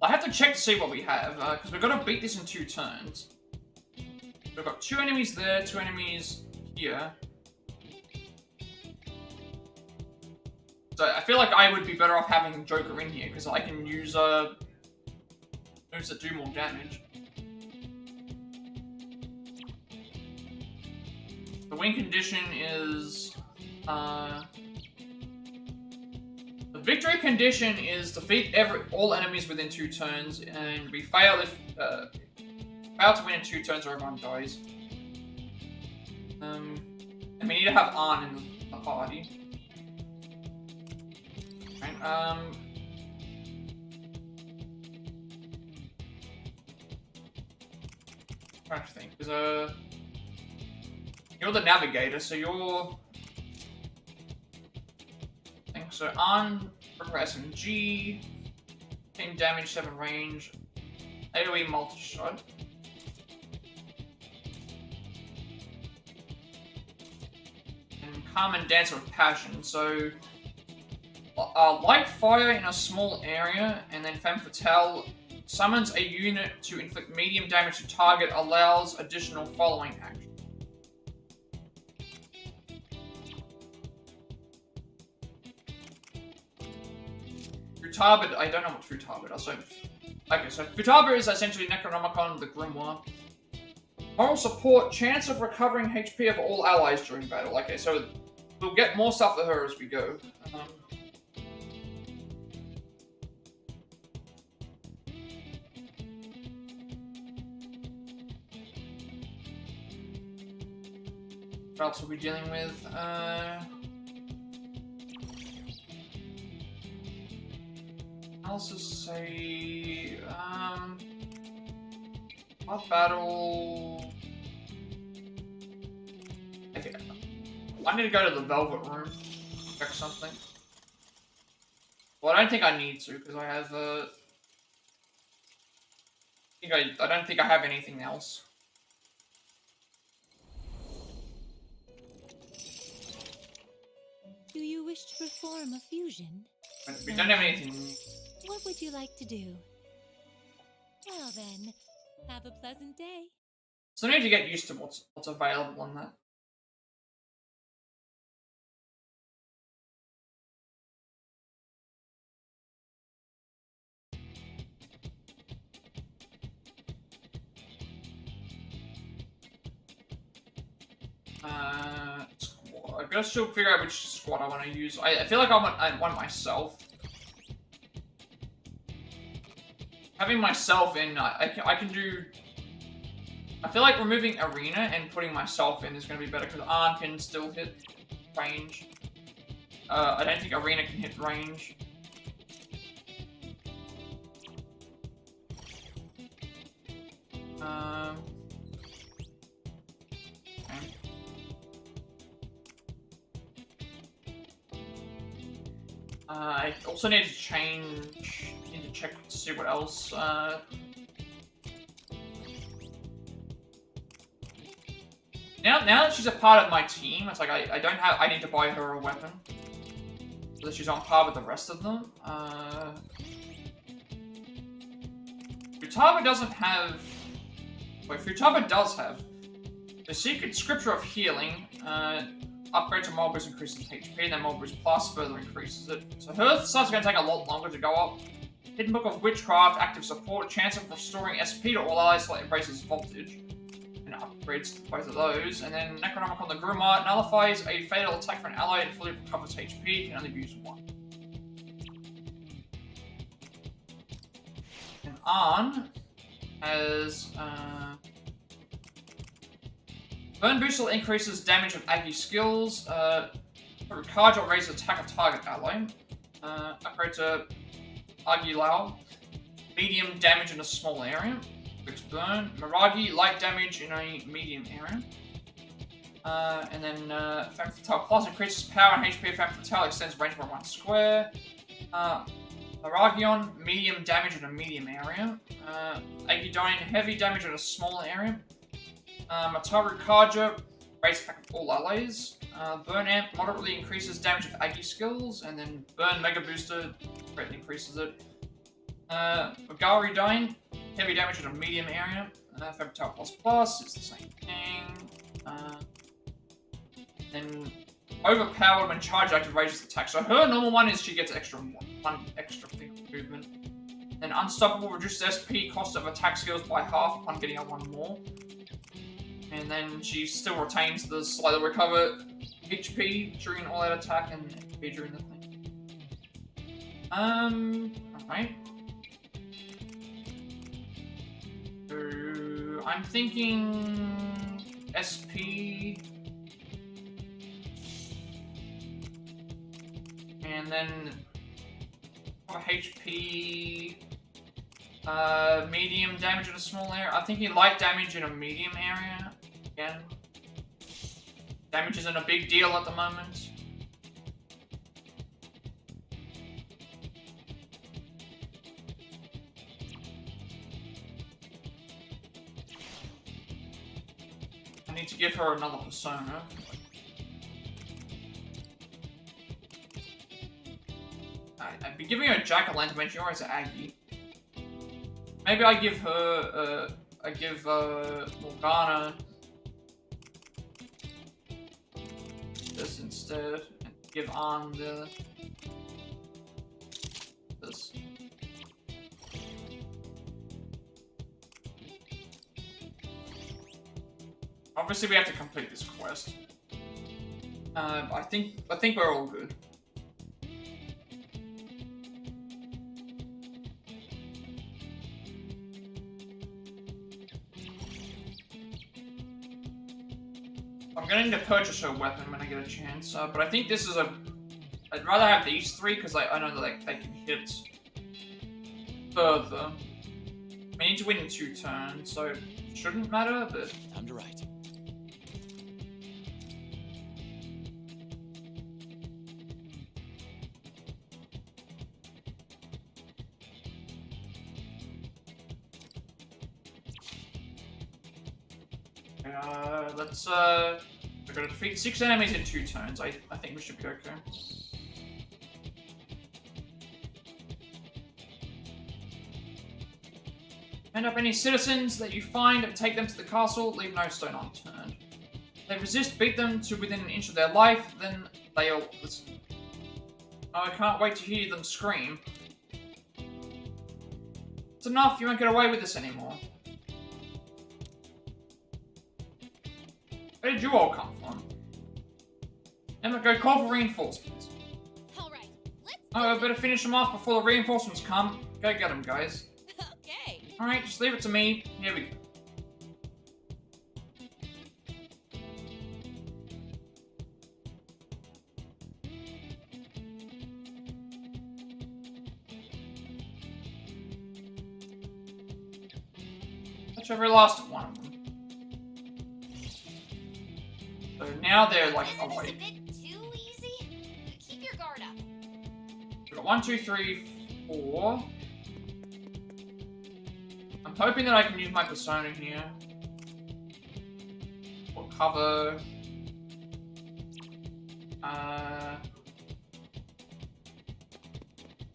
have to check to see what we have, because we've got to beat this in 2 turns. We've got 2 enemies there, 2 enemies here. So I feel like I would be better off having Joker in here, because I can use moves that do more damage. The win condition is... the victory condition is defeat all enemies within 2 turns, and we fail if... Fail to win in 2 turns or everyone dies. And we need to have Arn in the party. Right, trying to think, because you're the navigator, so you're. I think so. Arn, progress in G, 10 damage, 7 range, AoE multi-shot. And Calm and Dancer with Passion, so. Light fire in a small area, and then Femme Fatale summons a unit to inflict medium damage to target, allows additional following action. Futaba, I don't know what Futaba does. So, okay, so Futaba is essentially Necronomicon, the Grimoire. Moral support, chance of recovering HP of all allies during battle. Okay, so we'll get more stuff for her as we go. What else are we dealing with? I'll just say, Hot battle. Okay, I need to go to the Velvet Room, check something. Well, I don't think I need to because I have I don't think I have anything else. Do you wish to perform a fusion? We don't have anything. What would you like to do? Well then, have a pleasant day. So I need to get used to what's available on that. I gotta still figure out which squad I want to use. I feel like I want myself. Having myself in, I can do. I feel like removing Arena and putting myself in is going to be better because Arn can still hit range. I don't think Arena can hit range. I also need to change. Need to check to see what else. Now that she's a part of my team, it's like I don't have. I need to buy her a weapon so that she's on par with the rest of them. Futaba doesn't have. Wait, Futaba does have the Secret Scripture of Healing. Upgrade to Mob Boost increases HP, then Mob Boost Plus further increases it. So her stuff's going to take a lot longer to go up. Hidden Book of Witchcraft, active support, chance of restoring SP to all allies, slightly raises voltage. And upgrades to both of those. And then Necronomicon the Grimoire nullifies a fatal attack for an ally and fully recovers HP, can only be used once. And Arn has Burn Booster increases damage of Aggie skills. Rukaja raises attack of target ally. Upgrade to Aggie Lao. Medium damage in a small area. Quick burn. Miragi, light damage in a medium area. And then Femme Fatale Plus increases power and HP of Femme Fatale, extends range by 1 square. Miragion, medium damage in a medium area. Agidine, heavy damage in a small area. Mataru Kaja, raise attack of all allies. Burn Amp moderately increases damage of Aggie skills, and then Burn Mega Booster greatly increases it. Magari Dine, heavy damage in a medium area. Femme Fatale Plus Plus, it's the same thing. Then Overpowered when charged active raises attack. So her normal one is she gets one extra thing of movement. Then Unstoppable reduces SP cost of attack skills by half upon getting a 1 more. And then she still retains the slightly recover HP during an all-out attack and HP during the thing. Alright. So I'm thinking SP. And then HP, medium damage in a small area. I'm thinking light damage in a medium area. Again, damage isn't a big deal at the moment. I need to give her another persona. I'd be giving her a jack-o'-lantern when she always an Aggie. Maybe I give her, I give, Morgana this instead, and give Ann this. Obviously, we have to complete this quest. I think we're all good. I'm gonna need to purchase her weapon when I get a chance, but I think this is I'd rather have these three because I know that they can hit further. We need to win in 2 turns, so it shouldn't matter, but... Time to write. We're gonna defeat 6 enemies in 2 turns. I think we should be okay. End up any citizens that you find and take them to the castle, leave no stone unturned. If they resist, beat them to within an inch of their life, then they'll listen. Oh, I can't wait to hear them scream. It's enough, you won't get away with this anymore. Where did you all come from? Emma, go call for reinforcements. Alright, let's Oh, I better finish them off before the reinforcements come. Go get them, guys. Okay. Alright, just leave it to me. Here we go. Touch every last one of them. So now they're like awake. Isn't this a bit too easy? Keep your guard up. We've got 1, 2, 3, 4. I'm hoping that I can use my persona here. Or cover.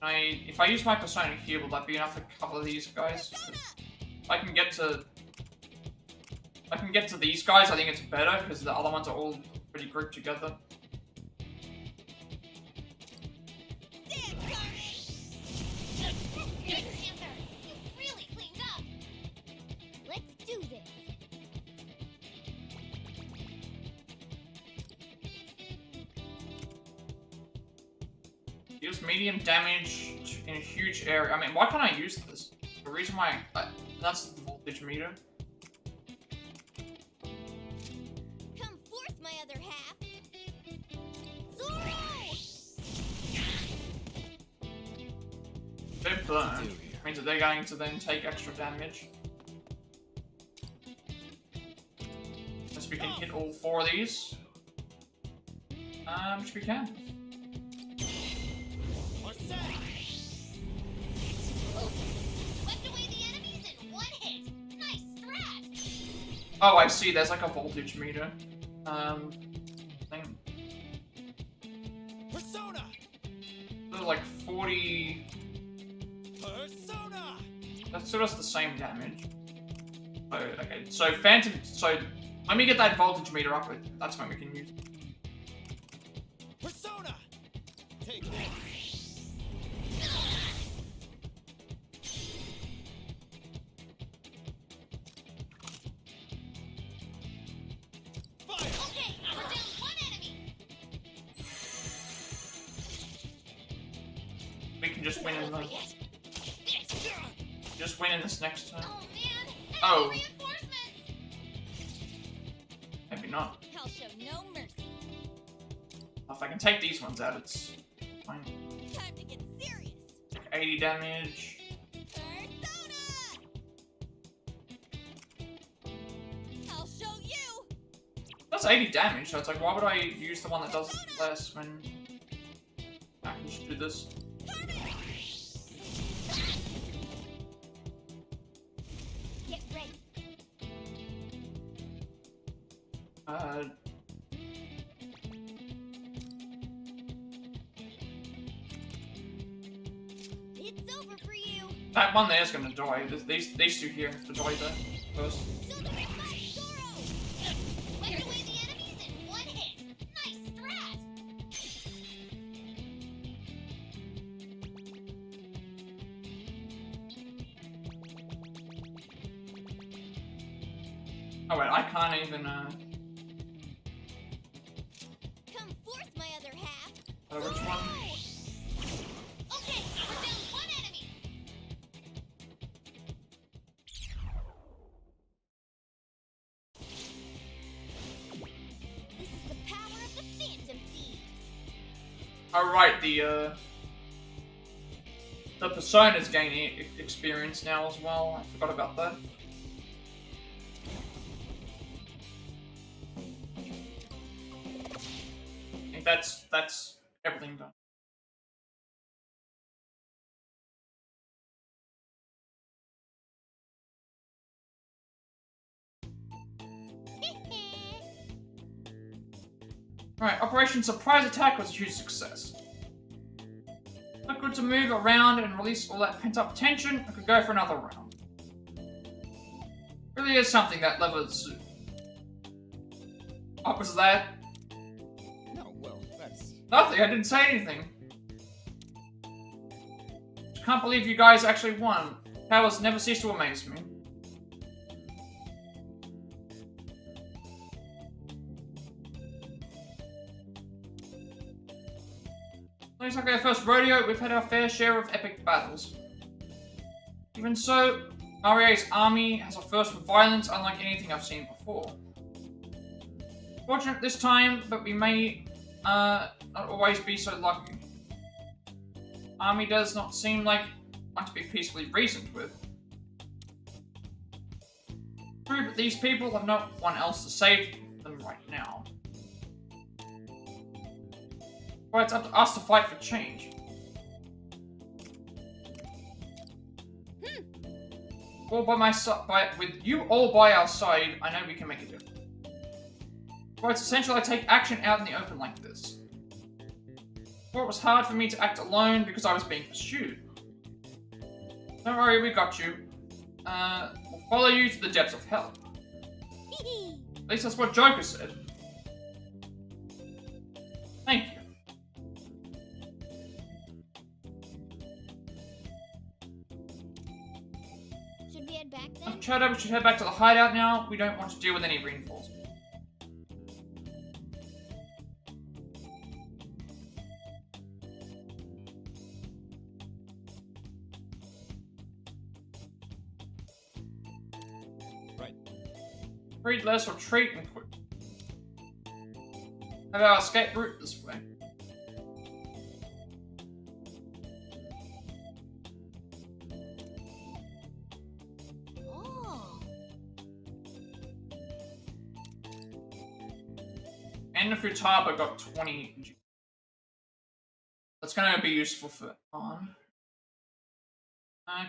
If I use my persona here, will that be enough to cover these guys? If I can get to these guys, I think it's better because the other ones are all pretty grouped together. Deals medium damage in a huge area. I mean, why can't I use this? The reason why that's the voltage meter. Come forth, my other half. Zoro! They're burned. Means that they're going to then take extra damage. Unless we can hit all 4 of these. Which we can. Swept away the enemies in 1 hit. Nice strat. Oh, I see. There's like a voltage meter. Thing. Persona. There's like 40. Persona. That still does the same damage. So okay. So Phantom. So let me get that voltage meter up. That's when we can use. Persona. Take this. Okay, we're down 1 enemy. We can just win in this next turn. Oh man! Oh. Reinforcements! no mercy. If I can take these ones out, it's fine. Time to get serious. 80 damage. Persona! I'll show you. That's 80 damage, so it's like, why would I use the one that does less when I can just do this? Get ready. It's over for you. That one there is gonna die. These two here have to die there first. Wiped away the enemies in one hit. Nice strat. Oh wait, I can't even Come forth, my other half. which one? Okay, we're down one enemy. This is the power of the Phantom Thieves. Alright, the personas gain experience now as well. I forgot about that. I think that's everything done. Alright, Operation Surprise Attack was a huge success. Not good to move around and release all that pent-up tension. I could go for another round. Really is something that levers. What was that? No, well, that's... Nothing, I didn't say anything. Can't believe you guys actually won. Powers never cease to amaze me. Looks like our first rodeo, we've had our fair share of epic battles. Even so, REA's army has a thirst for violence unlike anything I've seen before. Fortunate this time, but we may not always be so lucky. Army does not seem like one to be peacefully reasoned with. True, but these people have no one else to save them right now. Well, it's up to us to fight for change. All by my side, with you all by our side, I know we can make a difference. Well, it's essential I take action out in the open like this. Well, it was hard for me to act alone because I was being pursued. Don't worry, we got you. We'll follow you to the depths of hell. At least that's what Joker said. Thank you. Should we head back then? Chad, we should head back to the hideout now. We don't want to deal with any reinforcements. Right. Read less or retreat and quick. Have our escape route this way. Oh. End of Futaba got 20. That's going to be useful for on.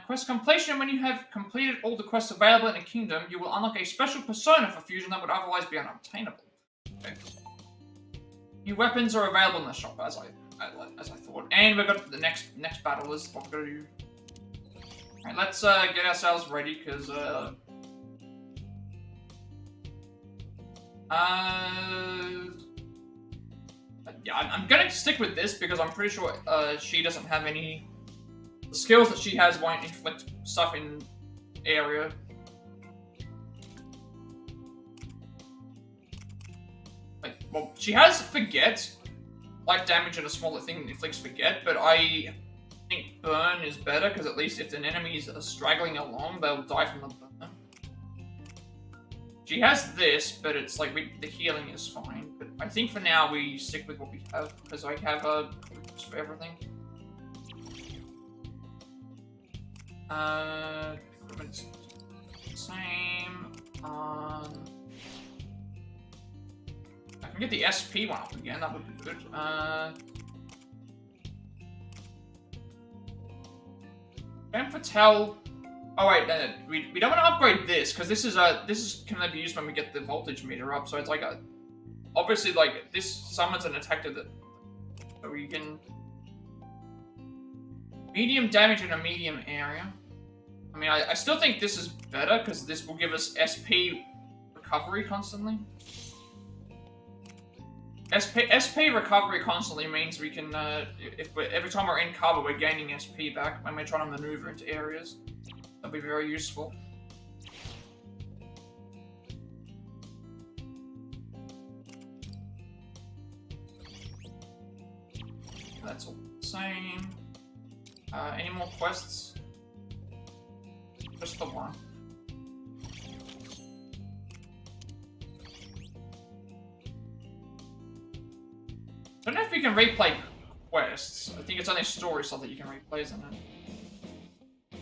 Quest completion. When you have completed all the quests available in a kingdom, you will unlock a special persona for fusion that would otherwise be unobtainable. Okay. New weapons are available in the shop, as I thought. And we've got the next battle is what we're going to do. Alright, let's get ourselves ready, because yeah, I'm gonna stick with this because I'm pretty sure she doesn't have any. The skills that she has won't inflict stuff in area. Like, well, she has forget, light damage and a smaller thing inflicts forget, but I think burn is better because at least if an enemy is straggling along, they'll die from the burn. She has this, but it's like the healing is fine. But I think for now we stick with what we have, because I have groups for everything. Equipment's same. I can get the SP one up again, that would be good. Femme Fatale. Oh wait, no, we don't want to upgrade this, because this can only be used when we get the voltage meter up, so it's like a... Obviously, like, this summons an attack that... So we can... Medium damage in a medium area. I mean, I still think this is better, because this will give us SP recovery constantly. SP recovery constantly means we can, every time we're in cover, we're gaining SP back when we're trying to maneuver into areas. That'll be very useful. That's all the same. Any more quests? Just the one. I don't know if you can replay quests. I think it's only story stuff that you can replay, isn't it?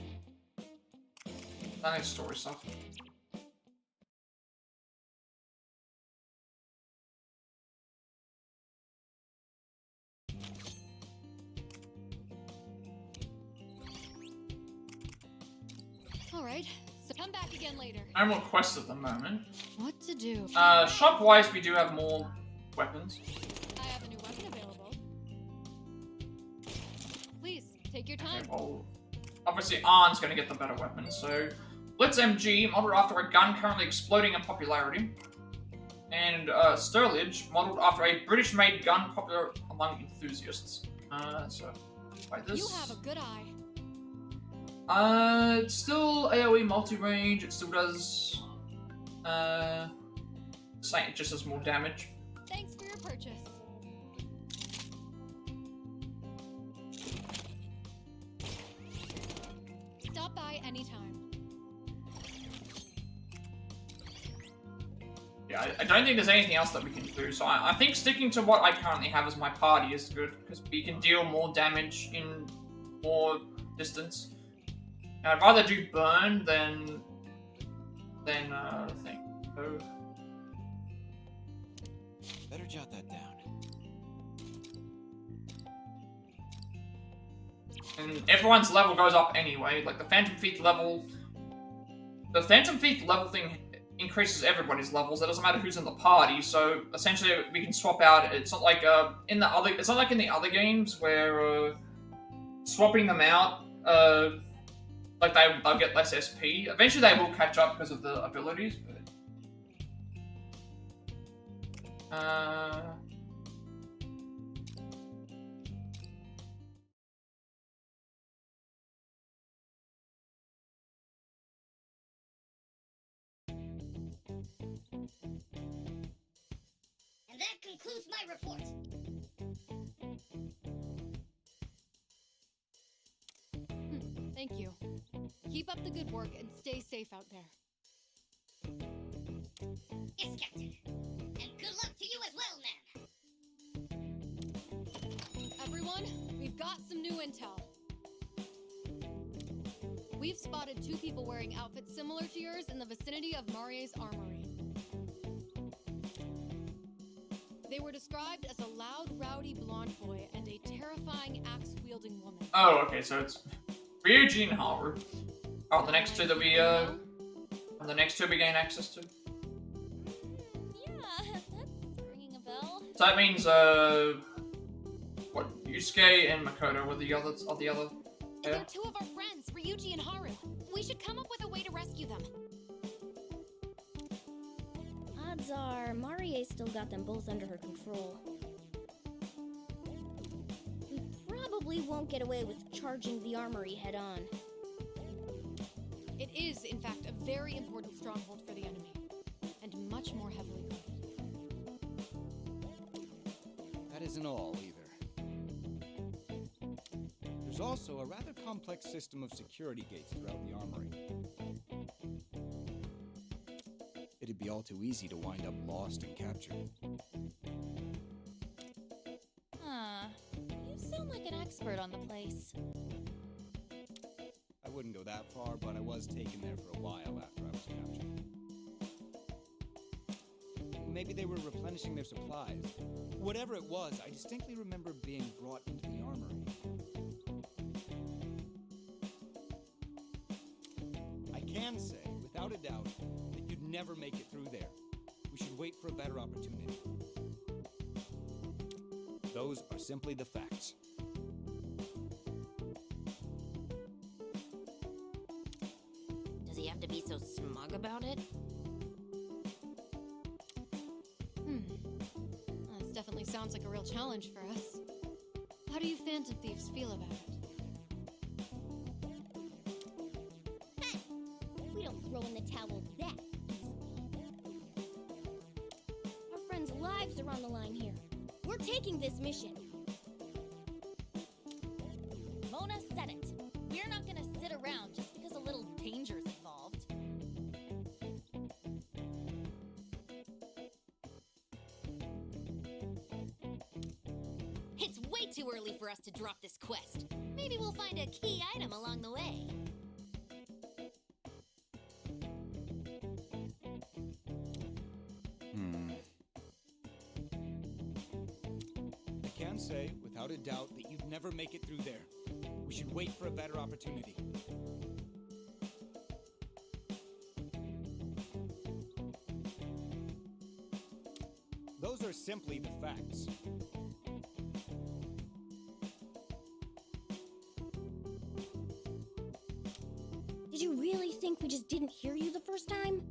Only story stuff. Alright, so come back again later. No more quests at the moment. What to do? Shop-wise, we do have more weapons. I have a new weapon available. Please, take your time. Okay, well, obviously Arn's gonna get the better weapon, so... Blitz MG, modeled after a gun currently exploding in popularity. And Sturridge, modeled after a British-made gun popular among enthusiasts. So, like this. You have a good eye. It's still AoE multi-range, it still does... it just does more damage. Thanks for your purchase. Stop by anytime. Yeah, I don't think there's anything else that we can do, so I think sticking to what I currently have as my party is good, because we can deal more damage in more distance. And I'd rather do burn than thing. So... Better jot that down. And everyone's level goes up anyway, like the Phantom Thief level... The Phantom Thief level thing increases everybody's levels. It doesn't matter who's in the party. So essentially, we can swap out. It's not like in the other. It's not like in the other games where swapping them out, like they'll get less SP. Eventually, they will catch up because of the abilities. But And that concludes my report. Thank you. Keep up the good work and stay safe out there. Yes, Captain. And good luck to you as well, ma'am. Everyone, we've got some new intel. We've spotted 2 people wearing outfits similar to yours in the vicinity of Marie's armory. They were described as a loud, rowdy blonde boy and a terrifying axe-wielding woman. oh, okay, so it's Ryuji and Haru. Oh, the next two that we gain access to. Yeah, that's ringing a bell. So that means what? Yusuke and Makoto were the others of the other. And they're 2 of our friends, Ryuji and Haru. We should come up with a way to rescue them. Odds are, Marie still got them both under her control. We probably won't get away with charging the armory head-on. It is, in fact, a very important stronghold for the enemy, and much more heavily guarded. That isn't all, either. There's also a rather complex system of security gates throughout the armory. It'd be all too easy to wind up lost and captured. place. I wouldn't go that far, but I was taken there for a while after I was captured. Maybe they were replenishing their supplies. Whatever it was, I distinctly remember being brought into the armory. I can say, without a doubt, that you'd never make it through there. We should wait for a better opportunity. Those are simply the facts. Does he have to be so smug about it? This definitely sounds like a real challenge for us. How do you Phantom Thieves feel about it? We don't throw in the towel that easily. Our friends' lives are on the line here. We're taking this mission. Mona said it. We're not gonna sit around just because a little danger's involved. It's way too early for us to drop this quest. Maybe we'll find a key item along the way. I can say, without a doubt, that you'd never make it through there. We should wait for a better opportunity. Those are simply the facts. Did you really think we just didn't hear you the first time?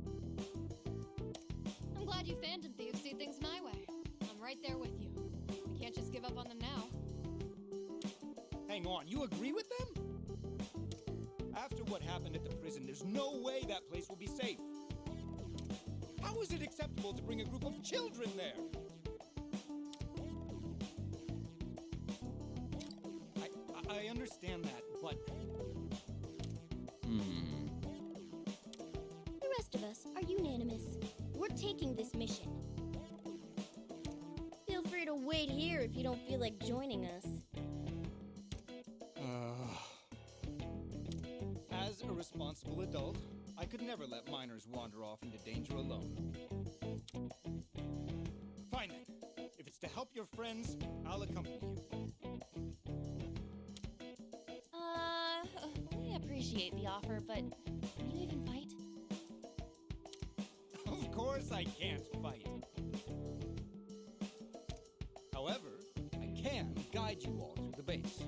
I'm glad you Phantom Thieves see things my way. I'm right there with you. We can't just give up on them now. Hang on, you agree with them? After what happened at the prison, there's no way that place will be safe. How is it acceptable to bring a group of children there? I understand that, but... The rest of us are unanimous. We're taking this mission. Feel free to wait here if you don't feel like joining us. As a responsible adult, I could never let minors wander off into danger alone. Fine then. If it's to help your friends, I'll accompany you. We appreciate the offer, but can you even fight? Of course I can't fight. However, I can guide you all through the base.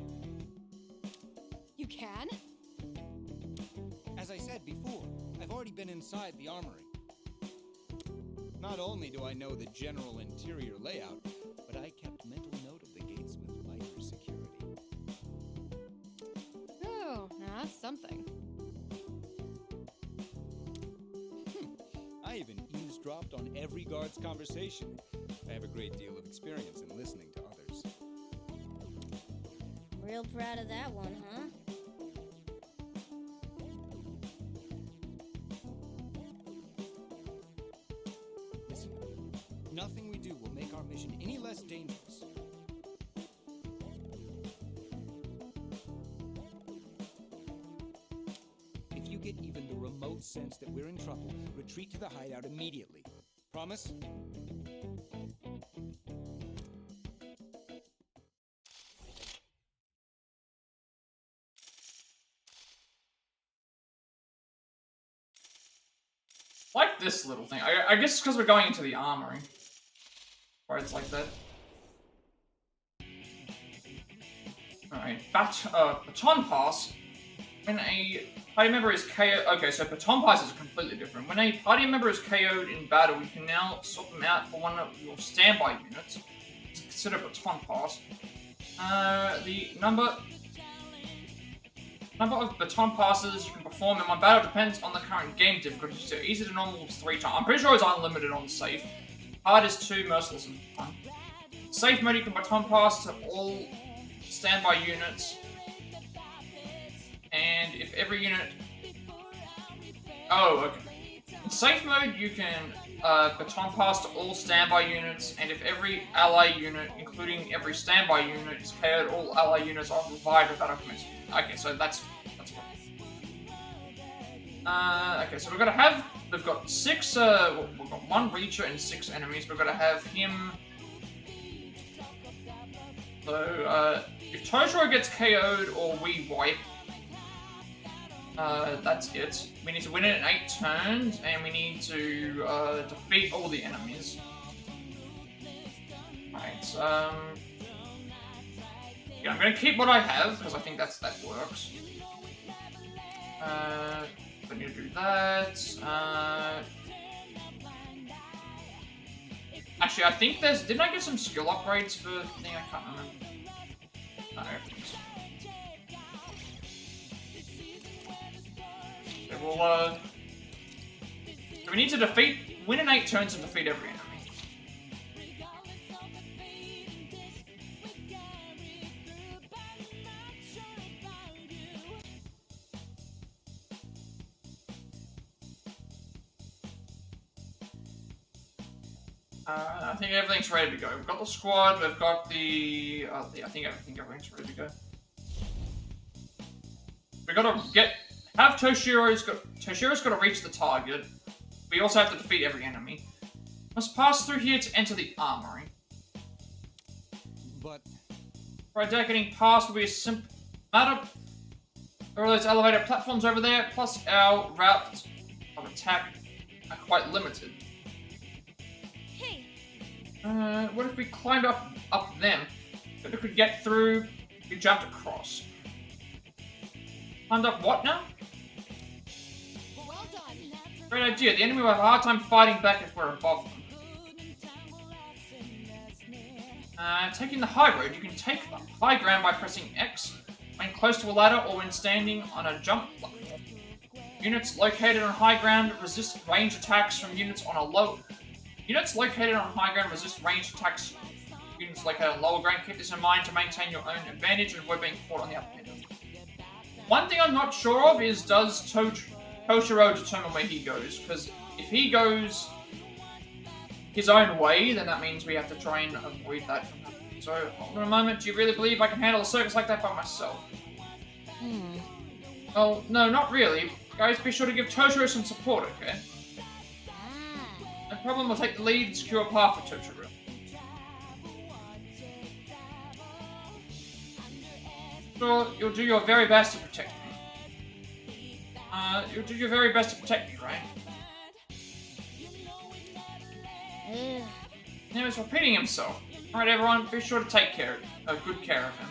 You can? As I said before, I've already been inside the armory. Not only do I know the general interior layout, but I kept mental note of the gates with lighter security. Oh, now that's something. I even eavesdropped on every guard's conversation. I have a great deal of experience in listening to others. Real proud of that one, huh? Listen, nothing we do will make our mission any less dangerous. If you get even the remote sense that we're in trouble, retreat to the hideout immediately. Promise? Like this little thing. I guess it's because we're going into the armory. Where it's like that. Alright, baton pass. When a party member is KO'd... Okay, so baton pass is completely different. When a party member is KO'd in battle, you can now swap them out for one of your standby units. It's considered baton pass. The number of baton passes you can perform in one battle depends on the current game difficulty. So easy to normal is 3 times. I'm pretty sure it's unlimited on safe. Hard is 2, merciless is 1. Safe mode, you can baton pass to all standby units. And if every unit... Oh, okay. In safe mode, you can baton pass to all standby units, and if every ally unit, including every standby unit, is KO'd, all ally units are revived without a commencement. Okay, so that's fine. Okay, so we've got 6, we've got 1 Reacher and 6 enemies. We've got to have him. So, if Totoro gets KO'd or we wipe, that's it. We need to win it in 8 turns, and we need to defeat all the enemies. Right. Yeah, I'm gonna keep what I have because I think that works. I need to do that. Actually, I think didn't I get some skill upgrades for the thing? I can't remember. No, everything's. Okay, well, so we need to win in 8 turns and defeat every enemy. I think everything's ready to go. We've got the squad, we've got the... I think everything's ready to go. We've got to have Toshiro's got to reach the target. We also have to defeat every enemy. Must pass through here to enter the armory. But... Right there, getting past will be a simple matter. There are those elevated platforms over there, plus our route of attack are quite limited. What if we climbed up them? If we could get through, we jumped across. Climbed up what now? Well done. Great idea. The enemy will have a hard time fighting back if we're above them. Taking the high road, you can take the high ground by pressing X when close to a ladder or when standing on a jump platform. Units located on high ground resist range attacks from units on a low. Units located on high ground resist ranged attacks. Units located on lower ground, keep this in mind to maintain your own advantage and avoid being caught on the upper end. One thing I'm not sure of is, does Toshiro determine where he goes? Because if he goes his own way, then that means we have to try and avoid that from happening. So, hold on a moment, do you really believe I can handle a circus like that by myself? Well, no, not really. Guys, be sure to give Toshiro some support, okay? No problem, we'll take the lead and secure a path for Totoro. Sure, you'll do your very best to protect me. You'll do your very best to protect me, right? Now he's repeating himself. Alright everyone, be sure to take good care of him.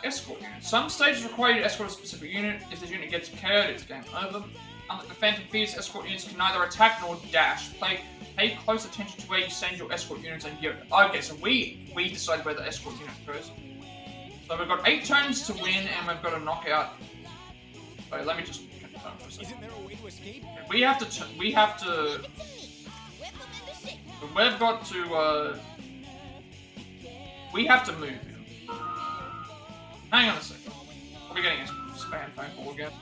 Escort unit. Some stages require you to escort a specific unit. If this unit gets KO'd, it's game over. Unlike the Phantom Thieves, escort units can neither attack nor dash. Pay close attention to where you send your escort units and gear. Okay, so we decide where the escort unit goes. So we've got 8 turns to win, and we've got to knock out. Wait, let me just confirm for a second. Isn't there a way to escape? We have to. We've got to. We have to move him. Hang on a second. Are we getting a spam phone call again?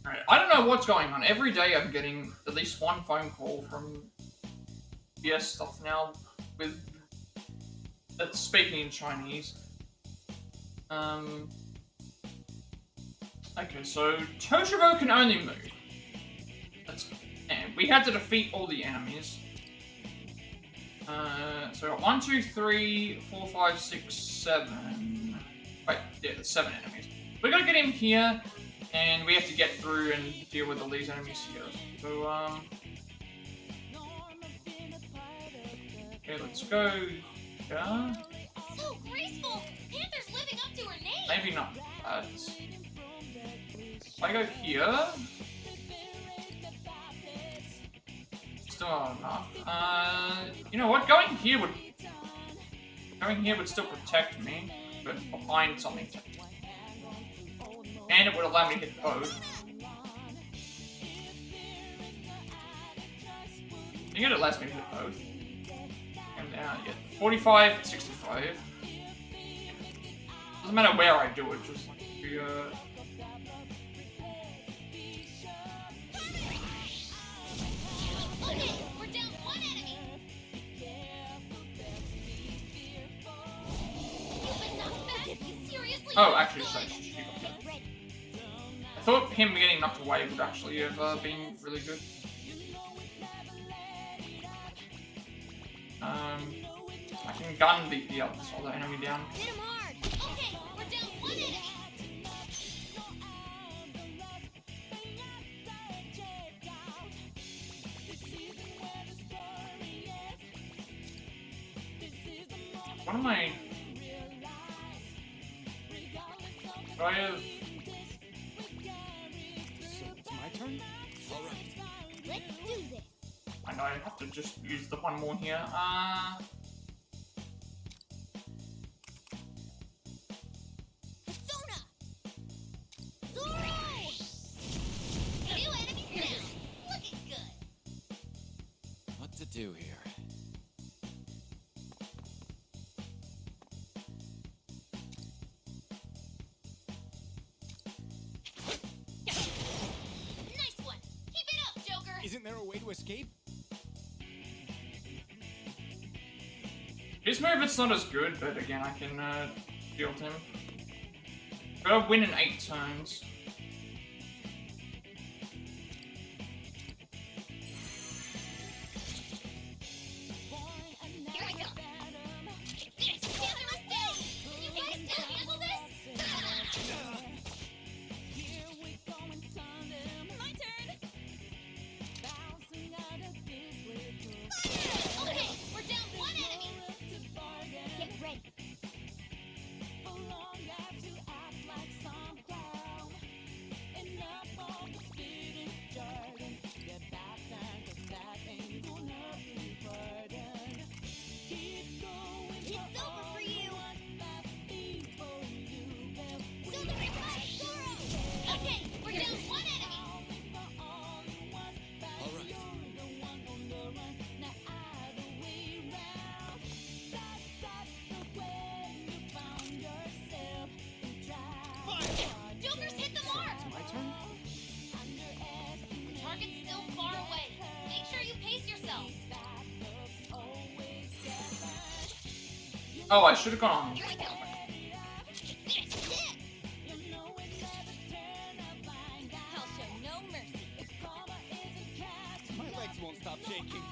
Alright, I don't know what's going on. Every day I'm getting at least one phone call from PS stuff now with speaking in Chinese. Okay, so Toshiro can only move. And we had to defeat all the enemies. So 1, 2, 3, 4, 5, 6, 7. Wait, yeah, there's 7 enemies. We gotta get him here, and we have to get through and deal with all these enemies here. So, okay, let's go. Yeah. So graceful! Panther's living up to her name! Maybe not that. If I go here. Still not enough. You know what? Going here would still protect me, but behind something. And it would allow me to hit both. I think it allows me to hit both. And now, yeah, 45, 65. Doesn't matter where I do it, just like Okay, we're down 1 enemy! You've been knocked back? Seriously? oh, actually, so I thought him getting knocked away would actually have been really good. I can gun the other enemy down. Hit him hard! Okay, we're down 1 enemy! What am I? Do I have? So it's my turn? Alright. Let's do this. I know I have to just use the one more here. Persona! Zoro! 2 enemies down! Looking good! What to do here? Nice one! Keep it up, Joker! Isn't there a way to escape? His movement's not as good, but again, I can shield him. Gotta win in 8 turns. Here I come! This! Panther is down! Can you guys still handle this? My turn! Okay, we're down 1 enemy! Get ready. It's over for you! Still the right Zoro! Okay, we're down 1 enemy! Alright. Joker's hit the mark! It's my turn? The target's still far away. Make sure you pace yourself. Oh, I should have gone. Here we go. I'll show no mercy. My legs won't stop shaking.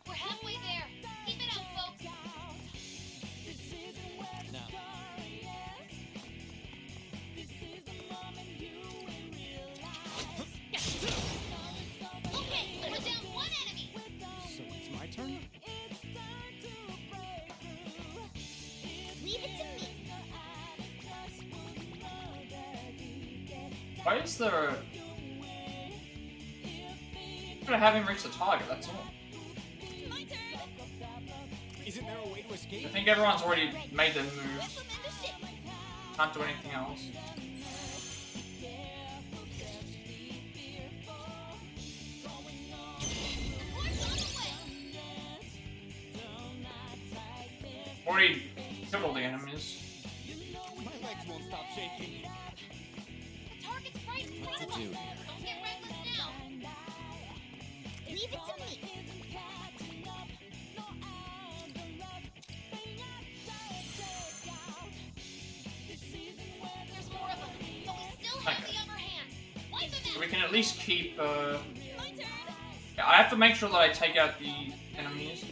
We're halfway there. Keep it up, folks. Now, Okay, we're down 1 enemy. So it's my turn? Leave it to me. Why is there a? Gotta have him reach the target. That's all. My turn. Isn't there a way to escape? I think everyone's already made their moves. Implement the ship. Can't do anything else. Horse on the way. Already killed all the enemies. My legs won't stop shaking. The target's right in front of us. do here? Don't get reckless now. Leave it to me. we can at least keep, yeah, I have to make sure that I take out the enemies.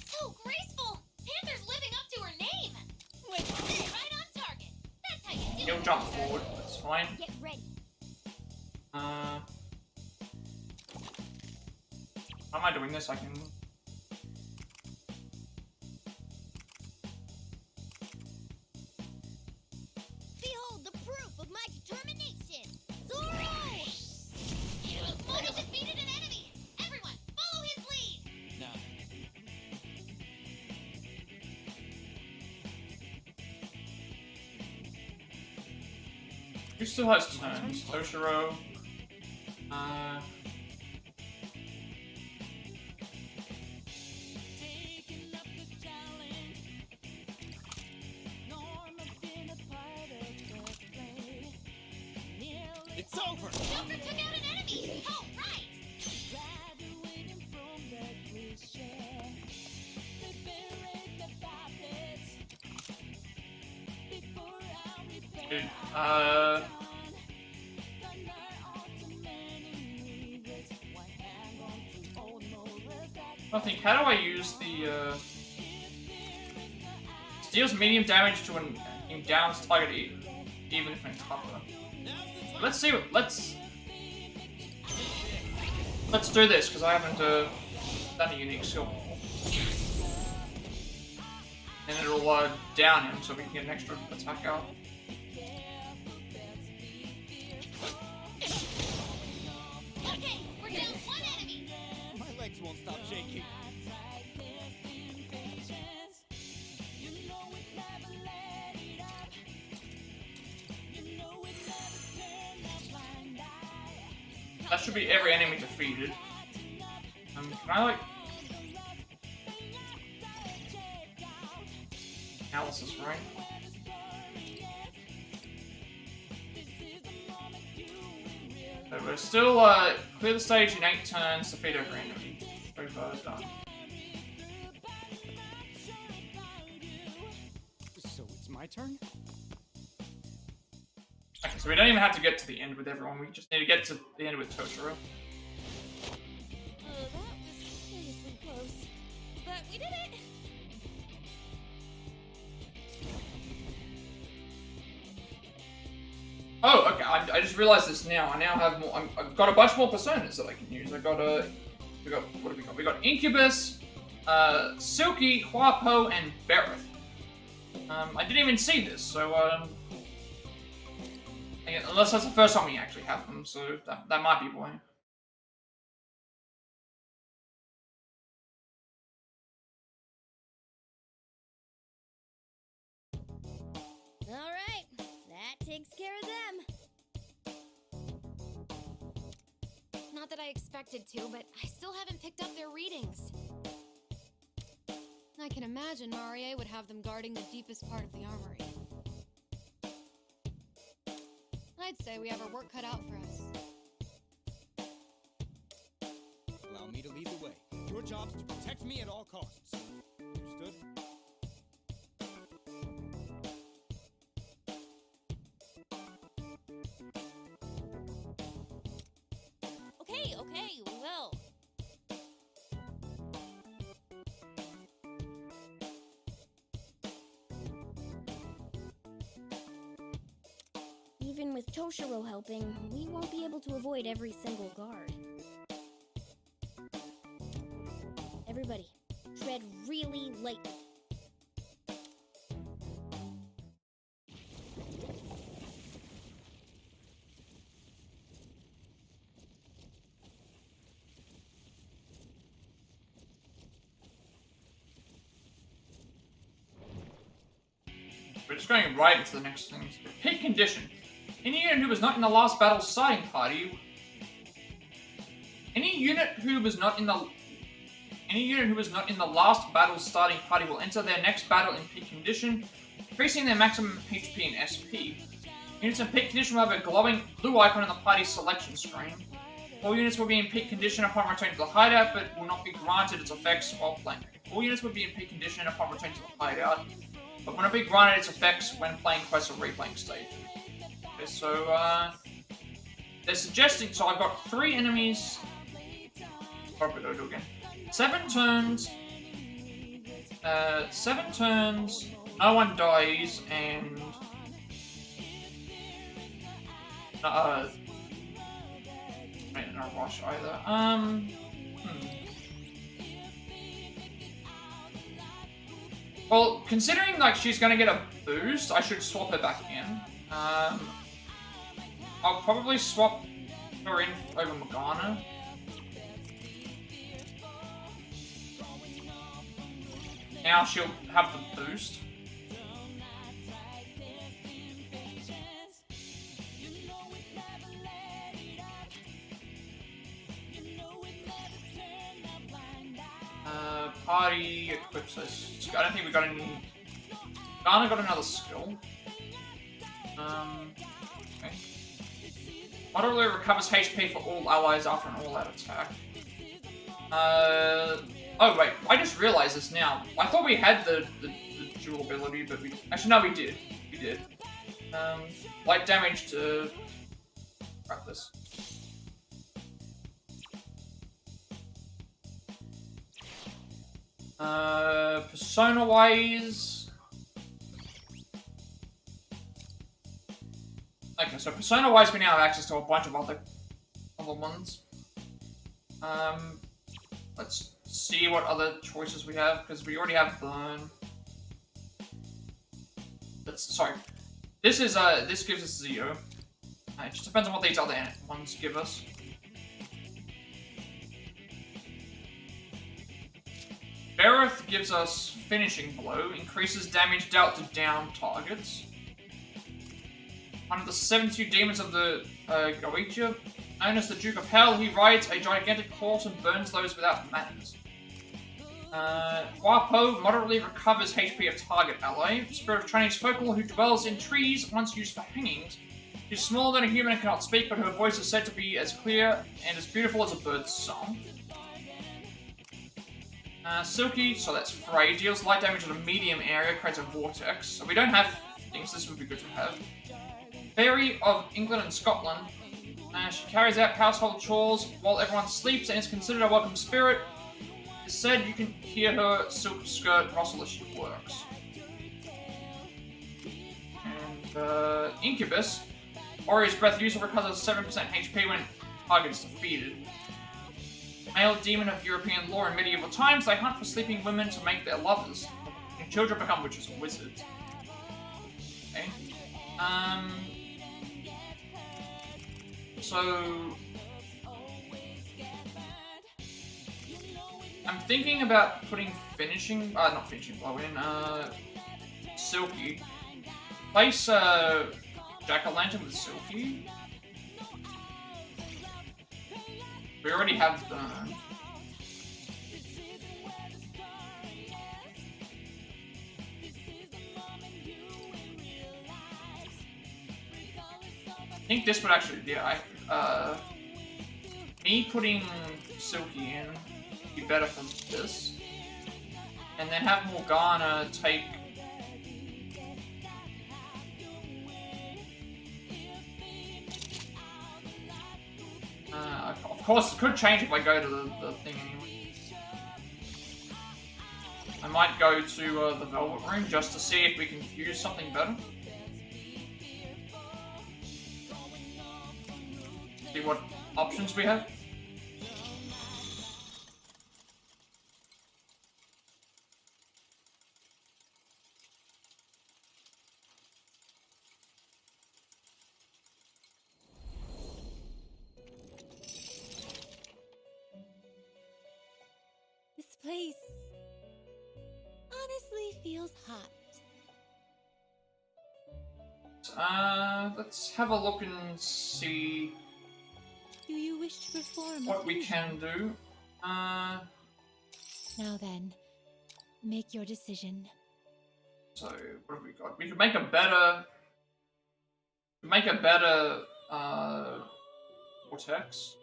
So graceful! Panther's living up to her name! Right on target! That's how you do He'll it! jump forward, that's fine. Get ready. How am I doing this? I can... Behold the proof of my determination! Zoro! Mogi defeated an enemy! Everyone, follow his lead! Nah. Who still has turns? Toshiro. It's over! Joker took out an enemy! Oh, right! Dude, I think, how do I use the, deals medium damage to an downs target even if in cover. Let's see what, let's do this, because I haven't, done a unique skill before. And it'll, down him so we can get an extra attack out. Okay, we're down one enemy! My legs won't stop shaking. That should be every enemy defeated. Can I, like... Analysis, right? But we're still, clear the stage in 8 turns, defeat every enemy. We've, done. So it's my turn? Okay, so we don't even have to get to the end with everyone, we just need to get to the end with Toshiro. Oh, that was seriously close. But we did it! Oh, okay, I just realized this now. I now have more, I've got a bunch more personas that I can use. I got what have we got? We got Incubus, Silky, Huapo, and Bereth. I didn't even see this, so, again, unless that's the first time we actually have them, so that might be why. Alright, that takes care of them. Not that I expected to, but I still haven't picked up their readings. I can imagine Marie would have them guarding the deepest part of the armory. I'd say we have our work cut out for us. Allow me to lead the way. Your job's to protect me at all costs. Understood? Okay, we will. Even with Toshiro helping, we won't be able to avoid every single guard. Everybody, tread really lightly. We're just going right into the next thing. Peak condition. Any unit who was not in the last battle starting party. Any unit who was not in the last battle starting party will enter their next battle in peak condition, increasing their maximum HP and SP. Units in peak condition will have a glowing blue icon on the party selection screen. All units will be in peak condition upon returning to the hideout, but will not be granted its effects while playing. All units would be in peak condition upon returning to the hideout, but when a big run at its effects when playing quests or replaying stage. Okay, so they're suggesting. So I've got 3 enemies. What do I do again? 7 turns. 7 turns. No one dies, and I didn't rush either. Well, considering like she's gonna get a boost, I should swap her back in. I'll probably swap her in over Morgana. Now she'll have the boost. Party equips us. I don't think we got any. Morgana got another skill. Okay. Moderately recovers HP for all allies after an all-out attack. Oh wait, I just realized this now. I thought we had the dual ability, but we actually no, we did. We did. Light damage to grab this. Persona-wise... Okay, so persona-wise we now have access to a bunch of other ones. Let's see what other choices we have, because we already have Burn. Sorry. This gives us Zio. It just depends on what these other ones give us. Bereth gives us Finishing Blow, increases damage dealt to down targets. One of the 72 demons of the Goetia, known as the Duke of Hell, he rides a gigantic horse and burns those without manners. Guapo moderately recovers HP of target ally. Spirit of Chinese Focal, who dwells in trees, once used for hangings. She's smaller than a human and cannot speak, but her voice is said to be as clear and as beautiful as a bird's song. Silky, so that's Frey, deals light damage in a medium area, creates a vortex. So we don't have things, this would be good to have. Fairy of England and Scotland. She carries out household chores while everyone sleeps and is considered a welcome spirit. It's said you can hear her silk skirt rustle as she works. And Incubus. Warrior's Breath user recovers 7% HP when target is defeated. Male demon of European lore in medieval times, they hunt for sleeping women to make their lovers. And children become witches and wizards. Okay. So... I'm thinking about putting not finishing blow in, Silky. Place, Jack-o'-lantern with Silky. We already have Burn. I think this would actually, me putting Silky in would be better for this. And then have Morgana take... of course, it could change if I go to the thing anyway. I might go to the Velvet Room just to see if we can fuse something better. See what options we have. This place honestly feels hot. Let's have a look and see Do you wish to perform what we can do. Now then, make your decision. So, what have we got? We could make a better... vortex.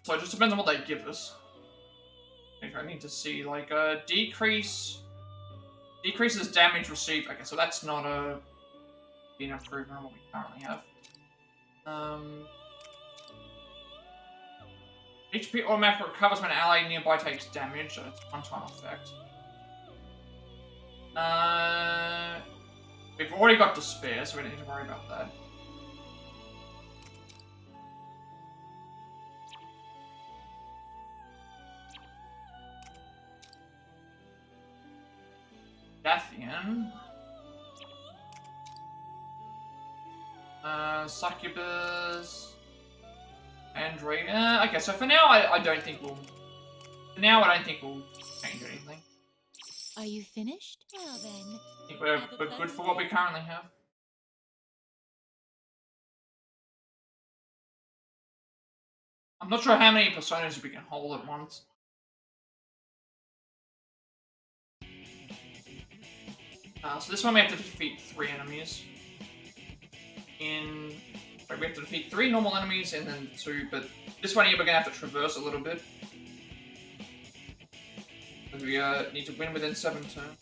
So it just depends on what they give us. I need to see, like, decreases damage received. Okay, so that's not an improvement on what we currently have. HP automatically recovers when an ally nearby takes damage, so it's a one-time effect. We've already got Despair, so we don't need to worry about that. Dathian. Succubus. Android. Okay, so for now, I don't think we'll... For now, I don't think we'll change anything. Are you finished? Well then. I think we're good for what we currently have. I'm not sure how many personas we can hold at once. So this one we have to defeat 3 enemies. Wait, we have to defeat 3 normal enemies and then 2, but this one here we're gonna have to traverse a little bit. Because we need to win within 7 turns.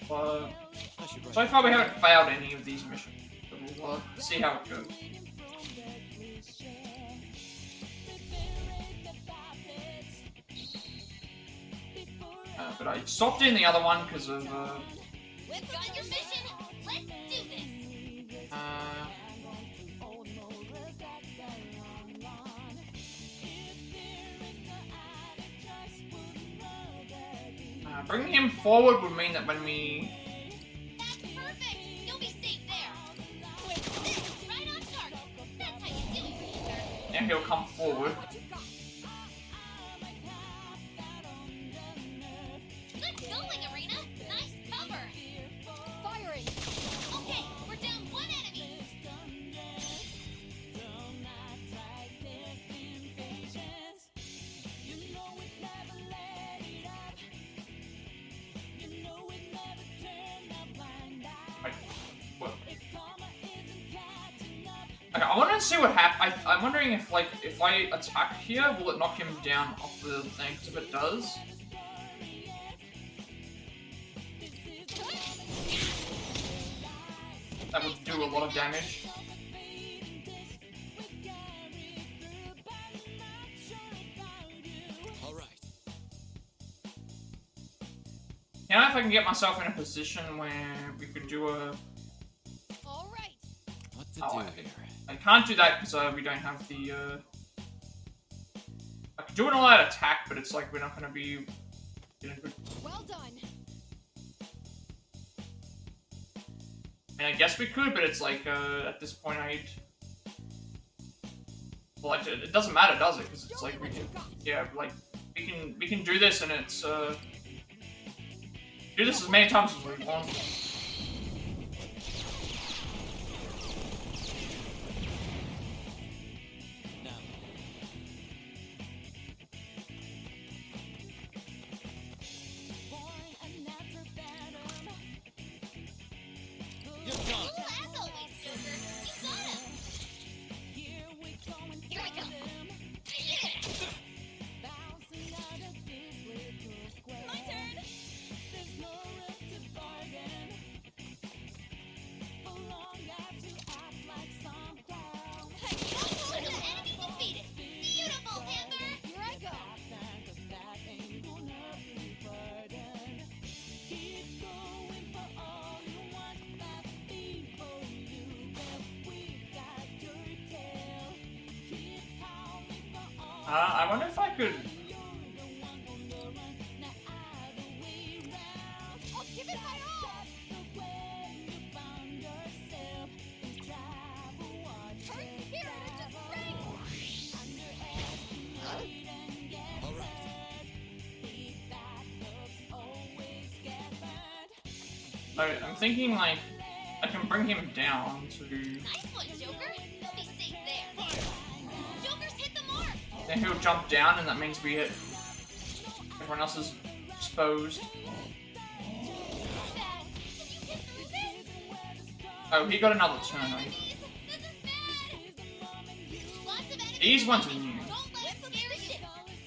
So far we haven't failed any of these missions, but we'll see how it goes. But I stopped doing the other one because of We've got your mission. Let's do this. Bringing him forward would mean that when we... That's perfect. You'll be safe there. With this, right on target. That's how you do it, Reaper. Now he'll come forward. Good going, Arena. Nice cover. Firing. Okay, we're down 1 enemy. Okay, I want to see what happens. I'm wondering if, like, if I attack here, will it knock him down off the thing? Because if it does... that would do a lot of damage. Alright. Now if I can get myself in a position where we could do a... Alright. What to do here? I can't do that because we don't have the, I could do an all-out attack, but it's like we're not going to be in a good... Well done. I mean, I guess we could, but it's like, at this point I'd... Well, like, it doesn't matter, does it? Because it's like, we can... Yeah, like, we can do this and it's, do this as many times as we want. I wonder if I could... I'll give it my all. Turn spirit into strength. I'm thinking, like, I can bring him down to... Nice one, Joker. You'll be safe there. Joker's hit the mark. Then he'll jump down, and that means we hit... Everyone else is exposed. Bad. Can you get through this? Oh, he got another turn. Right? These ones are new.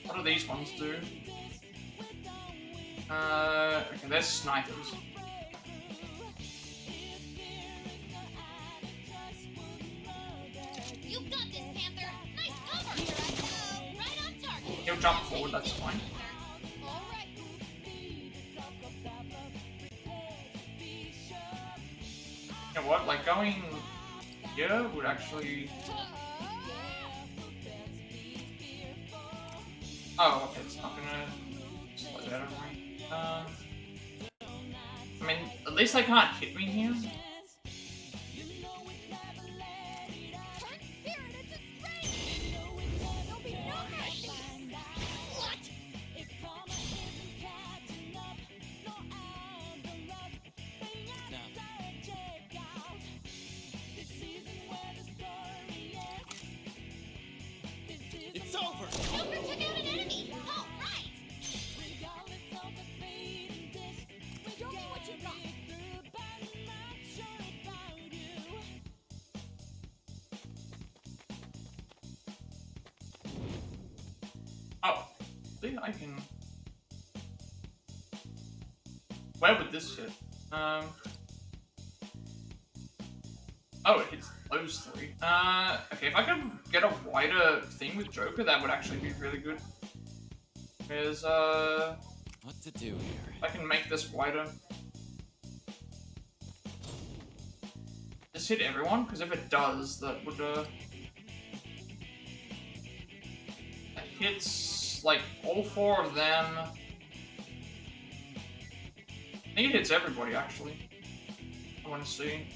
What do these ones do? Okay, they're snipers. You got this, Panther. Nice cover. Here I go. Right on target. He'll jump forward, that's fine. All right. You know what? Like going here would actually. Oh, okay. It's not gonna slow that down, right? I mean, at least they can't hit me here. It's over! Joker took out an enemy. All right. Show me what you got. Oh, see, I can. Where would this hit? Oh, it hits those three. Okay, if I could get a wider thing with Joker, that would actually be really good. Because, What to do here? I can make this wider. Just hit everyone, because if it does, that would, it hits, like, all four of them. I think it hits everybody, actually. I want to see.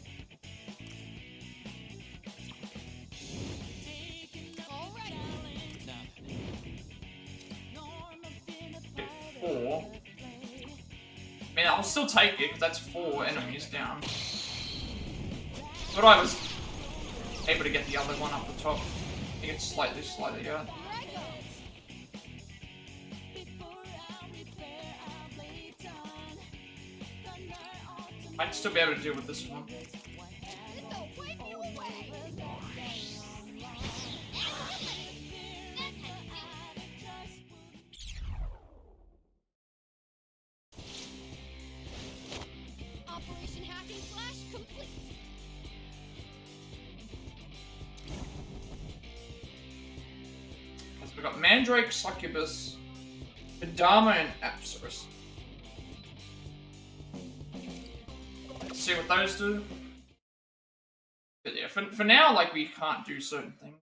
Four. I mean, I'll still take it, because that's 4 enemies down. But I was able to get the other one up the top. I think it's slightly, yeah. I'd still be able to deal with this one. Operation Hacking Slash complete. So we've got Mandrake, Succubus, Adama, and Apsaris. Let's see what those do. But yeah, for now, like, we can't do certain things.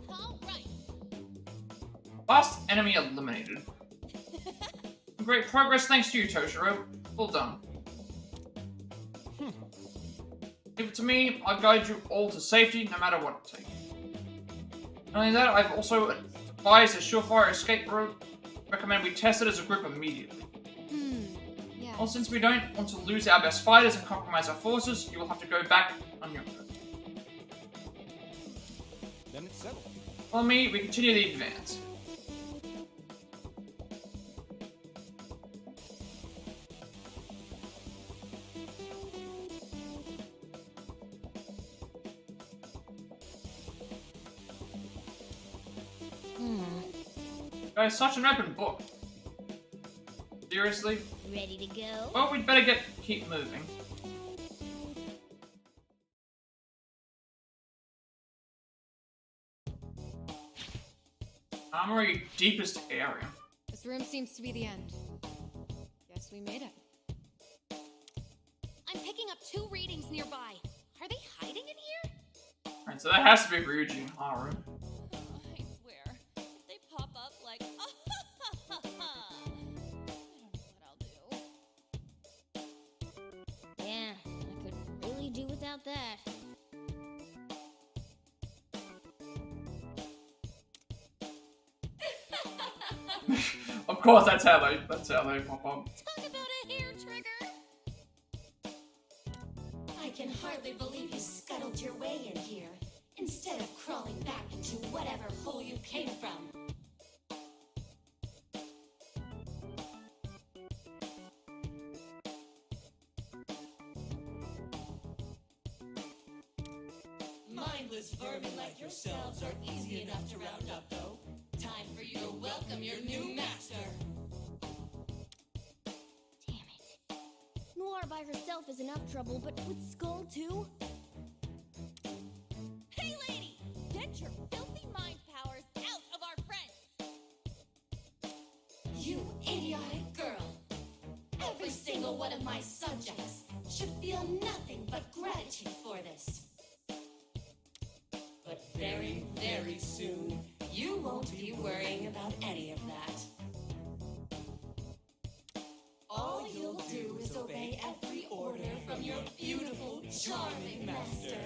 All right. Last enemy eliminated. Great progress thanks to you, Toshiro. Well done. Leave it to me, I'll guide you all to safety, no matter what it takes. Not only that, I've also advised a surefire escape route. Recommend we test it as a group immediately. Yeah. Well, since we don't want to lose our best fighters and compromise our forces, you will have to go back on your own. Then it's settled. Follow me, we continue the advance. Guys, such an open book. Seriously? Ready to go? Well, we'd better keep moving. Armory deepest area. This room seems to be the end. Guess we made it. I'm picking up 2 readings nearby. Are they hiding in here? Alright, so that has to be Ryuji and Haru. I swear, if they pop up like, I don't know what I'll do. Yeah, I could really do without that. Of course, that's how they pop up. Talk about a hair trigger. I can hardly believe you scuttled your way in here, instead of crawling back into whatever hole you came from. mindless vermin like yourselves are easy enough to round up, though. Time for you to welcome your new master. Noir by herself is enough trouble, but with Skull too? Hey, lady! Get your filthy mind powers out of our friends! You idiotic girl. Every single one of my subjects should feel nothing but gratitude for this. But very, very soon, you won't be worrying about any of that. All you'll do is obey every order from your beautiful, charming master.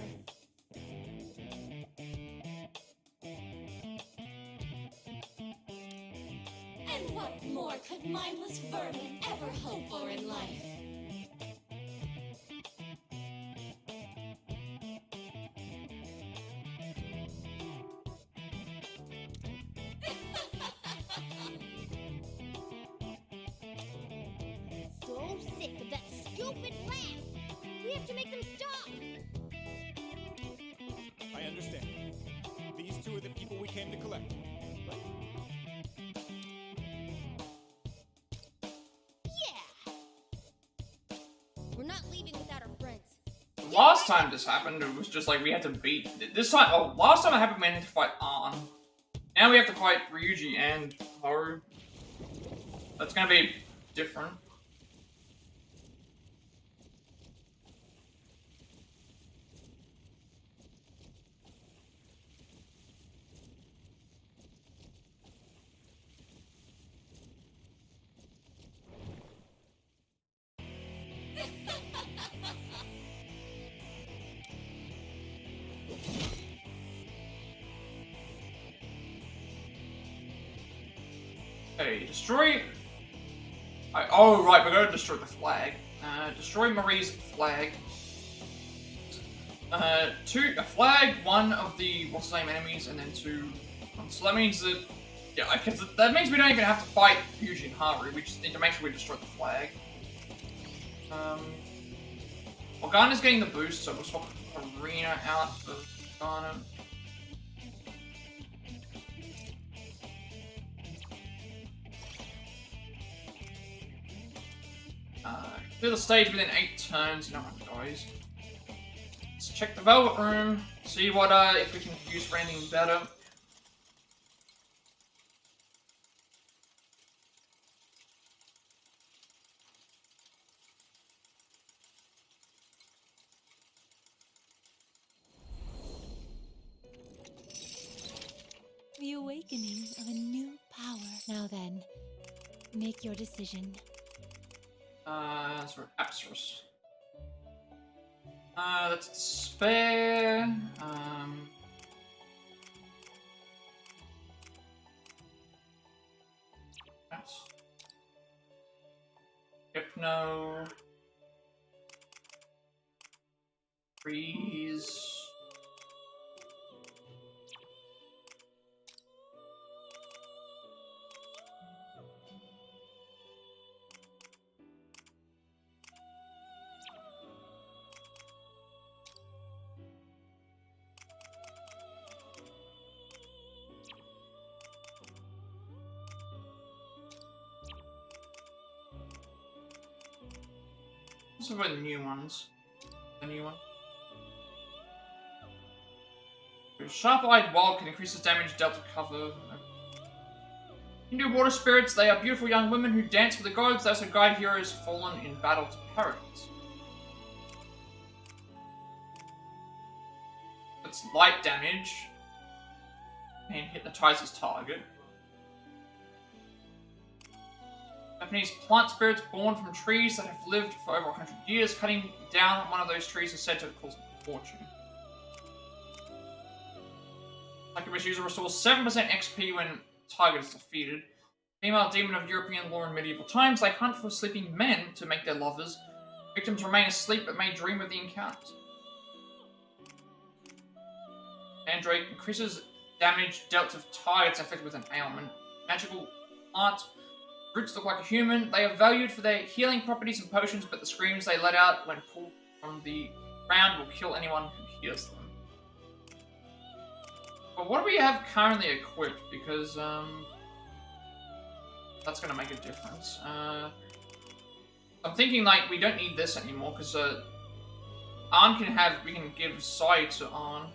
And what more could mindless vermin ever hope for in life? So sick of that stupid laugh! We have to make them stop! I understand. These two are the people we came to collect. Right? Yeah! We're not leaving without our friends. Last time this happened, it was just like we had to beat. This time, oh, last time it happened, we had to fight Arn. Now we have to fight Ryuji and Haru. That's gonna be different. Okay, destroy. Oh right, we're going to destroy the flag. Destroy Marie's flag. Two a flag, one of the what's his name enemies, and then two. So that means that because that means we don't even have to fight Ryuji and Haru. We just need to make sure we destroy the flag. Organa's getting the boost, so we'll swap Arena out for Organa. Clear the stage within 8 turns, no one dies. Let's check the Velvet Room, see what if we can use for anything better. The awakening of a new power. Now then, make your decision. Sort of Apsaros. That's despair. Yes. Hypno. Freeze. These are the new ones. The new one. Sharp-eyed wild can increase the damage dealt to cover. Hindu water spirits, they are beautiful young women who dance for the gods. They also guide heroes fallen in battle to paradise. That's light damage. And hypnotizes target. Japanese plant spirits born from trees that have lived for over 100 years. Cutting down one of those trees is said to cause fortune. Succubus user restores 7% XP when target is defeated. Female demon of European lore in medieval times, they hunt for sleeping men to make their lovers. Victims remain asleep but may dream of the encounter. Mandrake increases damage dealt to targets affected with an ailment. Magical plant. Roots look like a human. They are valued for their healing properties and potions, but the screams they let out when pulled from the ground will kill anyone who hears them. But what do we have currently equipped? Because, that's gonna make a difference. I'm thinking, like, we don't need this anymore, because, Arn can have, we can give Sai to Arn.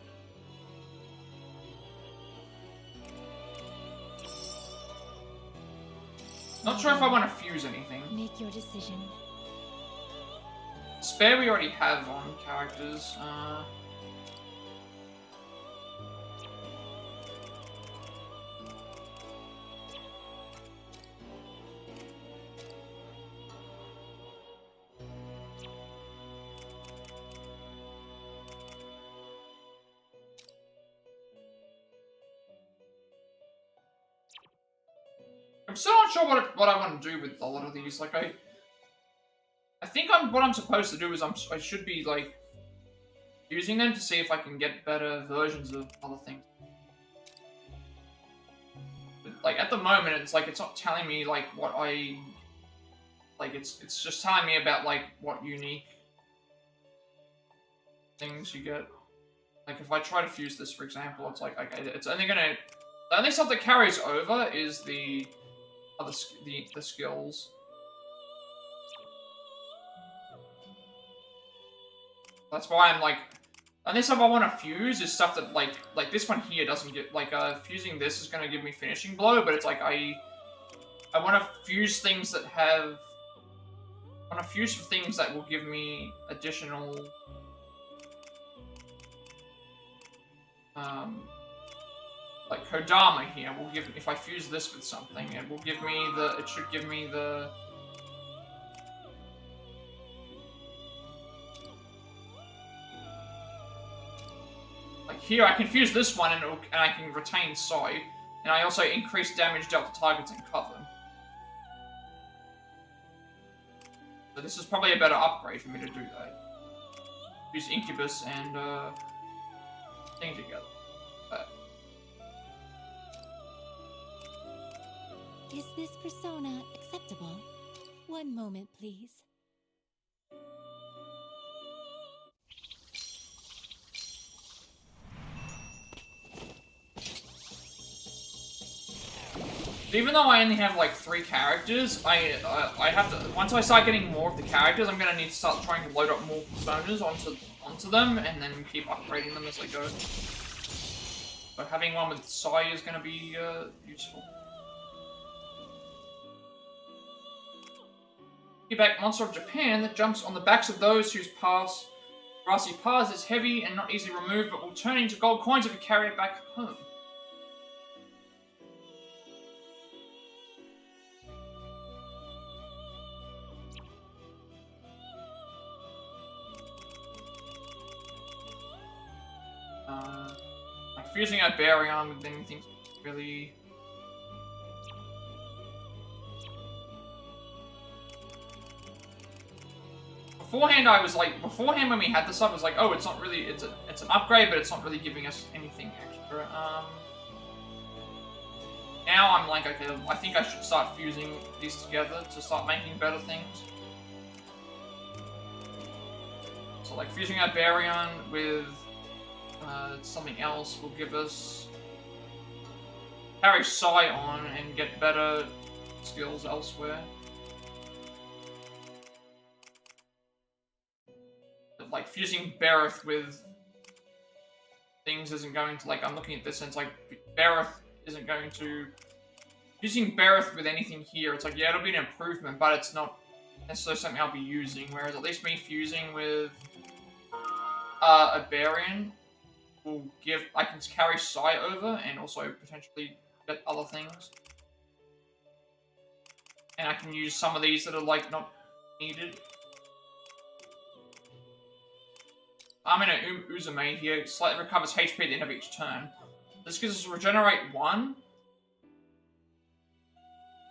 Not sure if I want to fuse anything. Make your decision. Spare we already have on characters. I'm still not sure what I want to do with a lot of these. Like I think what I'm supposed to do is I should be like using them to see if I can get better versions of other things. But, like at the moment, it's like it's not telling me like what I like. It's just telling me about like what unique things you get. Like if I try to fuse this, for example, it's like okay, it's only gonna. The only stuff that carries over is the skills. That's why I'm like, only stuff I want to fuse is stuff that like this one here doesn't get, like fusing this is gonna give me finishing blow, but it's like I want to fuse things that have, I want to fuse things that will give me additional like Kodama here will give, if I fuse this with something, it will give me it should give me the... Like here, I can fuse this one and I can retain Sai, and I also increase damage dealt to targets in cover. So this is probably a better upgrade for me to do that. Use Incubus and thing together. Is this persona acceptable? One moment, please. Even though I only have like 3 characters, I have to, once I start getting more of the characters, I'm gonna need to start trying to load up more personas onto them, and then keep upgrading them as I go. So having one with Sai is gonna be useful. Back monster of Japan that jumps on the backs of those whose grassy paths is heavy and not easily removed, but will turn into gold coins if you carry it back home. Like fusing a Baryon with anything really... Beforehand, I was like, beforehand when we had this up, I was like, oh, it's not really, it's an upgrade, but it's not really giving us anything extra. Now I'm like, okay, I think I should start fusing these together to start making better things. So like fusing a Baryon with something else will give us carry Sai on and get better skills elsewhere. Like, fusing Bareth with things isn't going to, like, I'm looking at this and it's like, Bareth isn't going to... Fusing Bareth with anything here, it's like, yeah, it'll be an improvement, but it's not necessarily something I'll be using, whereas at least me fusing with a Baryon will give... I can carry Sai over and also potentially get other things. And I can use some of these that are, like, not needed. I'm in an Uzume here. Slightly recovers HP at the end of each turn. This gives us regenerate 1.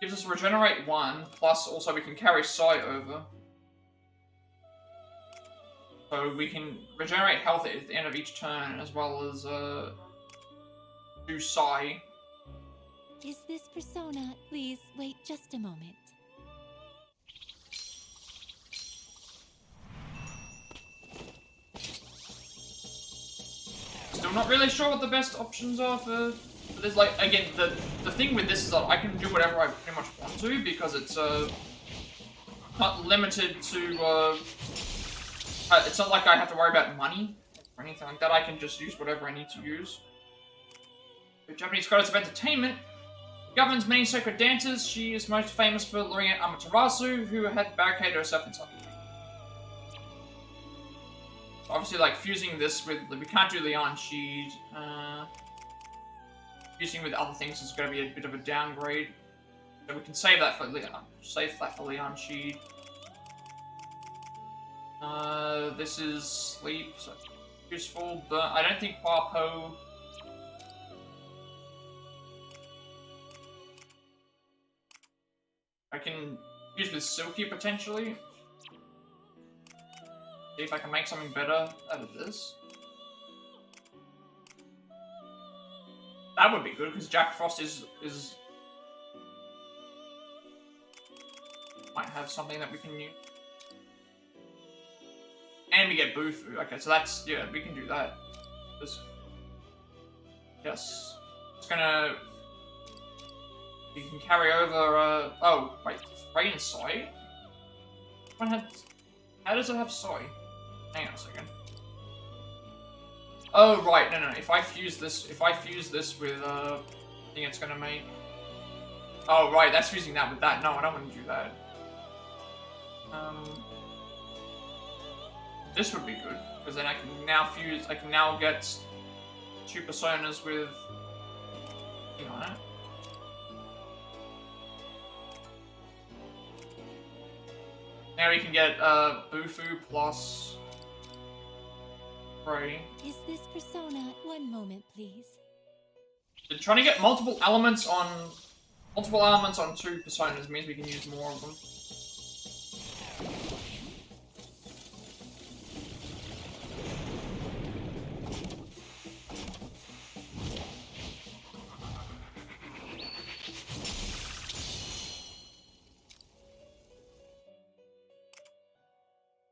Gives us regenerate 1, plus also we can carry Sai over. So we can regenerate health at the end of each turn, as well as do Sai. Is this persona? Please wait just a moment. still not really sure what the best options are for this. Like, again, the thing with this is that I can do whatever I pretty much want to because it's not limited to it's not like I have to worry about money or anything like that. I can just use whatever I need to use. The Japanese goddess of entertainment governs many sacred dances. She is most famous for luring out Amaterasu, who had barricaded herself inside the tree. Obviously, like, fusing this with... We can't do Leon Sheed. Fusing with other things is going to be a bit of a downgrade. So we can save that for Leon. Save that for Leon Sheed. This is sleep, so useful, but I don't think Harpo... I can use with Silky potentially. See if I can make something better out of this. That would be good because Jack Frost is might have something that we can use. And we get Bufu. Okay, so that's, yeah, we can do that. Yes. It's gonna... You can carry over, oh, wait, Frey and Soy? How does it have Soy? Hang on a second. Oh, right, no, if I fuse this with, I think it's gonna make... Oh, right, that's fusing that with that. No, I don't want to do that. This would be good, because then I can now get 2 personas with... Hang on it. Now we can get Bufu plus Frey. Is this persona? One moment, please. They're trying to get multiple elements on 2 personas means we can use more of them.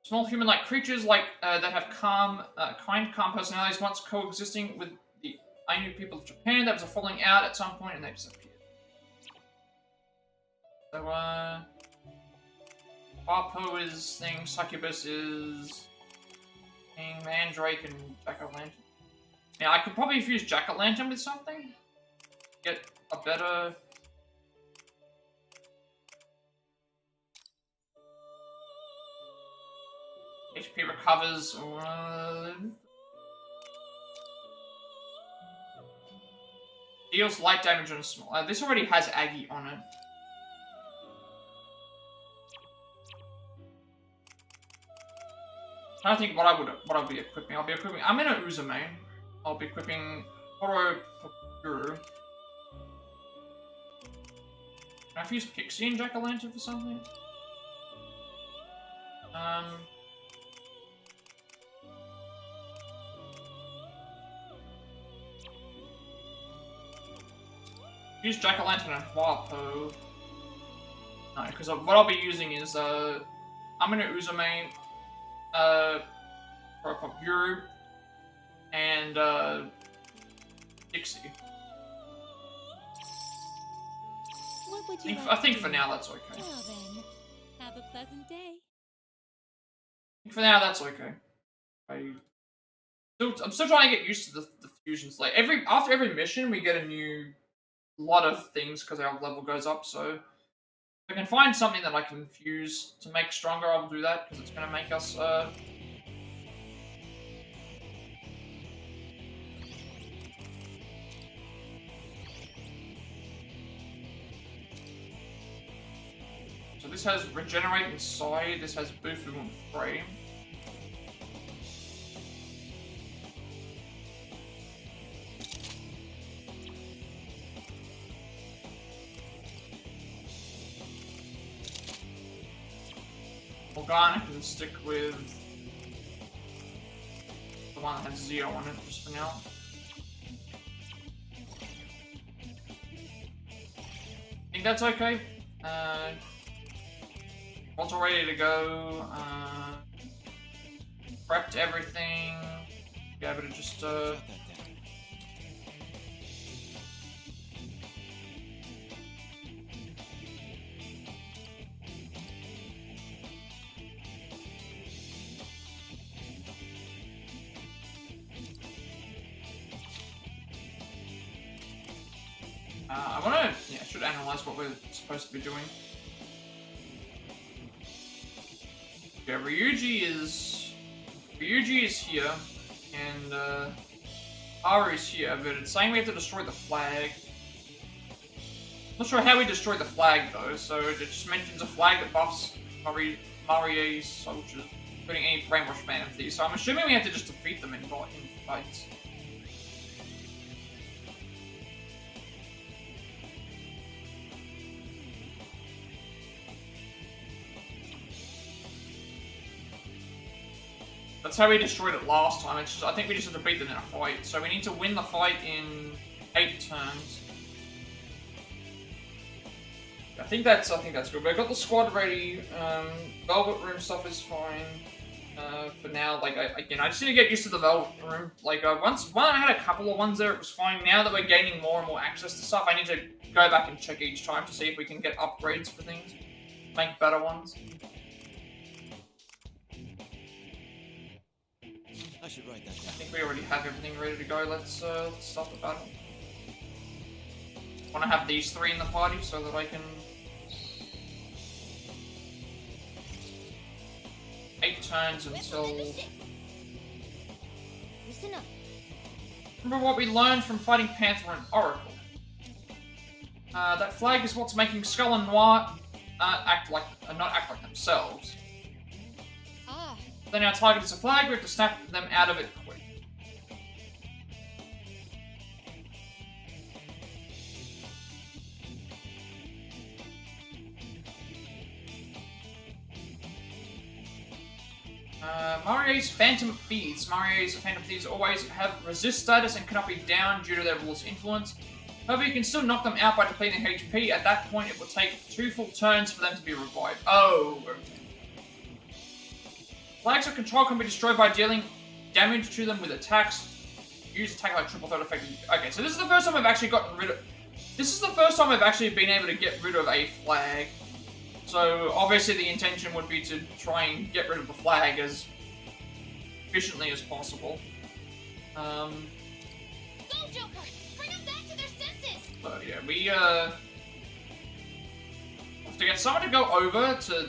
Small human-like creatures that have calm personalities once coexisting with the Ainu people of Japan. There was a falling out at some point and they disappeared. So, Harpo is thing, Succubus is thing, Mandrake and Jack-o'-lantern. Now, I could probably fuse Jack-o'-lantern with something. Get a better... HP recovers, deals light damage on a small. This already has Aggie on it. I don't think what I'll be equipping. I'm in a Uzume. I'll be equipping Horo Guru. Can I fuse Pixie and Jack-o'-lantern for something? Use Jack-o'-lantern and Harpo. No, because what I'll be using is I'm gonna Uzume, Guru, and Dixie. What would you I think for now that's okay. Well then, have a pleasant day. I think for now that's okay. I'm still trying to get used to the fusions. Like after every mission, we get a new lot of things because our level goes up. So if I can find something that I can fuse to make stronger, I'll do that because it's going to make us. So this has Regenerate and Sai. This has Bufu and Frame. Morgana can stick with the one that has Zeo on it just for now. I think that's okay. Once we're ready to go, prepped everything, be able to just I wanna, yeah, should analyze what we're supposed to be doing. Yeah, Ryuji is here, and Haru is here, but it's saying we have to destroy the flag. Not sure how we destroy the flag though, so it just mentions a flag that buffs Marie's soldiers, including any brainwashed Phantom Thieves. So I'm assuming we have to just defeat them in fights. That's how we destroyed it last time. It's just, I think we just have to beat them in a fight. So we need to win the fight in 8 turns. I think that's good. But I got the squad ready. Velvet room stuff is fine for now. Like again, I just need to get used to the Velvet room. Like when I had a couple of ones there, it was fine. Now that we're gaining more and more access to stuff, I need to go back and check each time to see if we can get upgrades for things, make better ones. I should write that down. I think we already have everything ready to go. Let's start the battle. I want to have these 3 in the party so that I can 8 turns until. Listen up. Remember what we learned from fighting Panther and Oracle. That flag is what's making Skull and Noir not act like themselves. Then our target is a flag, we have to snap them out of it quick. Marie's Phantom Thieves. Marie's Phantom Thieves always have resist status and cannot be down due to their ruler's influence. However, you can still knock them out by depleting HP. At that point, it will take 2 full turns for them to be revived. Oh, okay. Flags of control can be destroyed by dealing damage to them with attacks. Use attack like triple threat effect. Okay, so this is the first time I've actually gotten rid of. This is the first time I've actually been able to get rid of a flag. So obviously the intention would be to try and get rid of the flag as efficiently as possible. Go, Joker! Bring them back to their senses! So yeah, we have to get someone to go over to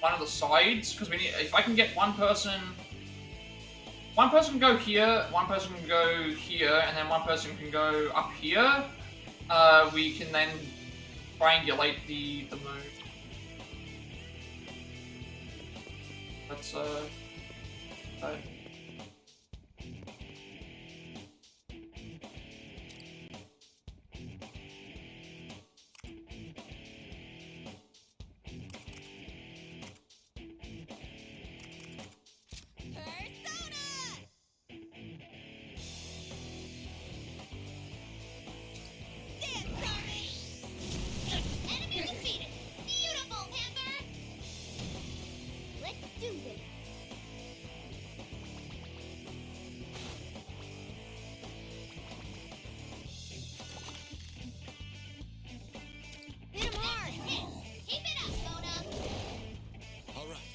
one of the sides, because we need. If I can get one person can go here, one person can go here, and then one person can go up here. We can then triangulate the move. That's Enemy defeated! Beautiful, Panther! Let's do this. Hit him hard! Keep it up, Mona! All right.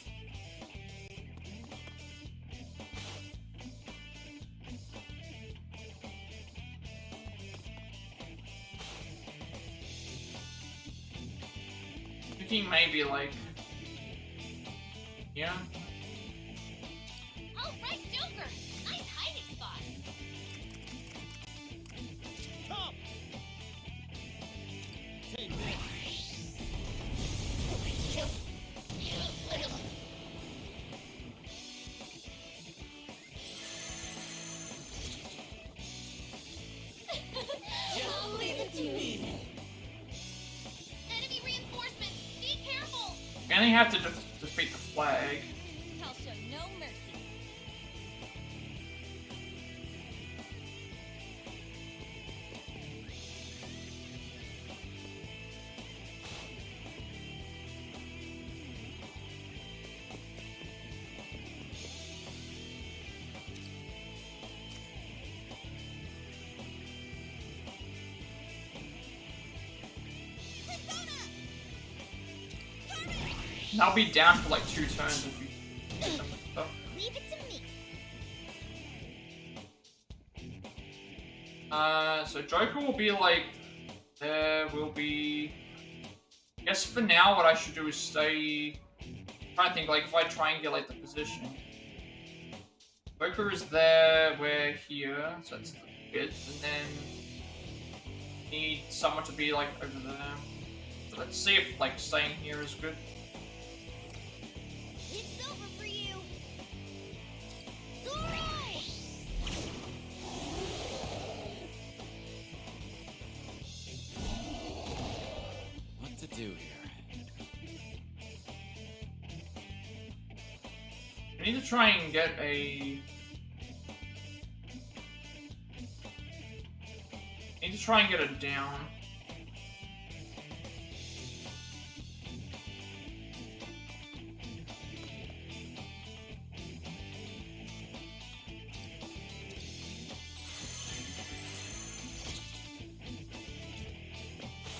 thinking maybe like, yeah. Oh, right, Joker! Nice hiding spot! Come! Take this. I'll leave it to me! Enemy reinforcements! Be careful! We only have to defeat the flag. I'll show no mercy. And I'll be down for like 2 turns if you get them with stuff. Leave it to me. So Joker will be like There will be... I guess for now, what I should do is stay... I'm trying to think, like, if I triangulate the position. Joker is there, we're here, so that's the bit, and then... need someone to be, like, over there. So let's see if, like, staying here is good. It's over for you. What to do here? I need to try and get a... I need to try and get it down.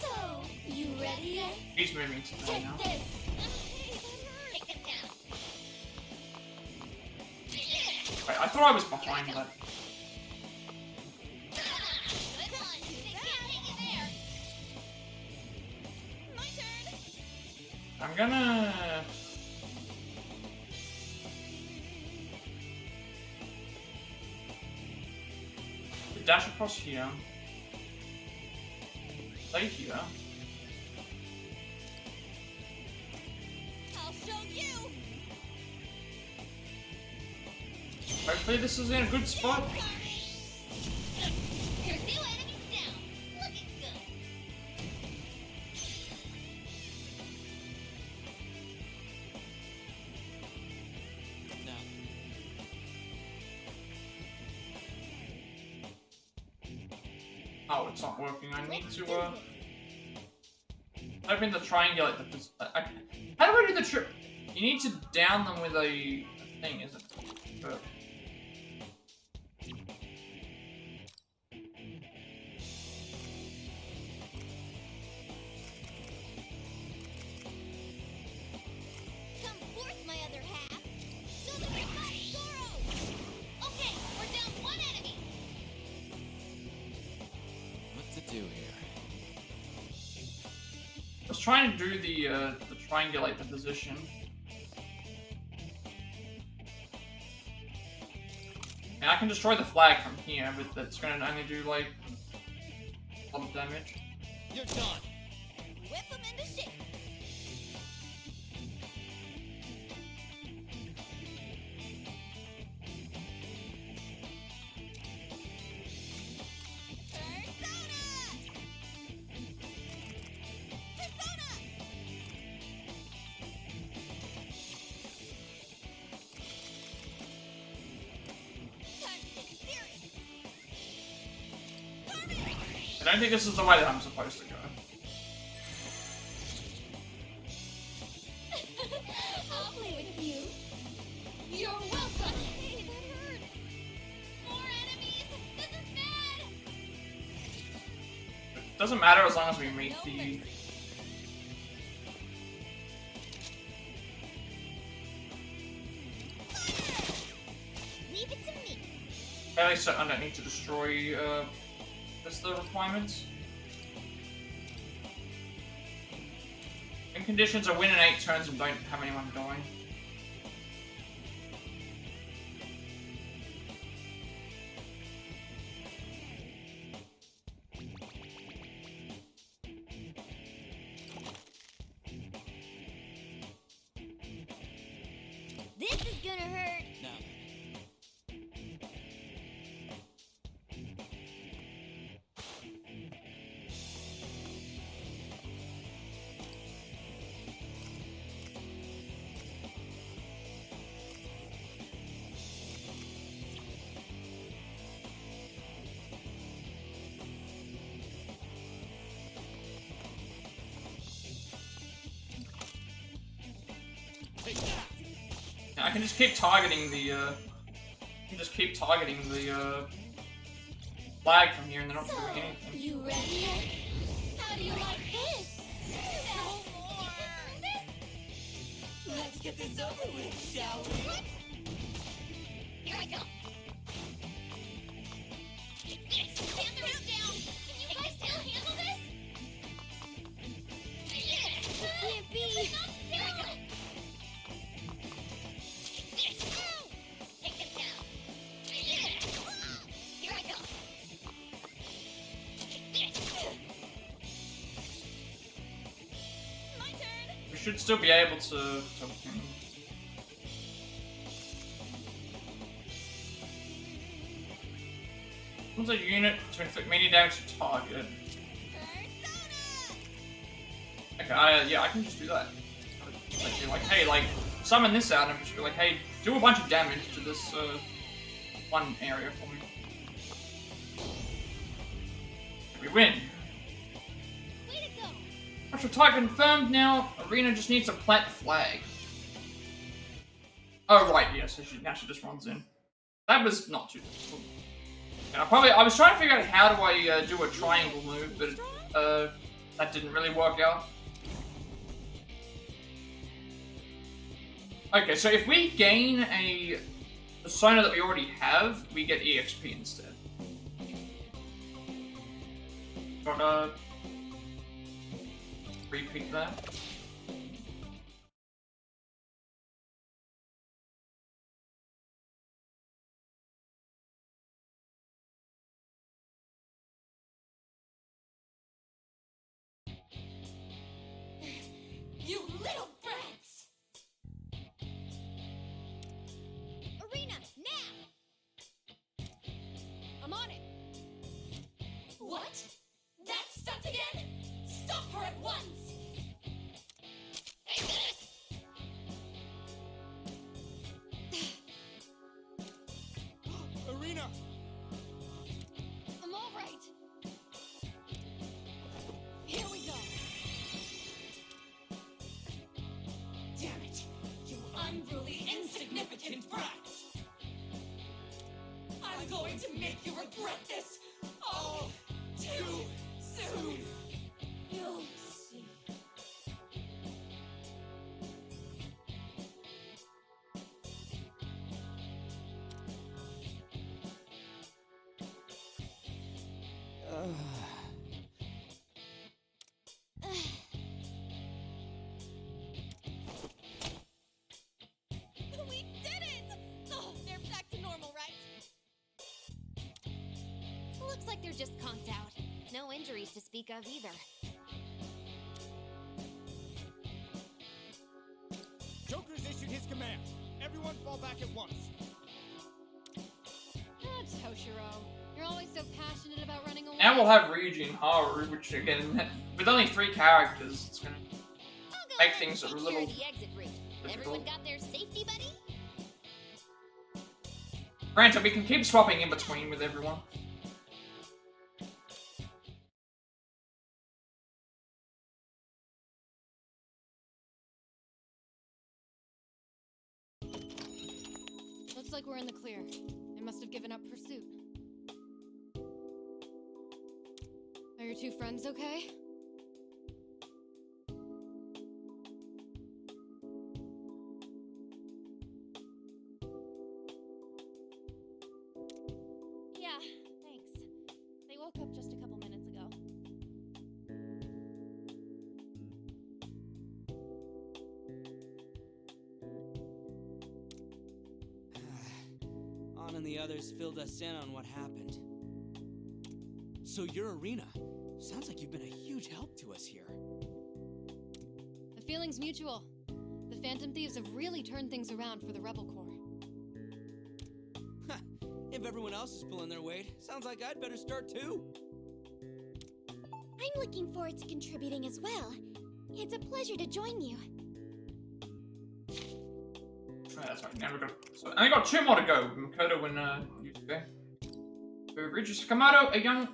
So, you ready yet? He's moving to there now. Take this. Take it down. Wait, I thought I was behind that. Good one. They can't take you there. My turn. I'm gonna... dash across here. Stay here. I'll show you. Hopefully this is in a good spot. Your new enemy's down. Looking good. Oh, it's not working. I need to, hoping to triangulate the how do I do the trip? You need to down them with a thing, isn't it? But... Come forth, my other half. Show them your butt, Zoro. Okay, we're down one enemy. What to do here? I was trying to do the triangulate the position. And I can destroy the flag from here, but that's gonna only do like a lot of damage. You're done. Whip them into shape. I don't think this is the way that I'm supposed to go. I'll play with you. You're welcome. Hey, that hurt. More enemies. This is bad. It doesn't matter as long as we meet the... Leave it to me. Fairly certain I don't need to destroy, that's the requirements. In conditions, I win in 8 turns and don't have anyone dying. This is gonna hurt. Now Yeah, I can just keep targeting the, flag from here and they're not doing anything. You ready yet? How do you like this? No more. let's get this over with, shall we? Here I go. Stand the roof down. Can you guys still handle this? should still be able to What's a unit to inflict melee damage to target? Okay, yeah, I can just do that. Like, hey, like, summon this out and just be like, hey, do a bunch of damage to this, one area for me. We win. Way to go. Martial target confirmed now. Arena just needs a plant flag. Oh, right, yeah, so now she just runs in. That was not too difficult. And I was trying to figure out how do I do a triangle move, but that didn't really work out. Okay, so if we gain a persona that we already have, we get EXP instead. Gotta repeat that. You little brats! Arena, now! I'm on it. What? That stunt again? Stop her at once! Arena! I'm all right. Here we go. Damn it! You unruly, insignificant brats! I'm going to make you regret this all too soon! You'll see. We did it! Oh, they're back to normal, right? Looks like they're just conked out. No injuries to speak of either. Joker's issued his command. Everyone fall back at once. Ah, Toshiro. You're always so passionate about running away. Now we'll have Ryuji and Haru, which again, with only 3 characters, it's gonna make things a little The exit route. Everyone difficult. got their safety buddy? Granted, we can keep swapping in between with everyone. Looks like we're in the clear. They must have given up pursuit. Are your 2 friends okay? Yeah, thanks. They woke up just a couple minutes ago. An and the others filled us in on what happened. So you're Arena. Sounds like you've been a huge help to us here. The feeling's mutual. The Phantom Thieves have really turned things around for the Rebel Corps. If everyone else is pulling their weight, sounds like I'd better start too. I'm looking forward to contributing as well. It's a pleasure to join you. That's right, now we've got... So, and we got 2 more to go, Makoto and, Yusuke. Ryuji Sakamoto, a young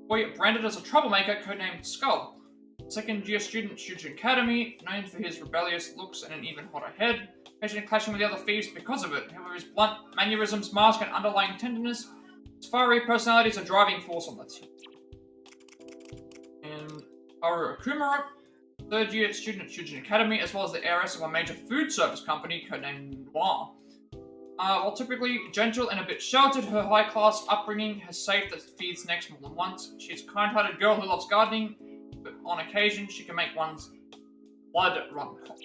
boy branded as a troublemaker, codenamed Skull. Second-year student, Shujin Academy, known for his rebellious looks and an even hotter head, occasionally clashing with the other thieves because of it. However, his blunt mannerisms mask and underlying tenderness. His fiery personality is a driving force on the team. And Haru Okumura, third-year student at Shujin Academy, as well as the heiress of a major food service company codenamed Noir. While typically gentle and a bit sheltered, her high-class upbringing has saved the thieves' necks more than once. She's a kind-hearted girl who loves gardening, but on occasion she can make one's blood run cold.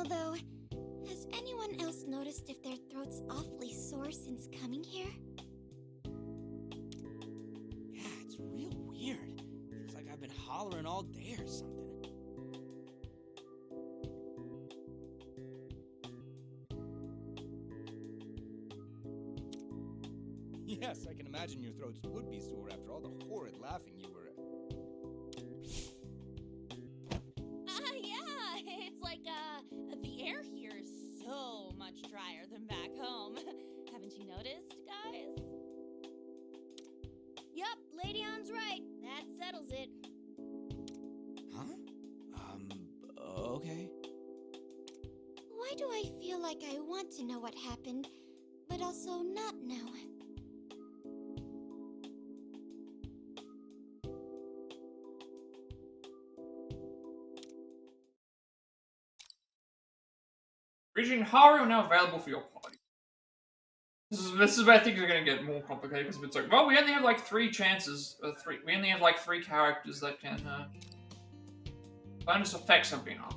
Although, has anyone else noticed if their throat's awfully sore since coming here? Yeah, it's real weird. Feels like I've been hollering all day or something. Yes, I can imagine your throats would be sore after all the horrid laughing you were. Yeah, it's like, the air here is so much drier than back home. Haven't you noticed, guys? Yup, Lady Ann's right. That settles it. Huh? Okay. Why do I feel like I want to know what happened, but also not know? Ryuji and Haru are now available for your party. This is where things are going to get more complicated because it's like, well, we only have like 3 chances. We only have like 3 characters that can. Bonus effects have been up.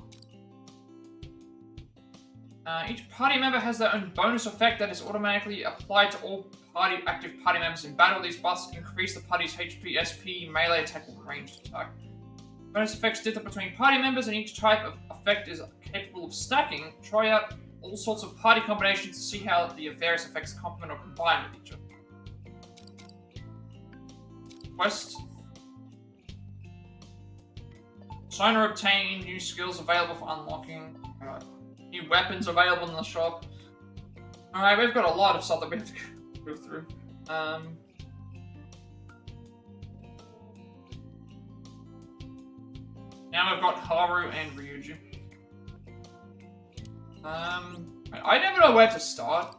Each party member has their own bonus effect that is automatically applied to all active party members in battle. These buffs increase the party's HP, SP, melee attack, or ranged attack. Bonus effects differ between party members, and each type of effect is capable of stacking. Try out all sorts of party combinations to see how the various effects complement or combine with each other. Quest. Persona obtain new skills available for unlocking. New weapons available in the shop. Alright, we've got a lot of stuff that we have to go through. Now we've got Haru and Ryuji. I never know where to start.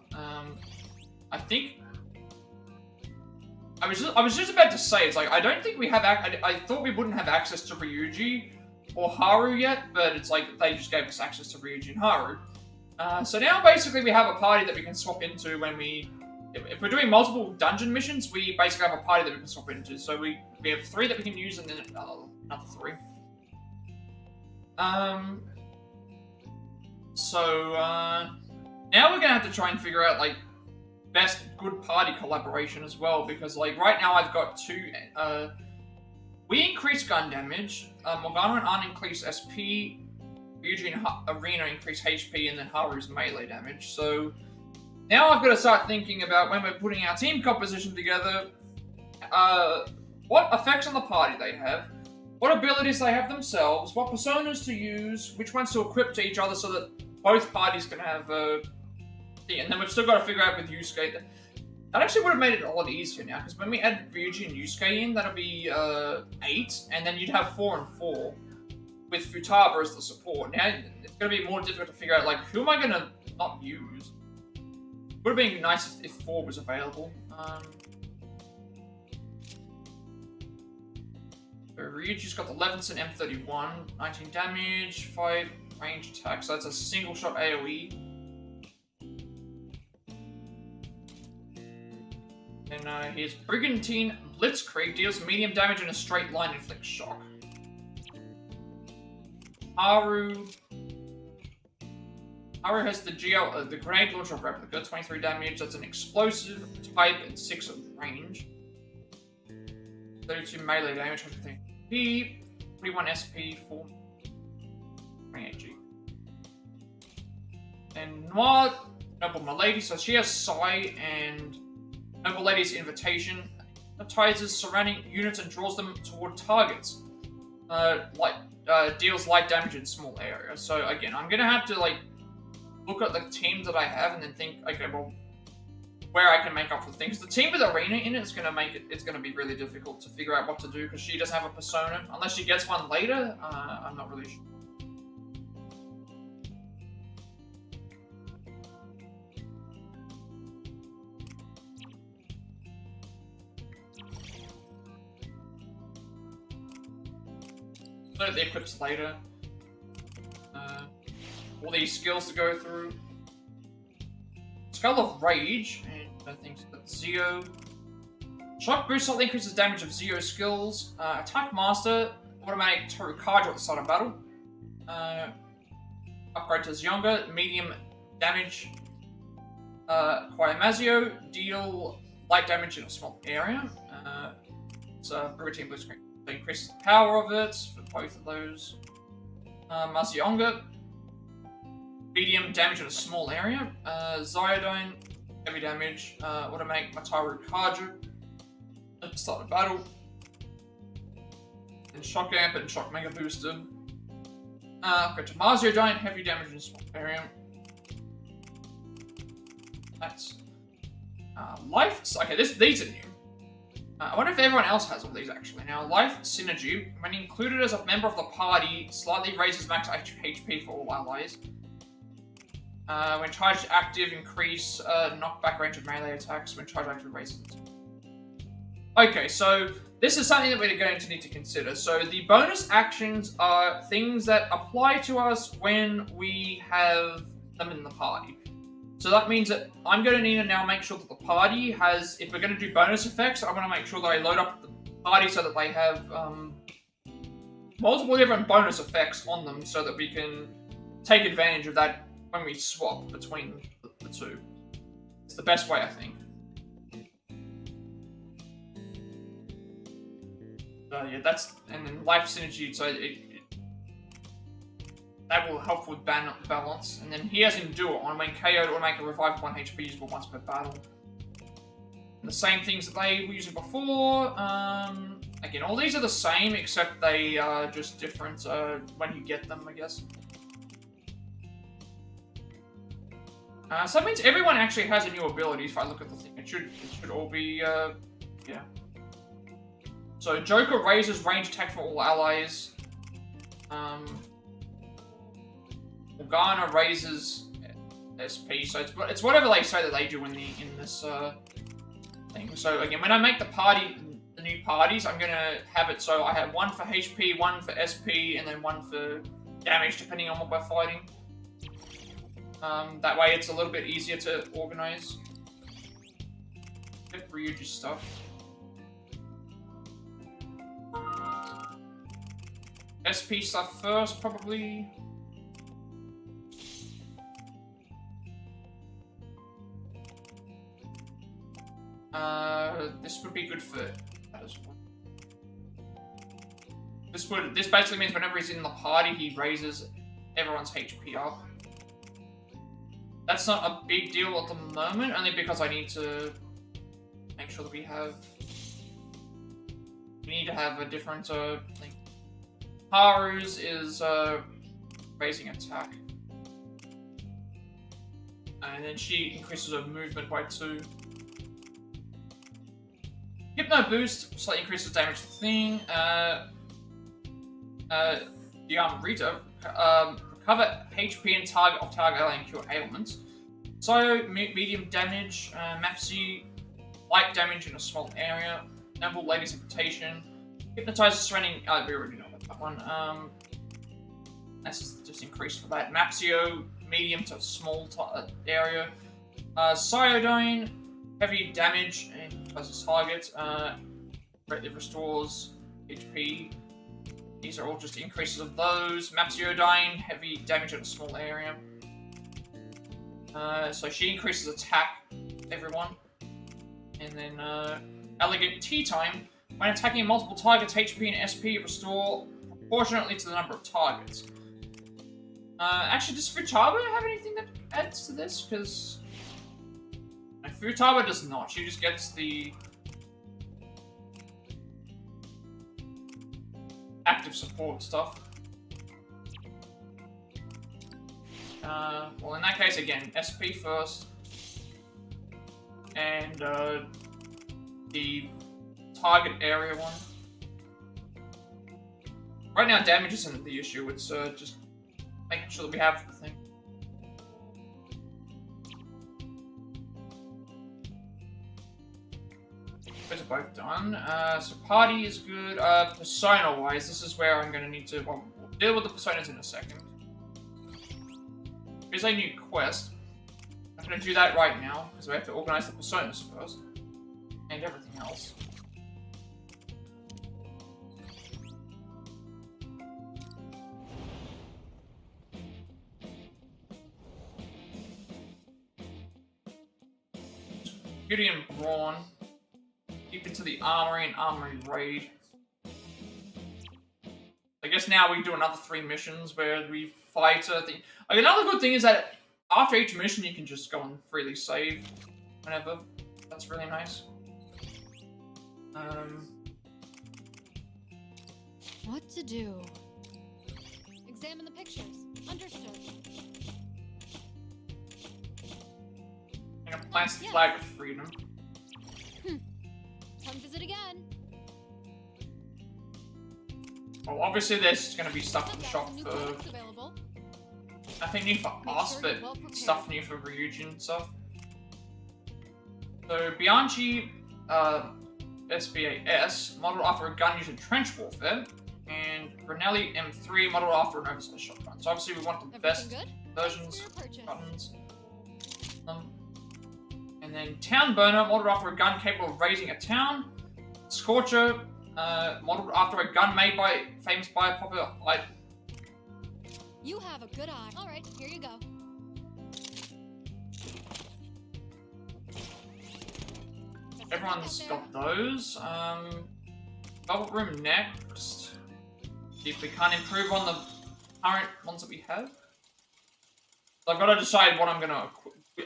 I think I was just about to say, it's like I don't think we have. I thought we wouldn't have access to Ryuji or Haru yet, but it's like they just gave us access to Ryuji and Haru. So now basically we have a party that we can swap into when if we're doing multiple dungeon missions, we basically have a party that we can swap into. So we have 3 that we can use and then another 3. Now we're gonna have to try and figure out like best good party collaboration as well, because like right now I've got 2. We increase gun damage. Morgana and Ann increase SP. Ryuji and Arena increase HP, and then Haru's melee damage. So now I've got to start thinking about when we're putting our team composition together, what effects on the party they have, what abilities they have themselves, what personas to use, which ones to equip to each other so that both parties can have and then we've still got to figure out with Yusuke. That actually would have made it a lot easier now, because when we add Ryuji and Yusuke in, that'll be 8, and then you'd have 4 and 4, with Futaba as the support. Now it's going to be more difficult to figure out, like, who am I going to not use? Would have been nice if 4 was available. So Ryuji's got the Levenson M31, 19 damage, 5 range attack, so that's a single shot AoE. And here's Brigantine Blitzkrieg, deals medium damage in a straight line, inflicts shock. Haru has the grenade launcher replica, 23 damage, that's an explosive type and 6 of range. 32 melee damage, 130 HP, 41 SP, 4 28 G. And Noir, Noble Milady, so she has Sai and Noble Lady's Invitation, hypnotizes surrounding units and draws them toward targets. Deals light damage in small areas. So again, I'm gonna have to like look at the team that I have and then think, okay, well, where I can make up for things. The team with Arena in it is gonna it's gonna be really difficult to figure out what to do because she doesn't have a persona unless she gets one later. I'm not really sure. The equips later. All these skills to go through. Skull of Rage, and I think that's Zio. Shock Boost slightly increases damage of Zio skills. Attack Master, automatic Torukaja at the start of battle. upgrade to Zionga, medium damage. Quaimazio, deal light damage in a small area. It's a routine blue screen. So increases the power of it for both of those. Mazionga, medium damage in a small area. Zyodine, heavy damage. Automatic Mataru Kaju at the start of battle. And Shock Amp and Shock Mega Boosted. Go to Maziodyne, heavy damage in a small area. That's Life. Okay, these are new. I wonder if everyone else has all these actually. Now, Life Synergy, when included as a member of the party, slightly raises max HP for all allies. When charged active, increase knockback range of melee attacks. When charged active, raises it. Okay, so this is something that we're going to need to consider. So the bonus actions are things that apply to us when we have them in the party. So that means that I'm going to need to now make sure that the party has, if we're going to do bonus effects, I'm going to make sure that I load up the party so that they have multiple different bonus effects on them so that we can take advantage of that when we swap between the two. It's the best way, I think. Yeah, that's, and then life synergy, so that will help with balance. And then he has Endure on when KO'd or make a revive 1 HP usable once per battle. And the same things that they were using before. Again, all these are the same except they are just different when you get them, I guess. So that means everyone actually has a new ability if I look at the thing. It should all be, yeah. So Joker raises range attack for all allies. Morgana raises SP, so it's whatever they say that they do in this thing. So again, when I make the new parties, I'm gonna have it so I have one for HP, one for SP, and then one for damage depending on what we're fighting. That way it's a little bit easier to organize. Get Ryuji stuff. SP stuff first, probably. This would be good for that as well. This basically means whenever he's in the party, he raises everyone's HP up. That's not a big deal at the moment, only because I need to make sure that we need to have a different thing. Haru's is raising attack. And then she increases her movement by 2. Hypno Boost slightly increases damage to the thing. The Rita recover HP and target of target ally and cure ailments. So medium damage, Mapsy light damage in a small area. Noble Lady's Invitation. Hypnotizes surrounding. We already know about that one. That's just increased for that. Mapsio medium to small area. Cyodine heavy damage as a target. Greatly restores HP. These are all just increases of those. Mapsiodyne, heavy damage in a small area. So she increases attack, everyone. And then Elegant Tea Time. When attacking multiple targets, HP and SP restore proportionately to the number of targets. Actually, does Futaba have anything that adds to this? Because Futaba does not. She just gets the active support stuff. Well, in that case, again, SP first. And the target area one. Right now, damage isn't the issue. It's just making sure that we have the thing. Those are both done. So party is good. Persona-wise, this is where I'm going to need to... Well, we'll deal with the personas in a second. Here's a new quest. I'm going to do that right now, because we have to organize the personas first. And everything else. Beauty and Brawn. Deep into the Armory and Armory Raid. I guess now we do another 3 missions where we fight a thing. Like, another good thing is that after each mission you can just go and freely save whenever. That's really nice. What to do? Examine the pictures. Understood. And a plants the flag of freedom. Come visit again. Well, obviously there's going to be stuff in the shop for... Nothing new for us, but stuff new for Ryujin and stuff. So, Bianchi SBAS, modeled after a gun used in trench warfare, and Brunelli M3, modeled after an oversized shotgun. So obviously we want the best versions of guns. And then Town Burner, modeled after a gun capable of razing a town. Scorcher, modeled after a gun made by famous by a popular idol. You have a good eye. All right, here you go. Everyone's got those. Bubble Room next. See if we can't improve on the current ones that we have. So I've got to decide what I'm gonna.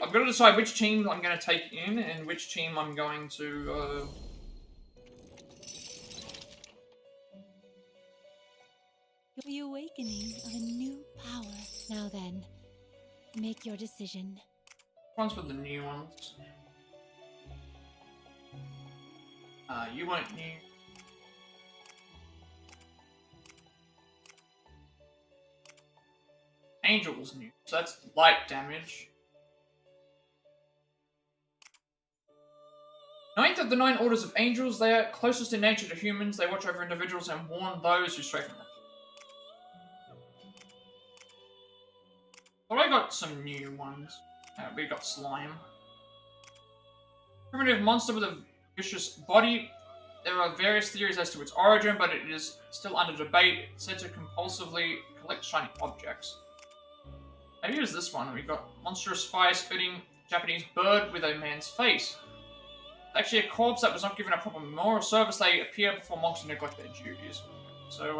I've got to decide which team I'm gonna take in and which team I'm going to. The awakening of a new power. Now then, make your decision. One's for the new ones. You won't new. Angel's new, so that's light damage. Ninth of the 9 orders of angels, they are closest in nature to humans. They watch over individuals and warn those who stray from them. Well, I got some new ones. We got Slime. Primitive monster with a vicious body. There are various theories as to its origin, but it is still under debate. It's said to compulsively collect shiny objects. Maybe it was this one. We got monstrous fire-spitting Japanese bird with a man's face. It's actually a corpse that was not given a proper memorial service. They appear before monks who neglect their duties. So,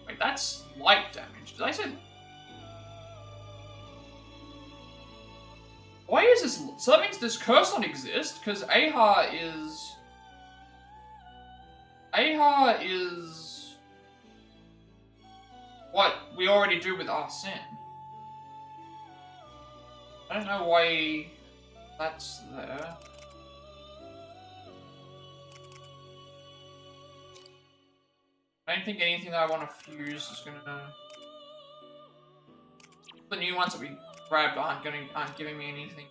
wait, that's light damage. Did I say... Why is this... So that means this curse not exist, because Aha is... what we already do with Arsene. I don't know why that's there. I don't think anything that I want to fuse is gonna... The new ones that we grabbed aren't giving me anything.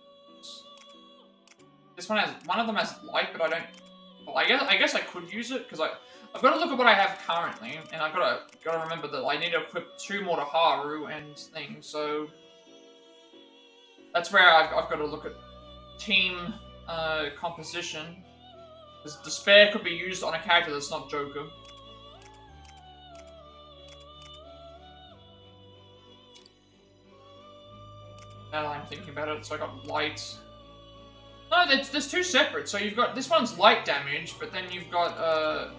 This one has... One of them has light, but I don't... Well, I guess I could use it, because I've got to look at what I have currently, and I've got to remember that I need to equip 2 more to Haru and things, so... That's where I've got to look at team composition. Because Despair could be used on a character that's not Joker. Now that I'm thinking about it, so I got light. No, there's 2 separate. So you've got, this one's light damage, but then you've got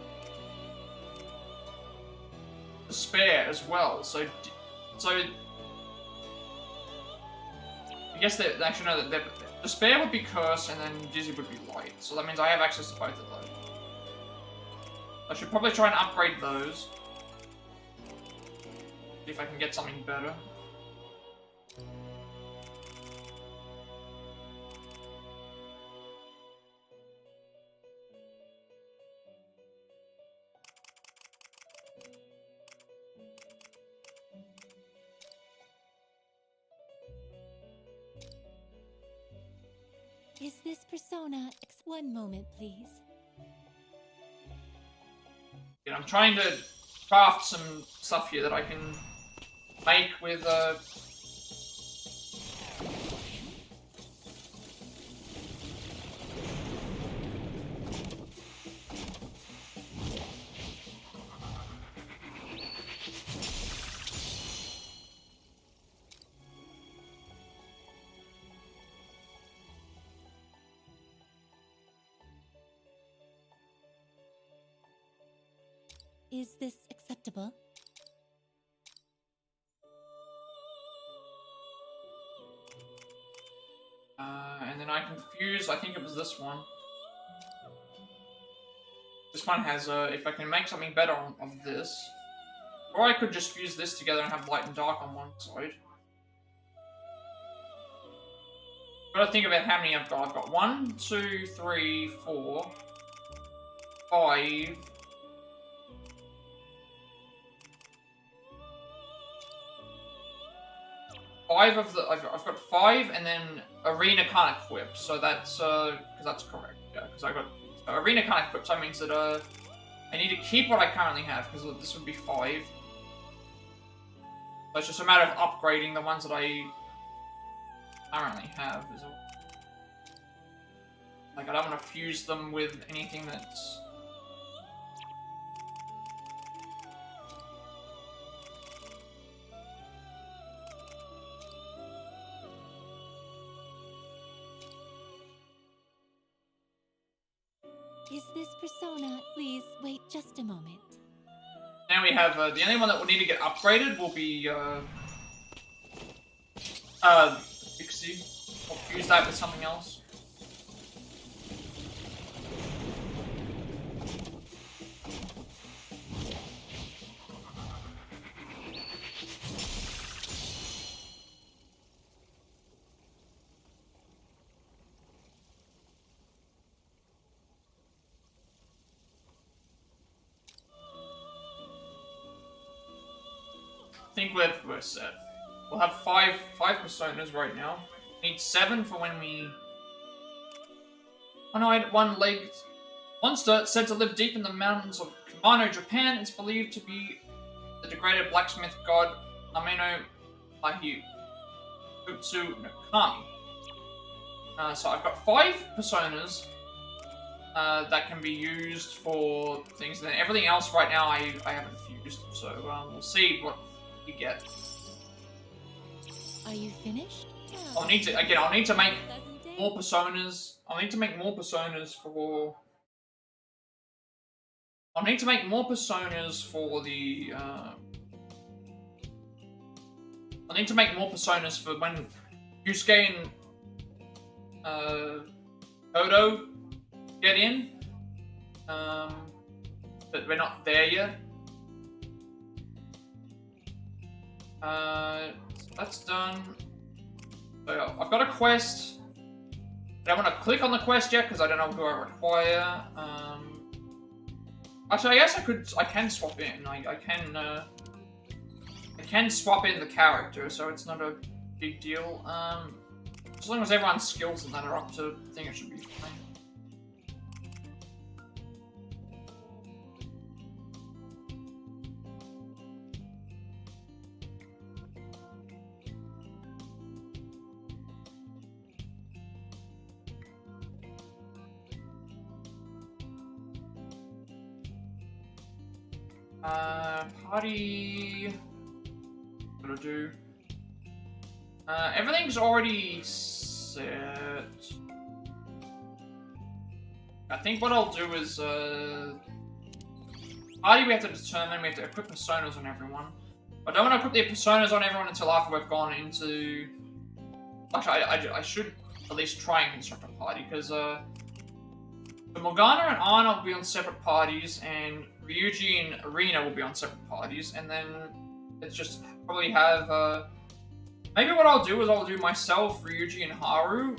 Despair as well. So I guess they actually know that Despair would be Curse, and then Dizzy would be Light. So that means I have access to both of those. I should probably try and upgrade those. See if I can get something better. Is this persona... One moment, please. Yeah, I'm trying to craft some stuff here that I can make with, Is this acceptable? And then I confuse, I think it was this one. This one has, if I can make something better of this. Or I could just fuse this together and have light and dark on one side. Gotta think about how many I've got. I've got 1, 2, 3, 4, 5. Five of the I've got 5, and then Arena can't equip, so that's because that's correct. Yeah, because I got Arena can't equip, so that means that I need to keep what I currently have because this would be 5. So it's just a matter of upgrading the ones that I currently have. Like I don't want to fuse them with anything that's. Is this persona? Please wait just a moment. Now we have the only one that will need to get upgraded will be Pixie. I'll fuse that with something else. I think we're set. We'll have five personas right now. Need 7 for when we. One-eyed, one-legged monster said to live deep in the mountains of Kumano, Japan. It's believed to be the degraded blacksmith god Ameno Mahi Utsu no Kami. So I've got 5 personas that can be used for things, and then everything else right now I haven't fused. So we'll see what we get. Are you finished? I'll need to make more personas. I'll need to make more personas for. I'll need to make more personas for the. I need to make more personas for when Yusuke and Kodo get in. But we're not there yet. That's done. So I've got a quest. I don't want to click on the quest yet because I don't know who I require. Actually, I guess I can swap in. I can swap in the character, so it's not a big deal. As long as everyone's skills and that are up to, I think it should be fine. Party. What do I do? Everything's already set. I think what I'll do is party we have to determine. We have to equip personas on everyone. I don't want to equip the personas on everyone until after we've gone into. Actually, I should at least try and construct a party because Morgana and Anna will be on separate parties, and Ryuji and Arena will be on separate parties, and then it's just probably have, maybe what I'll do is I'll do myself, Ryuji, and Haru.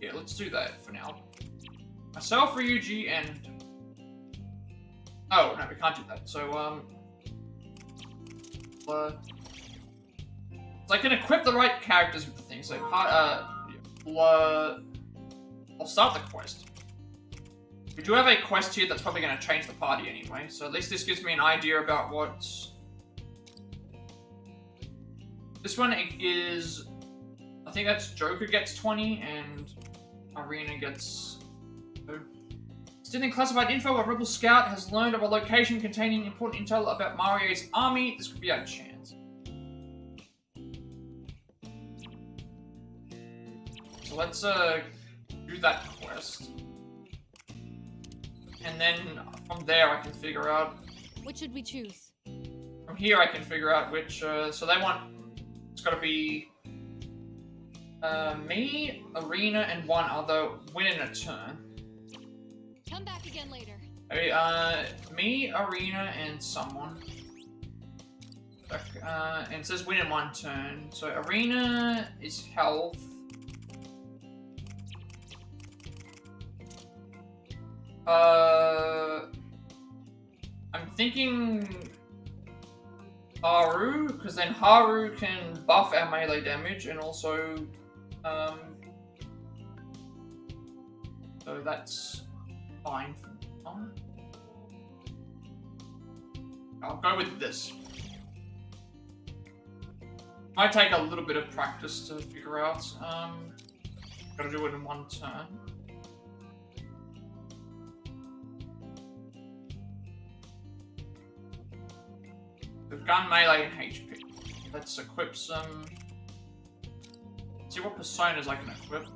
Yeah, let's do that for now. Myself, Ryuji, and... Oh, no, we can't do that. So, so I can equip the right characters with the things. So, I'll start the quest. We do have a quest here that's probably going to change the party anyway, so at least this gives me an idea about what's... This one is... I think that's Joker gets 20, and Arena gets... Still in classified info, a rebel scout has learned of a location containing important intel about Mario's army. This could be our chance. So let's do that quest. and then from there I can figure out. What should we choose? From here I can figure out which. So they want. It's got to be me, Arena, and one other winning a turn. Come back again later. Okay, me, Arena, and someone. And it says win in one turn. So Arena is health. I'm thinking Haru, because then Haru can buff our melee damage and also, so that's fine for now. I'll go with this. Might take a little bit of practice to figure out. Gotta do it in one turn. The gun, melee, and HP. Let's equip some. See what personas I can equip.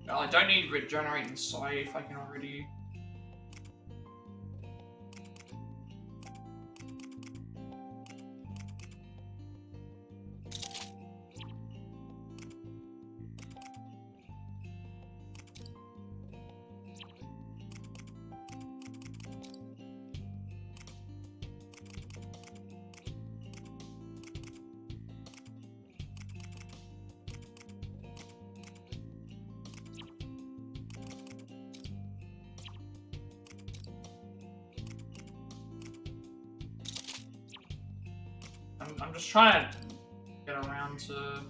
Well, I don't need regenerate and save. I can already. I'm just trying to get around to.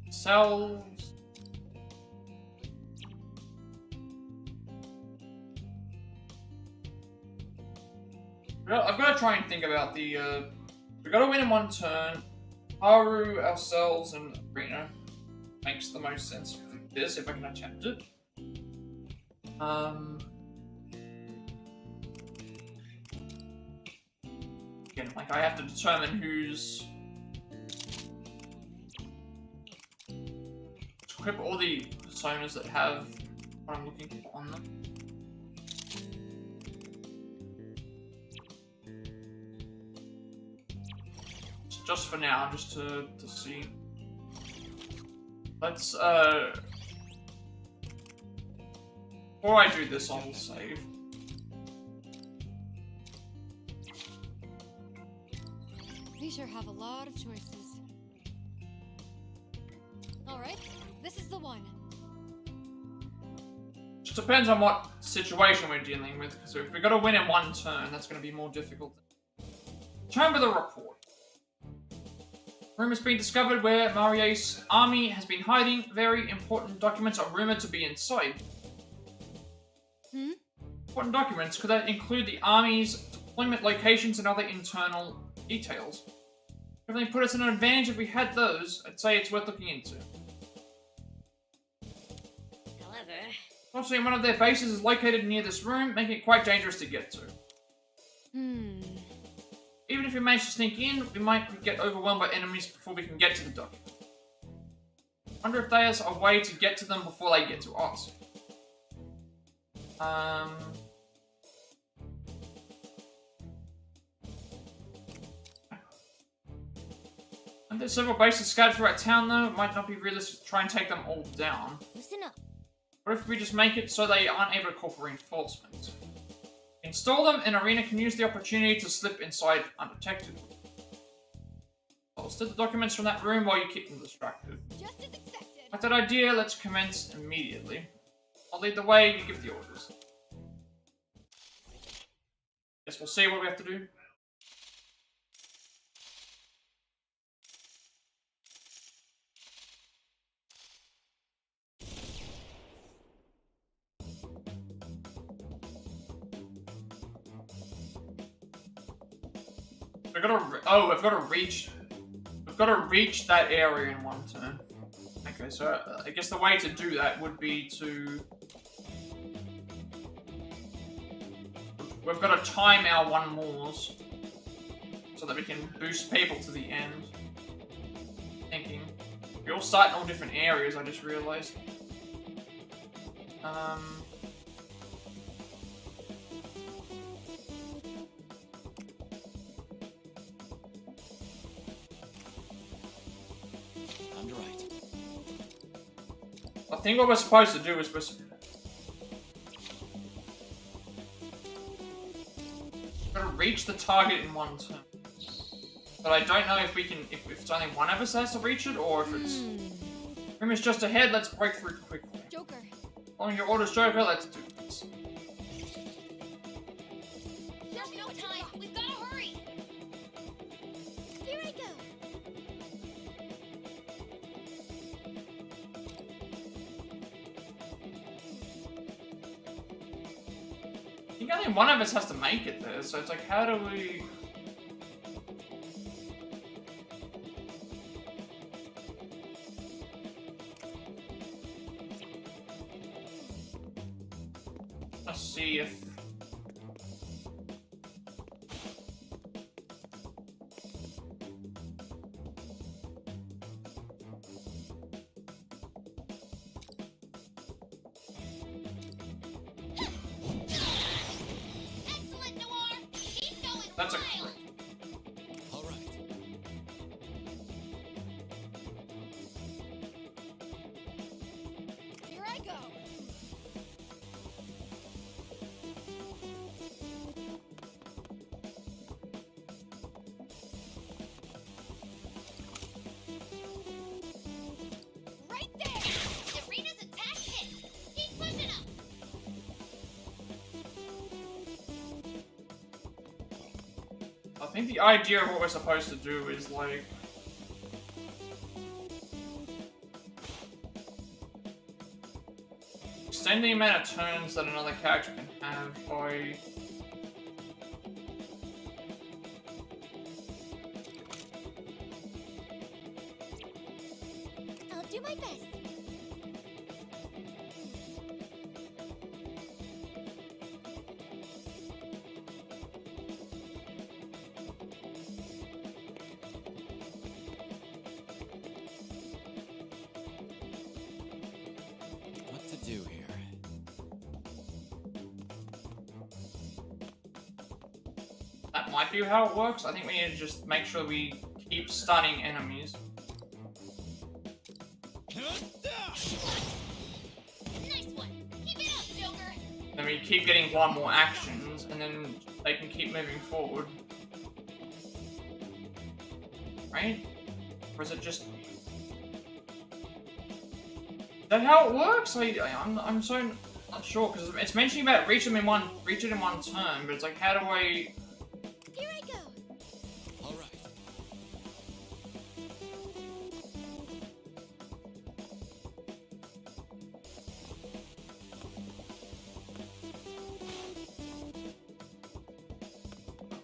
Cells. Well, I've got to try and think about the. We got to win in one turn. Haru, ourselves, and Arena makes the most sense for this if I can attempt it. Again, like I have to determine who's to equip all the personas that have what I'm looking for on them. Just for now, just to see. Let's before I do this, I will save. We sure have a lot of choices. Alright, this is the one. Just depends on what situation we're dealing with, because if we got to win in one turn, that's going to be more difficult. Turn with a report. Room has been discovered where Marie's army has been hiding. Very important documents are rumored to be inside. Important documents, could that include the army's deployment locations and other internal details? Definitely put us in an advantage if we had those. I'd say it's worth looking into. However, Fortunately, one of their bases is located near this room, making it quite dangerous to get to. Even if we manage to sneak in, we might get overwhelmed by enemies before we can get to the document. Wonder if there's a way to get to them before they get to us. And there's several bases scattered throughout town though. It might not be realistic to try and take them all down. Listen up. What if we just make it so they aren't able to call for reinforcements? Install them, and Arena can use the opportunity to slip inside undetected. I'll steal the documents from that room while you keep them distracted. Just as expected. With that idea, let's commence immediately. I'll lead the way, you give the orders. Guess we'll see what we have to do. We've got to reach that area in one turn. Okay, so I guess the way to do that would be to. We've got to time our one mores. so that we can boost people to the end. Thinking. We all start in all different areas, I just realized. Under right. I think what we're supposed to do is we're gonna reach the target in one turn. But I don't know if we can, if it's only one of us that has to reach it, or if it's... Room is just ahead, let's break through quickly. Joker. Following your orders, Joker, let's do this. There's no time. We've got to hurry. Here I go. I think only one of us has to make it there, so it's like, how do we... Let's see if... Excellent, Noir. Keep going. That's a wild. crit. All right. Here I go. Right there. Irina's attack hit. Keep pushing him. I think the idea of what we're supposed to do is like... extend the amount of turns that another character can have by... I'll do my best. What to do here? That might be how it works. I think we need to just make sure we keep stunning enemies. Nice one. Keep it up, Joker. Then we keep getting one more actions, and then they can keep moving forward. Right? Or is it just... Is that how it works? I'm so not sure, because it's mentioning about reach it in one turn, but it's like, how do I... Here I go. All right.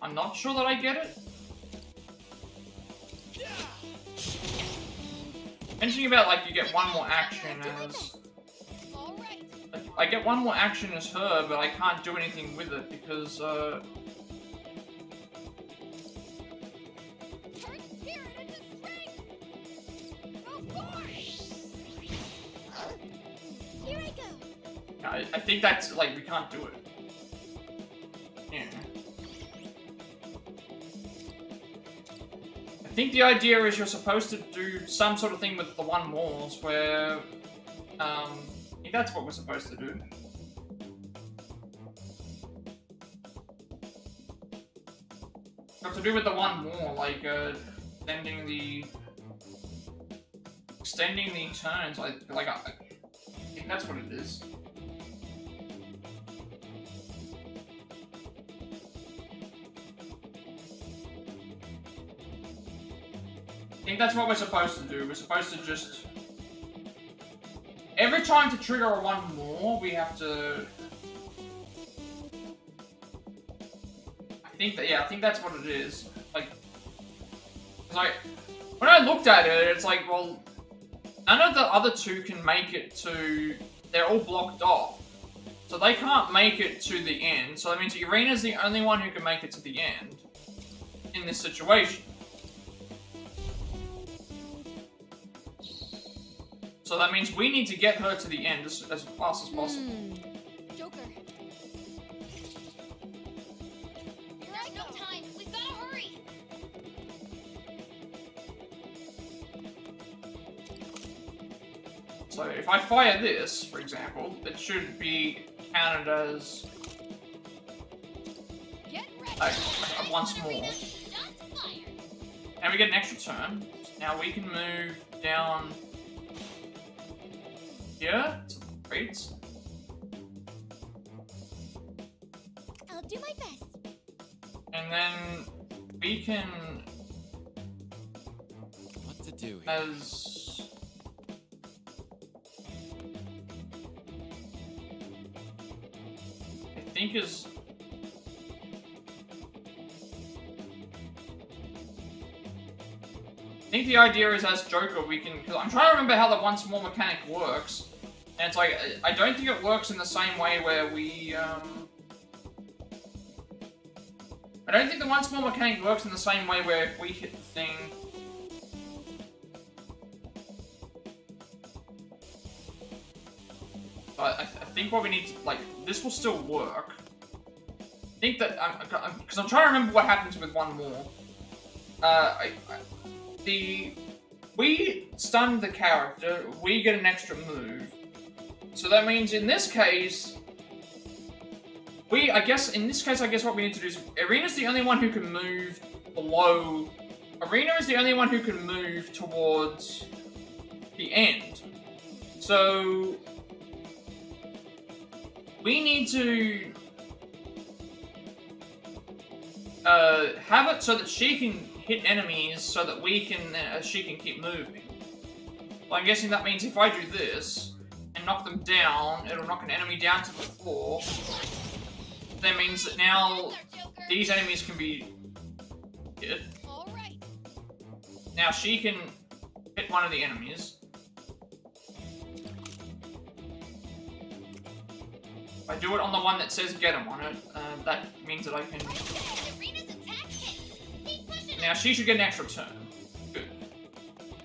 I'm not sure that I get it. Mentioning about, like, you get one more action as... All right. Like, I get one more action as her, but I can't do anything with it because, Turn spirit into strength. Go forth. Here I go. I think that's, like, we can't do it. Yeah. I think the idea is you're supposed to do some sort of thing with the one mores where, I think that's what we're supposed to do. Got to do with the one more, like, extending the turns, I think that's what it is. I think that's what we're supposed to do. We're supposed to just... Every time to trigger a one more, we have to... I think that's what it is. Like... When I looked at it, it's like, well... None of the other two can make it to... They're all blocked off. So they can't make it to the end. So that means Irina's the only one who can make it to the end. in this situation. So that means we need to get her to the end as fast as possible. Joker. There's no time. We've got to hurry. So if I fire this, for example, it should be counted as Get ready. once more. And we get an extra turn. Now we can move down here to the crates. I'll do my best. And then we can, What to do here? as I think is I think the idea is as Joker we can, because I'm trying to remember how the once more mechanic works, and it's like, I don't think it works in the same way where we, I don't think the once more mechanic works in the same way where if we hit the thing, but I think what we need to, like, this will still work. I think that, because I'm trying to remember what happens with one more. We stun the character, we get an extra move. So that means in this case, I guess what we need to do is, Arena's the only one who can move below, Arena is the only one who can move towards the end. So, we need to have it so that she can hit enemies so that we can, she can keep moving. Well, I'm guessing that means if I do this and knock them down, it'll knock an enemy down to the floor. That means that now these enemies can be hit. Now she can hit one of the enemies. If I do it on the one that says get him on it, that means that I can... Now she should get an extra turn. Good.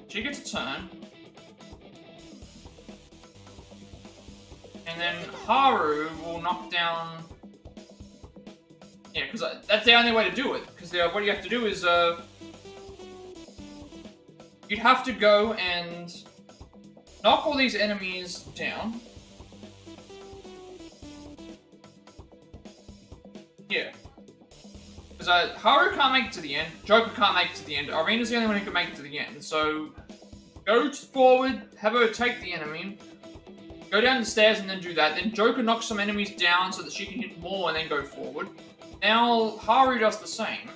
She gets a turn. And then Haru will knock down... Yeah, because that's the only way to do it. Because what you have to do is, you'd have to go and knock all these enemies down. Yeah. Because Haru can't make it to the end, Joker can't make it to the end, Arena's the only one who can make it to the end. So, go forward, have her take the enemy, go down the stairs and then do that. Then Joker knocks some enemies down so that she can hit more and then go forward. Now, Haru does the same.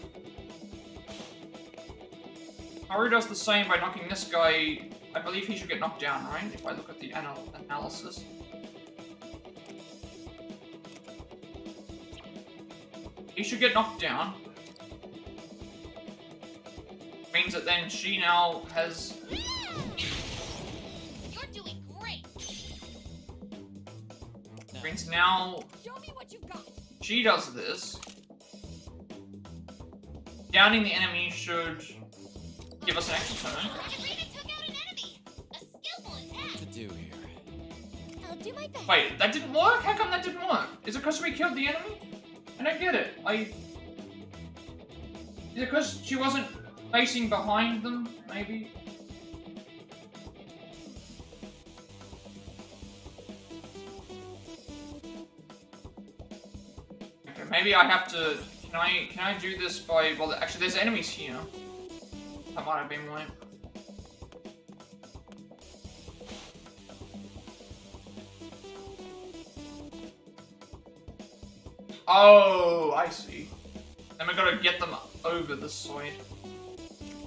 Haru does the same by knocking this guy. I believe he should get knocked down, right? If I look at the analysis. He should get knocked down. Means that then she now has... You're doing great. Means now... Show me what you've got. She does this. Downing the enemy should give us an extra turn. What to do here? I'll do my best. Wait, that didn't work? How come that didn't work? Is it because we killed the enemy? I don't get it. Is it because she wasn't facing behind them, maybe? Okay, maybe I have to... Can I do this by... Well, actually, there's enemies here. That might have been why. Oh, I see. Then we gotta get them over this side.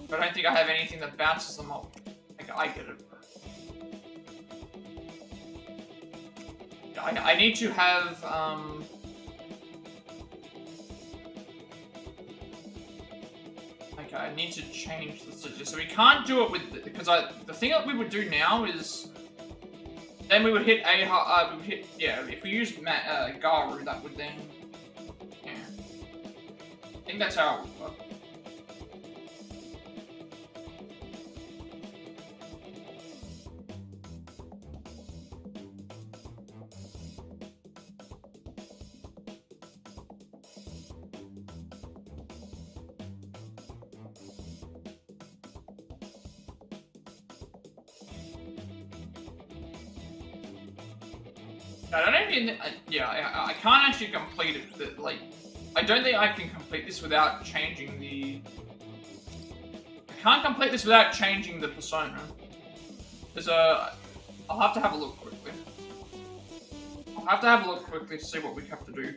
But I don't think I have anything that bounces them off. I get it. Yeah, I need to have, Okay, I need to change the situation. So we can't do it with... Because the thing that we would do now is... Then we would hit yeah, if we used Garu, that would then... Yeah. I think that's how it would work. I don't even. Yeah, I can't actually complete it. Like, I don't think I can complete this without changing the. I can't complete this without changing the persona. There's a. I'll have to have a look quickly. I'll have to have a look quickly to see what we have to do.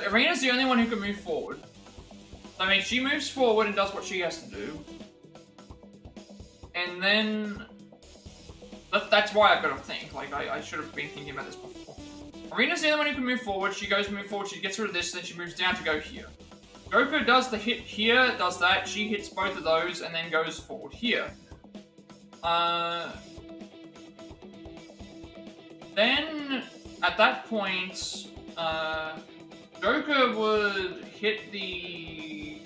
Irina's the only one who can move forward. I mean, she moves forward and does what she has to do. And then... That's why I've got to think. Like, I should have been thinking about this before. Irina's the only one who can move forward. She goes move forward, she gets rid of this, then she moves down to go here. Goku does the hit here, does that. She hits both of those, and then goes forward here. Then, at that point, Joker would hit the...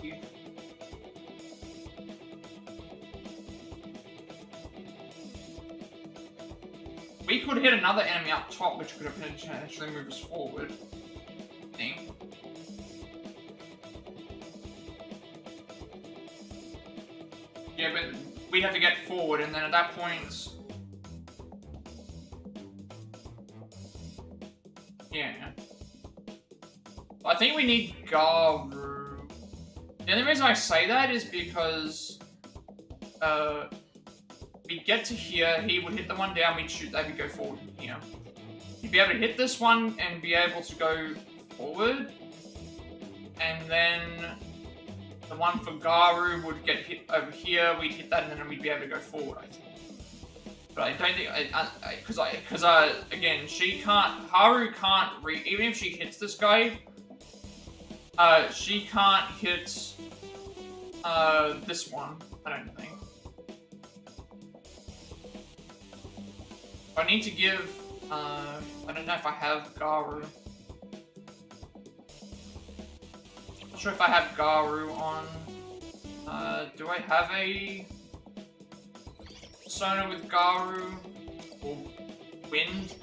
We could hit another enemy up top, which could potentially move us forward, I think. Yeah, but we'd have to get forward, and then at that point... Yeah. I think we need Garu. The only reason I say that is because... we get to here, he would hit the one down, we'd shoot that, we'd go forward here. He'd be able to hit this one and be able to go forward. And then the one for Garu would get hit over here, we'd hit that, and then we'd be able to go forward, I think. But I don't think, because again, she can't, Haru can't even if she hits this guy, she can't hit, this one, I don't think. I need to give, I don't know if I have Garu. Not sure if I have Garu on. Do I have a persona with Garu? Or wind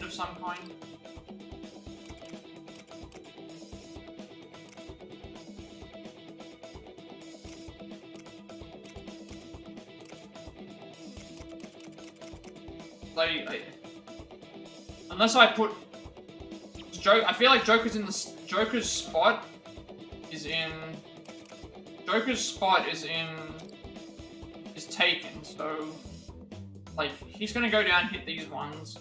of some kind? Unless I put I feel like Joker's in the Joker's spot is taken, so like he's gonna go down and hit these ones.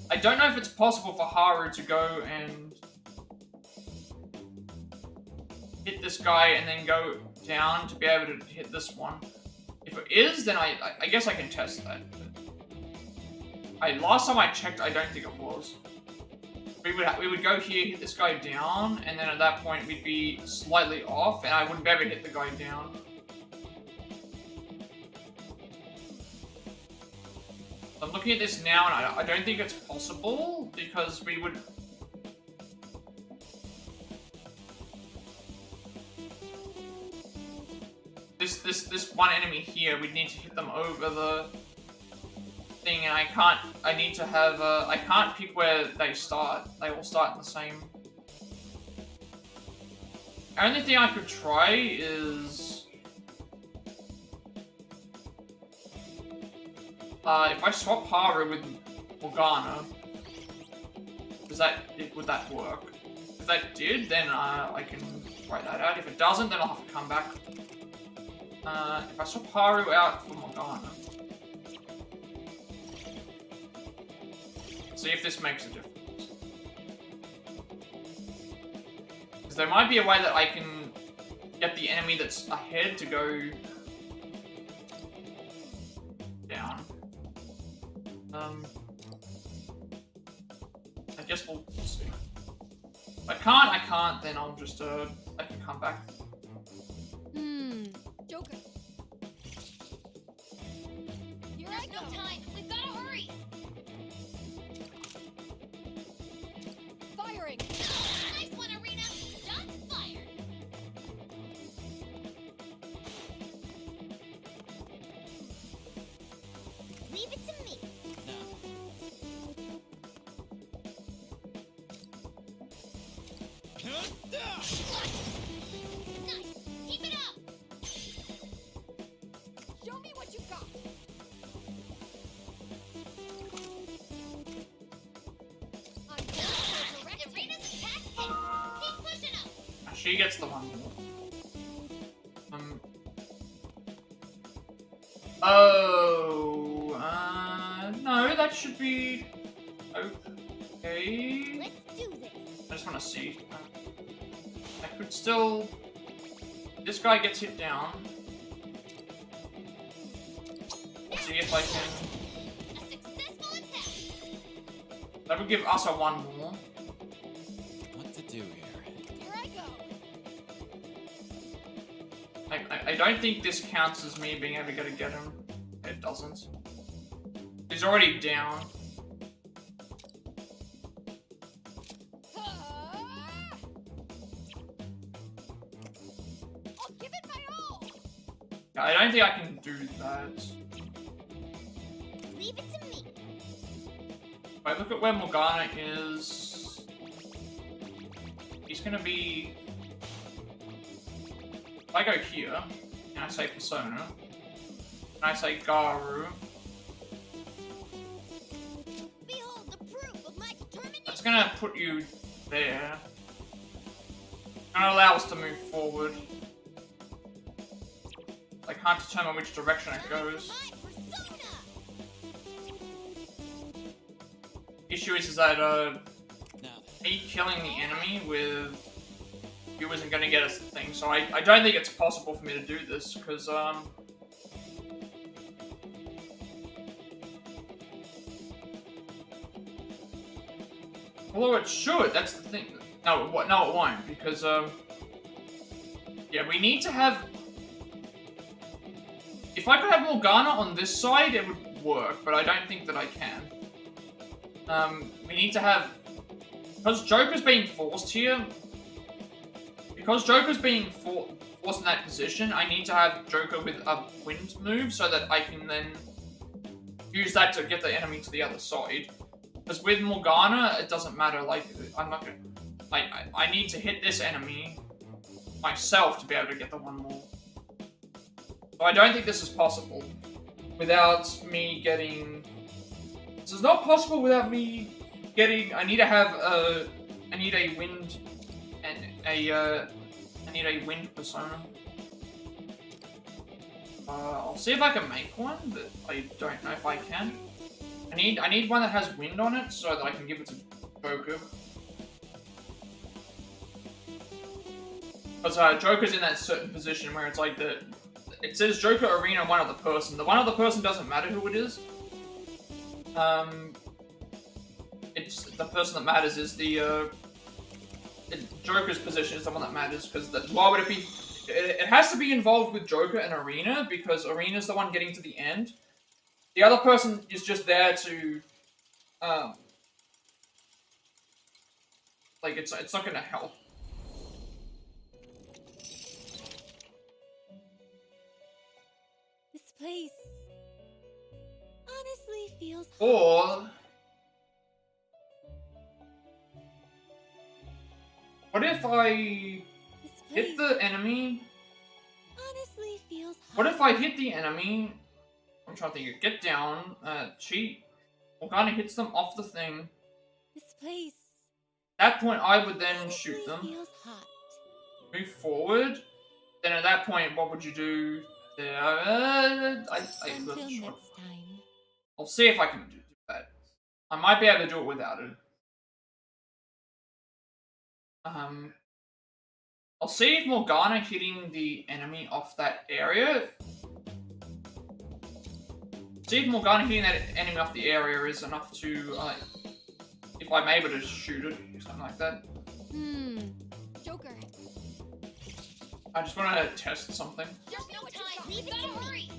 I don't know if it's possible for Haru to go and hit this guy and then go down to be able to hit this one. If it is, then I guess I can test that. Last time I checked, I don't think it was. We would go here, hit this guy down, and then at that point we'd be slightly off, and I wouldn't be able to hit the guy down. I'm looking at this now, and I don't think it's possible because we would. This one enemy here, we'd need to hit them over the thing, and I need to have, I can't pick where they start. They all start in the same. The only thing I could try is... if I swap Haru with Morgana, would that work? If that did, then I can try that out. If it doesn't, then I'll have to come back. If I swap Haru out for Morgana, see if this makes a difference. Because there might be a way that I can get the enemy that's ahead to go down. I guess we'll see. If I can't, then I'll just, I can come back. Joker. There's no time. We've got to hurry. Firing. Nice one, Irina. Shots fired. Leave it to me. Nice. Keep it up. Show me what you got. I'm done. she gets the one more. Oh, no, that should be okay. Let's do this. I just want to see. I could still. This guy gets hit down. Let's see if I can. A successful attack. That would give us a one more. What to do here? Here I go. I don't think this counts as me being able to get him. It doesn't. He's already down. I'll give it my all. I don't think I can do that. Leave it to me. If I look at where Morgana is, he's gonna be. If I go here, and I say Persona, and I say Garu, Behold the proof of my determination. that's gonna put you there. And allow us to move forward. I can't determine which direction it goes. Issue is that me killing the enemy with you isn't going to get us the thing, so I don't think it's possible for me to do this because although it should, that's the thing. No, it won't because yeah, we need to have. If I could have Morgana on this side, it would work, but I don't think that I can. We need to have... Because Joker's being forced here... Because Joker's being forced in that position, I need to have Joker with a wind move so that I can then use that to get the enemy to the other side. Because with Morgana, it doesn't matter, like, I'm not gonna... I need to hit this enemy myself to be able to get the one more. So I don't think this is possible without me getting... This is not possible without me getting... I need to have a... I need a wind... And a... I need a wind persona. I'll see if I can make one, but I don't know if I can. I need one that has wind on it so that I can give it to Joker. Because Joker's in that certain position where it's like the... It says Joker, Arena, one other person. The one other person doesn't matter who it is. It's the person that matters is the Joker's position is the one that matters because why would it be? It has to be involved with Joker and Arena because Arena's the one getting to the end. The other person is just there to, like it's not gonna help. This place honestly feels Or what if I hit the enemy? honestly feels What if I hit the enemy? I'm trying to think. Get down, cheat. Morgana hits them off the thing. This place At that point, I would then shoot them. feels hot. Move forward. Then at that point, what would you do there? Until next time. I'll see if I can do that. I might be able to do it without it. I'll see if Morgana hitting the enemy off that area. See if Morgana hitting that enemy off the area is enough to, if I'm able to shoot it, something like that. Joker. I just want to test something. There's no time. We gotta hurry.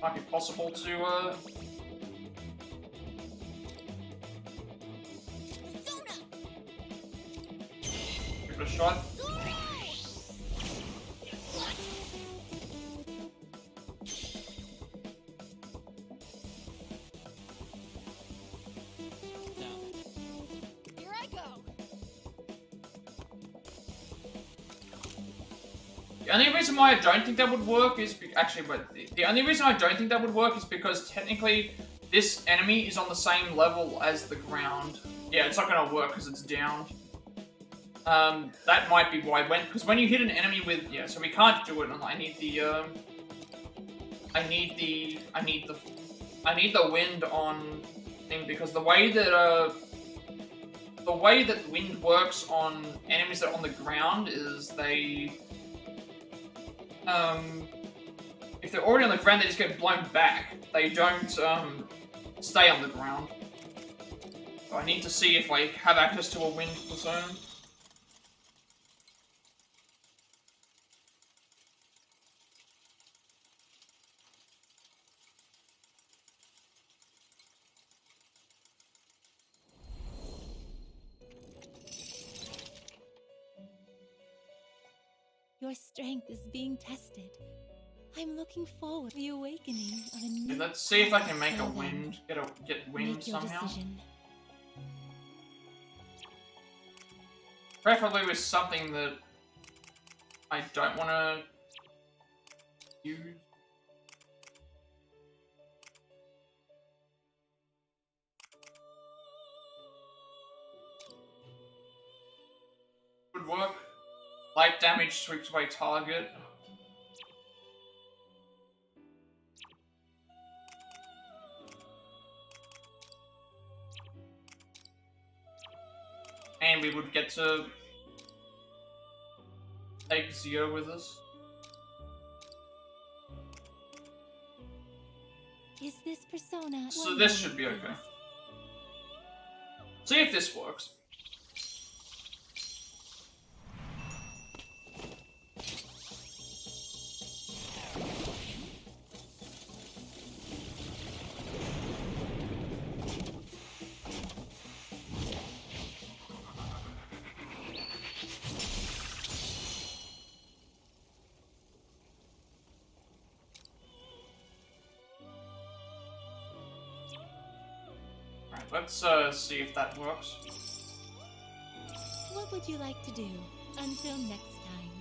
Might be possible to, give it a shot. Here I go. The only reason why I don't think that would work is the only reason I don't think that would work is because technically this enemy is on the same level as the ground. Yeah, it's not gonna work because it's down. That might be why. Because when you hit an enemy with, yeah, so we can't do it. I need the wind on thing, because the way that wind works on enemies that are on the ground is they, if they're already on the ground, they just get blown back. They don't stay on the ground. So I need to see if I have access to a wind zone. Your strength is being tested. I'm looking forward to the awakening of a new. Yeah, let's see if I can make a Well then, wind, get wind make your somehow. decision. Preferably with something that I don't want to use. Would work. Light damage sweeps away target. And we would get to take Zio with us. Is this persona? So this should be okay. See if this works. Let's see if that works. What would you like to do? Until next time.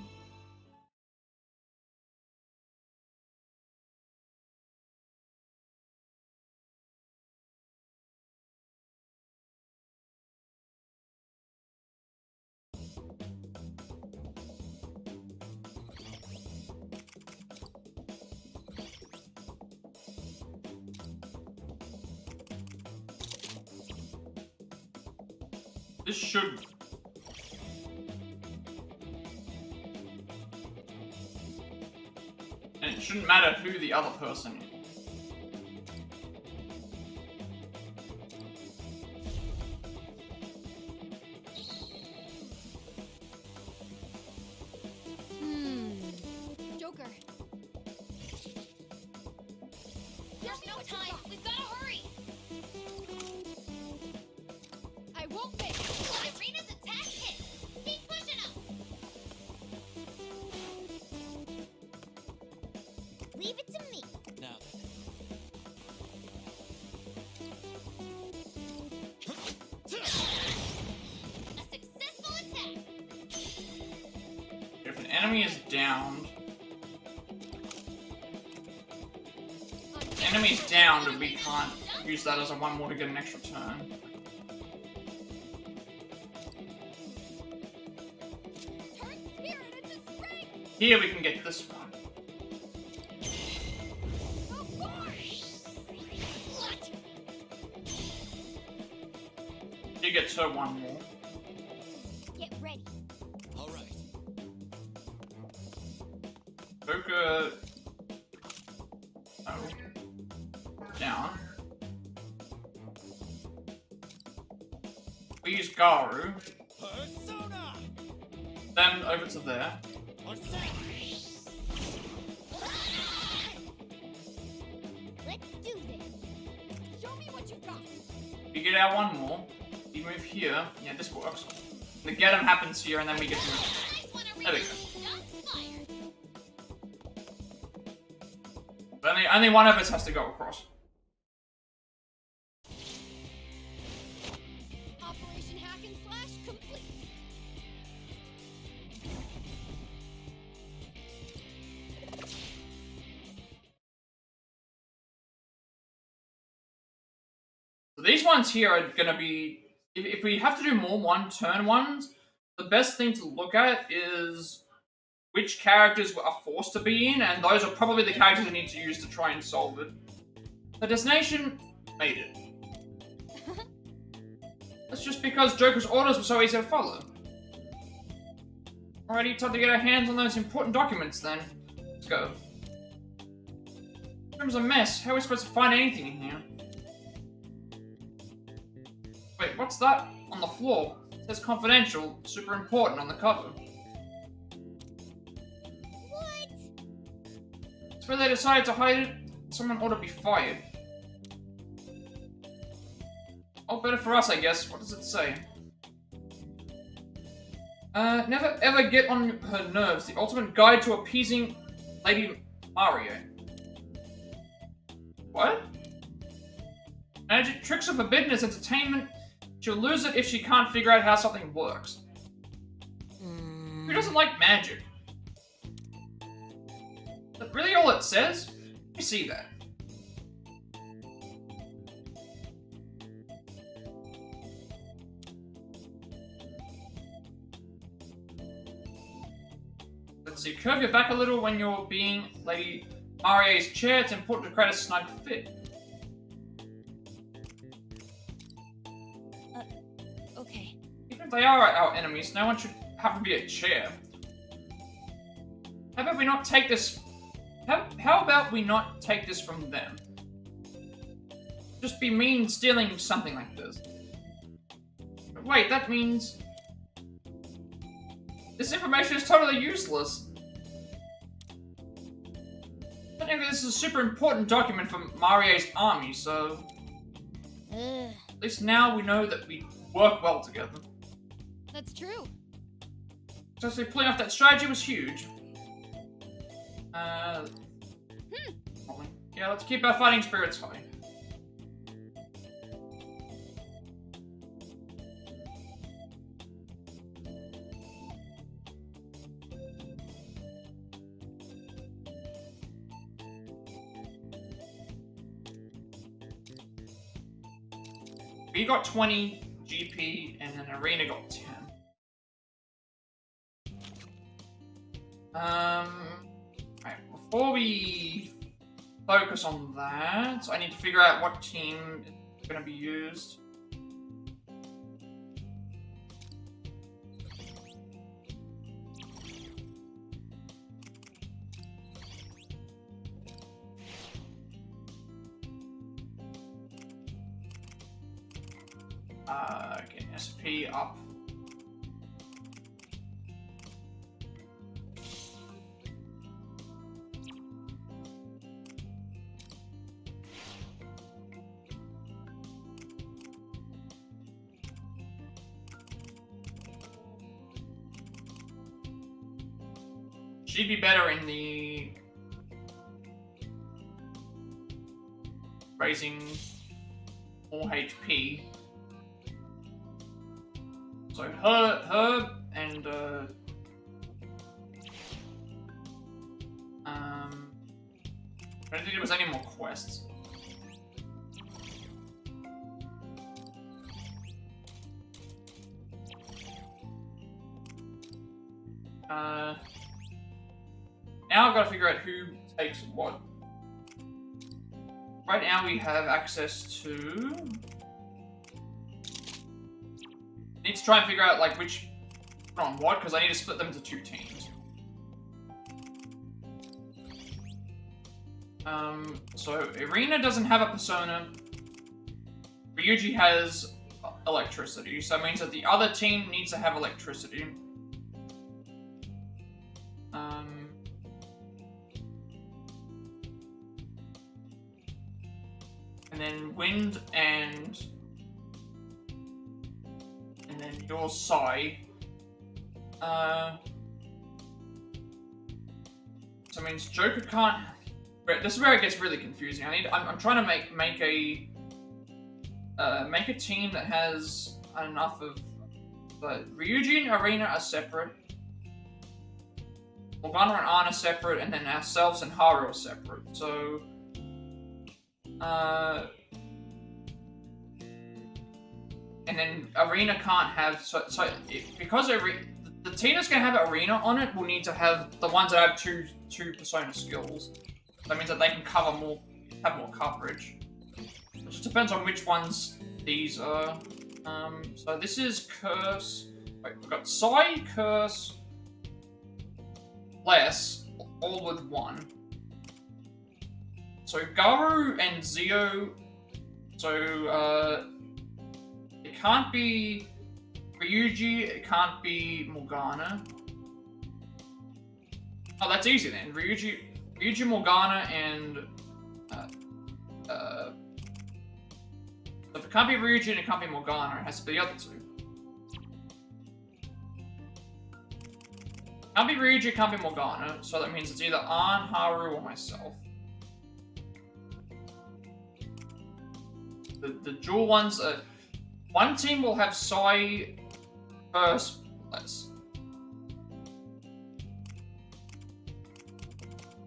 This should. And it shouldn't matter who the other person is. Joker. There's no time. We've got to hurry. I won't miss. Irina's attack hit. Keep pushing him. Leave it to me. Now A successful attack. If an enemy is downed, enemy's downed and we can't use that as a 1 more to get an extra turn. Turn spirit into spring. Here we can get this one. Of course. What? You get her 1 more. Get ready. all right. Joker. Oh. Down. We use Garu. Persona! Then over to there. Let's do this. Show me what you got. We get our 1 more. We move here. Yeah, this works. The get 'em happens here, and then we get to move. Nice one, There we Irina. go. Shots fired. But only one of us has to go across. Operation Hack and Slash complete. So these ones here are gonna be if we have to do more one-turn ones, the best thing to look at is which characters are forced to be in, and those are probably the characters we need to use to try and solve it. The destination made it. That's just because Joker's orders were so easy to follow. Alrighty, time to get our hands on those important documents then. Let's go. This room's a mess. How are we supposed to find anything in here? Wait, what's that on the floor? It says confidential, super important on the cover. What? It's where they decided to hide it. Someone ought to be fired. Oh, better for us, I guess. What does it say? Never ever get on her nerves. The ultimate guide to appeasing Lady Mario. What? Magic tricks are forbidden as entertainment. She'll lose it if she can't figure out how something works. Who doesn't like magic? Is that really all it says? Let me see that. Let's see. Curve your back a little when you're being Lady Marie's chair. It's important to create a snug fit. Okay. Even if they are our enemies, no one should have to be a chair. How about we not take this... How about we not take this from them? Just be mean stealing something like this. But wait, that means... This information is totally useless. Technically, this is a super important document for Marie's army, so... At least now we know that we work well together. That's true. So pulling off that strategy was huge. Yeah, let's keep our fighting spirits high. We got 20 GP and then Arena got 10. Right, before we focus on that, I need to figure out what team is going to be used. Get SP up. She'd be better in the raising more HP. So her and I don't think there was any more quests. Now I've got to figure out who takes what. Right now we have access to... Need to try and figure out like which put on what, because I need to split them into 2 teams. So Irina doesn't have a persona. Ryuji has electricity, so it means that the other team needs to have electricity. And then wind and then your Sai. So it means Joker can't. This is where it gets really confusing. I'm trying to make a team that has enough of. But Ryuji and Arena are separate. Morgana and Anna are separate, and then ourselves and Haru are separate. So. and then Arena can't have because the team that's gonna have Arena on it will need to have the ones that have two persona skills. That means that they can have more coverage. It just depends on which ones these are. So this is Curse. Wait, we've got Sai, Curse, Bless, all with 1. So Garu and Zio. So it can't be Ryuji. It can't be Morgana. Oh, that's easy then. Ryuji, Morgana, and if it can't be Ryuji and it can't be Morgana, it has to be the other two. Can't be Ryuji, can't be Morgana, so that means it's either An, Haru, or myself. The dual ones are... One team will have Sai, Curse, Bless.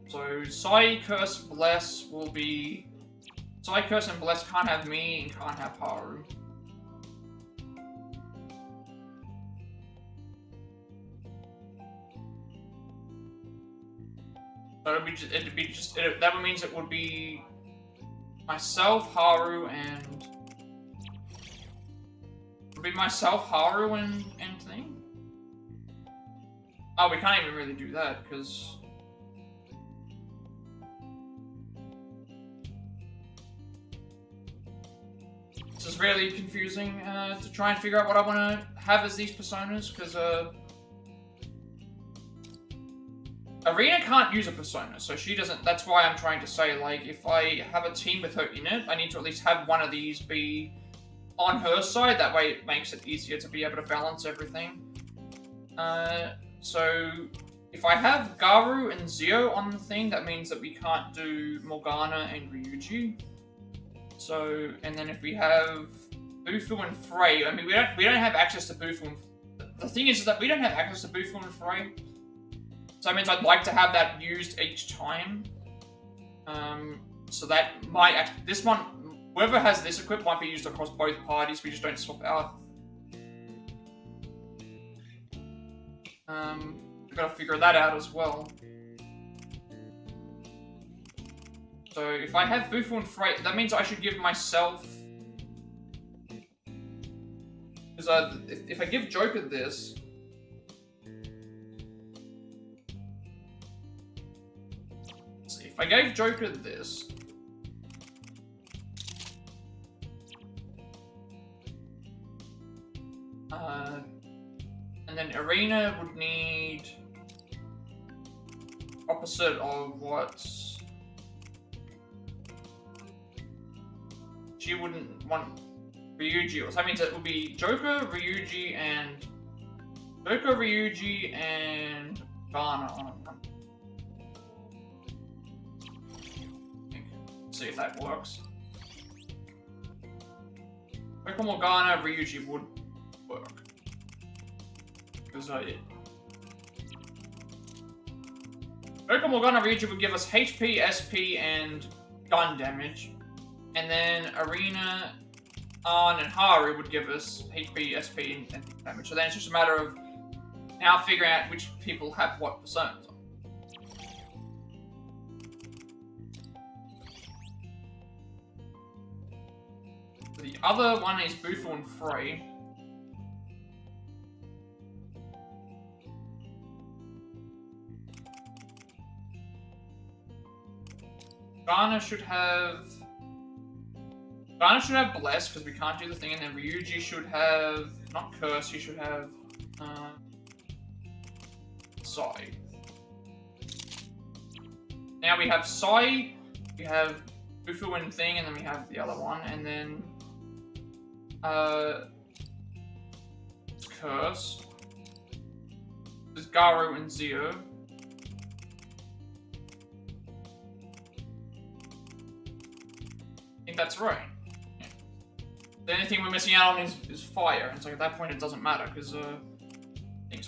So Sai, Curse, Bless will be... Sai, Curse, and Bless can't have me and can't have Haru. So that would means it would be myself, Haru, and would be myself, Haru, and thing. Oh, we can't even really do that because this is really confusing to try and figure out what I want to have as these personas because Arena can't use a persona, so she doesn't. That's why I'm trying to say, like, if I have a team with her in it, I need to at least have one of these be on her side. That way it makes it easier to be able to balance everything. So if I have Garu and Zio on the thing, that means that we can't do Morgana and Ryuji. So, and then if we have Bufu and Frey, I mean, we don't have access to Bufu and... The thing is that we don't have access to Bufu and Frey. So that means I'd like to have that used each time. So that might... This one... Whoever has this equipped might be used across both parties. We just don't swap out. We've got to figure that out as well. So if I have Bufu and Frey, that means I should give myself... Because if I give Joker this... Let's see, if I gave Joker this... and then Arena would need... Opposite of what... She wouldn't want Ryuji, so that means it would be Joker, Ryuji, and Ghana on one. See if that works. Joker, Morgana, Ryuji would work. Because Joker, Morgana, Ryuji would give us HP, SP, and gun damage. And then Arena, An, and Haru would give us HP, SP, and damage. So then it's just a matter of now figuring out which people have what personas on. So the other one is Bufu and Frey. Ghana should have Bless, because we can't do the thing, and then Ryuji should have, not Curse, he should have, Sai. Now we have Sai, we have Bufu and thing, and then we have the other one, and then, Curse. There's Garu and Zio. I think that's right. The only thing we're missing out on is fire, and so at that point it doesn't matter because so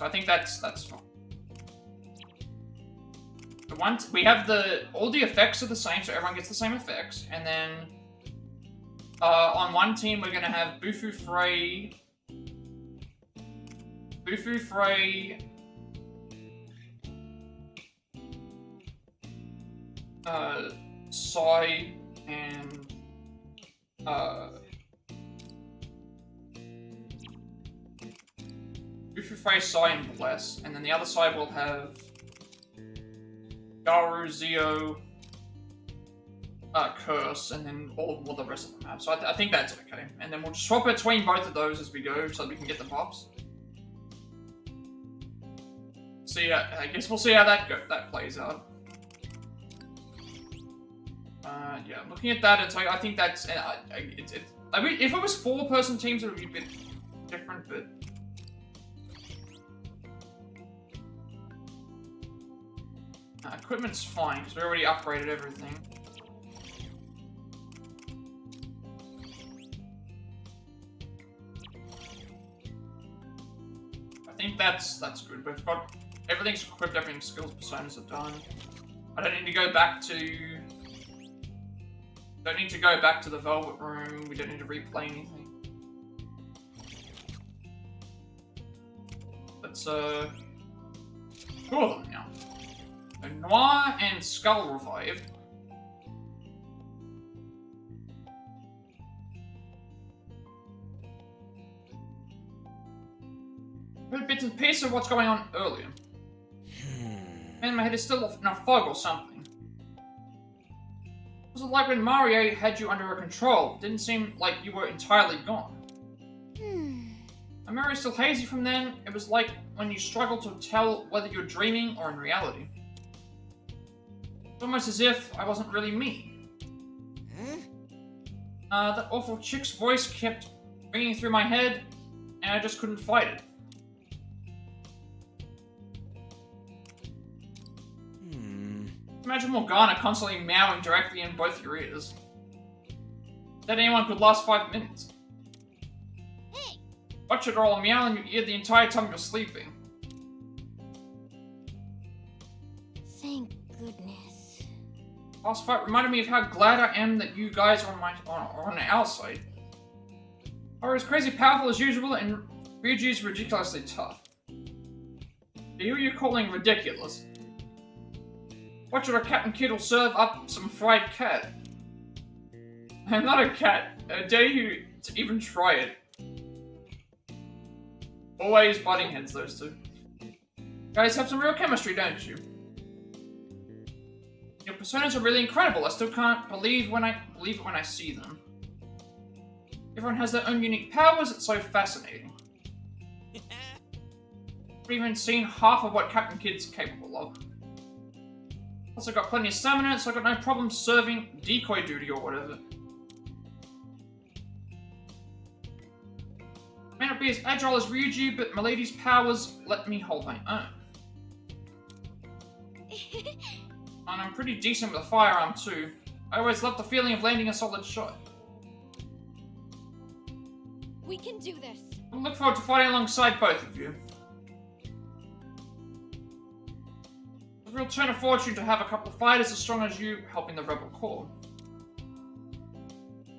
I think that's fine. But once we have all the effects are the same, so everyone gets the same effects, and then On one team, we're gonna have Bufu Frey, Sai, and Bufu Frey, Sai, and Bless, and then the other side will have Garu, Zio, Curse, and then all the rest of them have. So I think that's okay. And then we'll just swap between both of those as we go, so that we can get the pops. See, I guess we'll see how that plays out. Yeah, looking at that, I think that's I mean, if it was 4-person teams, it would be a bit different, but. Equipment's fine, because we already upgraded everything. I think that's good. We've got everything's equipped, everything's skills, personas are done. I don't need to go back to the Velvet Room. We don't need to replay anything. Let's two of them now. So Noir and Skull revived. Heard bits and pieces of what's going on earlier. Man, my head is still in a fog or something. Was it like when Mario had you under control? Didn't seem like you were entirely gone. My memory's still hazy from then. It was like when you struggled to tell whether you're dreaming or in reality. It's almost as if I wasn't really me. That awful chick's voice kept ringing through my head, and I just couldn't fight it. Imagine Morgana constantly meowing directly in both your ears. That anyone could last 5 minutes. Hey! Watch it all meow in your ear the entire time you're sleeping. Thank goodness. Last fight reminded me of how glad I am that you guys are on our side. Are as crazy powerful as usual, and Ryuji's ridiculously tough. Who are you calling ridiculous? Watch it or Captain Kid will serve up some fried cat. I'm not a cat. I dare you to even try it. Always butting heads, those two. Guys have some real chemistry, don't you? Your personas are really incredible. I still can't believe it when I see them. Everyone has their own unique powers. It's so fascinating. I've even seen half of what Captain Kid's capable of. Plus, I've got plenty of stamina, so I've got no problem serving decoy duty or whatever. I may not be as agile as Ryuji, but Milady's powers let me hold my own. And I'm pretty decent with a firearm too. I always love the feeling of landing a solid shot. We can do this. I look forward to fighting alongside both of you. It's a real turn of fortune to have a couple of fighters as strong as you helping the Rebel Corps.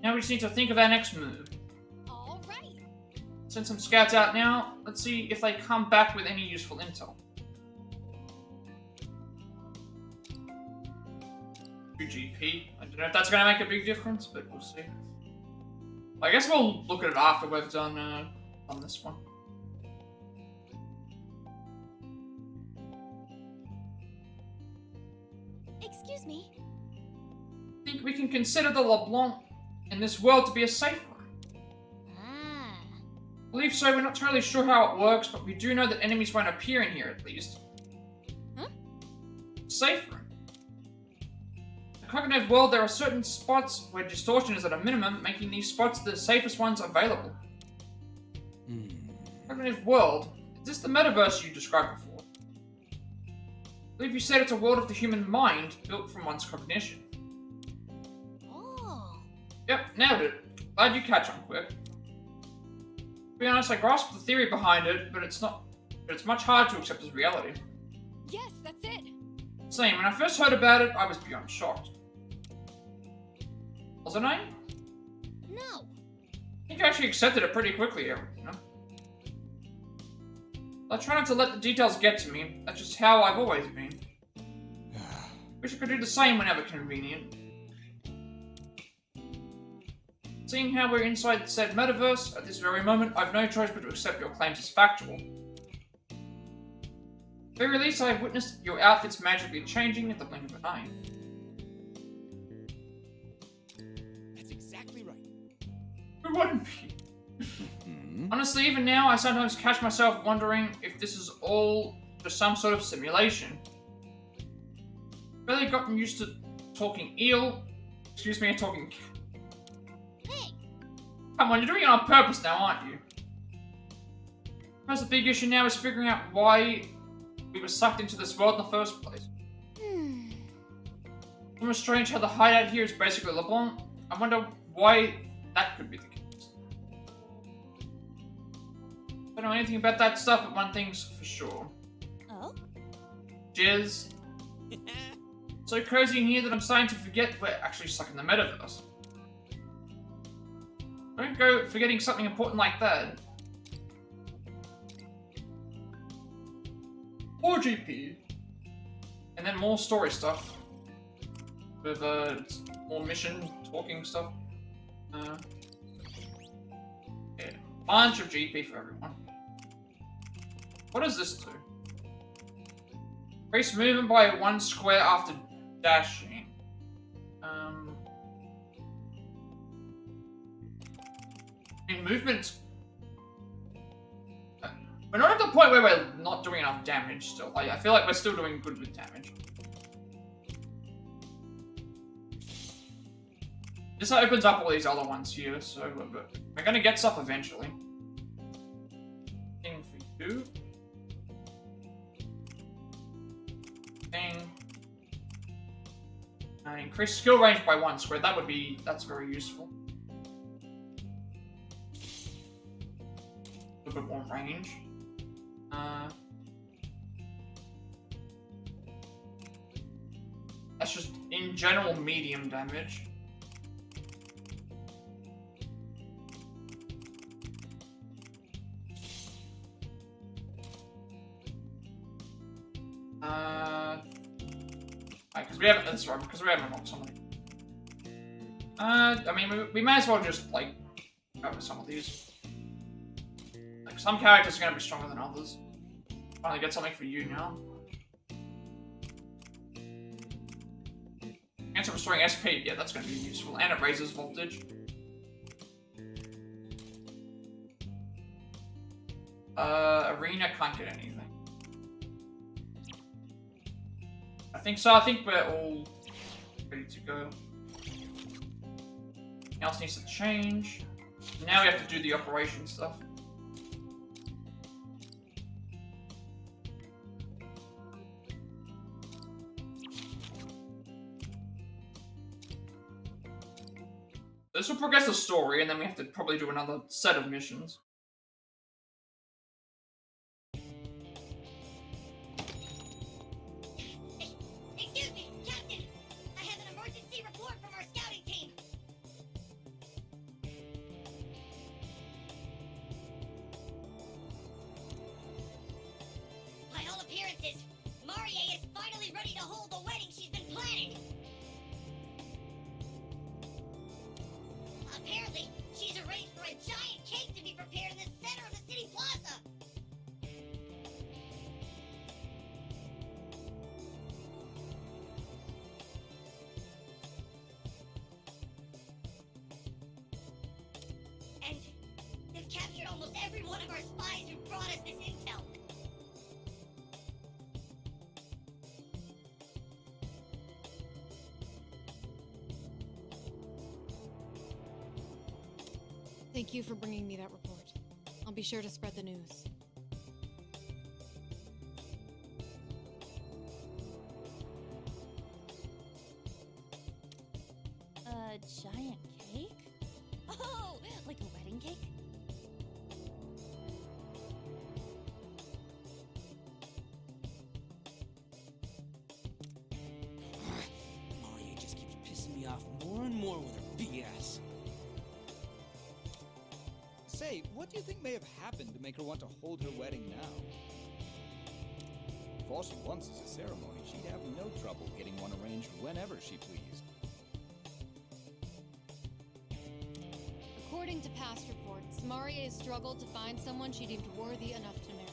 Now we just need to think of our next move. Alright. Send some scouts out now. Let's see if they come back with any useful intel. GP. I don't know if that's going to make a big difference, but we'll see. I guess we'll look at it after we've done on this one. Excuse me. I think we can consider the LeBlanc in this world to be a safe one. Ah. I believe so. We're not totally sure how it works, but we do know that enemies won't appear in here at least. Huh? Safe room. In the cognitive world, there are certain spots where distortion is at a minimum, making these spots the safest ones available. Cognitive world. Is this the metaverse you described before? I believe you said it's a world of the human mind built from one's cognition. Oh. Yep, nailed it. Glad you catch on quick. To be honest, I grasp the theory behind it, but it's much harder to accept as reality. Yes, that's it. Same, when I first heard about it, I was beyond shocked. Wasn't I? No. I think I actually accepted it pretty quickly, you know? I try not to let the details get to me. That's just how I've always been. Wish I could do the same whenever convenient. Seeing how we're inside said metaverse, at this very moment, I've no choice but to accept your claims as factual. At the very least, I have witnessed your outfits magically changing at the blink of an eye. That's exactly right. Who wouldn't be? Honestly, even now, I sometimes catch myself wondering if this is all just some sort of simulation. I've barely gotten used to talking talking cat. Hey! Come on, you're doing it on purpose now, aren't you? I suppose the big issue now is figuring out why we were sucked into this world in the first place. It's almost strange how the hideout here is basically LeBlanc. I wonder why that could be the case. I don't know anything about that stuff, but one thing's for sure. Oh? Jizz. So cozy in here that I'm starting to forget we're actually stuck in the metaverse. Don't go forgetting something important like that. More GP. And then more story stuff. With more mission talking stuff. Yeah. Bunch of GP for everyone. What does this do? Increase movement by 1 square after dashing. In movement. We're not at the point where we're not doing enough damage still. I feel like we're still doing good with damage. This opens up all these other ones here, so we're gonna get stuff eventually. Thing for you. Thing. Increase skill range by 1 square. That's very useful. A little bit more range. That's just in general medium damage. Because we haven't. That's right. Because we haven't unlocked something. I mean, we may as well just like go with some of these. Like some characters are going to be stronger than others. Finally get something for you now. Chance of restoring SP. Yeah, that's going to be useful, and it raises voltage. Arena can't get anything. I think so. I think we're all ready to go. Nothing else needs to change. Now we have to do the operation stuff. This will progress the story, and then we have to probably do another set of missions. Excuse me, Captain! I have an emergency report from our scouting team! By all appearances, Marie is finally ready to hold the wedding she's been planning! Apparently, she's arranged for a giant cake to be prepared in the center of the city plaza! And they've captured almost every one of our spies who brought us this intel. Thank you for bringing me that report. I'll be sure to spread the news. A giant cake? Oh, like a wedding cake? Maria just keeps pissing me off more and more with her BS. Say, what do you think may have happened to make her want to hold her wedding now? If all she wants is a ceremony, she'd have no trouble getting one arranged whenever she pleased. According to past reports, Marie struggled to find someone she deemed worthy enough to marry.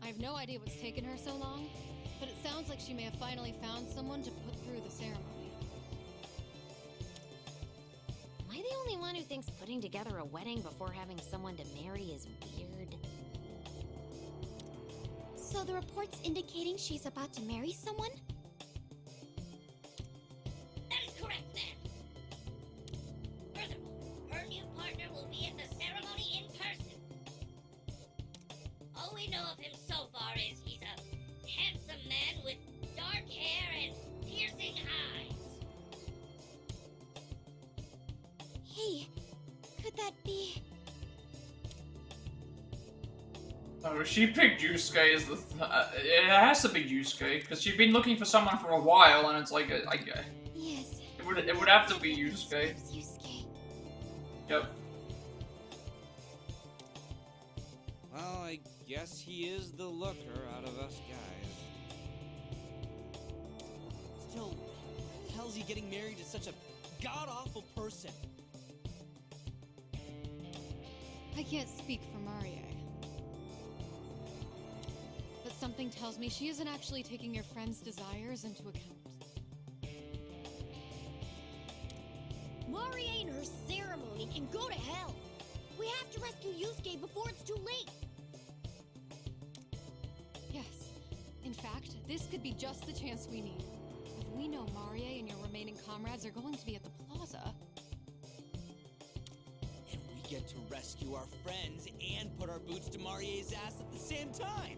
I have no idea what's taken her so long, but it sounds like she may have finally found someone to put through the ceremony. Am I the only one who thinks putting together a wedding before having someone to marry is weird? So the report's indicating she's about to marry someone? That is correct, then. Furthermore, her new partner will be at the ceremony in person. All we know of him so far is he's a handsome man with dark hair and piercing eyes. Hey, could that be... Oh, she picked Yusuke as the. It has to be Yusuke because she's been looking for someone for a while, and it's like, Yes. It would have to be Yusuke. Yusuke. Yep. Well, I guess he is the looker out of us guys. Still, how the hell's he getting married to such a god-awful person? I can't speak for Marie, but something tells me she isn't actually taking your friend's desires into account. Marie and her ceremony can go to hell. We have to rescue Yusuke before it's too late. Yes. In fact, this could be just the chance we need. If we know Marie and your remaining comrades are going to be at the plaza, And we get to rescue our friends and put our boots to Marie's ass at the same time!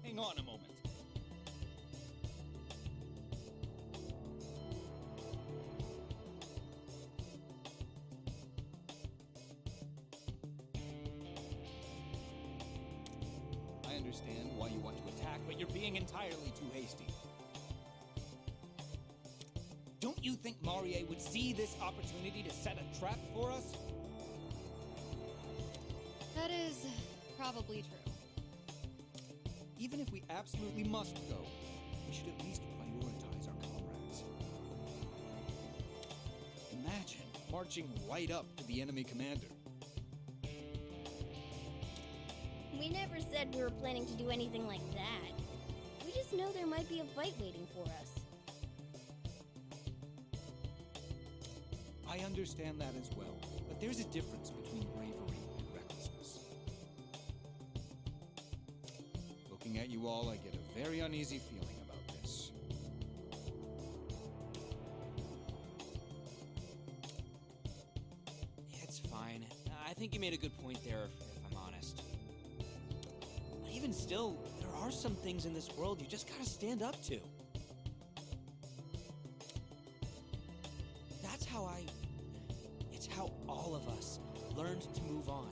Hang on a moment. I understand why you want to attack, but you're being entirely too hasty. Don't you think Marie would see this opportunity to set a trap for us? that is probably true. Even if we absolutely must go, we should at least prioritize our comrades. Imagine marching right up to the enemy commander. We never said we were planning to do anything like that. We just know there might be a fight waiting for us. I understand that as well, but there's a difference between bravery and recklessness. Looking at you all, I get a very uneasy feeling about this. It's fine. I think you made a good point there, if I'm honest. But even still, there are some things in this world you just gotta stand up to. That's how it's how all of us learned to move on.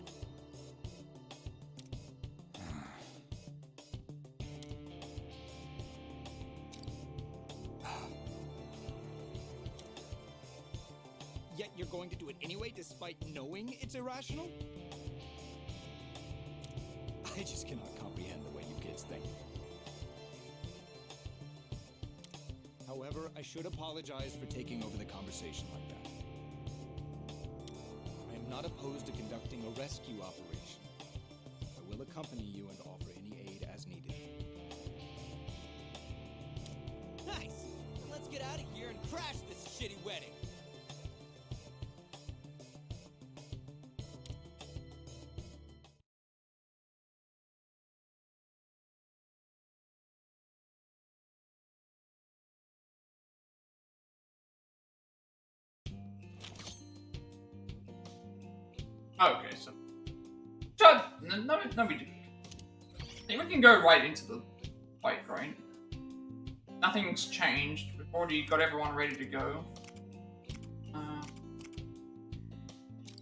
Yet you're going to do it anyway, despite knowing it's irrational? I just cannot comprehend the way you kids think. However, I should apologize for taking over the conversation like that. I am not opposed to conducting a rescue operation. I will accompany you and offer any aid as needed. Nice! Then let's get out of here and crash this shitty wedding! Okay, so no, we do. We can go right into the fight, right? Nothing's changed. We've already got everyone ready to go.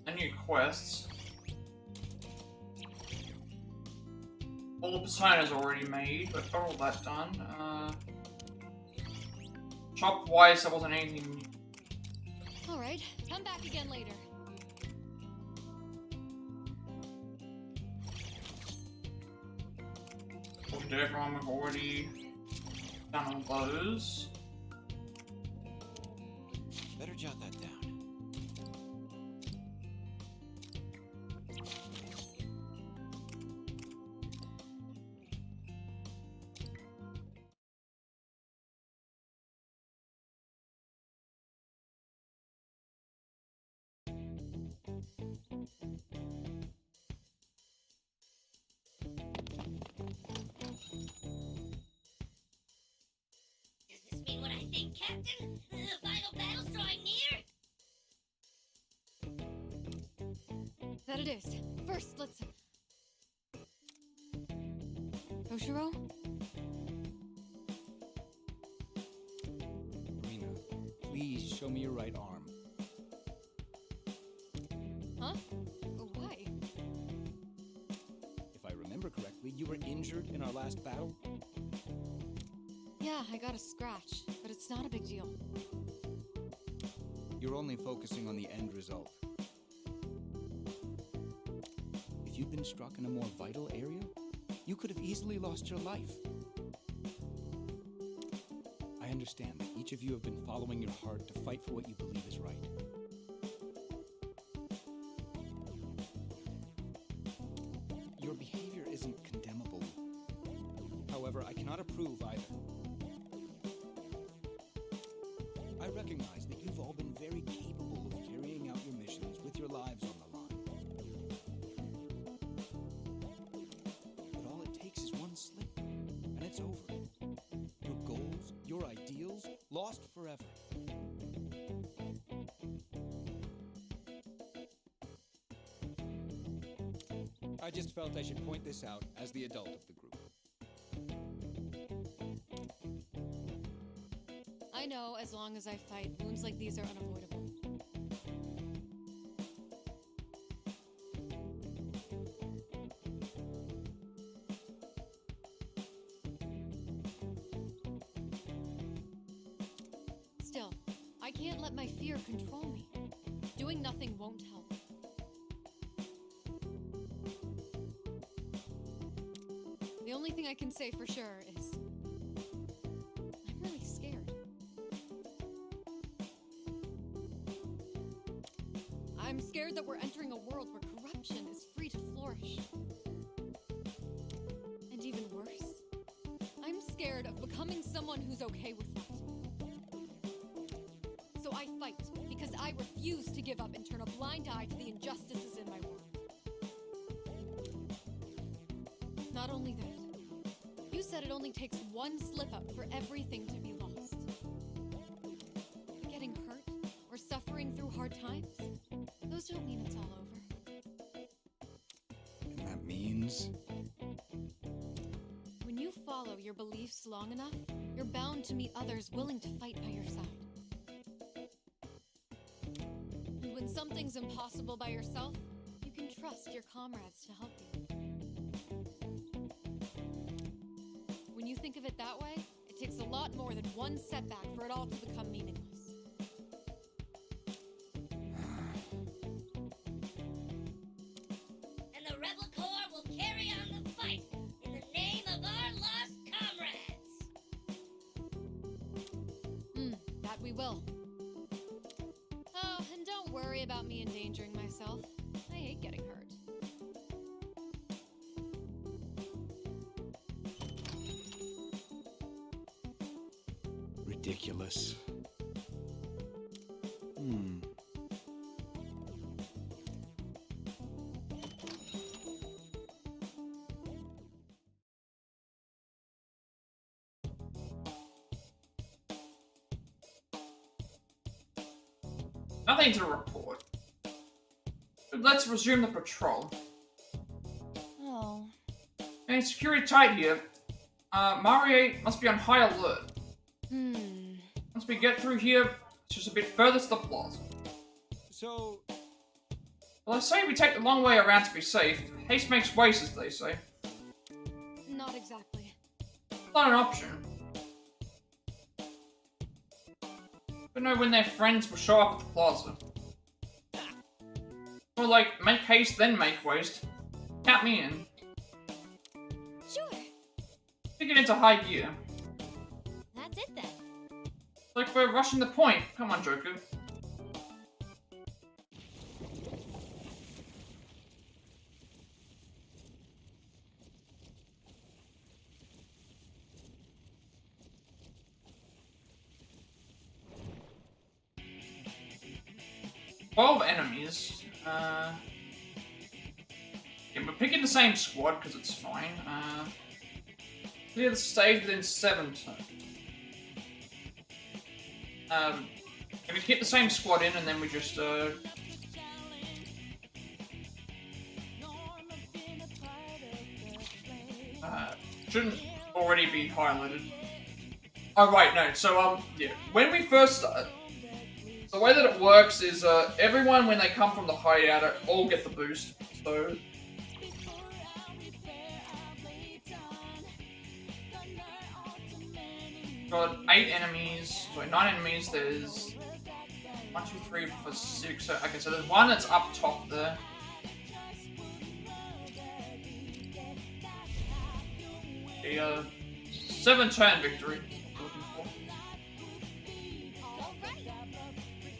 A new quests. All the personas already made, but got all that done. Shop-wise, there wasn't anything. Alright, come back again later. Talking to everyone, we've already done all those. Better jot that down. Does this mean what I think, Captain? The final battle's drawing near? That it is. First, let's... Toshiro? Rena, please show me your right arm. Huh? Why? If I remember correctly, you were injured in our last battle? Yeah, I got a scratch, but it's not a big deal. You're only focusing on the end result. If you'd been struck in a more vital area, you could have easily lost your life. I understand that each of you have been following your heart to fight for what you believe is right. Your behavior isn't condemnable. However, I cannot approve either. I recognize that you've all been very capable of carrying out your missions with your lives on the line. But all it takes is one slip, and it's over. Your goals, your ideals, lost forever. I just felt I should point this out as the adult of the group. I know, as long as I fight, wounds like these are unavoidable. Still, I can't let my fear control me. Doing nothing won't help. The only thing I can say for sure is I'm really scared. I'm scared that we're entering a world where corruption is free to flourish. And even worse, I'm scared of becoming someone who's okay with that. So I fight because I refuse to give up and turn a blind eye to the injustices in my world. Not only that, you said it only takes one slip-up for everything to be lost. Getting hurt or suffering through hard times, those don't mean it's all over. And that means... When you follow your beliefs long enough, you're bound to meet others willing to fight by your side. And when something's impossible by yourself, you can trust your comrades to help you. When you think of it that way, it takes a lot more than one setback for it all to become meaningless. And the Rebel Corps will carry on the fight in the name of our lost comrades. That we will. Oh, and don't worry about me endangering myself. I hate getting hurt. Ridiculous. Nothing to report. Let's resume the patrol. Oh. And security tight here. Marie must be on high alert. Once we get through here, it's just a bit further to the plaza. So... Well, I say we take the long way around to be safe. Haste makes waste, as they say. Not exactly. Not an option. But no, when their friends will show up at the plaza. Or like, make haste, then make waste. Count me in. Sure. To get into high gear. That's it then. Like we're rushing the point. Come on, Joker. 12 enemies. Yeah, we're picking the same squad because it's fine. Clear the stage within 7 turns. And we keep the same squad in, and then we just shouldn't already be highlighted. Oh right, no. So yeah, when we first start. The way that it works is everyone, when they come from the hideout, all get the boost. So got 8 enemies, sorry, 9 enemies. There's 1, 2, 3, 4, 5, 6. So, okay, so there's one that's up top there. A 7-turn victory.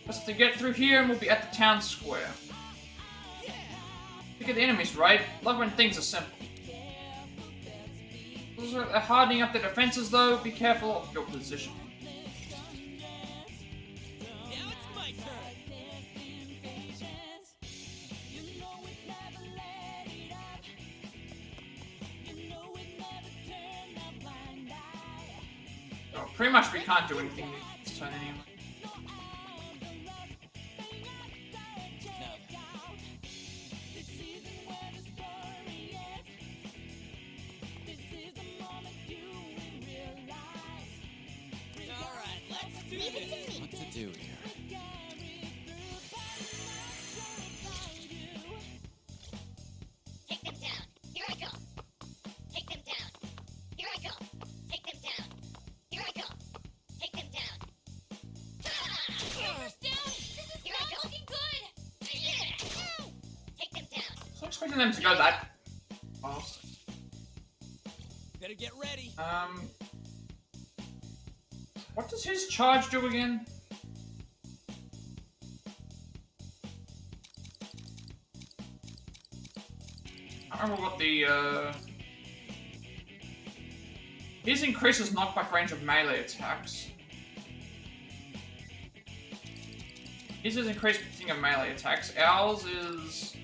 Just to get through here, and we'll be at the town square. Look at the enemies, right? Love when things are simple. They're hardening up their defenses, though. Be careful of your position. Now it's my turn. So pretty much we can't do anything this turn anyway. What to do here? Take them down. Here I go. Take them down. Here I go. Take them down. Here I go. Take them down. Hammer's down. This is not looking good. Take them down. So I'm expecting them to go that fast. Better get ready. What does his charge do again? I don't remember what the, his increases knockback range of melee attacks. His is increased thing of melee attacks. Ours is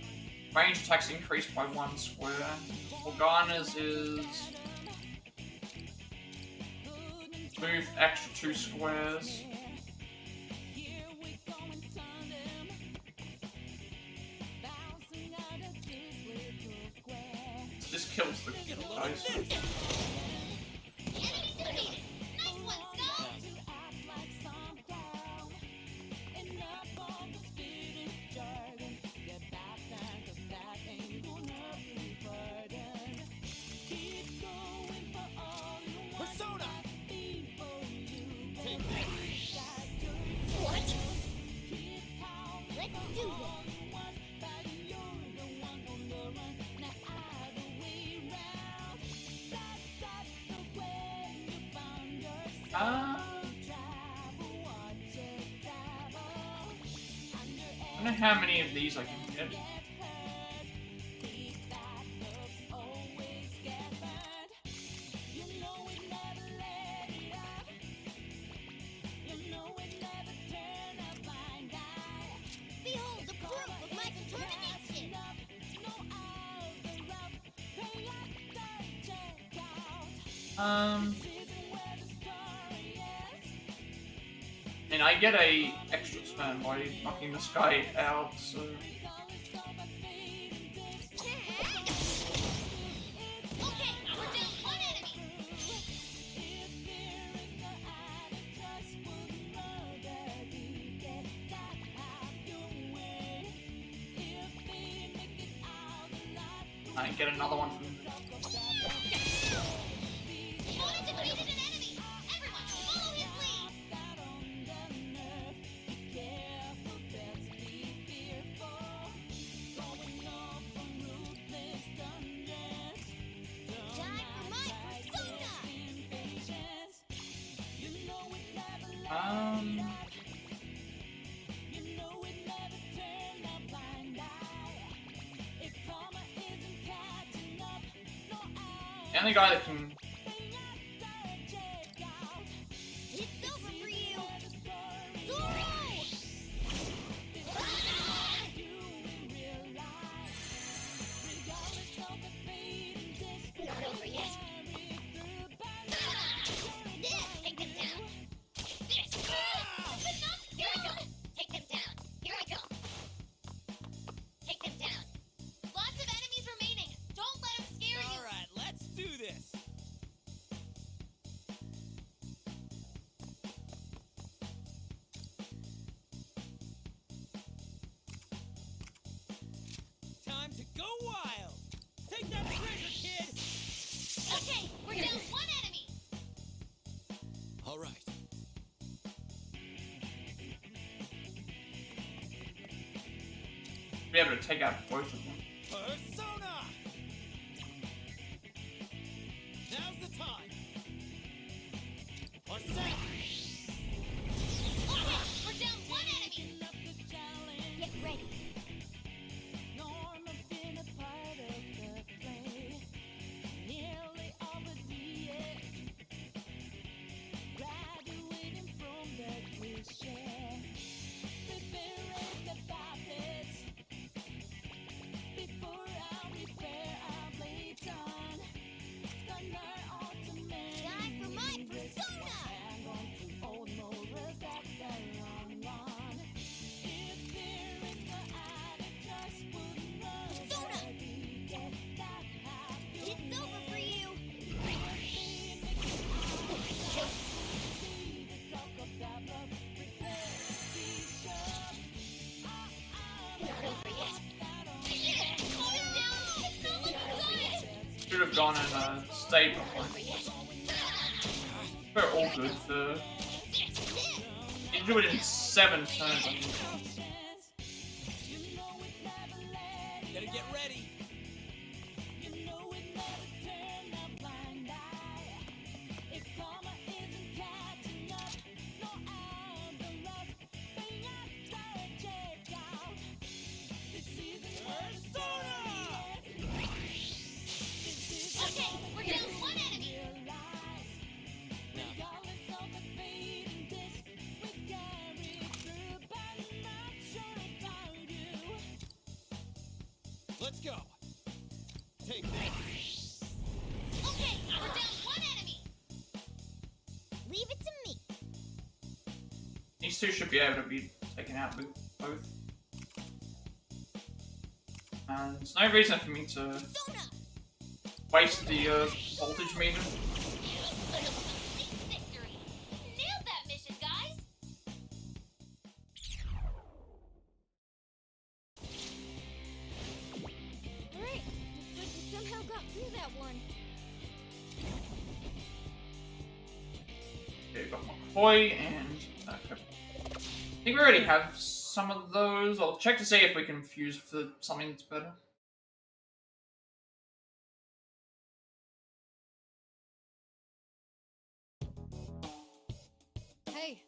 range attacks increased by 1 square. Organa's is move extra 2 squares. This kills the dice. Persona! What? Let's do this. I don't know how many of these I can get. Behold the proof of my determination. And I get a extra turn by knocking this guy out, so... Okay, we're down 1 enemy. I get another one from... The only guy that can. It's over for you! Zorro! Not over yet. Take them down. This. Here I go. Take them down. Here I go. Take them down. Lots of enemies remaining. Don't let them scare you. All right, let's do this. Time to go wild. Take that treasure, kid. Okay, we're down one enemy. All right. Be able to take out both of them. Persona! Now's the time. Persona! Okay, we're down one enemy. Get ready. Time for my persona! Persona! It's over for you! Not over yet. Calm it down. It's not looking good. Should have gone and stayed behind. Over yet. They're all good for. You do it in 7 turns, I think. Gotta get ready. Okay, we're down one enemy. Let's go. Take this. Okay, we're down one enemy. Leave it to me. These two should be able to be taken out with both. And there's no reason for me to waste the voltage meter. Victory. Nailed that mission, guys. Alright, looks like we somehow got through that one. Okay, got McCoy and. Okay. I think we already have some of those. I'll check to see if we can fuse for something that's better. Hey,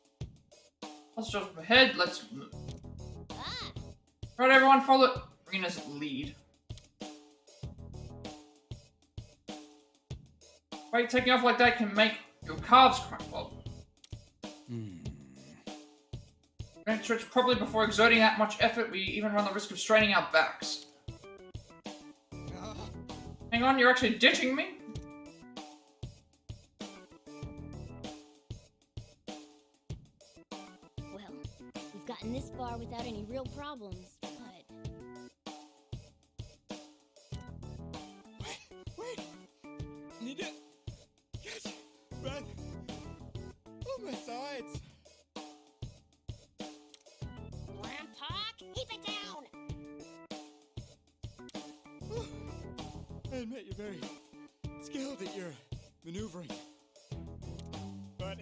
Let's jump ahead. Let's move. Ah, Right, everyone, follow Rena's lead. Wait, taking off like that can make your calves crack. Well, don't stretch properly before exerting that much effort. We even run the risk of straining our backs. Hang on, you're actually ditching me? well, we've gotten this far without any real problems, but... Wait! Need to catch breath. Oh, my sides. Grandpa, keep it down! I admit you're very skilled at your maneuvering. But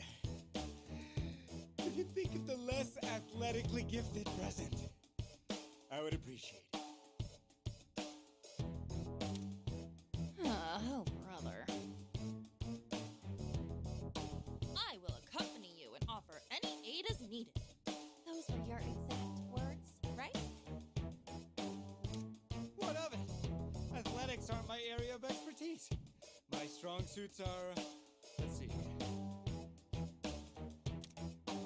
if you think of the less athletically gifted present, I would appreciate it. oh brother. I will accompany you and offer any aid as needed. Those were your exact words, right? What of it? Athletics aren't my area of expertise. My strong suits are, let's see,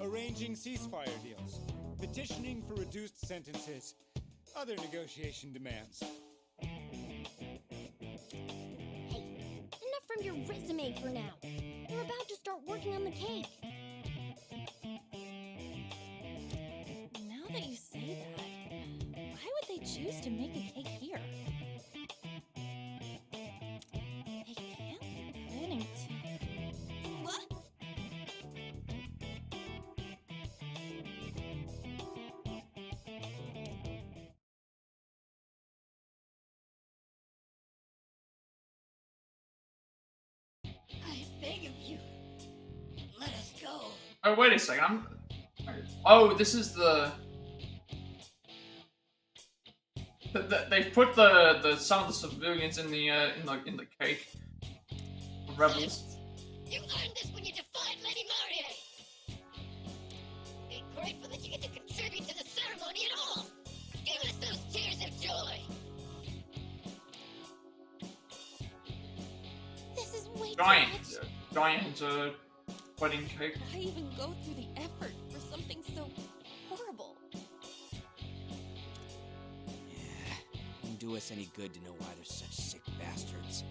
arranging ceasefire deals, petitioning for reduced sentences, other negotiation demands. Enough from your resume for now. We're about to start working on the cake. Now that you say that, why would they choose to make a cake here? They can't be planning to... What? I beg of you, let us go. Oh, wait a second. Oh, this is they've put some of the civilians in the cake. The rebels. You earned this when you defied Lady Marie. Be grateful that you get to contribute to the ceremony at all. Give us those tears of joy. This is way Giant too much. Wedding cake. Why even go through the effort for something so horrible? Yeah, wouldn't do us any good to know why they're such sick bastards.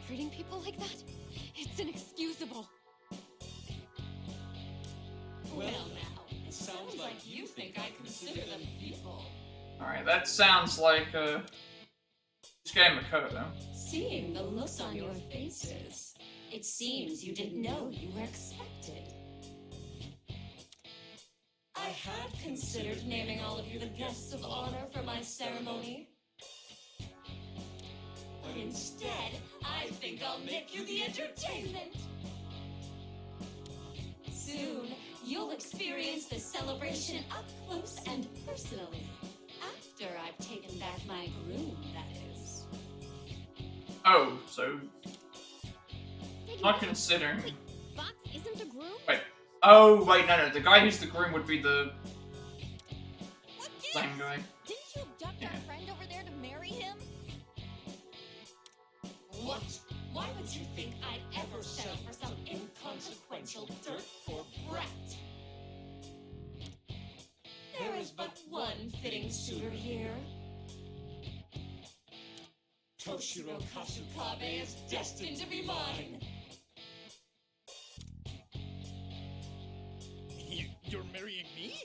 Treating people like that? It's inexcusable. Well now, it sounds like you think I consider them people. Alright, that sounds like this game Makoto. Seeing the looks on your faces, it seems you didn't know you were expected. I had considered naming all of you the guests of honor for my ceremony. But instead, I think I'll make you the entertainment. Soon, you'll experience the celebration up close and personally. After I've taken back my groom, that is. Oh, so not considering. Wait, Fox isn't a groom? Wait. Oh, wait, no. The guy who's the groom would be the What same guy. Didn't you abduct our friend over there to marry him? What? Why would you think I'd ever settle for some inconsequential dirt poor brat? There is but one fitting suitor here. Toshiro Kasukabe is destined to be mine. You're marrying me?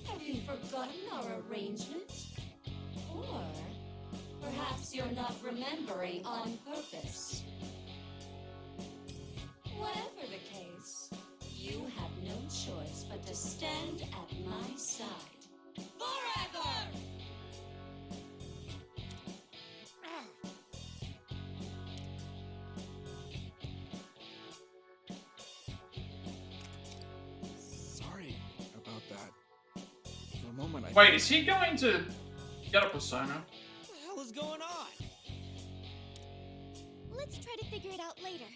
Have you forgotten our arrangement? Or perhaps you're not remembering on purpose. Whatever the case, you have no choice but to stand at my side. Forever! Sorry about that. For a moment, I... Wait, is he going to get a persona? What the hell is going on? Let's try to figure it out later.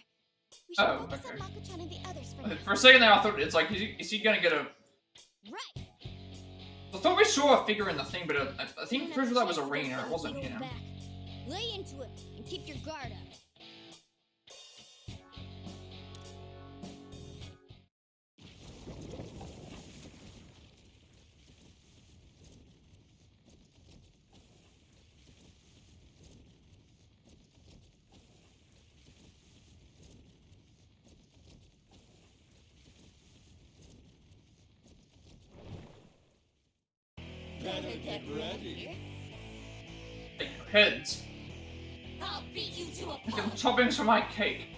We should Oh, focus okay. on Mako-chan and the others for now. For a second there, I thought it's like, is he gonna get a? Right. I thought we saw a figure in the thing, but I think Don't pretty have sure a that was chance Arena. against It those wasn't little him. back. Lay into it and keep your guard up. Better get ready. Hey, heads. I'll beat you to a Like pulp. I'm toppings for my cake.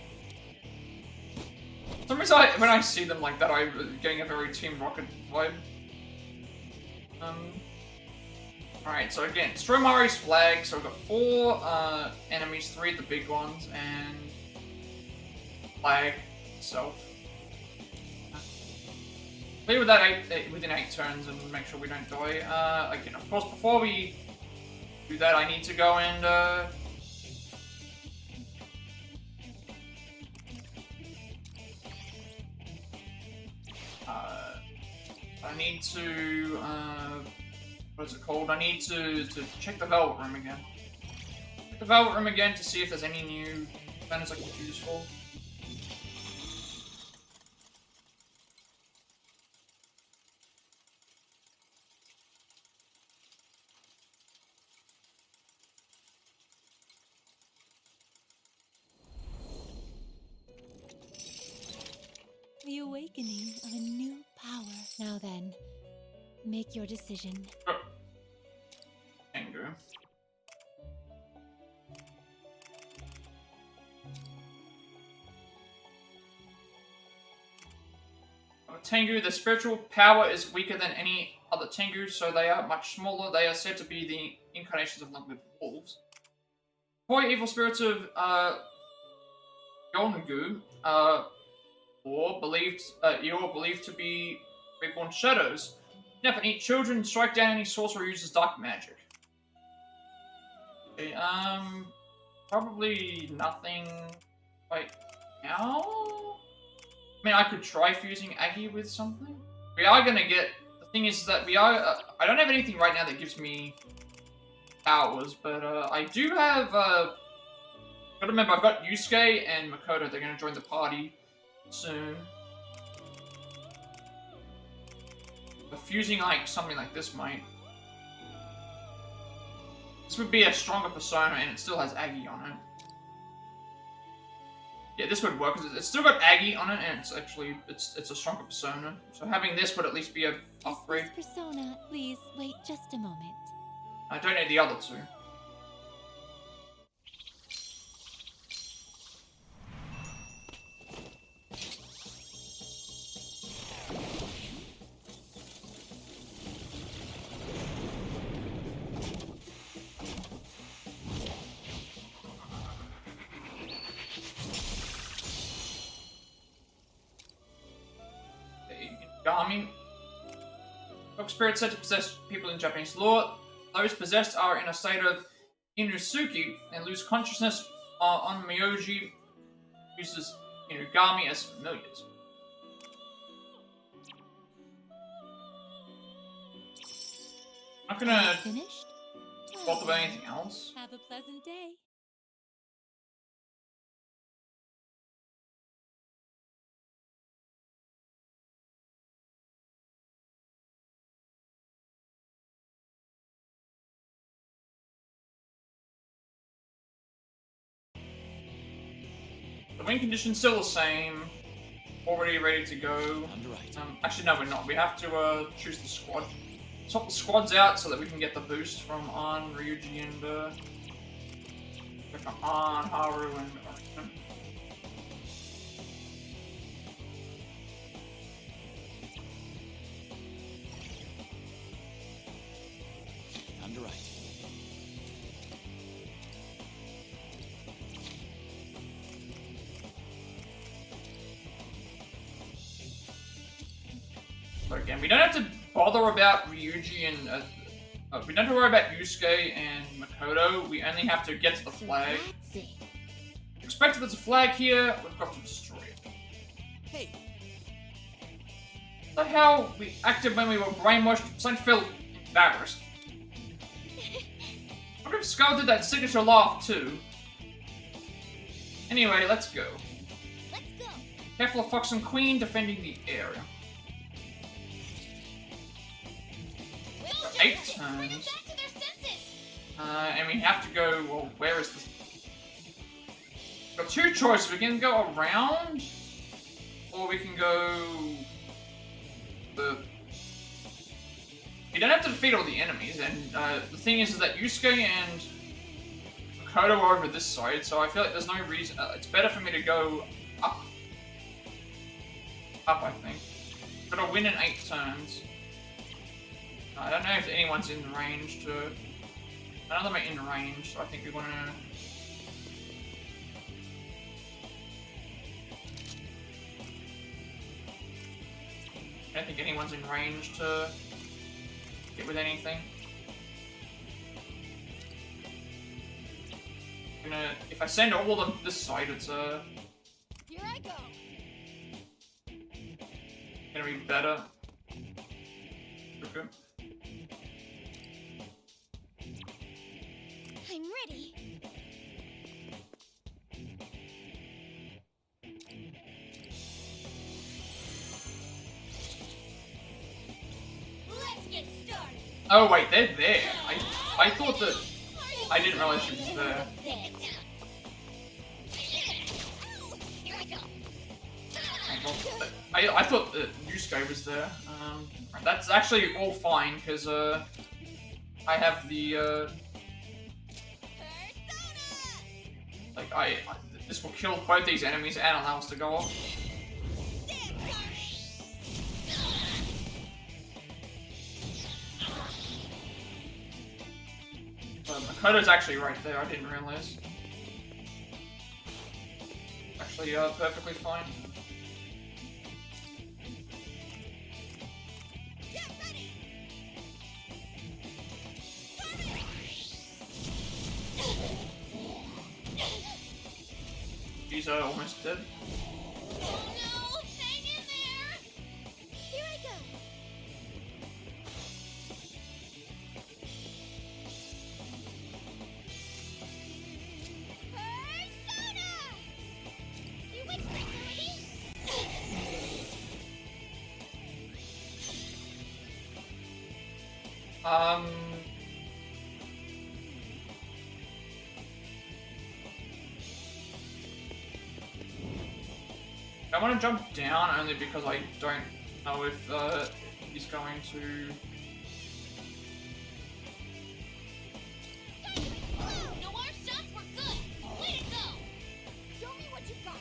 For some reason, when I see them like that, I'm getting a very Team Rocket vibe. Alright, so again, destroy Mari's flag. So we've got 4 enemies, 3 of the big ones, and flag itself. Clear with that within 8 turns and make sure we don't die. Again, of course, before we do that, I need to go and I need to What's it called? I need to check the Velvet Room again. Check the Velvet Room again to see if there's any new banners I can choose for. The awakening of a new power. Now then, make your decision. Tengu. Tengu, the spiritual power is weaker than any other Tengu, so they are much smaller. They are said to be the incarnations of long-lived wolves. Four evil spirits of Yongu, or believed to be reborn shadows. Yep, and eat children, strike down any sorcerer who uses dark magic. Okay, probably nothing right now. I mean, I could try fusing Aggie with something. We are gonna get. The thing is that we are. I don't have anything right now that gives me powers, but I do have. Gotta remember, I've got Yusuke and Makoto. They're gonna join the party soon. But fusing like something like this might. This would be a stronger persona, and it still has Aggie on it. Yeah, this would work because it's still got Aggie on it, and it's actually it's a stronger persona. So having this would at least be a upgrade. This persona, please wait just a moment. I don't need the other two. Gami. Folk spirits said to possess people in Japanese law. Those possessed are in a state of Inusuki and lose consciousness. On Myoji uses Inugami as familiars. I'm not gonna Finished? talk about anything else. Have a pleasant day. The win condition's still the same. Already ready to go. Actually, no, we're not. We have to choose the squad. Swap the squads out so that we can get the boost from An, Ryuji, and from An, Haru, and Arjun. Underwrite. But again, we don't have to bother about Ryuji and we don't have to worry about Yusuke and Makoto. We only have to get to the flag. Expect that there's a flag here. We've got to destroy it. Hey. What the hell? We acted when we were brainwashed. I'm starting to feel embarrassed. I wonder if Skull did that signature laugh too. Anyway, let's go. Let's go. Careful of Fox and Queen defending the area. 8 turns. And we have to go. Well, where is this? We've got two choices. We can go around, or we can go. We don't have to defeat all the enemies, and the thing is that Yusuke and Makoto are over this side, so I feel like there's no reason. It's better for me to go up. Up, I think. Gotta win in 8 turns. I don't know if anyone's in range to. None of them are in range, so I think we want to. I don't think anyone's in range to get with anything. If I send all of them this side, it's Here I go. gonna be better. Okay. ready. Let's get started. Oh wait, they're there. I thought that I didn't realize she was there. Here I go. I thought that Yusuke was there. That's actually all fine because I have the like this will kill both these enemies and allow us to go off. Makoto's actually right there, I didn't realize. Actually, perfectly fine. She's almost dead. Oh no! Hang in there! Here I go. Persona! You went quick already? I want to jump down only because I don't know if he's going to. No more shots, we're good! Way to go! Show me what you got.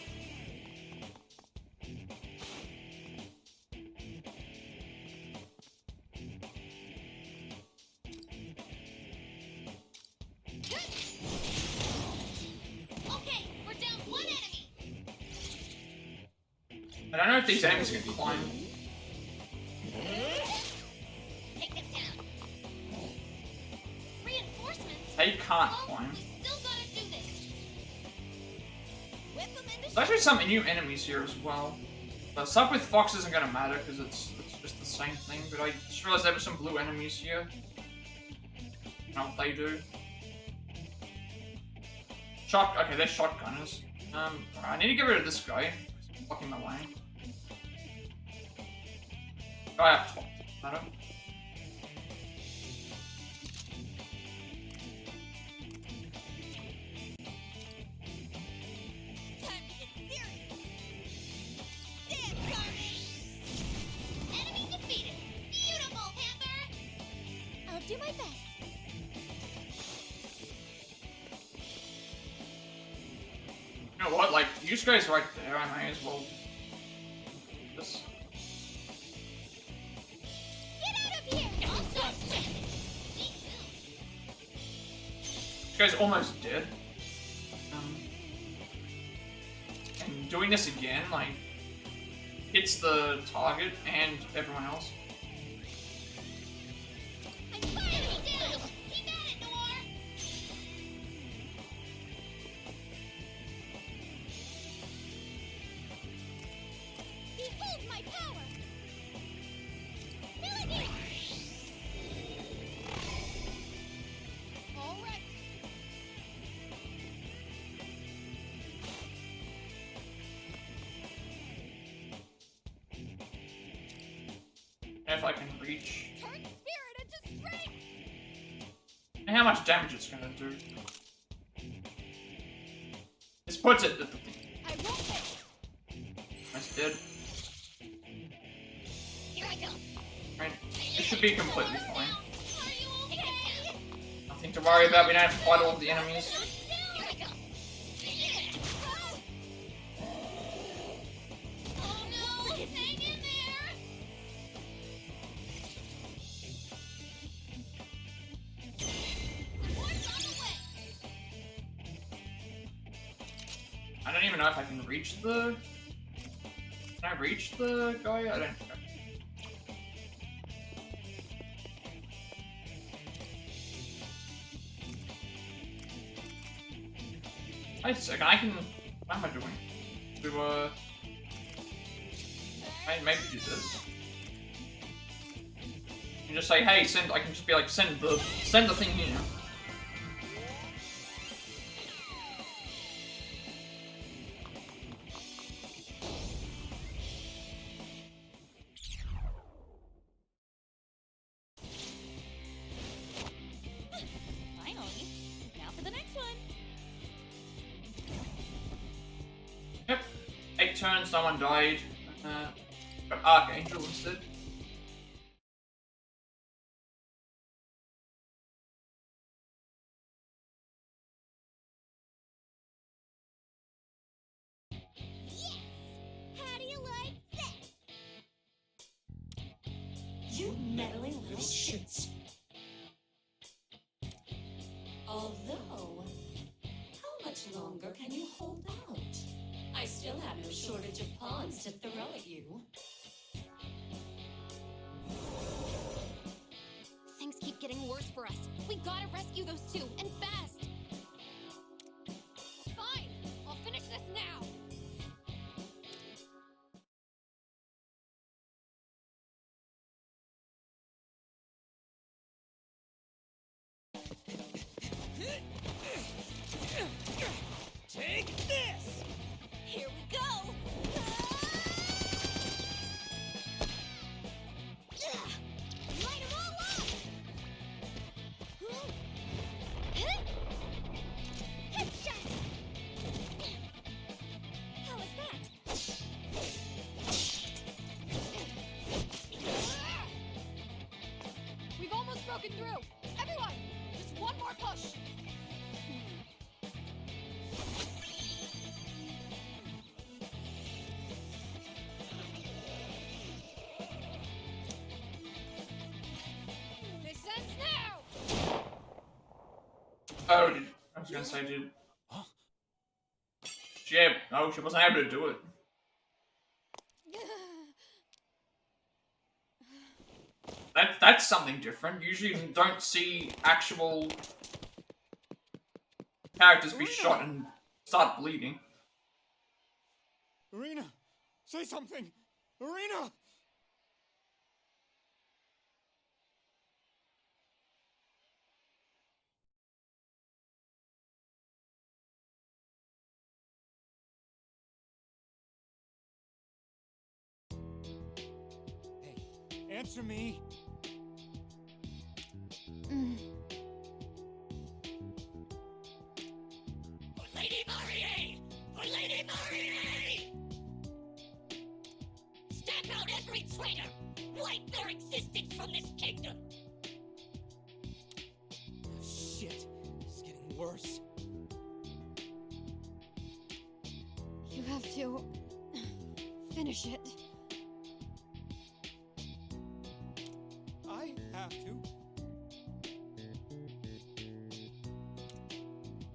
Okay, we're down one enemy! I don't know if these enemies can climb. Take them down. Reinforcements? They can't climb. Still gotta do this! Whip 'em into There's actually some new enemies here as well. The stuff with Fox isn't gonna matter because it's just the same thing, but I just realized there were some blue enemies here. I don't know what they do. Okay, they're shotgunners. Alright, I need to get rid of this guy. He's blocking my way. Guy up top, matter. time to get serious! Stand guard! Enemy defeated! Beautiful, Panther! I'll do my best. You know what, like, Yusuke's right there, I may as well just... Get out of here! I'll start shit! Yusuke's almost dead. And doing this again, like, hits the target and everyone else. I'm firing you down! Keep at it, Noir! Behold my power! Melody! All right. If I can reach. Turn spirit into strength! And how much damage it's gonna do. This puts it at the thing. I won't wait! That's dead. Here I go. Right. This should be completely fine. Are you okay? Nothing to worry about, we don't have to fight all of the enemies. Here I go. Oh no! Hang in there! Support's on the way! I don't even know if I can reach the... Can I reach the guy? I don't think I can. Wait a second, I can... What am I doing? Maybe do this. You just say, hey, send... I can just be like, send the thing here. turn, someone died. Got Archangel instead. How do you like that? You meddling little shits. Although, how much longer can you hold out? I still have no shortage of pawns to throw at you. Things keep getting worse for us. We gotta rescue those two, and fast! Fine! I'll finish this now! Take this! Here we go! Light 'em all up! Headshot! How was that? We've almost broken through! Everyone! Just one more push! This ends now! Oh, I was gonna say, dude. Yeah, no, she wasn't able to do it. That's something different. Usually you don't see actual characters be shot and start bleeding. Irina! Say something! Irina! Hey, answer me! For Lady Marie! For Lady Marie! Stamp out every traitor! Wipe their existence from this kingdom! Shit, it's getting worse. You have to finish it. I have to.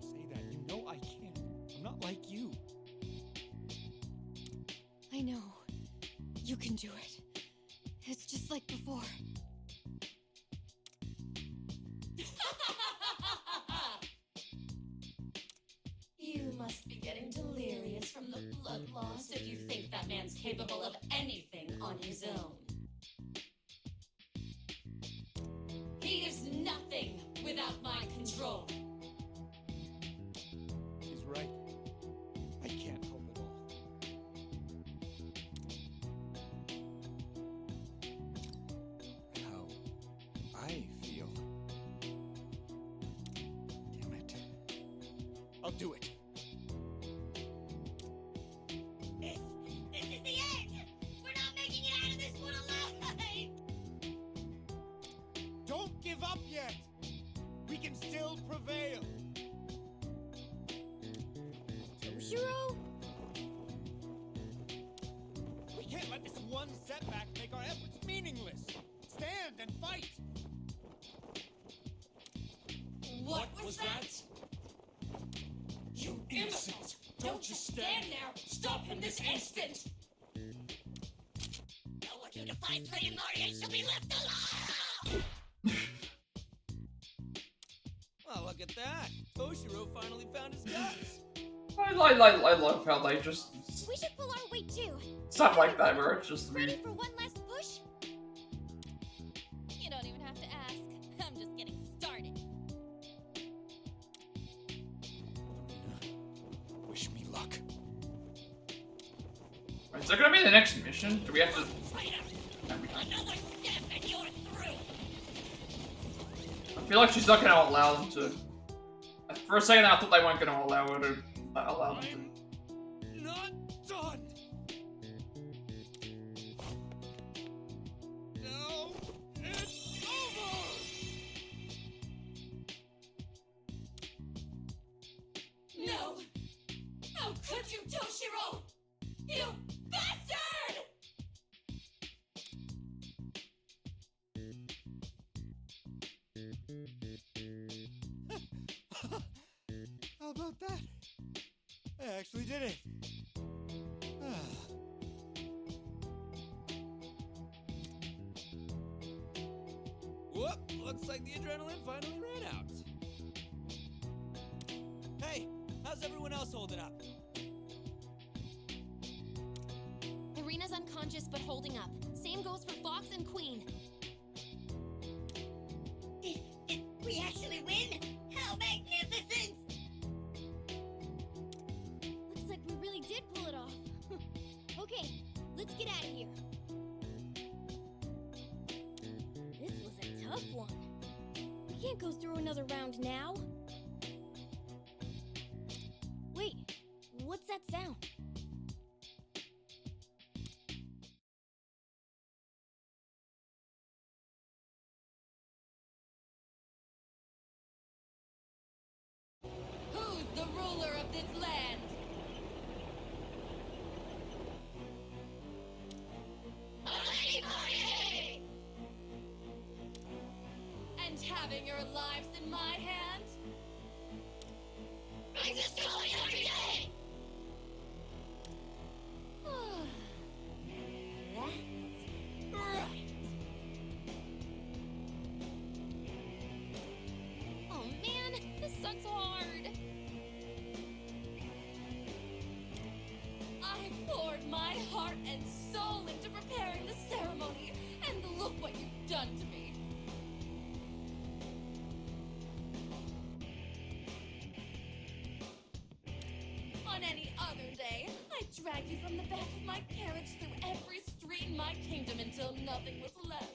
Say that. You know I can't. I'm not like you. I know. You can do it. It's just like before. You must be getting delirious from the blood loss if you think that man's capable of anything on his own. He is nothing without my control. He's right. I can't help it all. How I feel. Damn it. I'll do it. This is the end! We're not making it out of this one alive! Don't give up yet! We can still prevail! Toshiro? We can't let this one setback make our efforts meaningless! Stand and fight! What was that? You imbeciles! Don't just stand there! Stop him this instant! No one who defies Lady Marie shall be left alive! Well, look at that. Toshiro finally found his guts. I love how they just We should pull our weight too. stuff like that where it's just Ready for one last push? You don't even have to ask. I'm just getting started. Wish me luck. Is that gonna be the next mission? Do we have to? Another step and you're through! I feel like she's not gonna allow them to. For a second, I thought they weren't gonna allow her to allow them to. I'm not done! actually did it. Whoop! Looks like the adrenaline finally ran out. Hey, how's everyone else holding up? Irina's unconscious but holding up. Same goes for Fox and Queen. Did we actually win? How magnificent! Looks like we really did pull it off. Okay, let's get out of here. This was a tough one. We can't go through another round now. Wait, what's that sound? Who's the ruler of this land? Anybody! And having your lives in my hand? I just call it every day! That's right. Oh man, this sucks hard. I poured my heart and soul into preparing the ceremony, and look what you've done to me. On any other day, I'd drag you from the back of my carriage through every street in my kingdom until nothing was left.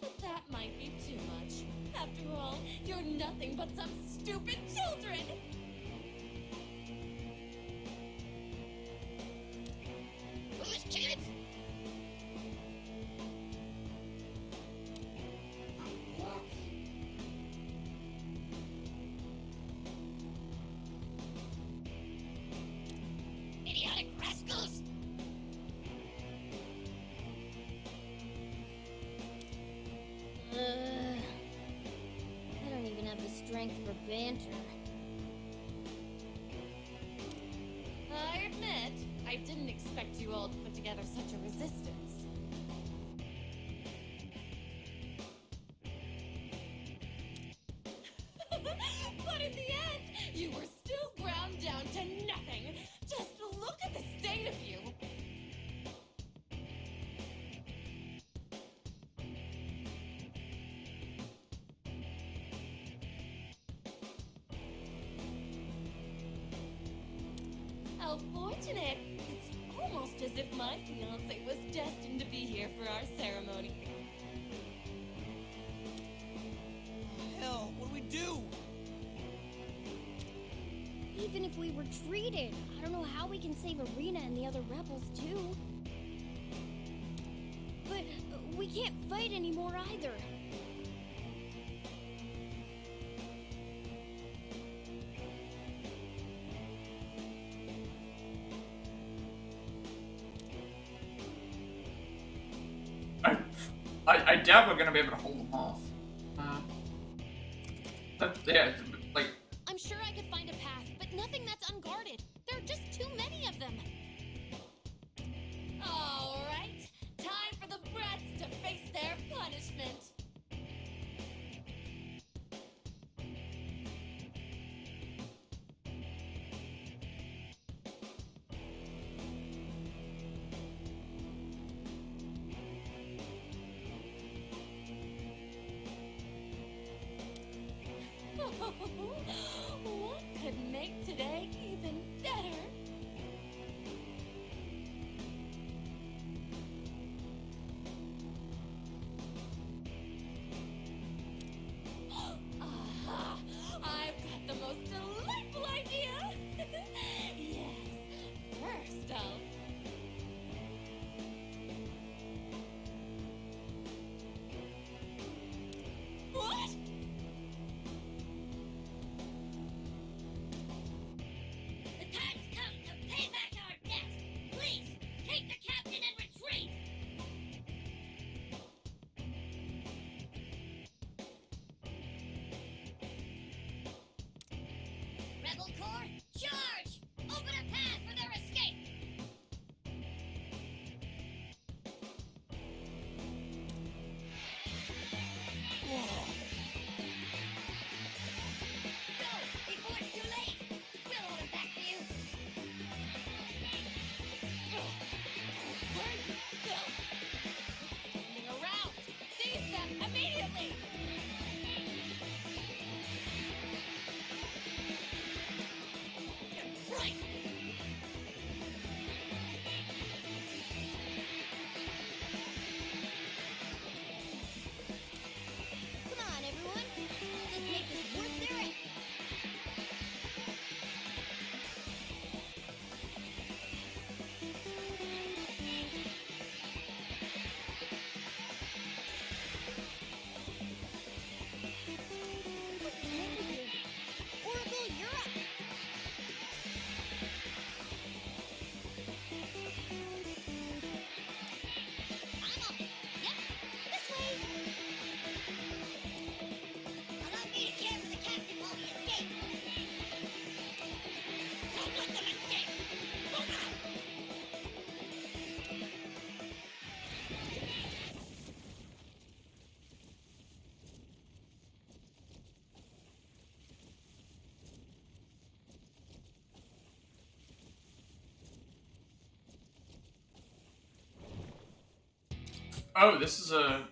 But that might be too much. After all, you're nothing but some stupid children! Who's kids? Idiotic rascals! I don't even have the strength for banter. I admit, I didn't expect you all to put together such a resistance. But in the end, you were still ground down to nothing. Just look at the state of you. How fortunate! It's almost as if my fiance was destined to be here for our ceremony. Hell, what do we do? Even if we were treated, I don't know how we can save Irina and the other rebels too. But we can't fight anymore either. I doubt we're gonna be able to hold them off. But yeah, like I'm sure I could find a path, but nothing that's unguarded. There are just too many of them. All right, time for the brats to face their punishment. What could make today even better? Aha! I've got the most delightful idea! Yes, first I'll... What? Before it's too late! We'll hold it back for you! Standing around! Seize them immediately! Right! Come on, everyone. Let's make this worth their effort. What's the matter with you? Oracle, you're up. I'm up! Yep! This way! Allow me to care for the captain while we escape! Don't let them escape! Move out! Oh, this is a...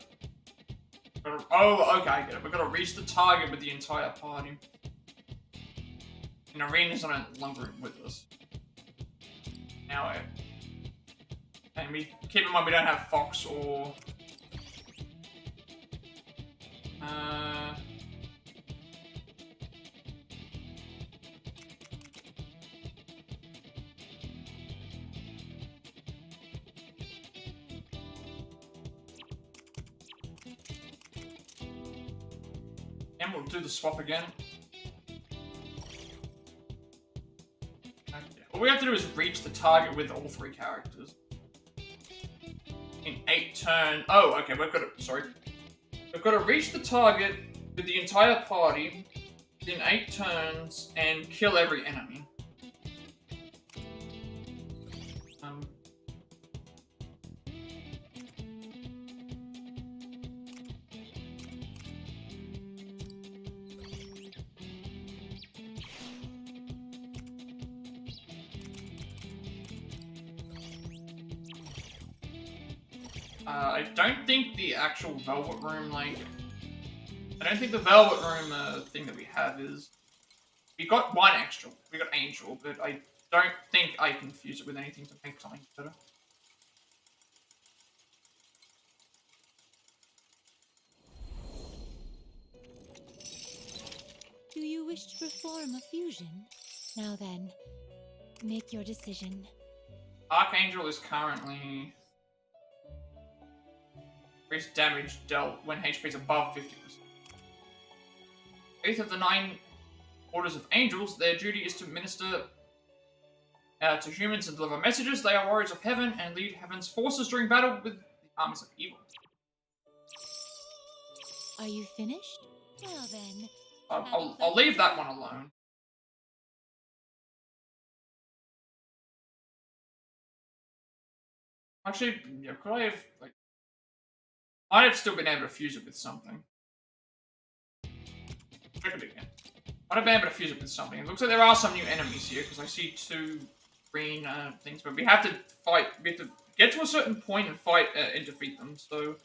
Oh, okay, I get it. We've got to reach the target with the entire party. And Arena's no longer with us. Now, and we keep in mind we don't have Fox or... And we'll do the swap again. All we have to do is reach the target with all three characters. In 8 turns. Oh, okay, we've got to... Sorry. We've got to reach the target with the entire party in 8 turns and kill every enemy. I don't think the actual Velvet Room, like... I don't think the Velvet Room thing that we have is... We got one extra. We got Angel, but I don't think I can fuse it with anything to make something better. Do you wish to perform a fusion? Now then, make your decision. Archangel is currently... increased damage dealt when HP is above 50%. 8th of the 9 Orders of Angels, their duty is to minister to humans and deliver messages. They are warriors of heaven and lead heaven's forces during battle with the armies of evil. Are you finished? Well then. I'll leave that one alone. Actually, yeah, could I have, like... I'd have still been able to fuse it with something. Check it again. I'd have been able to fuse it with something. It looks like there are some new enemies here, because I see 2 green things, but we have to fight, we have to get to a certain point and fight and defeat them, so...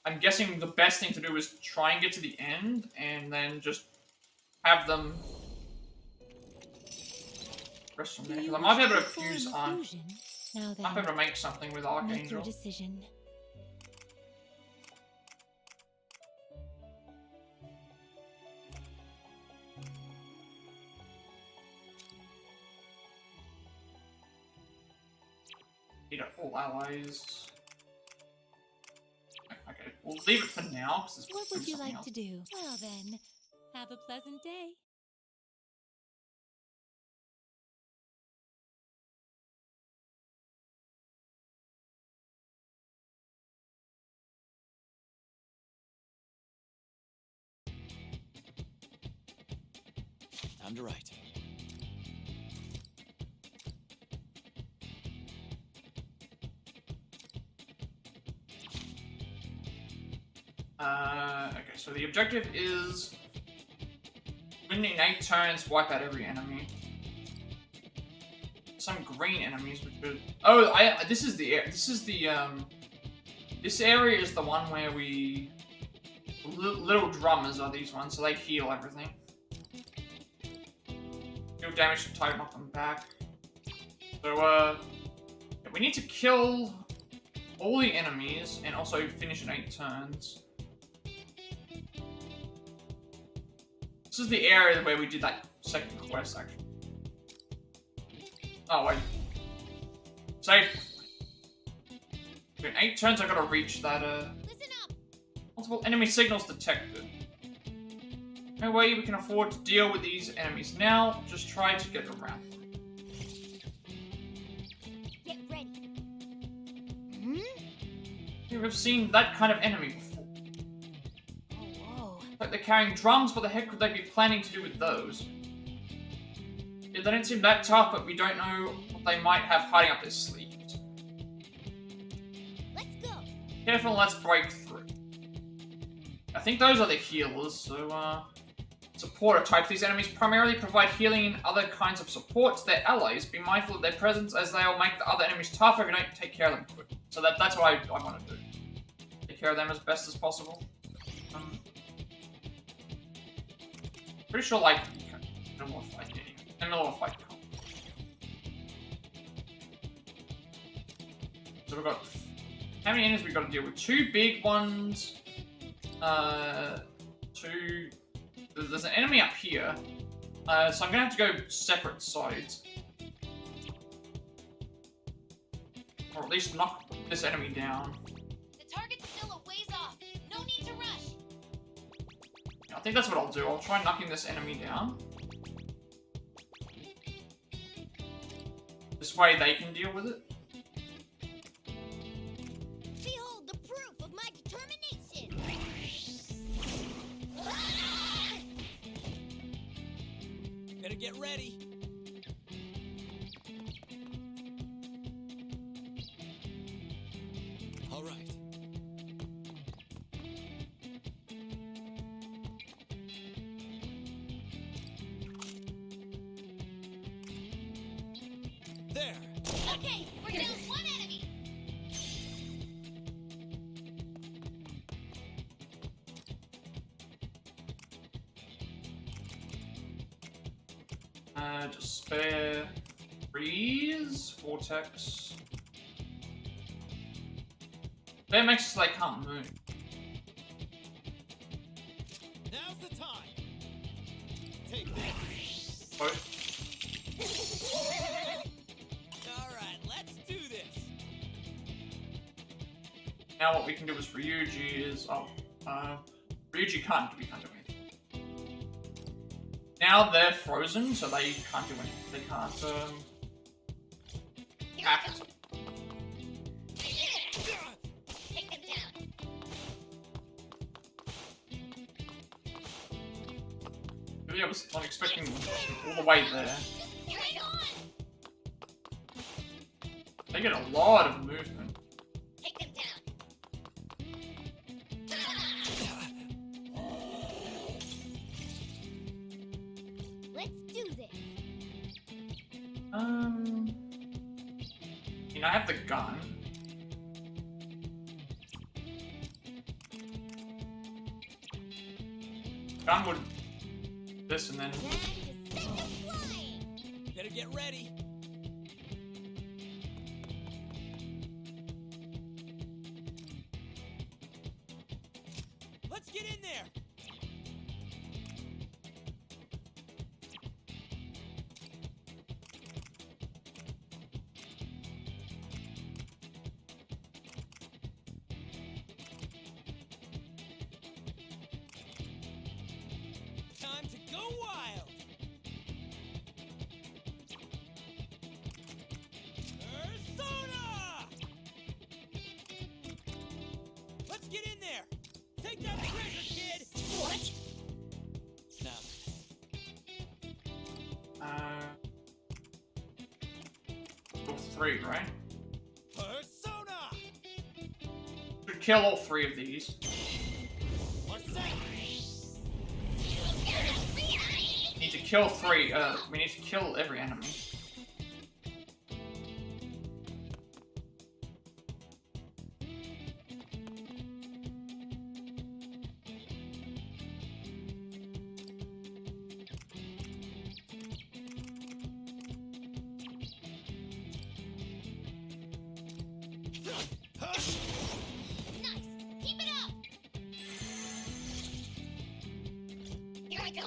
I'm guessing the best thing to do is try and get to the end, and then just have them rest from there. Because I might be able to fuse on... I might be able to make something with Archangel. Make your decision. Need all allies. Okay, we'll leave it for now. What would you like to do? Well then, have a pleasant day. Time to write. Okay, so the objective is win in 8 turns, wipe out every enemy. Some green enemies, which are... Oh, this is the this area is the one where we... Little drummers are these ones, so they heal everything. Deal damage to type, knock them back. So, yeah, we need to kill all the enemies and also finish in 8 turns. This is the area where we did that second quest, actually. Oh, wait. Save. In 8 turns, I gotta reach that, Listen up. Multiple enemy signals detected. No way we can afford to deal with these enemies now. Just try to get around them. Get ready. We've seen that kind of enemy before. Oh, whoa. Like they're carrying drums, what the heck could they be planning to do with those? Yeah, they don't seem that tough, but we don't know what they might have hiding up their sleeves. Let's go. Careful, let's break through. I think those are the healers, so, supporter type. These enemies primarily provide healing and other kinds of support to their allies. Be mindful of their presence as they will make the other enemies tougher if you don't take care of them quick. So that's what I want to do. Take care of them as best as possible. Pretty sure, like, no more fight anyway. No more fight. So we've got... How many enemies we got to deal with? 2 big ones. 2... There's an enemy up here. So I'm gonna have to go separate sides. Or at least knock this enemy down. The target's still a ways off. No need to rush. I think that's what I'll do. I'll try knocking this enemy down. This way they can deal with it. Behold the proof of my determination. Better get ready. All right. There. Okay, we're down 1 enemy. Just spare freeze, vortex. That makes it so they can't move. Now's the time. Take this. Both. All right, let's do this. Now what we can do is Ryuji is... Oh, Ryuji can't do anything. Now they're frozen, so they can't do anything. They can't, act. Take them down. Really, I was not expecting all the way there. Right on. They get a lot of movement. Take them down. Let's do this. You know, I have the gun. Gun would... This and then... Time to set them flying. Better get ready. Let's get in there. Time to go wild. Persona! Let's get in there. Take that treasure, kid. What? Now. All 3, right? Persona! Should kill all 3 of these. kill 3. We need to kill every enemy. Keep it up! Here I go!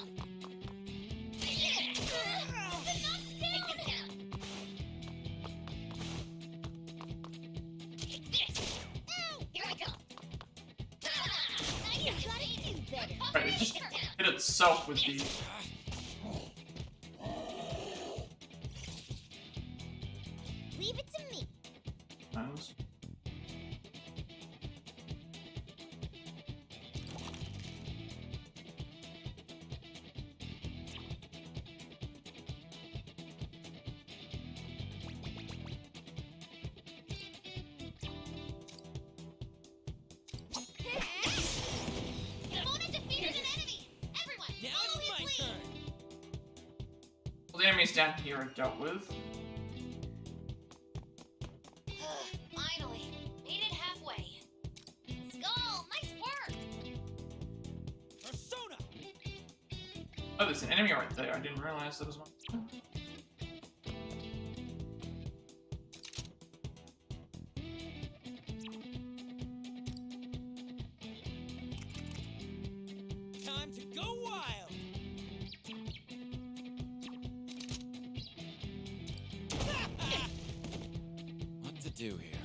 Right, it just hit itself with these. Leave it to me. Nice. Well, the enemies down here are dealt with. Finally, made it halfway. Skull, nice work. Persona. Oh, there's an enemy right there. I didn't realize there was one. Time to go wild. What to do here?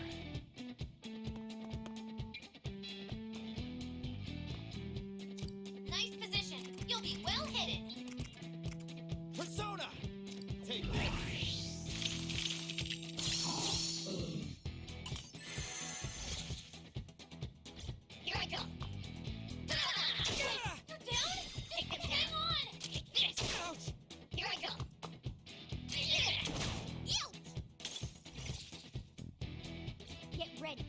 Nice position. You'll be well hidden. Persona. Take that. Here I go! You're down? Hang on. Ouch. Here I go! Get ready.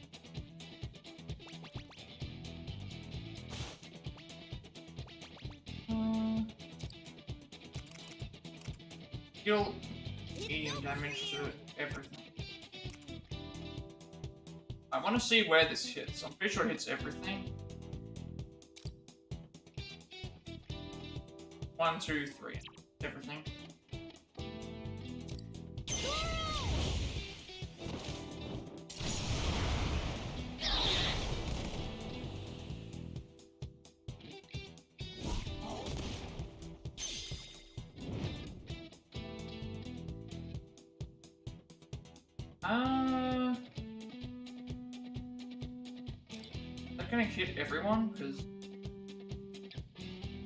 Deal medium damage to everything. I want to see where this hits. I'm pretty sure it hits everything. 1, 2, 3. Everything. They're gonna hit everyone, because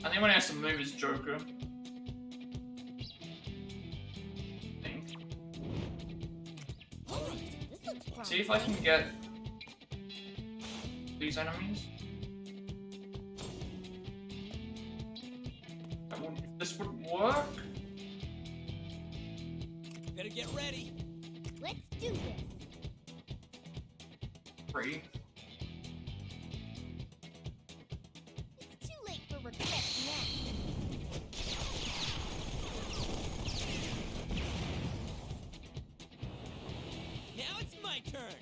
I think when he has to move is Joker. I think. This looks promising. See if I can get these enemies. If this would work. Better get ready. Let's do this. 3. It's too late for regrets now. Now it's my turn.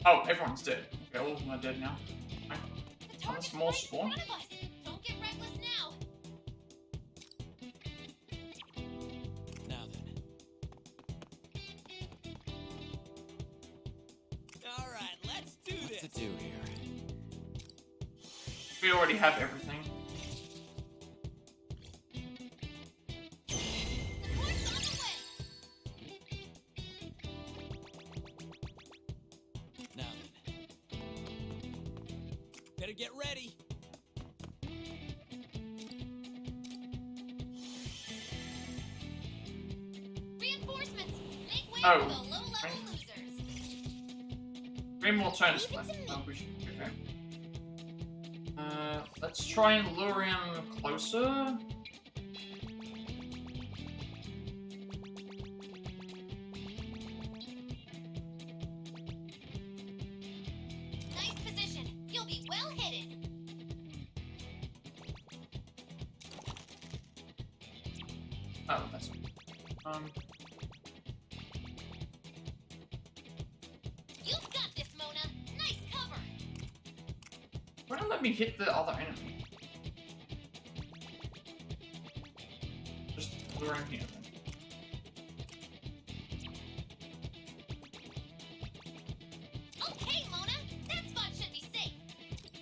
Oh, everyone's dead. Okay, all of them are dead now. On a small spawn. Don't get reckless now. Now then. All right, let's do What this. to do here? We already have everything. Support's on the way. Now then. Better get ready. Reinforcements. Make way Oh. for the low-level losers. 3 more turns left. Oh, we should, okay. Let's try and lure him closer. Oh, that's You've got this, Mona. Nice cover. why don't let me hit the other enemy? Just lure him here. Then. Okay, Mona. That spot should be safe.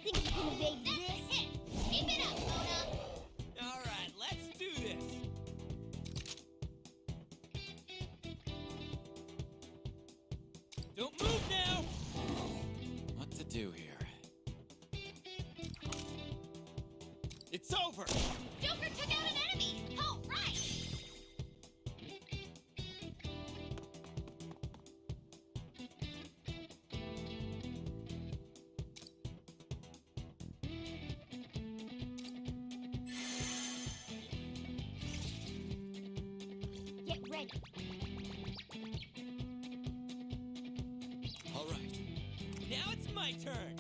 Think you can evade That's this? a hit. Keep it up, Mona. All right, let's do this. Don't move now. What to do here? It's over. Joker took out an enemy. All right. Get ready. All right. Now it's my turn.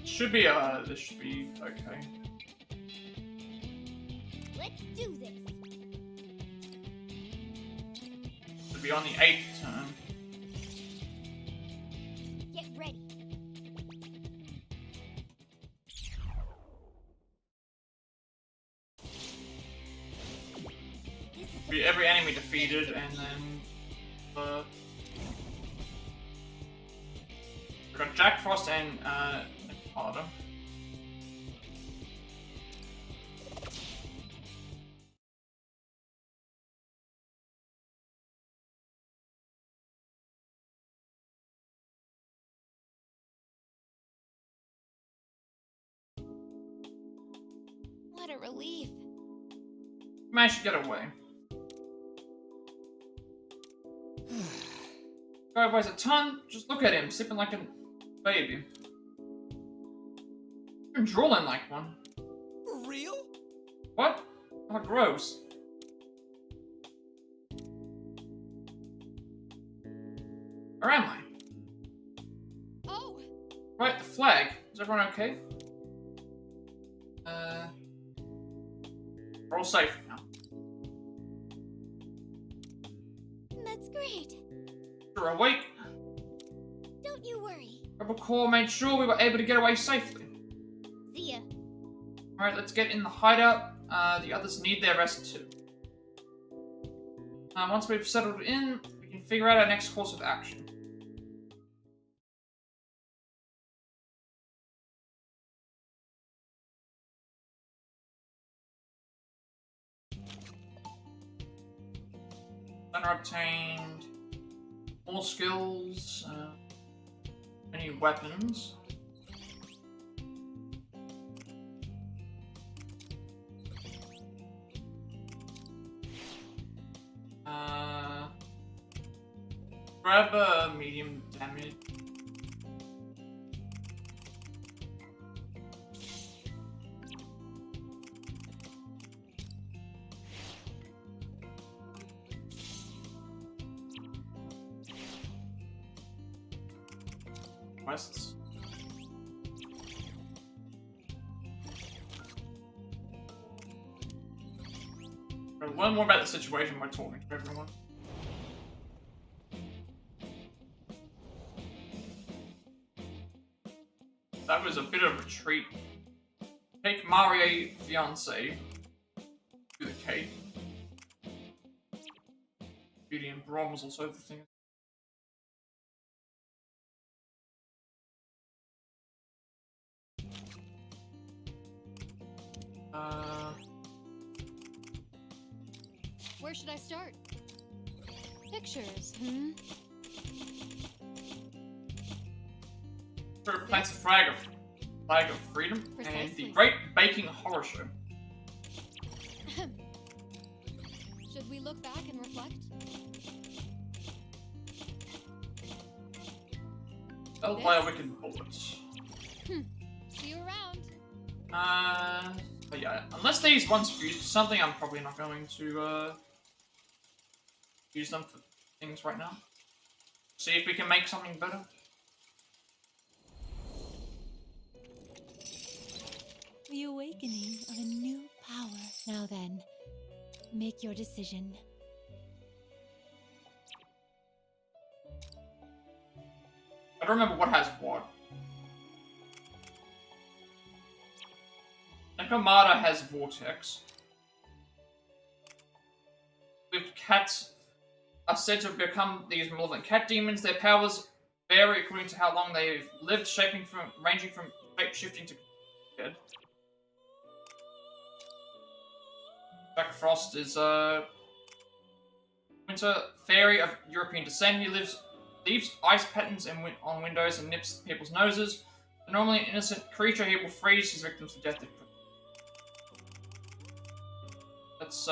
Should be this should be okay. Let's do this. Should be on the 8th turn. Get ready. Be every enemy defeated, and then we got Jack Frost and Harder. What a relief. Managed to get away. Guy weighs a ton. Just look at him, sipping like a baby. Even drooling like one. For real? What? Oh, gross. Where am I? Oh, Right, the flag. Is everyone okay? We're all safe now. That's great. You're awake. Don't you worry. Rebel Corps made sure we were able to get away safely. See ya. Alright, let's get in the hideout. The others need their rest too. Once we've settled in, we can figure out our next course of action. Center obtained. More skills. Any weapons. Grab a medium damage. Quests. Learn more about the situation by talking to everyone. That was a bit of a treat. Take Mario fiance to the cave. Beauty and Braum was also the thing. where should I start? Pictures, hmm? Plants a flag of freedom and the Precisely. Great Baking Horror Show. Should we look back and reflect? Felled by a wicked bullet. See you around. But yeah, unless these ones fuse to something, I'm probably not going to use them for things right now. See if we can make something better. The awakening of a new power. Now then, Make your decision. I don't remember what has what. Nakamata has Vortex. With cats are said to become these malevolent cat demons. Their powers vary according to how long they've lived, ranging from shape-shifting to dead. Jack Frost is a winter fairy of European descent. He leaves ice patterns on windows and nips people's noses. A normally innocent creature, he will freeze his victims to death. That's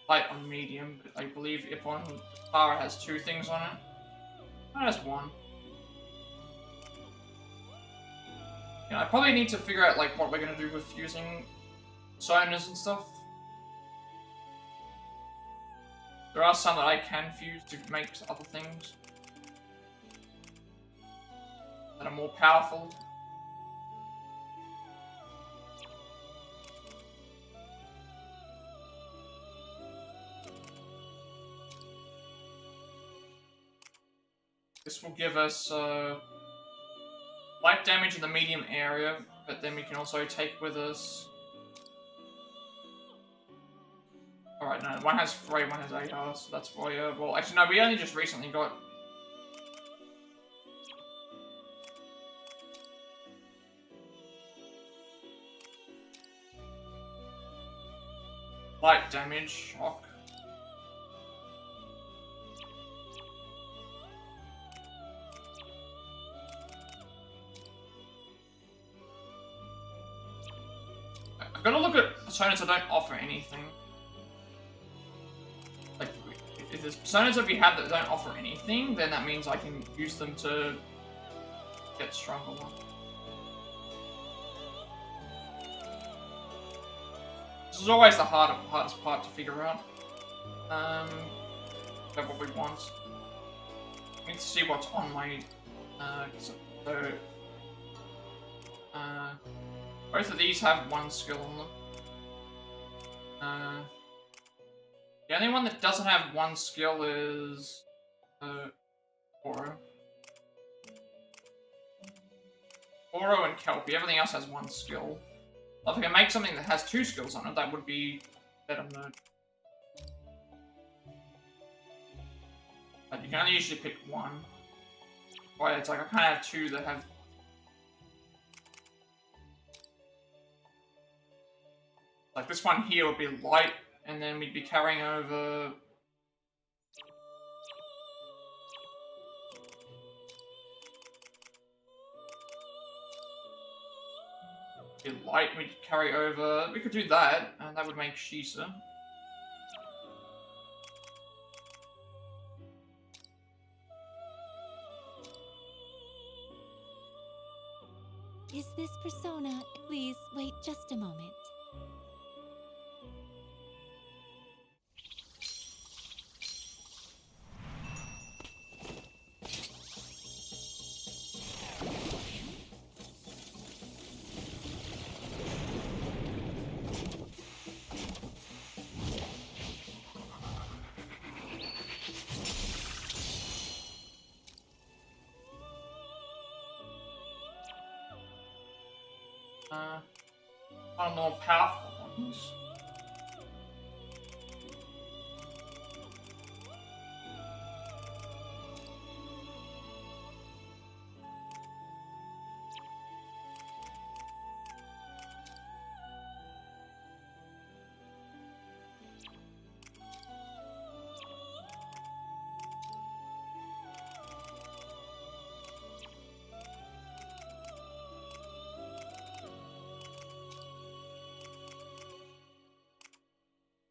light on medium, but I believe Ippon Tara has 2 things on it. It has 1. Yeah, I probably need to figure out like what we're gonna do with using personas and stuff. There are some that I can fuse to make other things that are more powerful. This will give us light damage in the medium area, but then we can also take with us... Alright, no, one has 3, one has 8 so that's why, well, actually no, we only just recently got... light damage, shock. I've got to look at personas that don't offer anything. Like, if there's personas that we have that don't offer anything, then that means I can use them to get stronger ones. This is always the hardest part to figure out. That's what we want. I need to see what's on my... both of these have 1 skill on them. The only one that doesn't have 1 skill is... Oro. Oro and Kelpie. Everything else has 1 skill. Well, if I can make something that has 2 skills on it, that would be better mode. But you can only usually pick 1. Well, it's like I can't have 2 that have... Like this one here would be light, and then we'd be carrying over... light, we'd carry over... We could do that, and that would make Shisa. Is this persona? Please wait just a moment. One of the more powerful ones.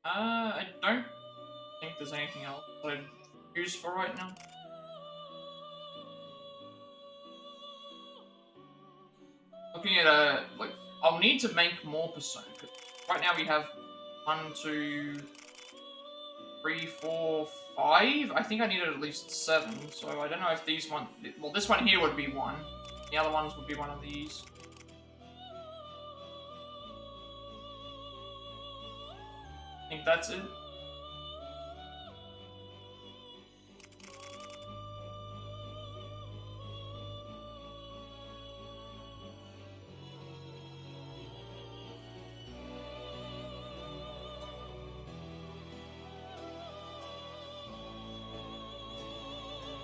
I don't think there's anything else that I'd use for right now. Looking at like, I'll need to make more persona. Right now we have 1, 2, 3, 4, 5. I think I needed at least 7, so I don't know if these one... Well, this one here would be 1. The other ones would be one of these. I think that's it.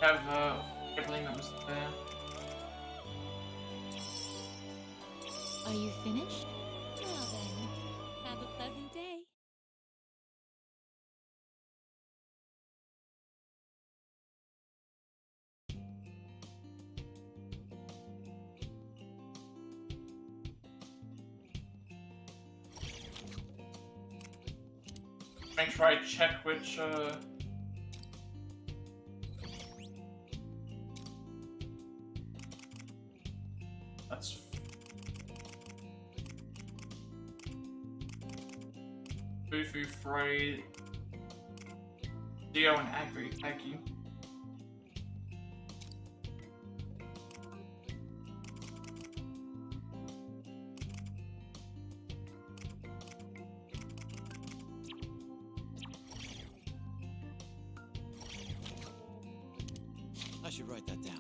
Have everything that was there. Are you finished? Well then, have a pleasant day. Make sure I check which that's Fufu, Frey, Dio, and Aki. I should write that down.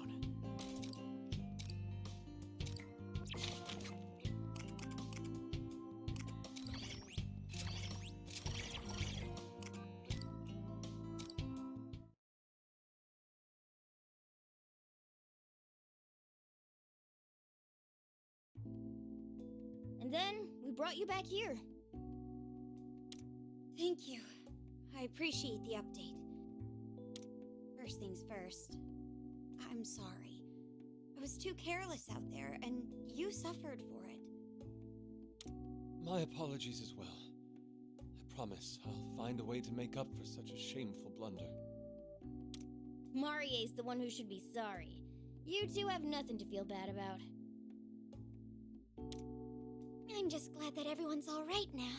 And then we brought you back here. Thank you. I appreciate the update. First things first, I'm sorry. I was too careless out there, and you suffered for it. My apologies as well. I promise I'll find a way to make up for such a shameful blunder. Marie's the one who should be sorry. You two have nothing to feel bad about. I'm just glad that everyone's all right now.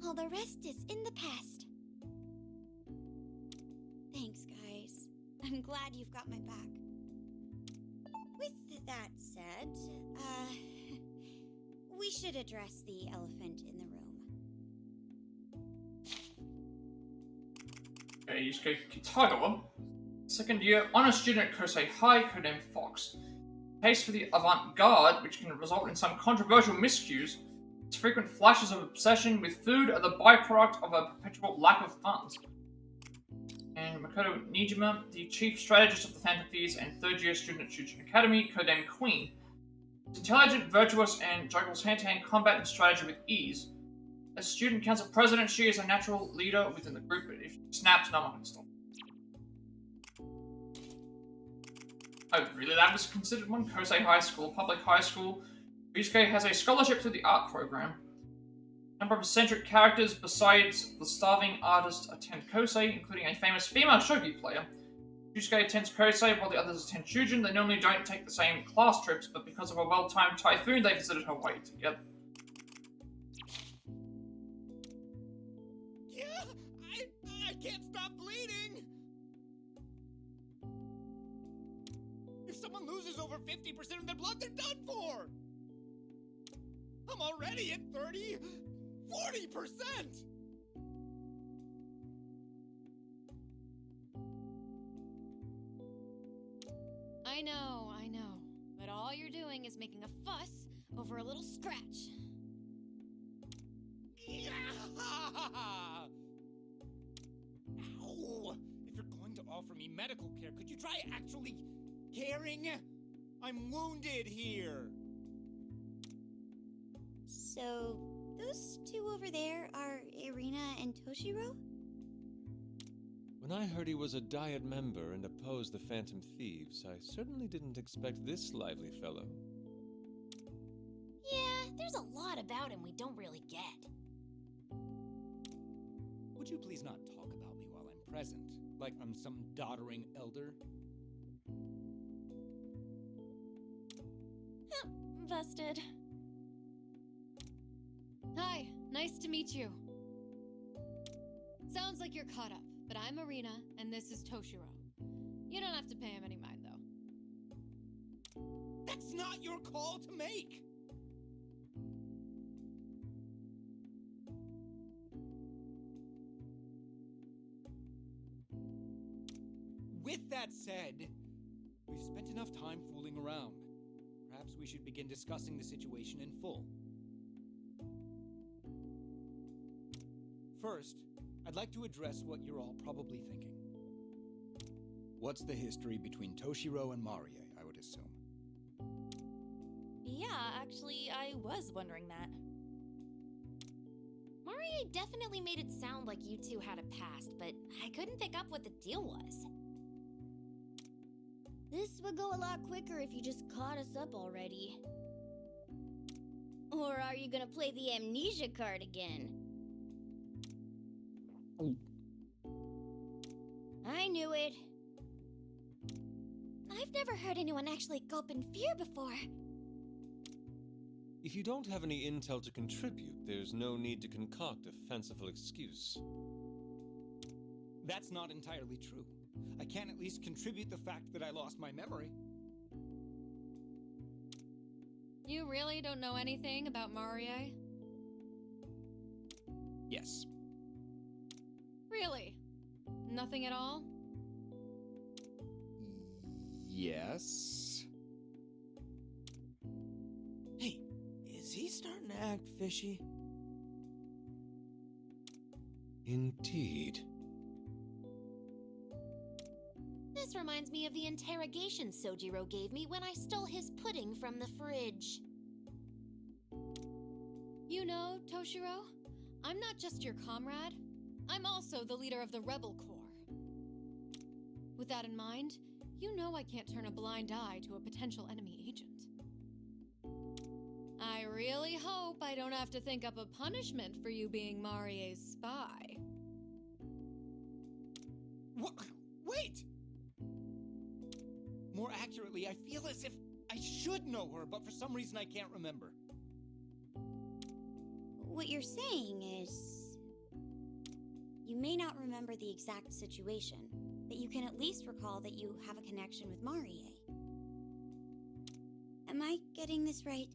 All the rest is in the past. Thanks, guys. I'm glad you've got my back. With that said, we should address the elephant in the room. Okay, Yusuke Kitagawa. Second year honor student at Kosei High, codenamed Fox. Taste for the avant-garde, which can result in some controversial miscues. Its frequent flashes of obsession with food are the byproduct of a perpetual lack of funds. And Makoto Nijima, the chief strategist of the Phantom Thieves and third-year student at Shujin Academy, codenamed Queen. Is intelligent, virtuous, and juggles hand-to-hand combat and strategy with ease. As student council president, she is a natural leader within the group, but if she snaps, no one can stop. Oh, really? That was considered one? Kosei High School, public high school. Yusuke has a scholarship through the art program. A number of eccentric characters besides the starving artist attend Kosei, including a famous female shogi player. Yusuke attends Kosei while the others attend Shujin. They normally don't take the same class trips, but because of a well-timed typhoon, they visited Hawaii together. Yeah, I can't stop bleeding! If someone loses over 50% of their blood, they're done for! I'm already at 40%! I know. But all you're doing is making a fuss over a little scratch. Ow! If you're going to offer me medical care, could you try actually caring? I'm wounded here! So, those two over there are Irina and Toshiro? When I heard he was a Diet member and opposed the Phantom Thieves, I certainly didn't expect this lively fellow. Yeah, there's a lot about him we don't really get. Would you please not talk about me while I'm present, like I'm some doddering elder? Busted. Hi, nice to meet you. Sounds like you're caught up. But I'm Arena, and this is Toshiro. You don't have to pay him any mind, though. That's not your call to make! With that said, we've spent enough time fooling around. Perhaps we should begin discussing the situation in full. First, I'd like to address what you're all probably thinking. What's the history between Toshiro and Marie, I would assume? Yeah, actually, I was wondering that. Marie definitely made it sound like you two had a past, but I couldn't pick up what the deal was. This would go a lot quicker if you just caught us up already. Or are you gonna play the amnesia card again? I knew it. I've never heard anyone actually gulp in fear before. If you don't have any intel to contribute, there's no need to concoct a fanciful excuse. That's not entirely true. I can at least contribute the fact that I lost my memory. You really don't know anything about Marie? Yes. Really? Nothing at all? Yes. Hey, is he starting to act fishy? Indeed. This reminds me of the interrogation Sojiro gave me when I stole his pudding from the fridge. You know, Toshiro, I'm not just your comrade. I'm also the leader of the Rebel Corps. With that in mind, you know I can't turn a blind eye to a potential enemy agent. I really hope I don't have to think up a punishment for you being Marie's spy. What? Wait! More accurately, I feel as if I should know her, but for some reason I can't remember. What you're saying is... you may not remember the exact situation, but you can at least recall that you have a connection with Marie. Am I getting this right?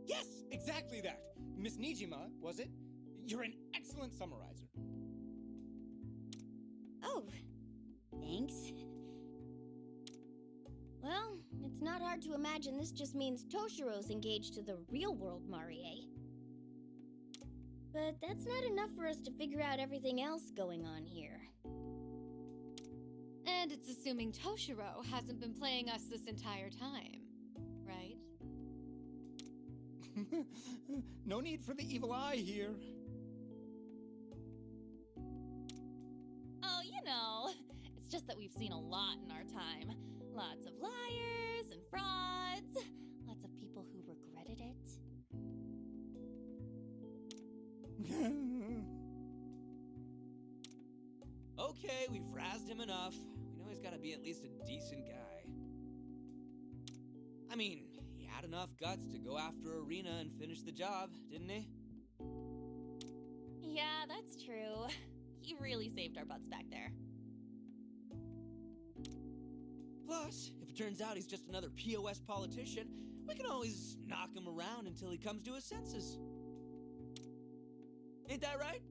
Yes, exactly that. Miss Nijima, was it? You're an excellent summarizer. Oh, thanks. Well, it's not hard to imagine this just means Toshiro's engaged to the real-world Marie. But that's not enough for us to figure out everything else going on here. And it's assuming Toshiro hasn't been playing us this entire time, right? No need for the evil eye here. Oh, you know, it's just that we've seen a lot in our time. Lots of liars and frauds. Lots of people who regretted it. Okay, we've razzed him enough. We know he's gotta be at least a decent guy. I mean, he had enough guts to go after Arena and finish the job, didn't he? Yeah, that's true. He really saved our butts back there. Plus, if it turns out he's just another POS politician, we can always knock him around until he comes to his senses. Ain't that right?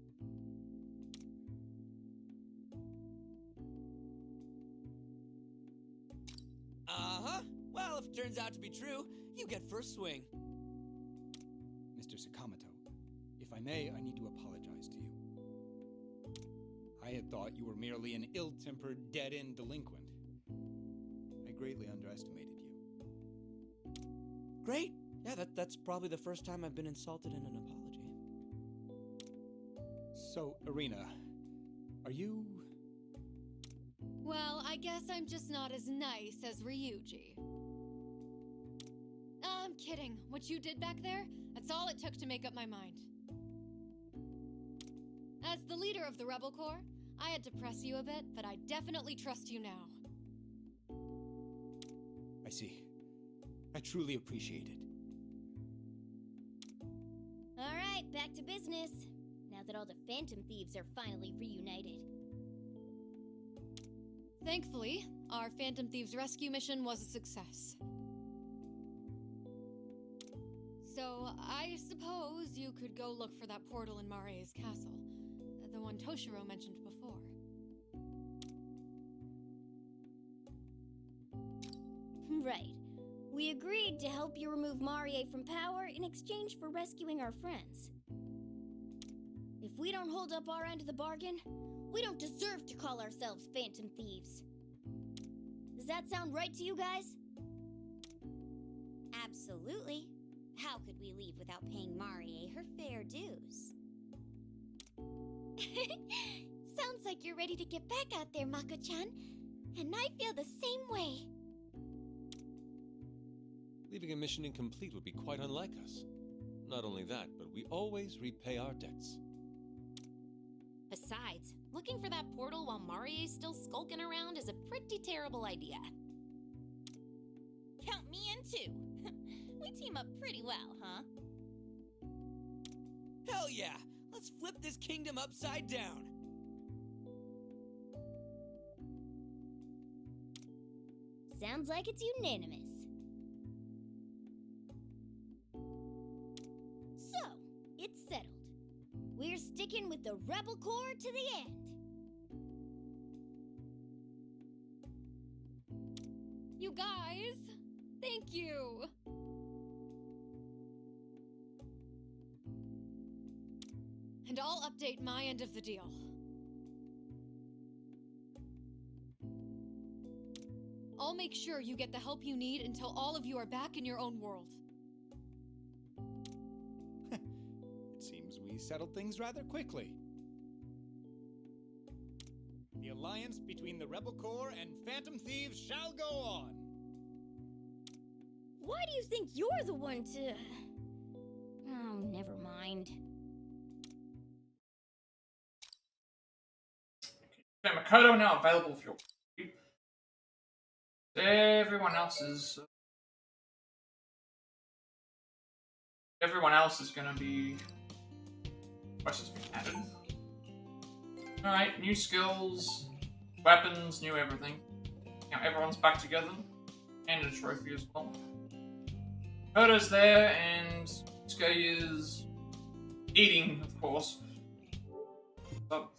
Uh-huh. Well, if it turns out to be true, you get first swing. Mr. Sakamoto, if I may, I need to apologize to you. I had thought you were merely an ill-tempered, dead-end delinquent. I greatly underestimated you. Great. Yeah, that's probably the first time I've been insulted in an apology. So, Arena, are you... Well, I guess I'm just not as nice as Ryuji. I'm kidding. What you did back there, that's all it took to make up my mind. As the leader of the Rebel Corps, I had to press you a bit, but I definitely trust you now. I see. I truly appreciate it. All right, back to business. Now that all the Phantom Thieves are finally reunited. Thankfully, our Phantom Thieves rescue mission was a success. So, I suppose you could go look for that portal in Marie's castle. The one Toshiro mentioned before. Right. We agreed to help you remove Marie from power in exchange for rescuing our friends. If we don't hold up our end of the bargain, we don't deserve to call ourselves Phantom Thieves. Does that sound right to you guys? Absolutely. How could we leave without paying Marie her fair dues? Sounds like you're ready to get back out there, Mako-chan. And I feel the same way. Leaving a mission incomplete would be quite unlike us. Not only that, but we always repay our debts. Besides, looking for that portal while Marie's still skulking around is a pretty terrible idea. Count me in too. We team up pretty well, huh? Hell yeah! Let's flip this kingdom upside down! Sounds like it's unanimous. So, it's settled. We're sticking with the Rebel Corps to the end. You guys, thank you! And I'll update my end of the deal. I'll make sure you get the help you need until all of you are back in your own world. It seems we settled things rather quickly. The alliance between the Rebel Corps and Phantom Thieves shall go on. Why do you think you're the one to... Oh, never mind. Okay, Makoto now available for your... Everyone else is gonna be questions being added. Alright, new skills, weapons, new everything. Now everyone's back together. And a trophy as well. Makoto's there and Susuke is eating, of course. So,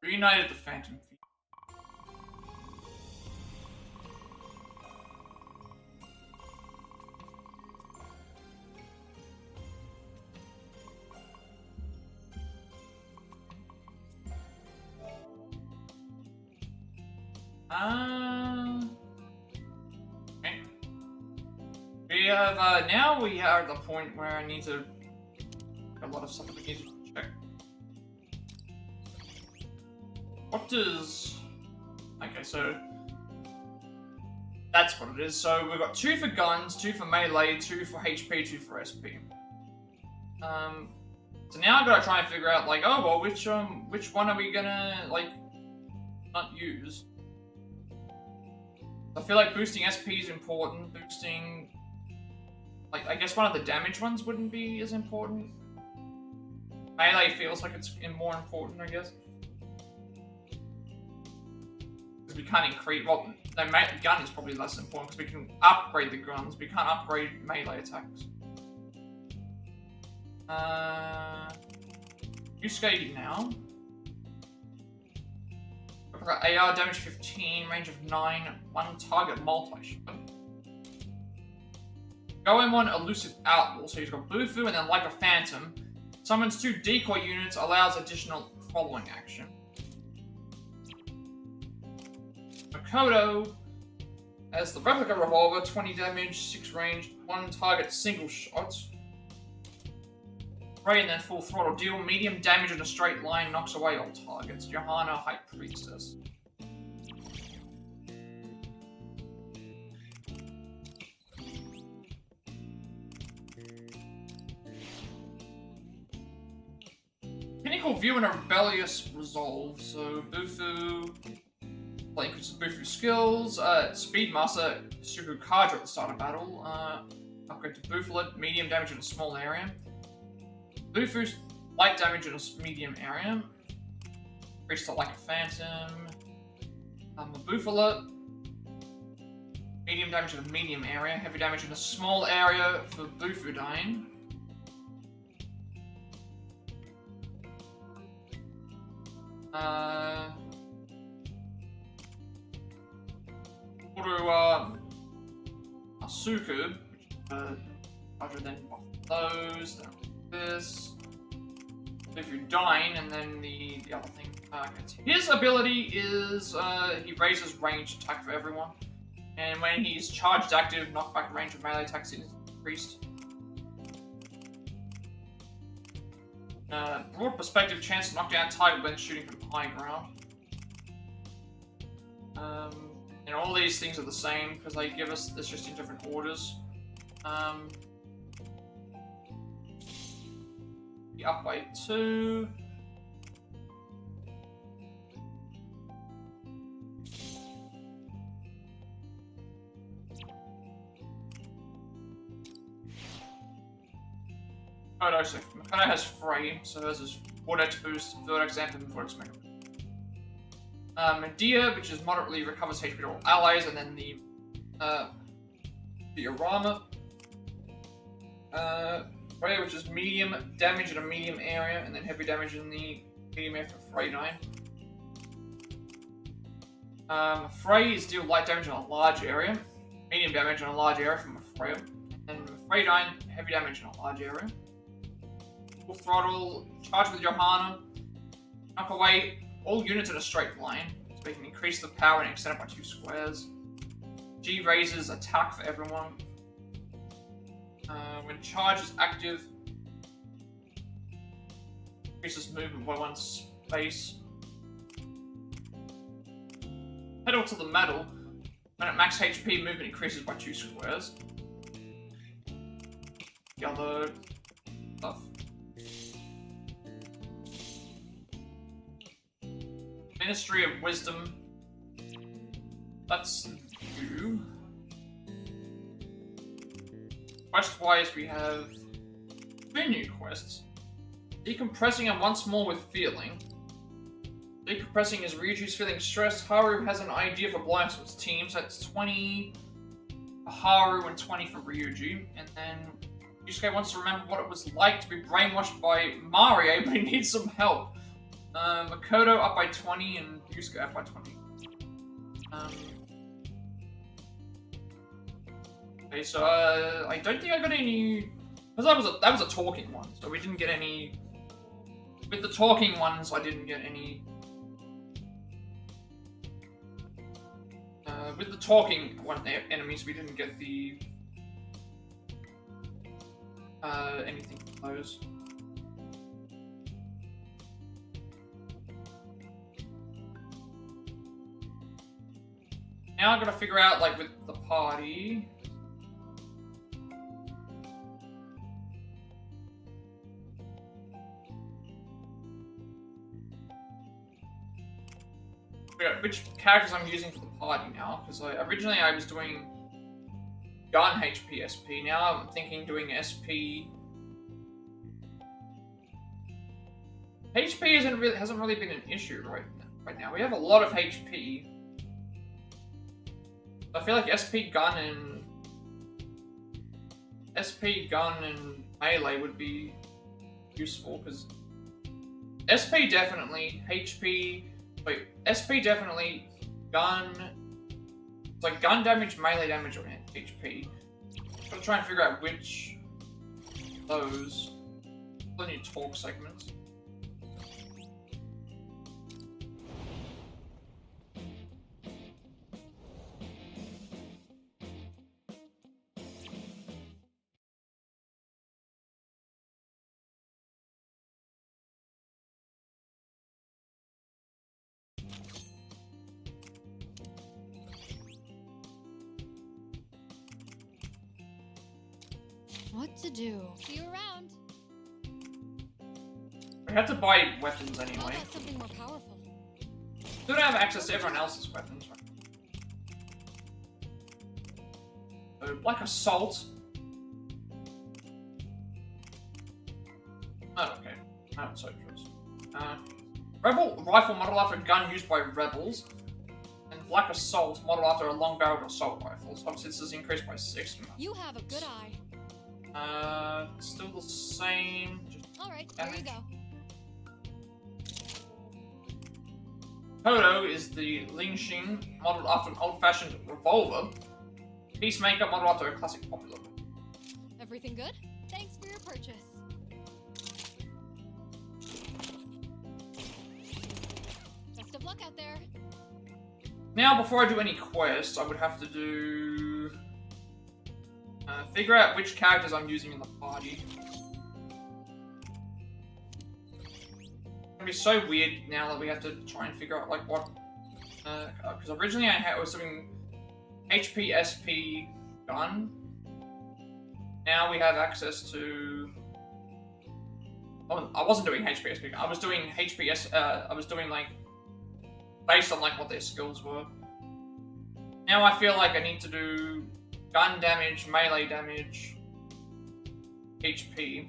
reunited the Phantom Thieves. Okay. We have, now we are at the point where I need to... a lot of stuff that we need to check. What does... Okay, so... That's what it is. So we've got 2 for guns, 2 for melee, 2 for HP, 2 for SP. So now I've got to try and figure out, like, oh, well, which one are we gonna, like, not use? I feel like boosting SP is important. Boosting... Like, I guess one of the damage ones wouldn't be as important. Melee feels like it's more important, I guess. Because we can't increase... Well, no, gun is probably less important because we can upgrade the guns. We can't upgrade melee attacks. Yusuke now. We've got AR damage 15, range of 9, 1 target multi-shot. Goemon elusive outlaw, so he's got Bufu and then like a phantom. Summons 2 decoy units, allows additional following action. Makoto has the replica revolver, 20 damage, 6 range, 1 target single shot. Ray and then full throttle deal medium damage in a straight line, knocks away all targets. Johanna, High Priestess. Evil View and a Rebellious Resolve. So Bufu, like increases Bufu skills. Speedmaster Suku Kadra at the start of battle. Upgrade to Bufulet, medium damage in a small area. Bufu's light damage in a medium area. Increase to like a Phantom. Bufulet, medium damage in a medium area. Heavy damage in a small area for Bufudine. Asuku, larger than both those, then this. Bufudine, and then the other thing. His ability is he raises range attack for everyone. And when he's charged active, knockback range of melee attacks is increased. Broad perspective, chance to knock down target when shooting from high ground. And all these things are the same because they give us this just in different orders. The up by 2. Makoto has frame, so there's his Vortex boost, Vertex Amp, and Vortex Mega. Medea, which is moderately recovers HP to all allies, and then the Arama. Freya, which is medium damage in a medium area, and then heavy damage in the medium area for Freydine. Frey is deal light damage in a large area, medium damage in a large area from Freya, and Freydine, heavy damage in a large area. Full throttle, charge with Johanna, knock away all units in a straight line, so we can increase the power and extend it by 2 squares. G raises attack for everyone. When charge is active, increases movement by 1 space. Pedal to the metal. When at max HP, movement increases by 2 squares. The other stuff. Ministry of Wisdom. That's you. Quest-wise, we have 2 new quests. Decompressing and once more with feeling. Decompressing is Ryuji's feeling stressed. Haru has an idea for blowing up his team, so that's 20 for Haru and 20 for Ryuji. And then Yusuke wants to remember what it was like to be brainwashed by Mario, but he needs some help. Makoto up by 20 and Yusuke up by 20. Okay, so I don't think I got any, because that was a talking one, so we didn't get any. With the talking ones, I didn't get any. With the talking enemies, we didn't get the anything from those. Now I've got to figure out, like, with the party. Which characters I'm using for the party now, because originally I was doing gun HP SP. Now I'm thinking doing SP. HP hasn't really been an issue right now. We have a lot of HP. I feel like SP gun and melee would be useful because SP definitely HP. Wait, SP definitely, gun... It's like gun damage, melee damage, or HP. Gotta try and figure out which of those. The new talk segments. What to do? See you around. We had to buy weapons How anyway. about something more powerful? Still don't have access to everyone else's weapons, right? So, Black Assault. Oh, okay. Oh, so close. Rebel Rifle modeled after a gun used by rebels. And Black Assault modeled after a long-barreled assault rifle. So obviously this is increased by 6. You have a good eye. Still the same. Alright, here you go. Kodo is the Ling Xing, modeled after an old-fashioned revolver. Peacemaker, modeled after a classic popular. Everything good? Thanks for your purchase. Best of luck out there. Now, before I do any quests, I would have to do... figure out which characters I'm using in the party. It's gonna be so weird now that we have to try and figure out, like, what... because originally I was doing HP, SP, gun. Now we have access to... Oh, I wasn't doing HP, SP, gun. I was doing HPS, I was doing, like, based on, like, what their skills were. Now I feel like I need to do gun damage, melee damage, HP.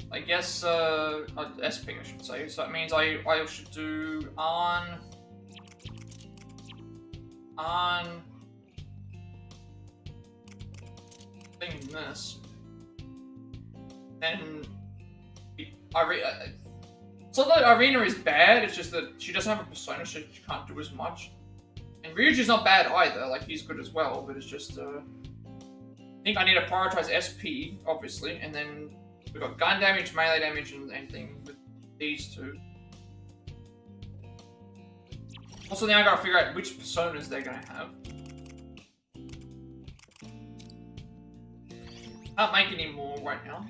I guess, SP I should say. So that means I should do on thinking this. Then so the Arena is bad, it's just that she doesn't have a persona, so she can't do as much. And Ryuji's not bad either, like he's good as well, but it's just I think I need to prioritize SP, obviously, and then we've got gun damage, melee damage, and anything with these two. Also now I gotta figure out which personas they're gonna have. Can't make any more right now.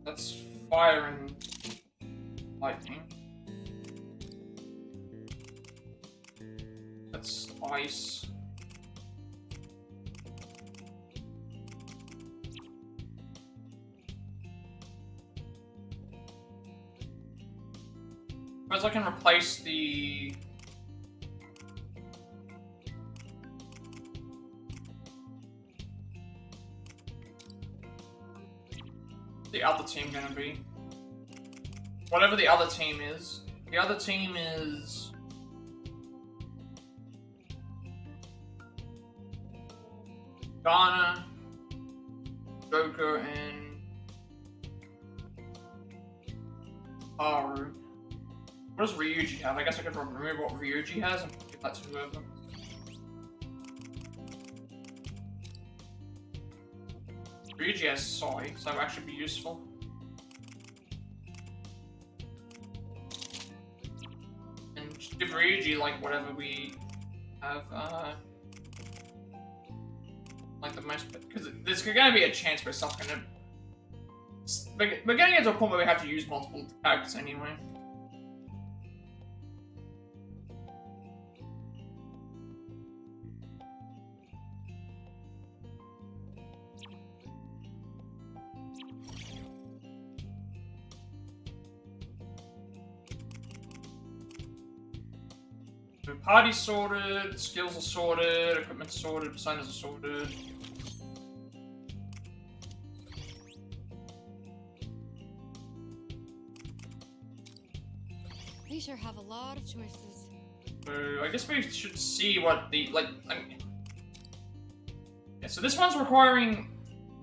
That's fire and lightning. That's ice. Suppose I can replace the... other team gonna be? Whatever the other team is. The other team is... Ghana, Joker, and Haru. What does Ryuji have? I guess I could remove what Ryuji has and give that to whoever. Ryuji has Sai, so that would actually be useful. And just give Ryuji, like, whatever we have, like, the most... Because there's gonna be a chance where stuff's gonna... We're gonna get to a point where we have to use multiple characters anyway. Party's sorted, skills are sorted, equipment's sorted, personas are sorted. We sure have a lot of choices. So I guess we should see what the yeah, so this one's requiring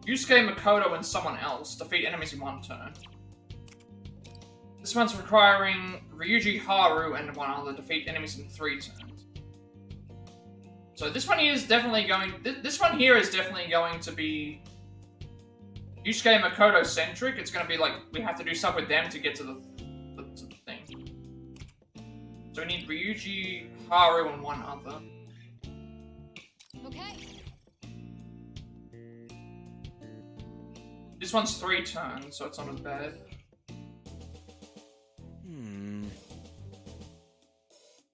Yusuke, Makoto, and someone else defeat enemies in one turn. This one's requiring Ryuji, Haru, and one other defeat enemies in 3 turns. So this one here is definitely going... This one here is definitely going to be Yusuke Makoto centric. It's going to be like, we have to do stuff with them to get to the thing. So we need Ryuji, Haru, and one other. Okay. This one's 3 turns, so it's not as bad.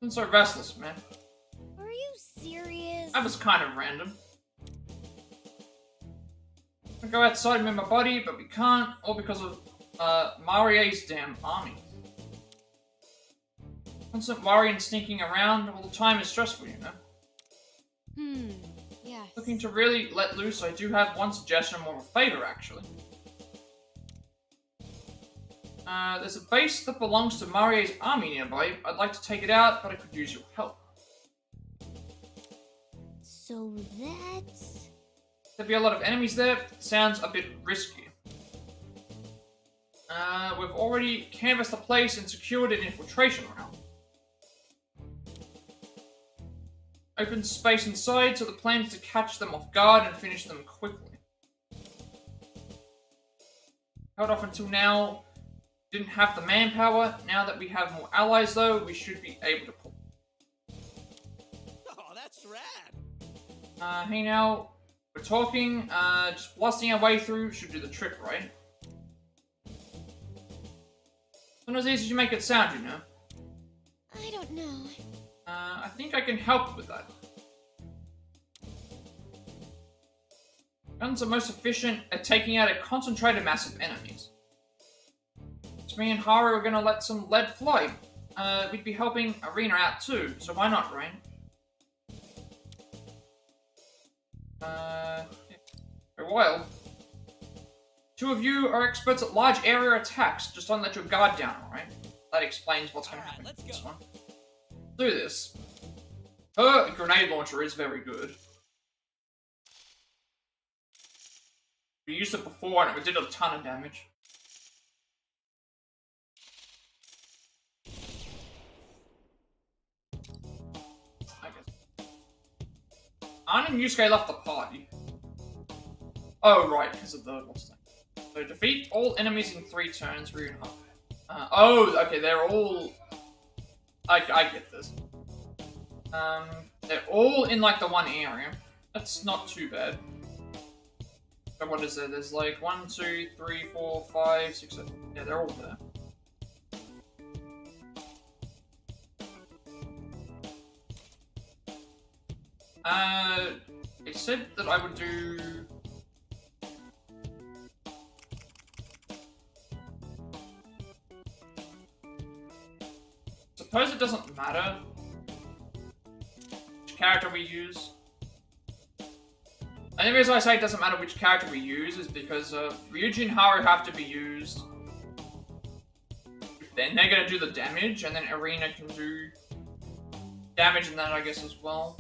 Been so restless, man. Are you serious? That was kind of random. I go outside and move my body, but we can't, all because of Marie's damn army. Constant worry and sneaking around all the time is stressful, you know. Yes. Looking to really let loose, I do have one suggestion, more of a favor, actually. There's a base that belongs to Marie's army nearby. I'd like to take it out, but I could use your help. So that's... There'd be a lot of enemies there. Sounds a bit risky. We've already canvassed the place and secured an infiltration route. Open space inside, so the plan is to catch them off guard and finish them quickly. Held off until now, didn't have the manpower. Now that we have more allies, though, we should be able to pull. Oh, that's rad. Hey now, we're talking. Just blasting our way through should do the trick, right? It's not as easy as you make it sound, you know. I don't know. I think I can help with that. Guns are most efficient at taking out a concentrated mass of enemies. So me and Haru are gonna let some lead fly. We'd be helping Arena out too, so why not, Rain? Yeah. For a while. Two of you are experts at large area attacks. Just don't let your guard down, alright? That explains what's gonna happen with this one. Do this. Her grenade launcher is very good. We used it before and it did a ton of damage. I guess. Ann and Yusuke left the party. Oh, right, because of the... what's that? So defeat all enemies in 3 turns, reunite. Oh, okay, they're all... I get this. They're all in, like, the one area. That's not too bad. So what is there? There's, like, 1, 2, 3, 4, 5, 6, 7... Yeah, they're all there. It said that I would do... Suppose it doesn't matter which character we use. And the reason I say it doesn't matter which character we use is because Ryuji and Haru have to be used. Then they're gonna do the damage, and then Arena can do damage in that, I guess, as well.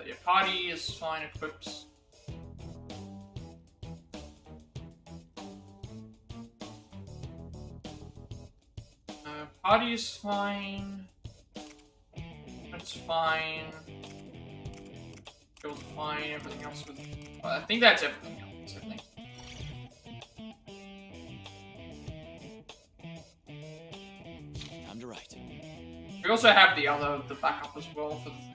Yeah, party is fine, equips. Party is fine. That's fine. Skills fine, everything else with... I think that's everything else, I think. Time to write. We also have the backup as well for the thing.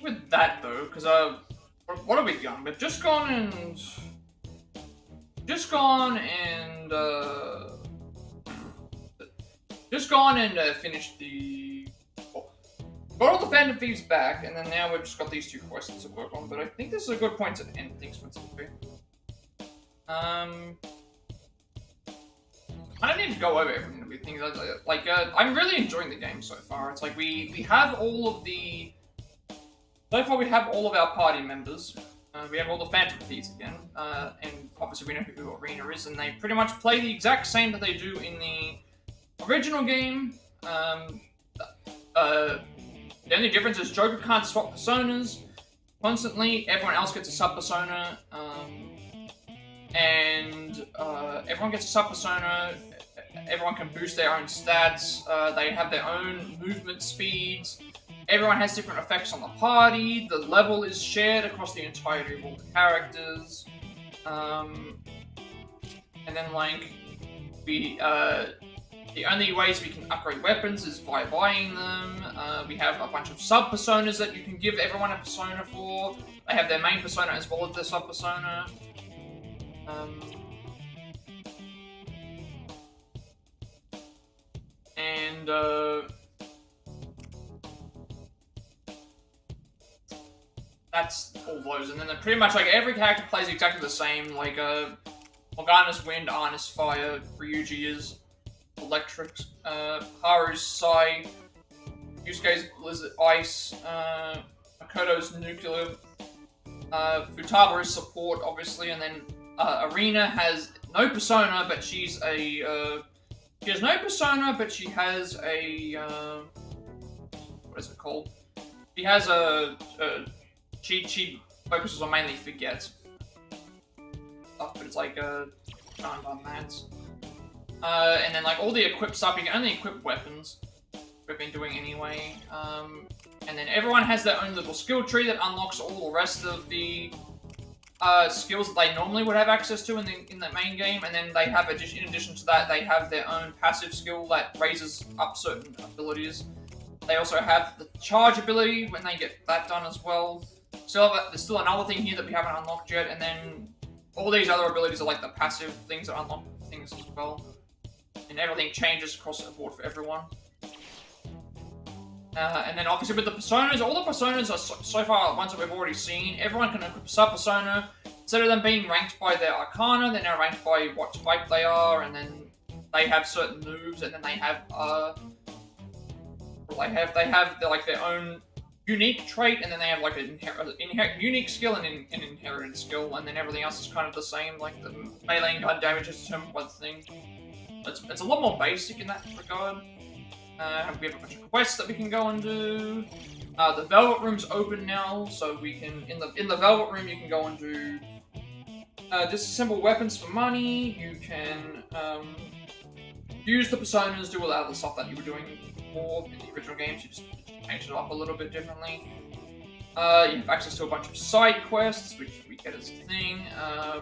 with that though, because what have we done? We've just gone and finished the. Got all the Phantom Thieves back, and then now we've just got these 2 quests to work on. But I think this is a good point to end things for today. I don't need to go over everything that we think. Like, I'm really enjoying the game so far. It's like we have all of the. So far, we have all of our party members. We have all the Phantom Thieves again, and obviously we know who Arena is, and they pretty much play the exact same that they do in the original game. The only difference is Joker can't swap personas constantly. Everyone else gets a sub persona, and everyone gets a sub persona. Everyone can boost their own stats. They have their own movement speeds. Everyone has different effects on the party. The level is shared across the entirety of all the characters. And then, like, the only ways we can upgrade weapons is by buying them. We have a bunch of sub-personas that you can give everyone a persona for. They have their main persona as well as their sub-persona. That's all those. And then they're pretty much like every character plays exactly the same. Like, Morgana's wind, Arna's fire, Ryuji is electric, Haru's Psy, Yusuke's Blizzard Ice, Makoto's Nuclear, Futaba is support, obviously, and then Arena has no persona, but she's a, she has no persona, but she has a, what is it called? She has she focuses on mainly Forget stuff, but it's like, charmed on that. And then, like, all the equipped stuff, you can only equip weapons. We've been doing anyway. And then everyone has their own little skill tree that unlocks all the rest of the skills that they normally would have access to in the main game. And then they have, in addition to that, they have their own passive skill that raises up certain abilities. They also have the charge ability when they get that done as well. There's still another thing here that we haven't unlocked yet. And then all these other abilities are like the passive things that unlock things as well. And everything changes across the board for everyone. And then obviously with the personas, all the personas are so far ones that we've already seen. Everyone can equip a sub-persona. Instead of them being ranked by their arcana, they're now ranked by what type they are, and then they have certain moves, and then they have like their own unique trait, and then they have like an unique skill and an inherited skill, and then everything else is kind of the same. Like the melee and gun damage is determined by the thing. It's a lot more basic in that regard. We have a bunch of quests that we can go and do. The Velvet Room's open now, so we can in the Velvet Room you can go and do disassemble weapons for money. You can use the personas, do all that other stuff that you were doing before in the original games. You just change it up a little bit differently. You have access to a bunch of side quests, which we get as a thing.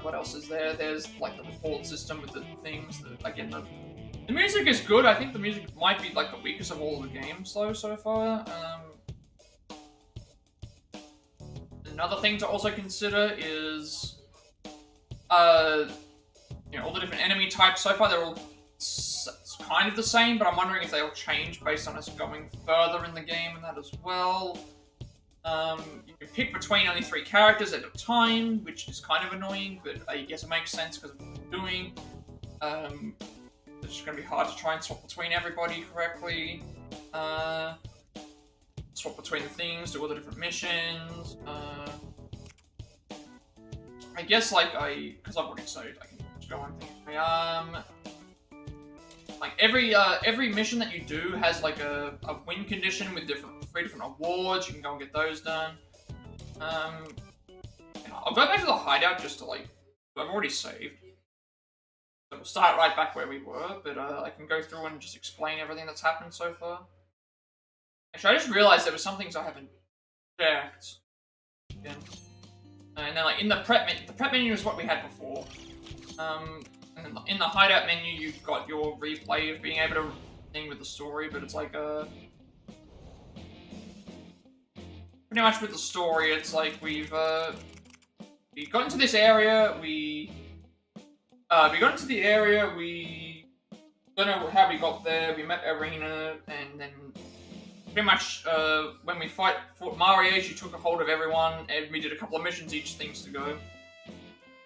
What else is there? There's like the report system with the things. Again, the music is good. I think the music might be like the weakest of all of the games though so far. Another thing to also consider is, all the different enemy types. So far they're all kind of the same, but I'm wondering if they'll change based on us going further in the game and that as well. You can pick between only 3 characters at a time, which is kind of annoying, but I guess it makes sense because of what we're doing. It's just going to be hard to try and swap between everybody correctly. Swap between the things, do all the different missions. I guess, like, because I've already saved, I can just go on things. Like, every mission that you do has, like, a win condition with 3 different awards. You can go and get those done. I'll go back to the hideout just to, like, I've already saved. So we'll start right back where we were, but I can go through and just explain everything that's happened so far. Actually, I just realized there were some things I haven't checked. Again. And then, like, in the prep menu is what we had before. And then in the hideout menu, you've got your replay of being able to thing with the story, but it's like pretty much with the story, it's like we got into this area, we got into the area, we don't know how we got there, we met Arena, and then pretty much when we fought Mario, she took a hold of everyone, and we did a couple of missions each, things to go.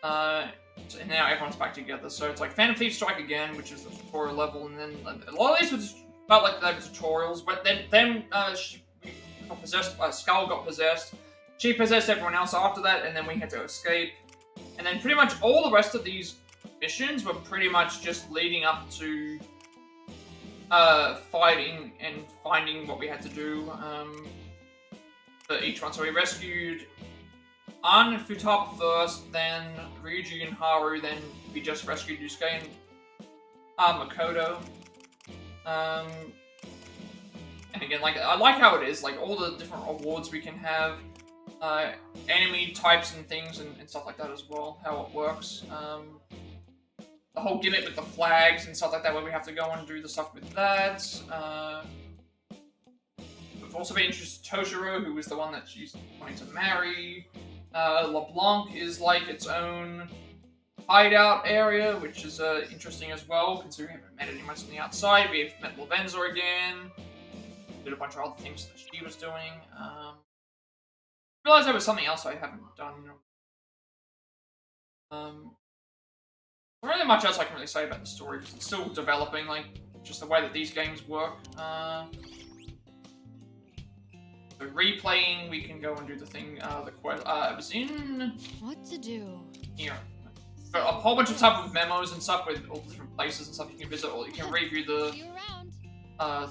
And now everyone's back together, so it's like Phantom Thieves Strike Again, which is the tutorial level, and then a lot of these was felt like they were tutorials, but then she got possessed, Skull got possessed, she possessed everyone else after that, and then we had to escape. And then pretty much all the rest of these missions were pretty much just leading up to fighting and finding what we had to do for each one. So we rescued An and Futaba first, then Ryuji and Haru, then we just rescued Yusuke and Makoto. And again, like, I like how it is, like, all the different awards we can have, enemy types and things and stuff like that as well, how it works. The whole gimmick with the flags and stuff like that, where we have to go and do the stuff with that. We've also been introduced to Toshiro, who was the one that she's wanting to marry. LeBlanc is like its own hideout area, which is interesting as well, considering we haven't met any much on the outside. We've met Lavenza again. Did a bunch of other things that she was doing. I realized there was something else I haven't done. Not really much else I can really say about the story, because it's still developing, like, just the way that these games work. So replaying, we can go and do the thing, the quest, it was in... What to do? Here. Got a whole bunch of stuff with memos and stuff with all the different places and stuff you can visit, or you can review the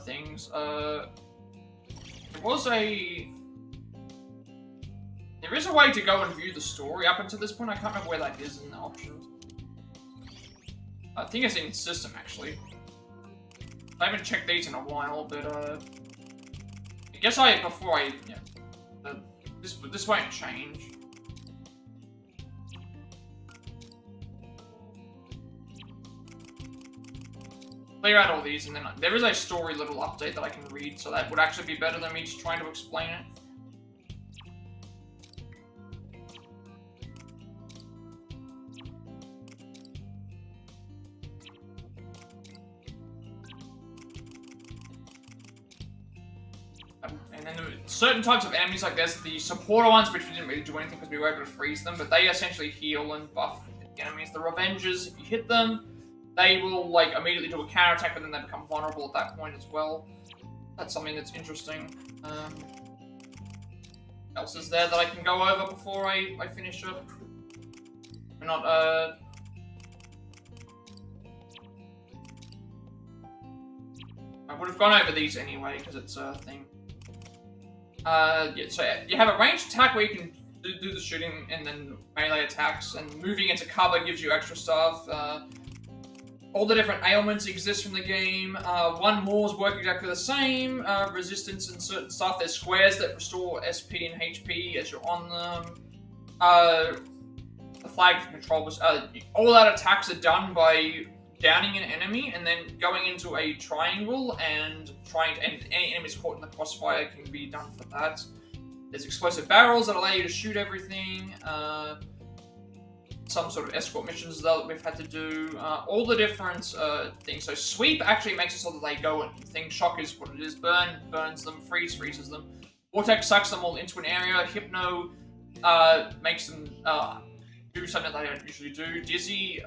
things. There is a way to go and view the story up until this point. I can't remember where that is in the options. I think it's in system, actually. I haven't checked these in a while, but I guess this won't change. Clear out all these, and then there is a story little update that I can read, so that would actually be better than me just trying to explain it. And then certain types of enemies, like there's the supporter ones, which we didn't really do anything because we were able to freeze them, but they essentially heal and buff the enemies. The Revengers, if you hit them, they will like immediately do a counterattack, but then they become vulnerable at that point as well. That's something that's interesting. What else is there that I can go over before I finish up? We're not, I would have gone over these anyway, because it's a thing. Yeah, so you have a ranged attack where you can do the shooting and then melee attacks, and moving into cover gives you extra stuff. All the different ailments exist from the game. One more's work exactly the same. Resistance and certain stuff. There's squares that restore SP and HP as you're on them. The flag control was all that attacks are done by downing an enemy and then going into a triangle and any enemies caught in the crossfire can be done for that. There's explosive barrels that allow you to shoot everything. Some sort of escort missions that we've had to do. All the different things. So sweep actually makes it so that they go and things. Shock is what it is. Burn burns them. Freeze freezes them. Vortex sucks them all into an area. Hypno makes them do something that they don't usually do. Dizzy,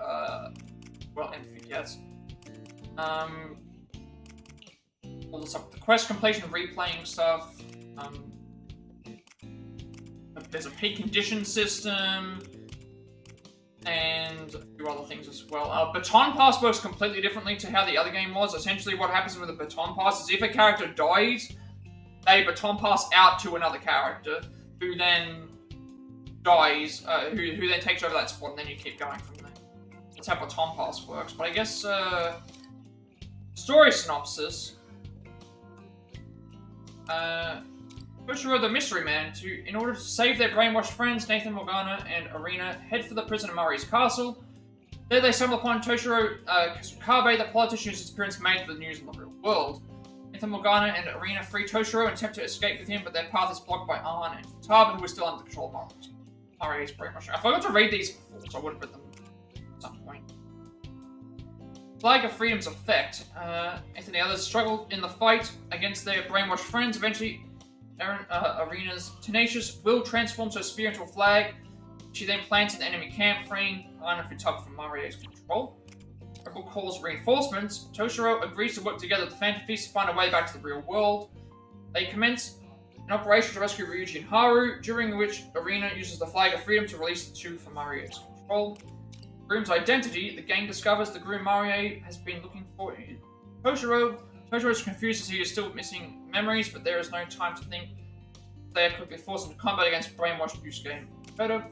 well, anything yes. All the stuff, the quest completion, replaying stuff. There's a peak condition system, and a few other things as well. Baton Pass works completely differently to how the other game was. Essentially, what happens with a Baton Pass is if a character dies, they Baton Pass out to another character, who then dies, who then takes over that spot, and then you keep going from there. That's how Baton Pass works. But I guess, story synopsis. Toshiro the Mystery Man, in order to save their brainwashed friends, Nathan, Morgana, and Arena, head for the prison of Murray's castle. There they stumble upon Toshiro Kasukabe, the politician whose disappearance made the news in the real world. Fata Morgana and Arena free Toshiro and attempt to escape with him, but their path is blocked by Arn and Futaba, who is still under control of Marie's brainwashing. I forgot to read these before, so I would have read them at some point. Flag of Freedom's effect. Anthony and the others struggled in the fight against their brainwashed friends. Eventually, Arena's tenacious will transforms her spear into a flag. She then plants in the enemy camp, freeing Arn and Futaba from Marie's control. Rebel calls reinforcements. Toshiro agrees to work together with the Phantom Thieves to find a way back to the real world. They commence an operation to rescue Ryuji and Haru, during which Arena uses the Flag of Freedom to release the two from Marie's control. Groom's identity. The gang discovers the groom Marie has been looking for Toshiro. Toshiro is confused as he is still missing memories, but there is no time to think. They are quickly forced into combat against brainwashed Yusuke and Makoto.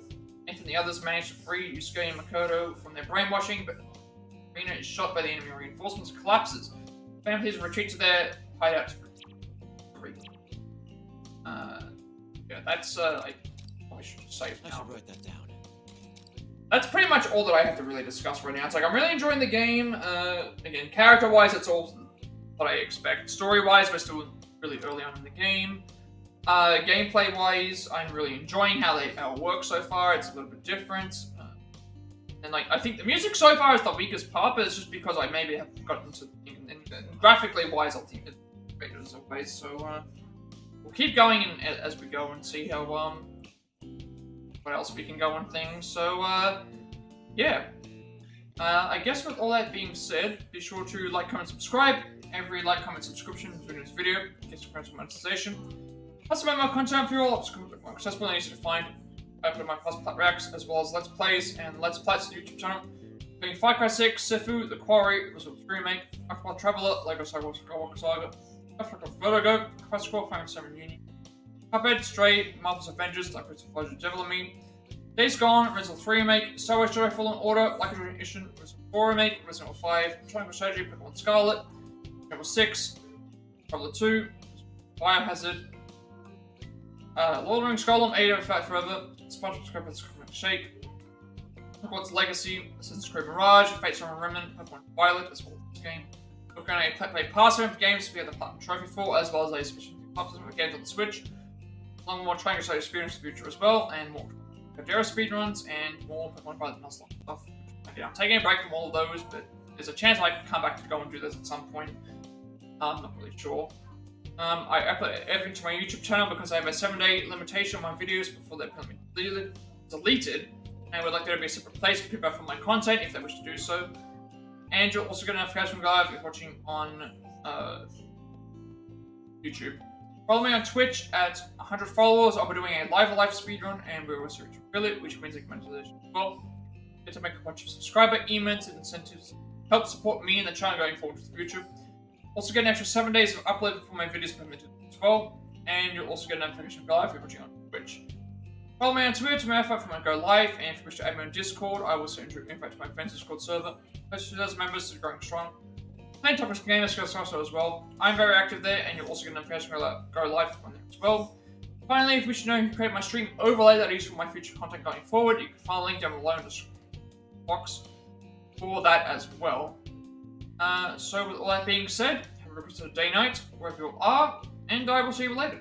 Nathan and the others manage to free Yusuke and Makoto from their brainwashing, but Arena is shot by the enemy reinforcements, collapses. Phantom Thieves retreat to their hideout to retreat. Yeah, that's, I probably should save now. I should write that down. That's pretty much all that I have to really discuss right now. It's like, I'm really enjoying the game. Again, character-wise, it's all what I expect. Story-wise, we're still really early on in the game. Gameplay-wise, I'm really enjoying how they work so far. It's a little bit different. And like, I think the music so far is the weakest part, but it's just because I maybe have gotten to and graphically wise, I think it's better as always. So we'll keep going as we go and see how what else we can go on things. So yeah, I guess with all that being said, be sure to like, comment, subscribe. Every like, comment, subscription for this video gets you monetization. Plus, about more content for you all. It's more accessible and easy to find. I put my Plat Reacts, as well as Let's Plays and Let's Plats YouTube channel, including Far Cry 6, Sifu, The Quarry, Resort 3 Remake, Aqua Traveler, Lego Skywalker Saga, Vertigo, Quest Score, Final 7 Union, Cuphead, Stray, Marvel's Avengers, Dark Crystal Flash, Devil in Me, Days Gone, Resident 3 Remake, Star Wars Jedi Fallen Order, Like a Dragon Edition, Resident 4 Remake, Resident 5, Triangle Strategy, Pokemon Scarlet, Level 6, Traveler 2, Biohazard, Lord of the Rings Golem, Ada, Fight Forever, SpongeBob SquarePants Shake, Hogwarts Legacy, Assassin's Creed Mirage, Fate Stay Remnant, Pokemon Violet, as well as this game. We're going to play past event games we have the Platinum Trophy for, as well as a special of games on the Switch, along with more Triangle Strategy experience in the future as well, and more Codera speedruns, and more Pokemon Violet and stuff. Again, I'm taking a break from all of those, but there's a chance I can come back to go and do this at some point. I'm not really sure. I upload everything to my YouTube channel because I have a 7-day limitation on my videos before they're permanently deleted. And I would like there to be a separate place for people from my content if they wish to do so. And you're also going to have notifications live if you're watching on YouTube. Follow me on Twitch at 100 followers. I'll be doing a live speedrun and we're also reach affiliate, which means I can monetization as well. Get to make a bunch of subscriber emails and incentives to help support me and the channel going forward to the future. Also get an extra 7 days of upload before my videos permitted as well, and you'll also get a notification of go live if you're watching on Twitch. Follow me on Twitter to notify when I go live, and if you wish to add me on Discord, I will send you an invite to my friends Discord server. Plus 2,000 members is growing strong. Playing topics and games also as well. I'm very active there, and you'll also get a notification go live on there as well. Finally, if you wish to know who create my stream overlay that I use for my future content going forward, you can find a link down below in the description box for that as well. So with all that being said, have a good rest of the day, night, wherever you are, and I will see you later.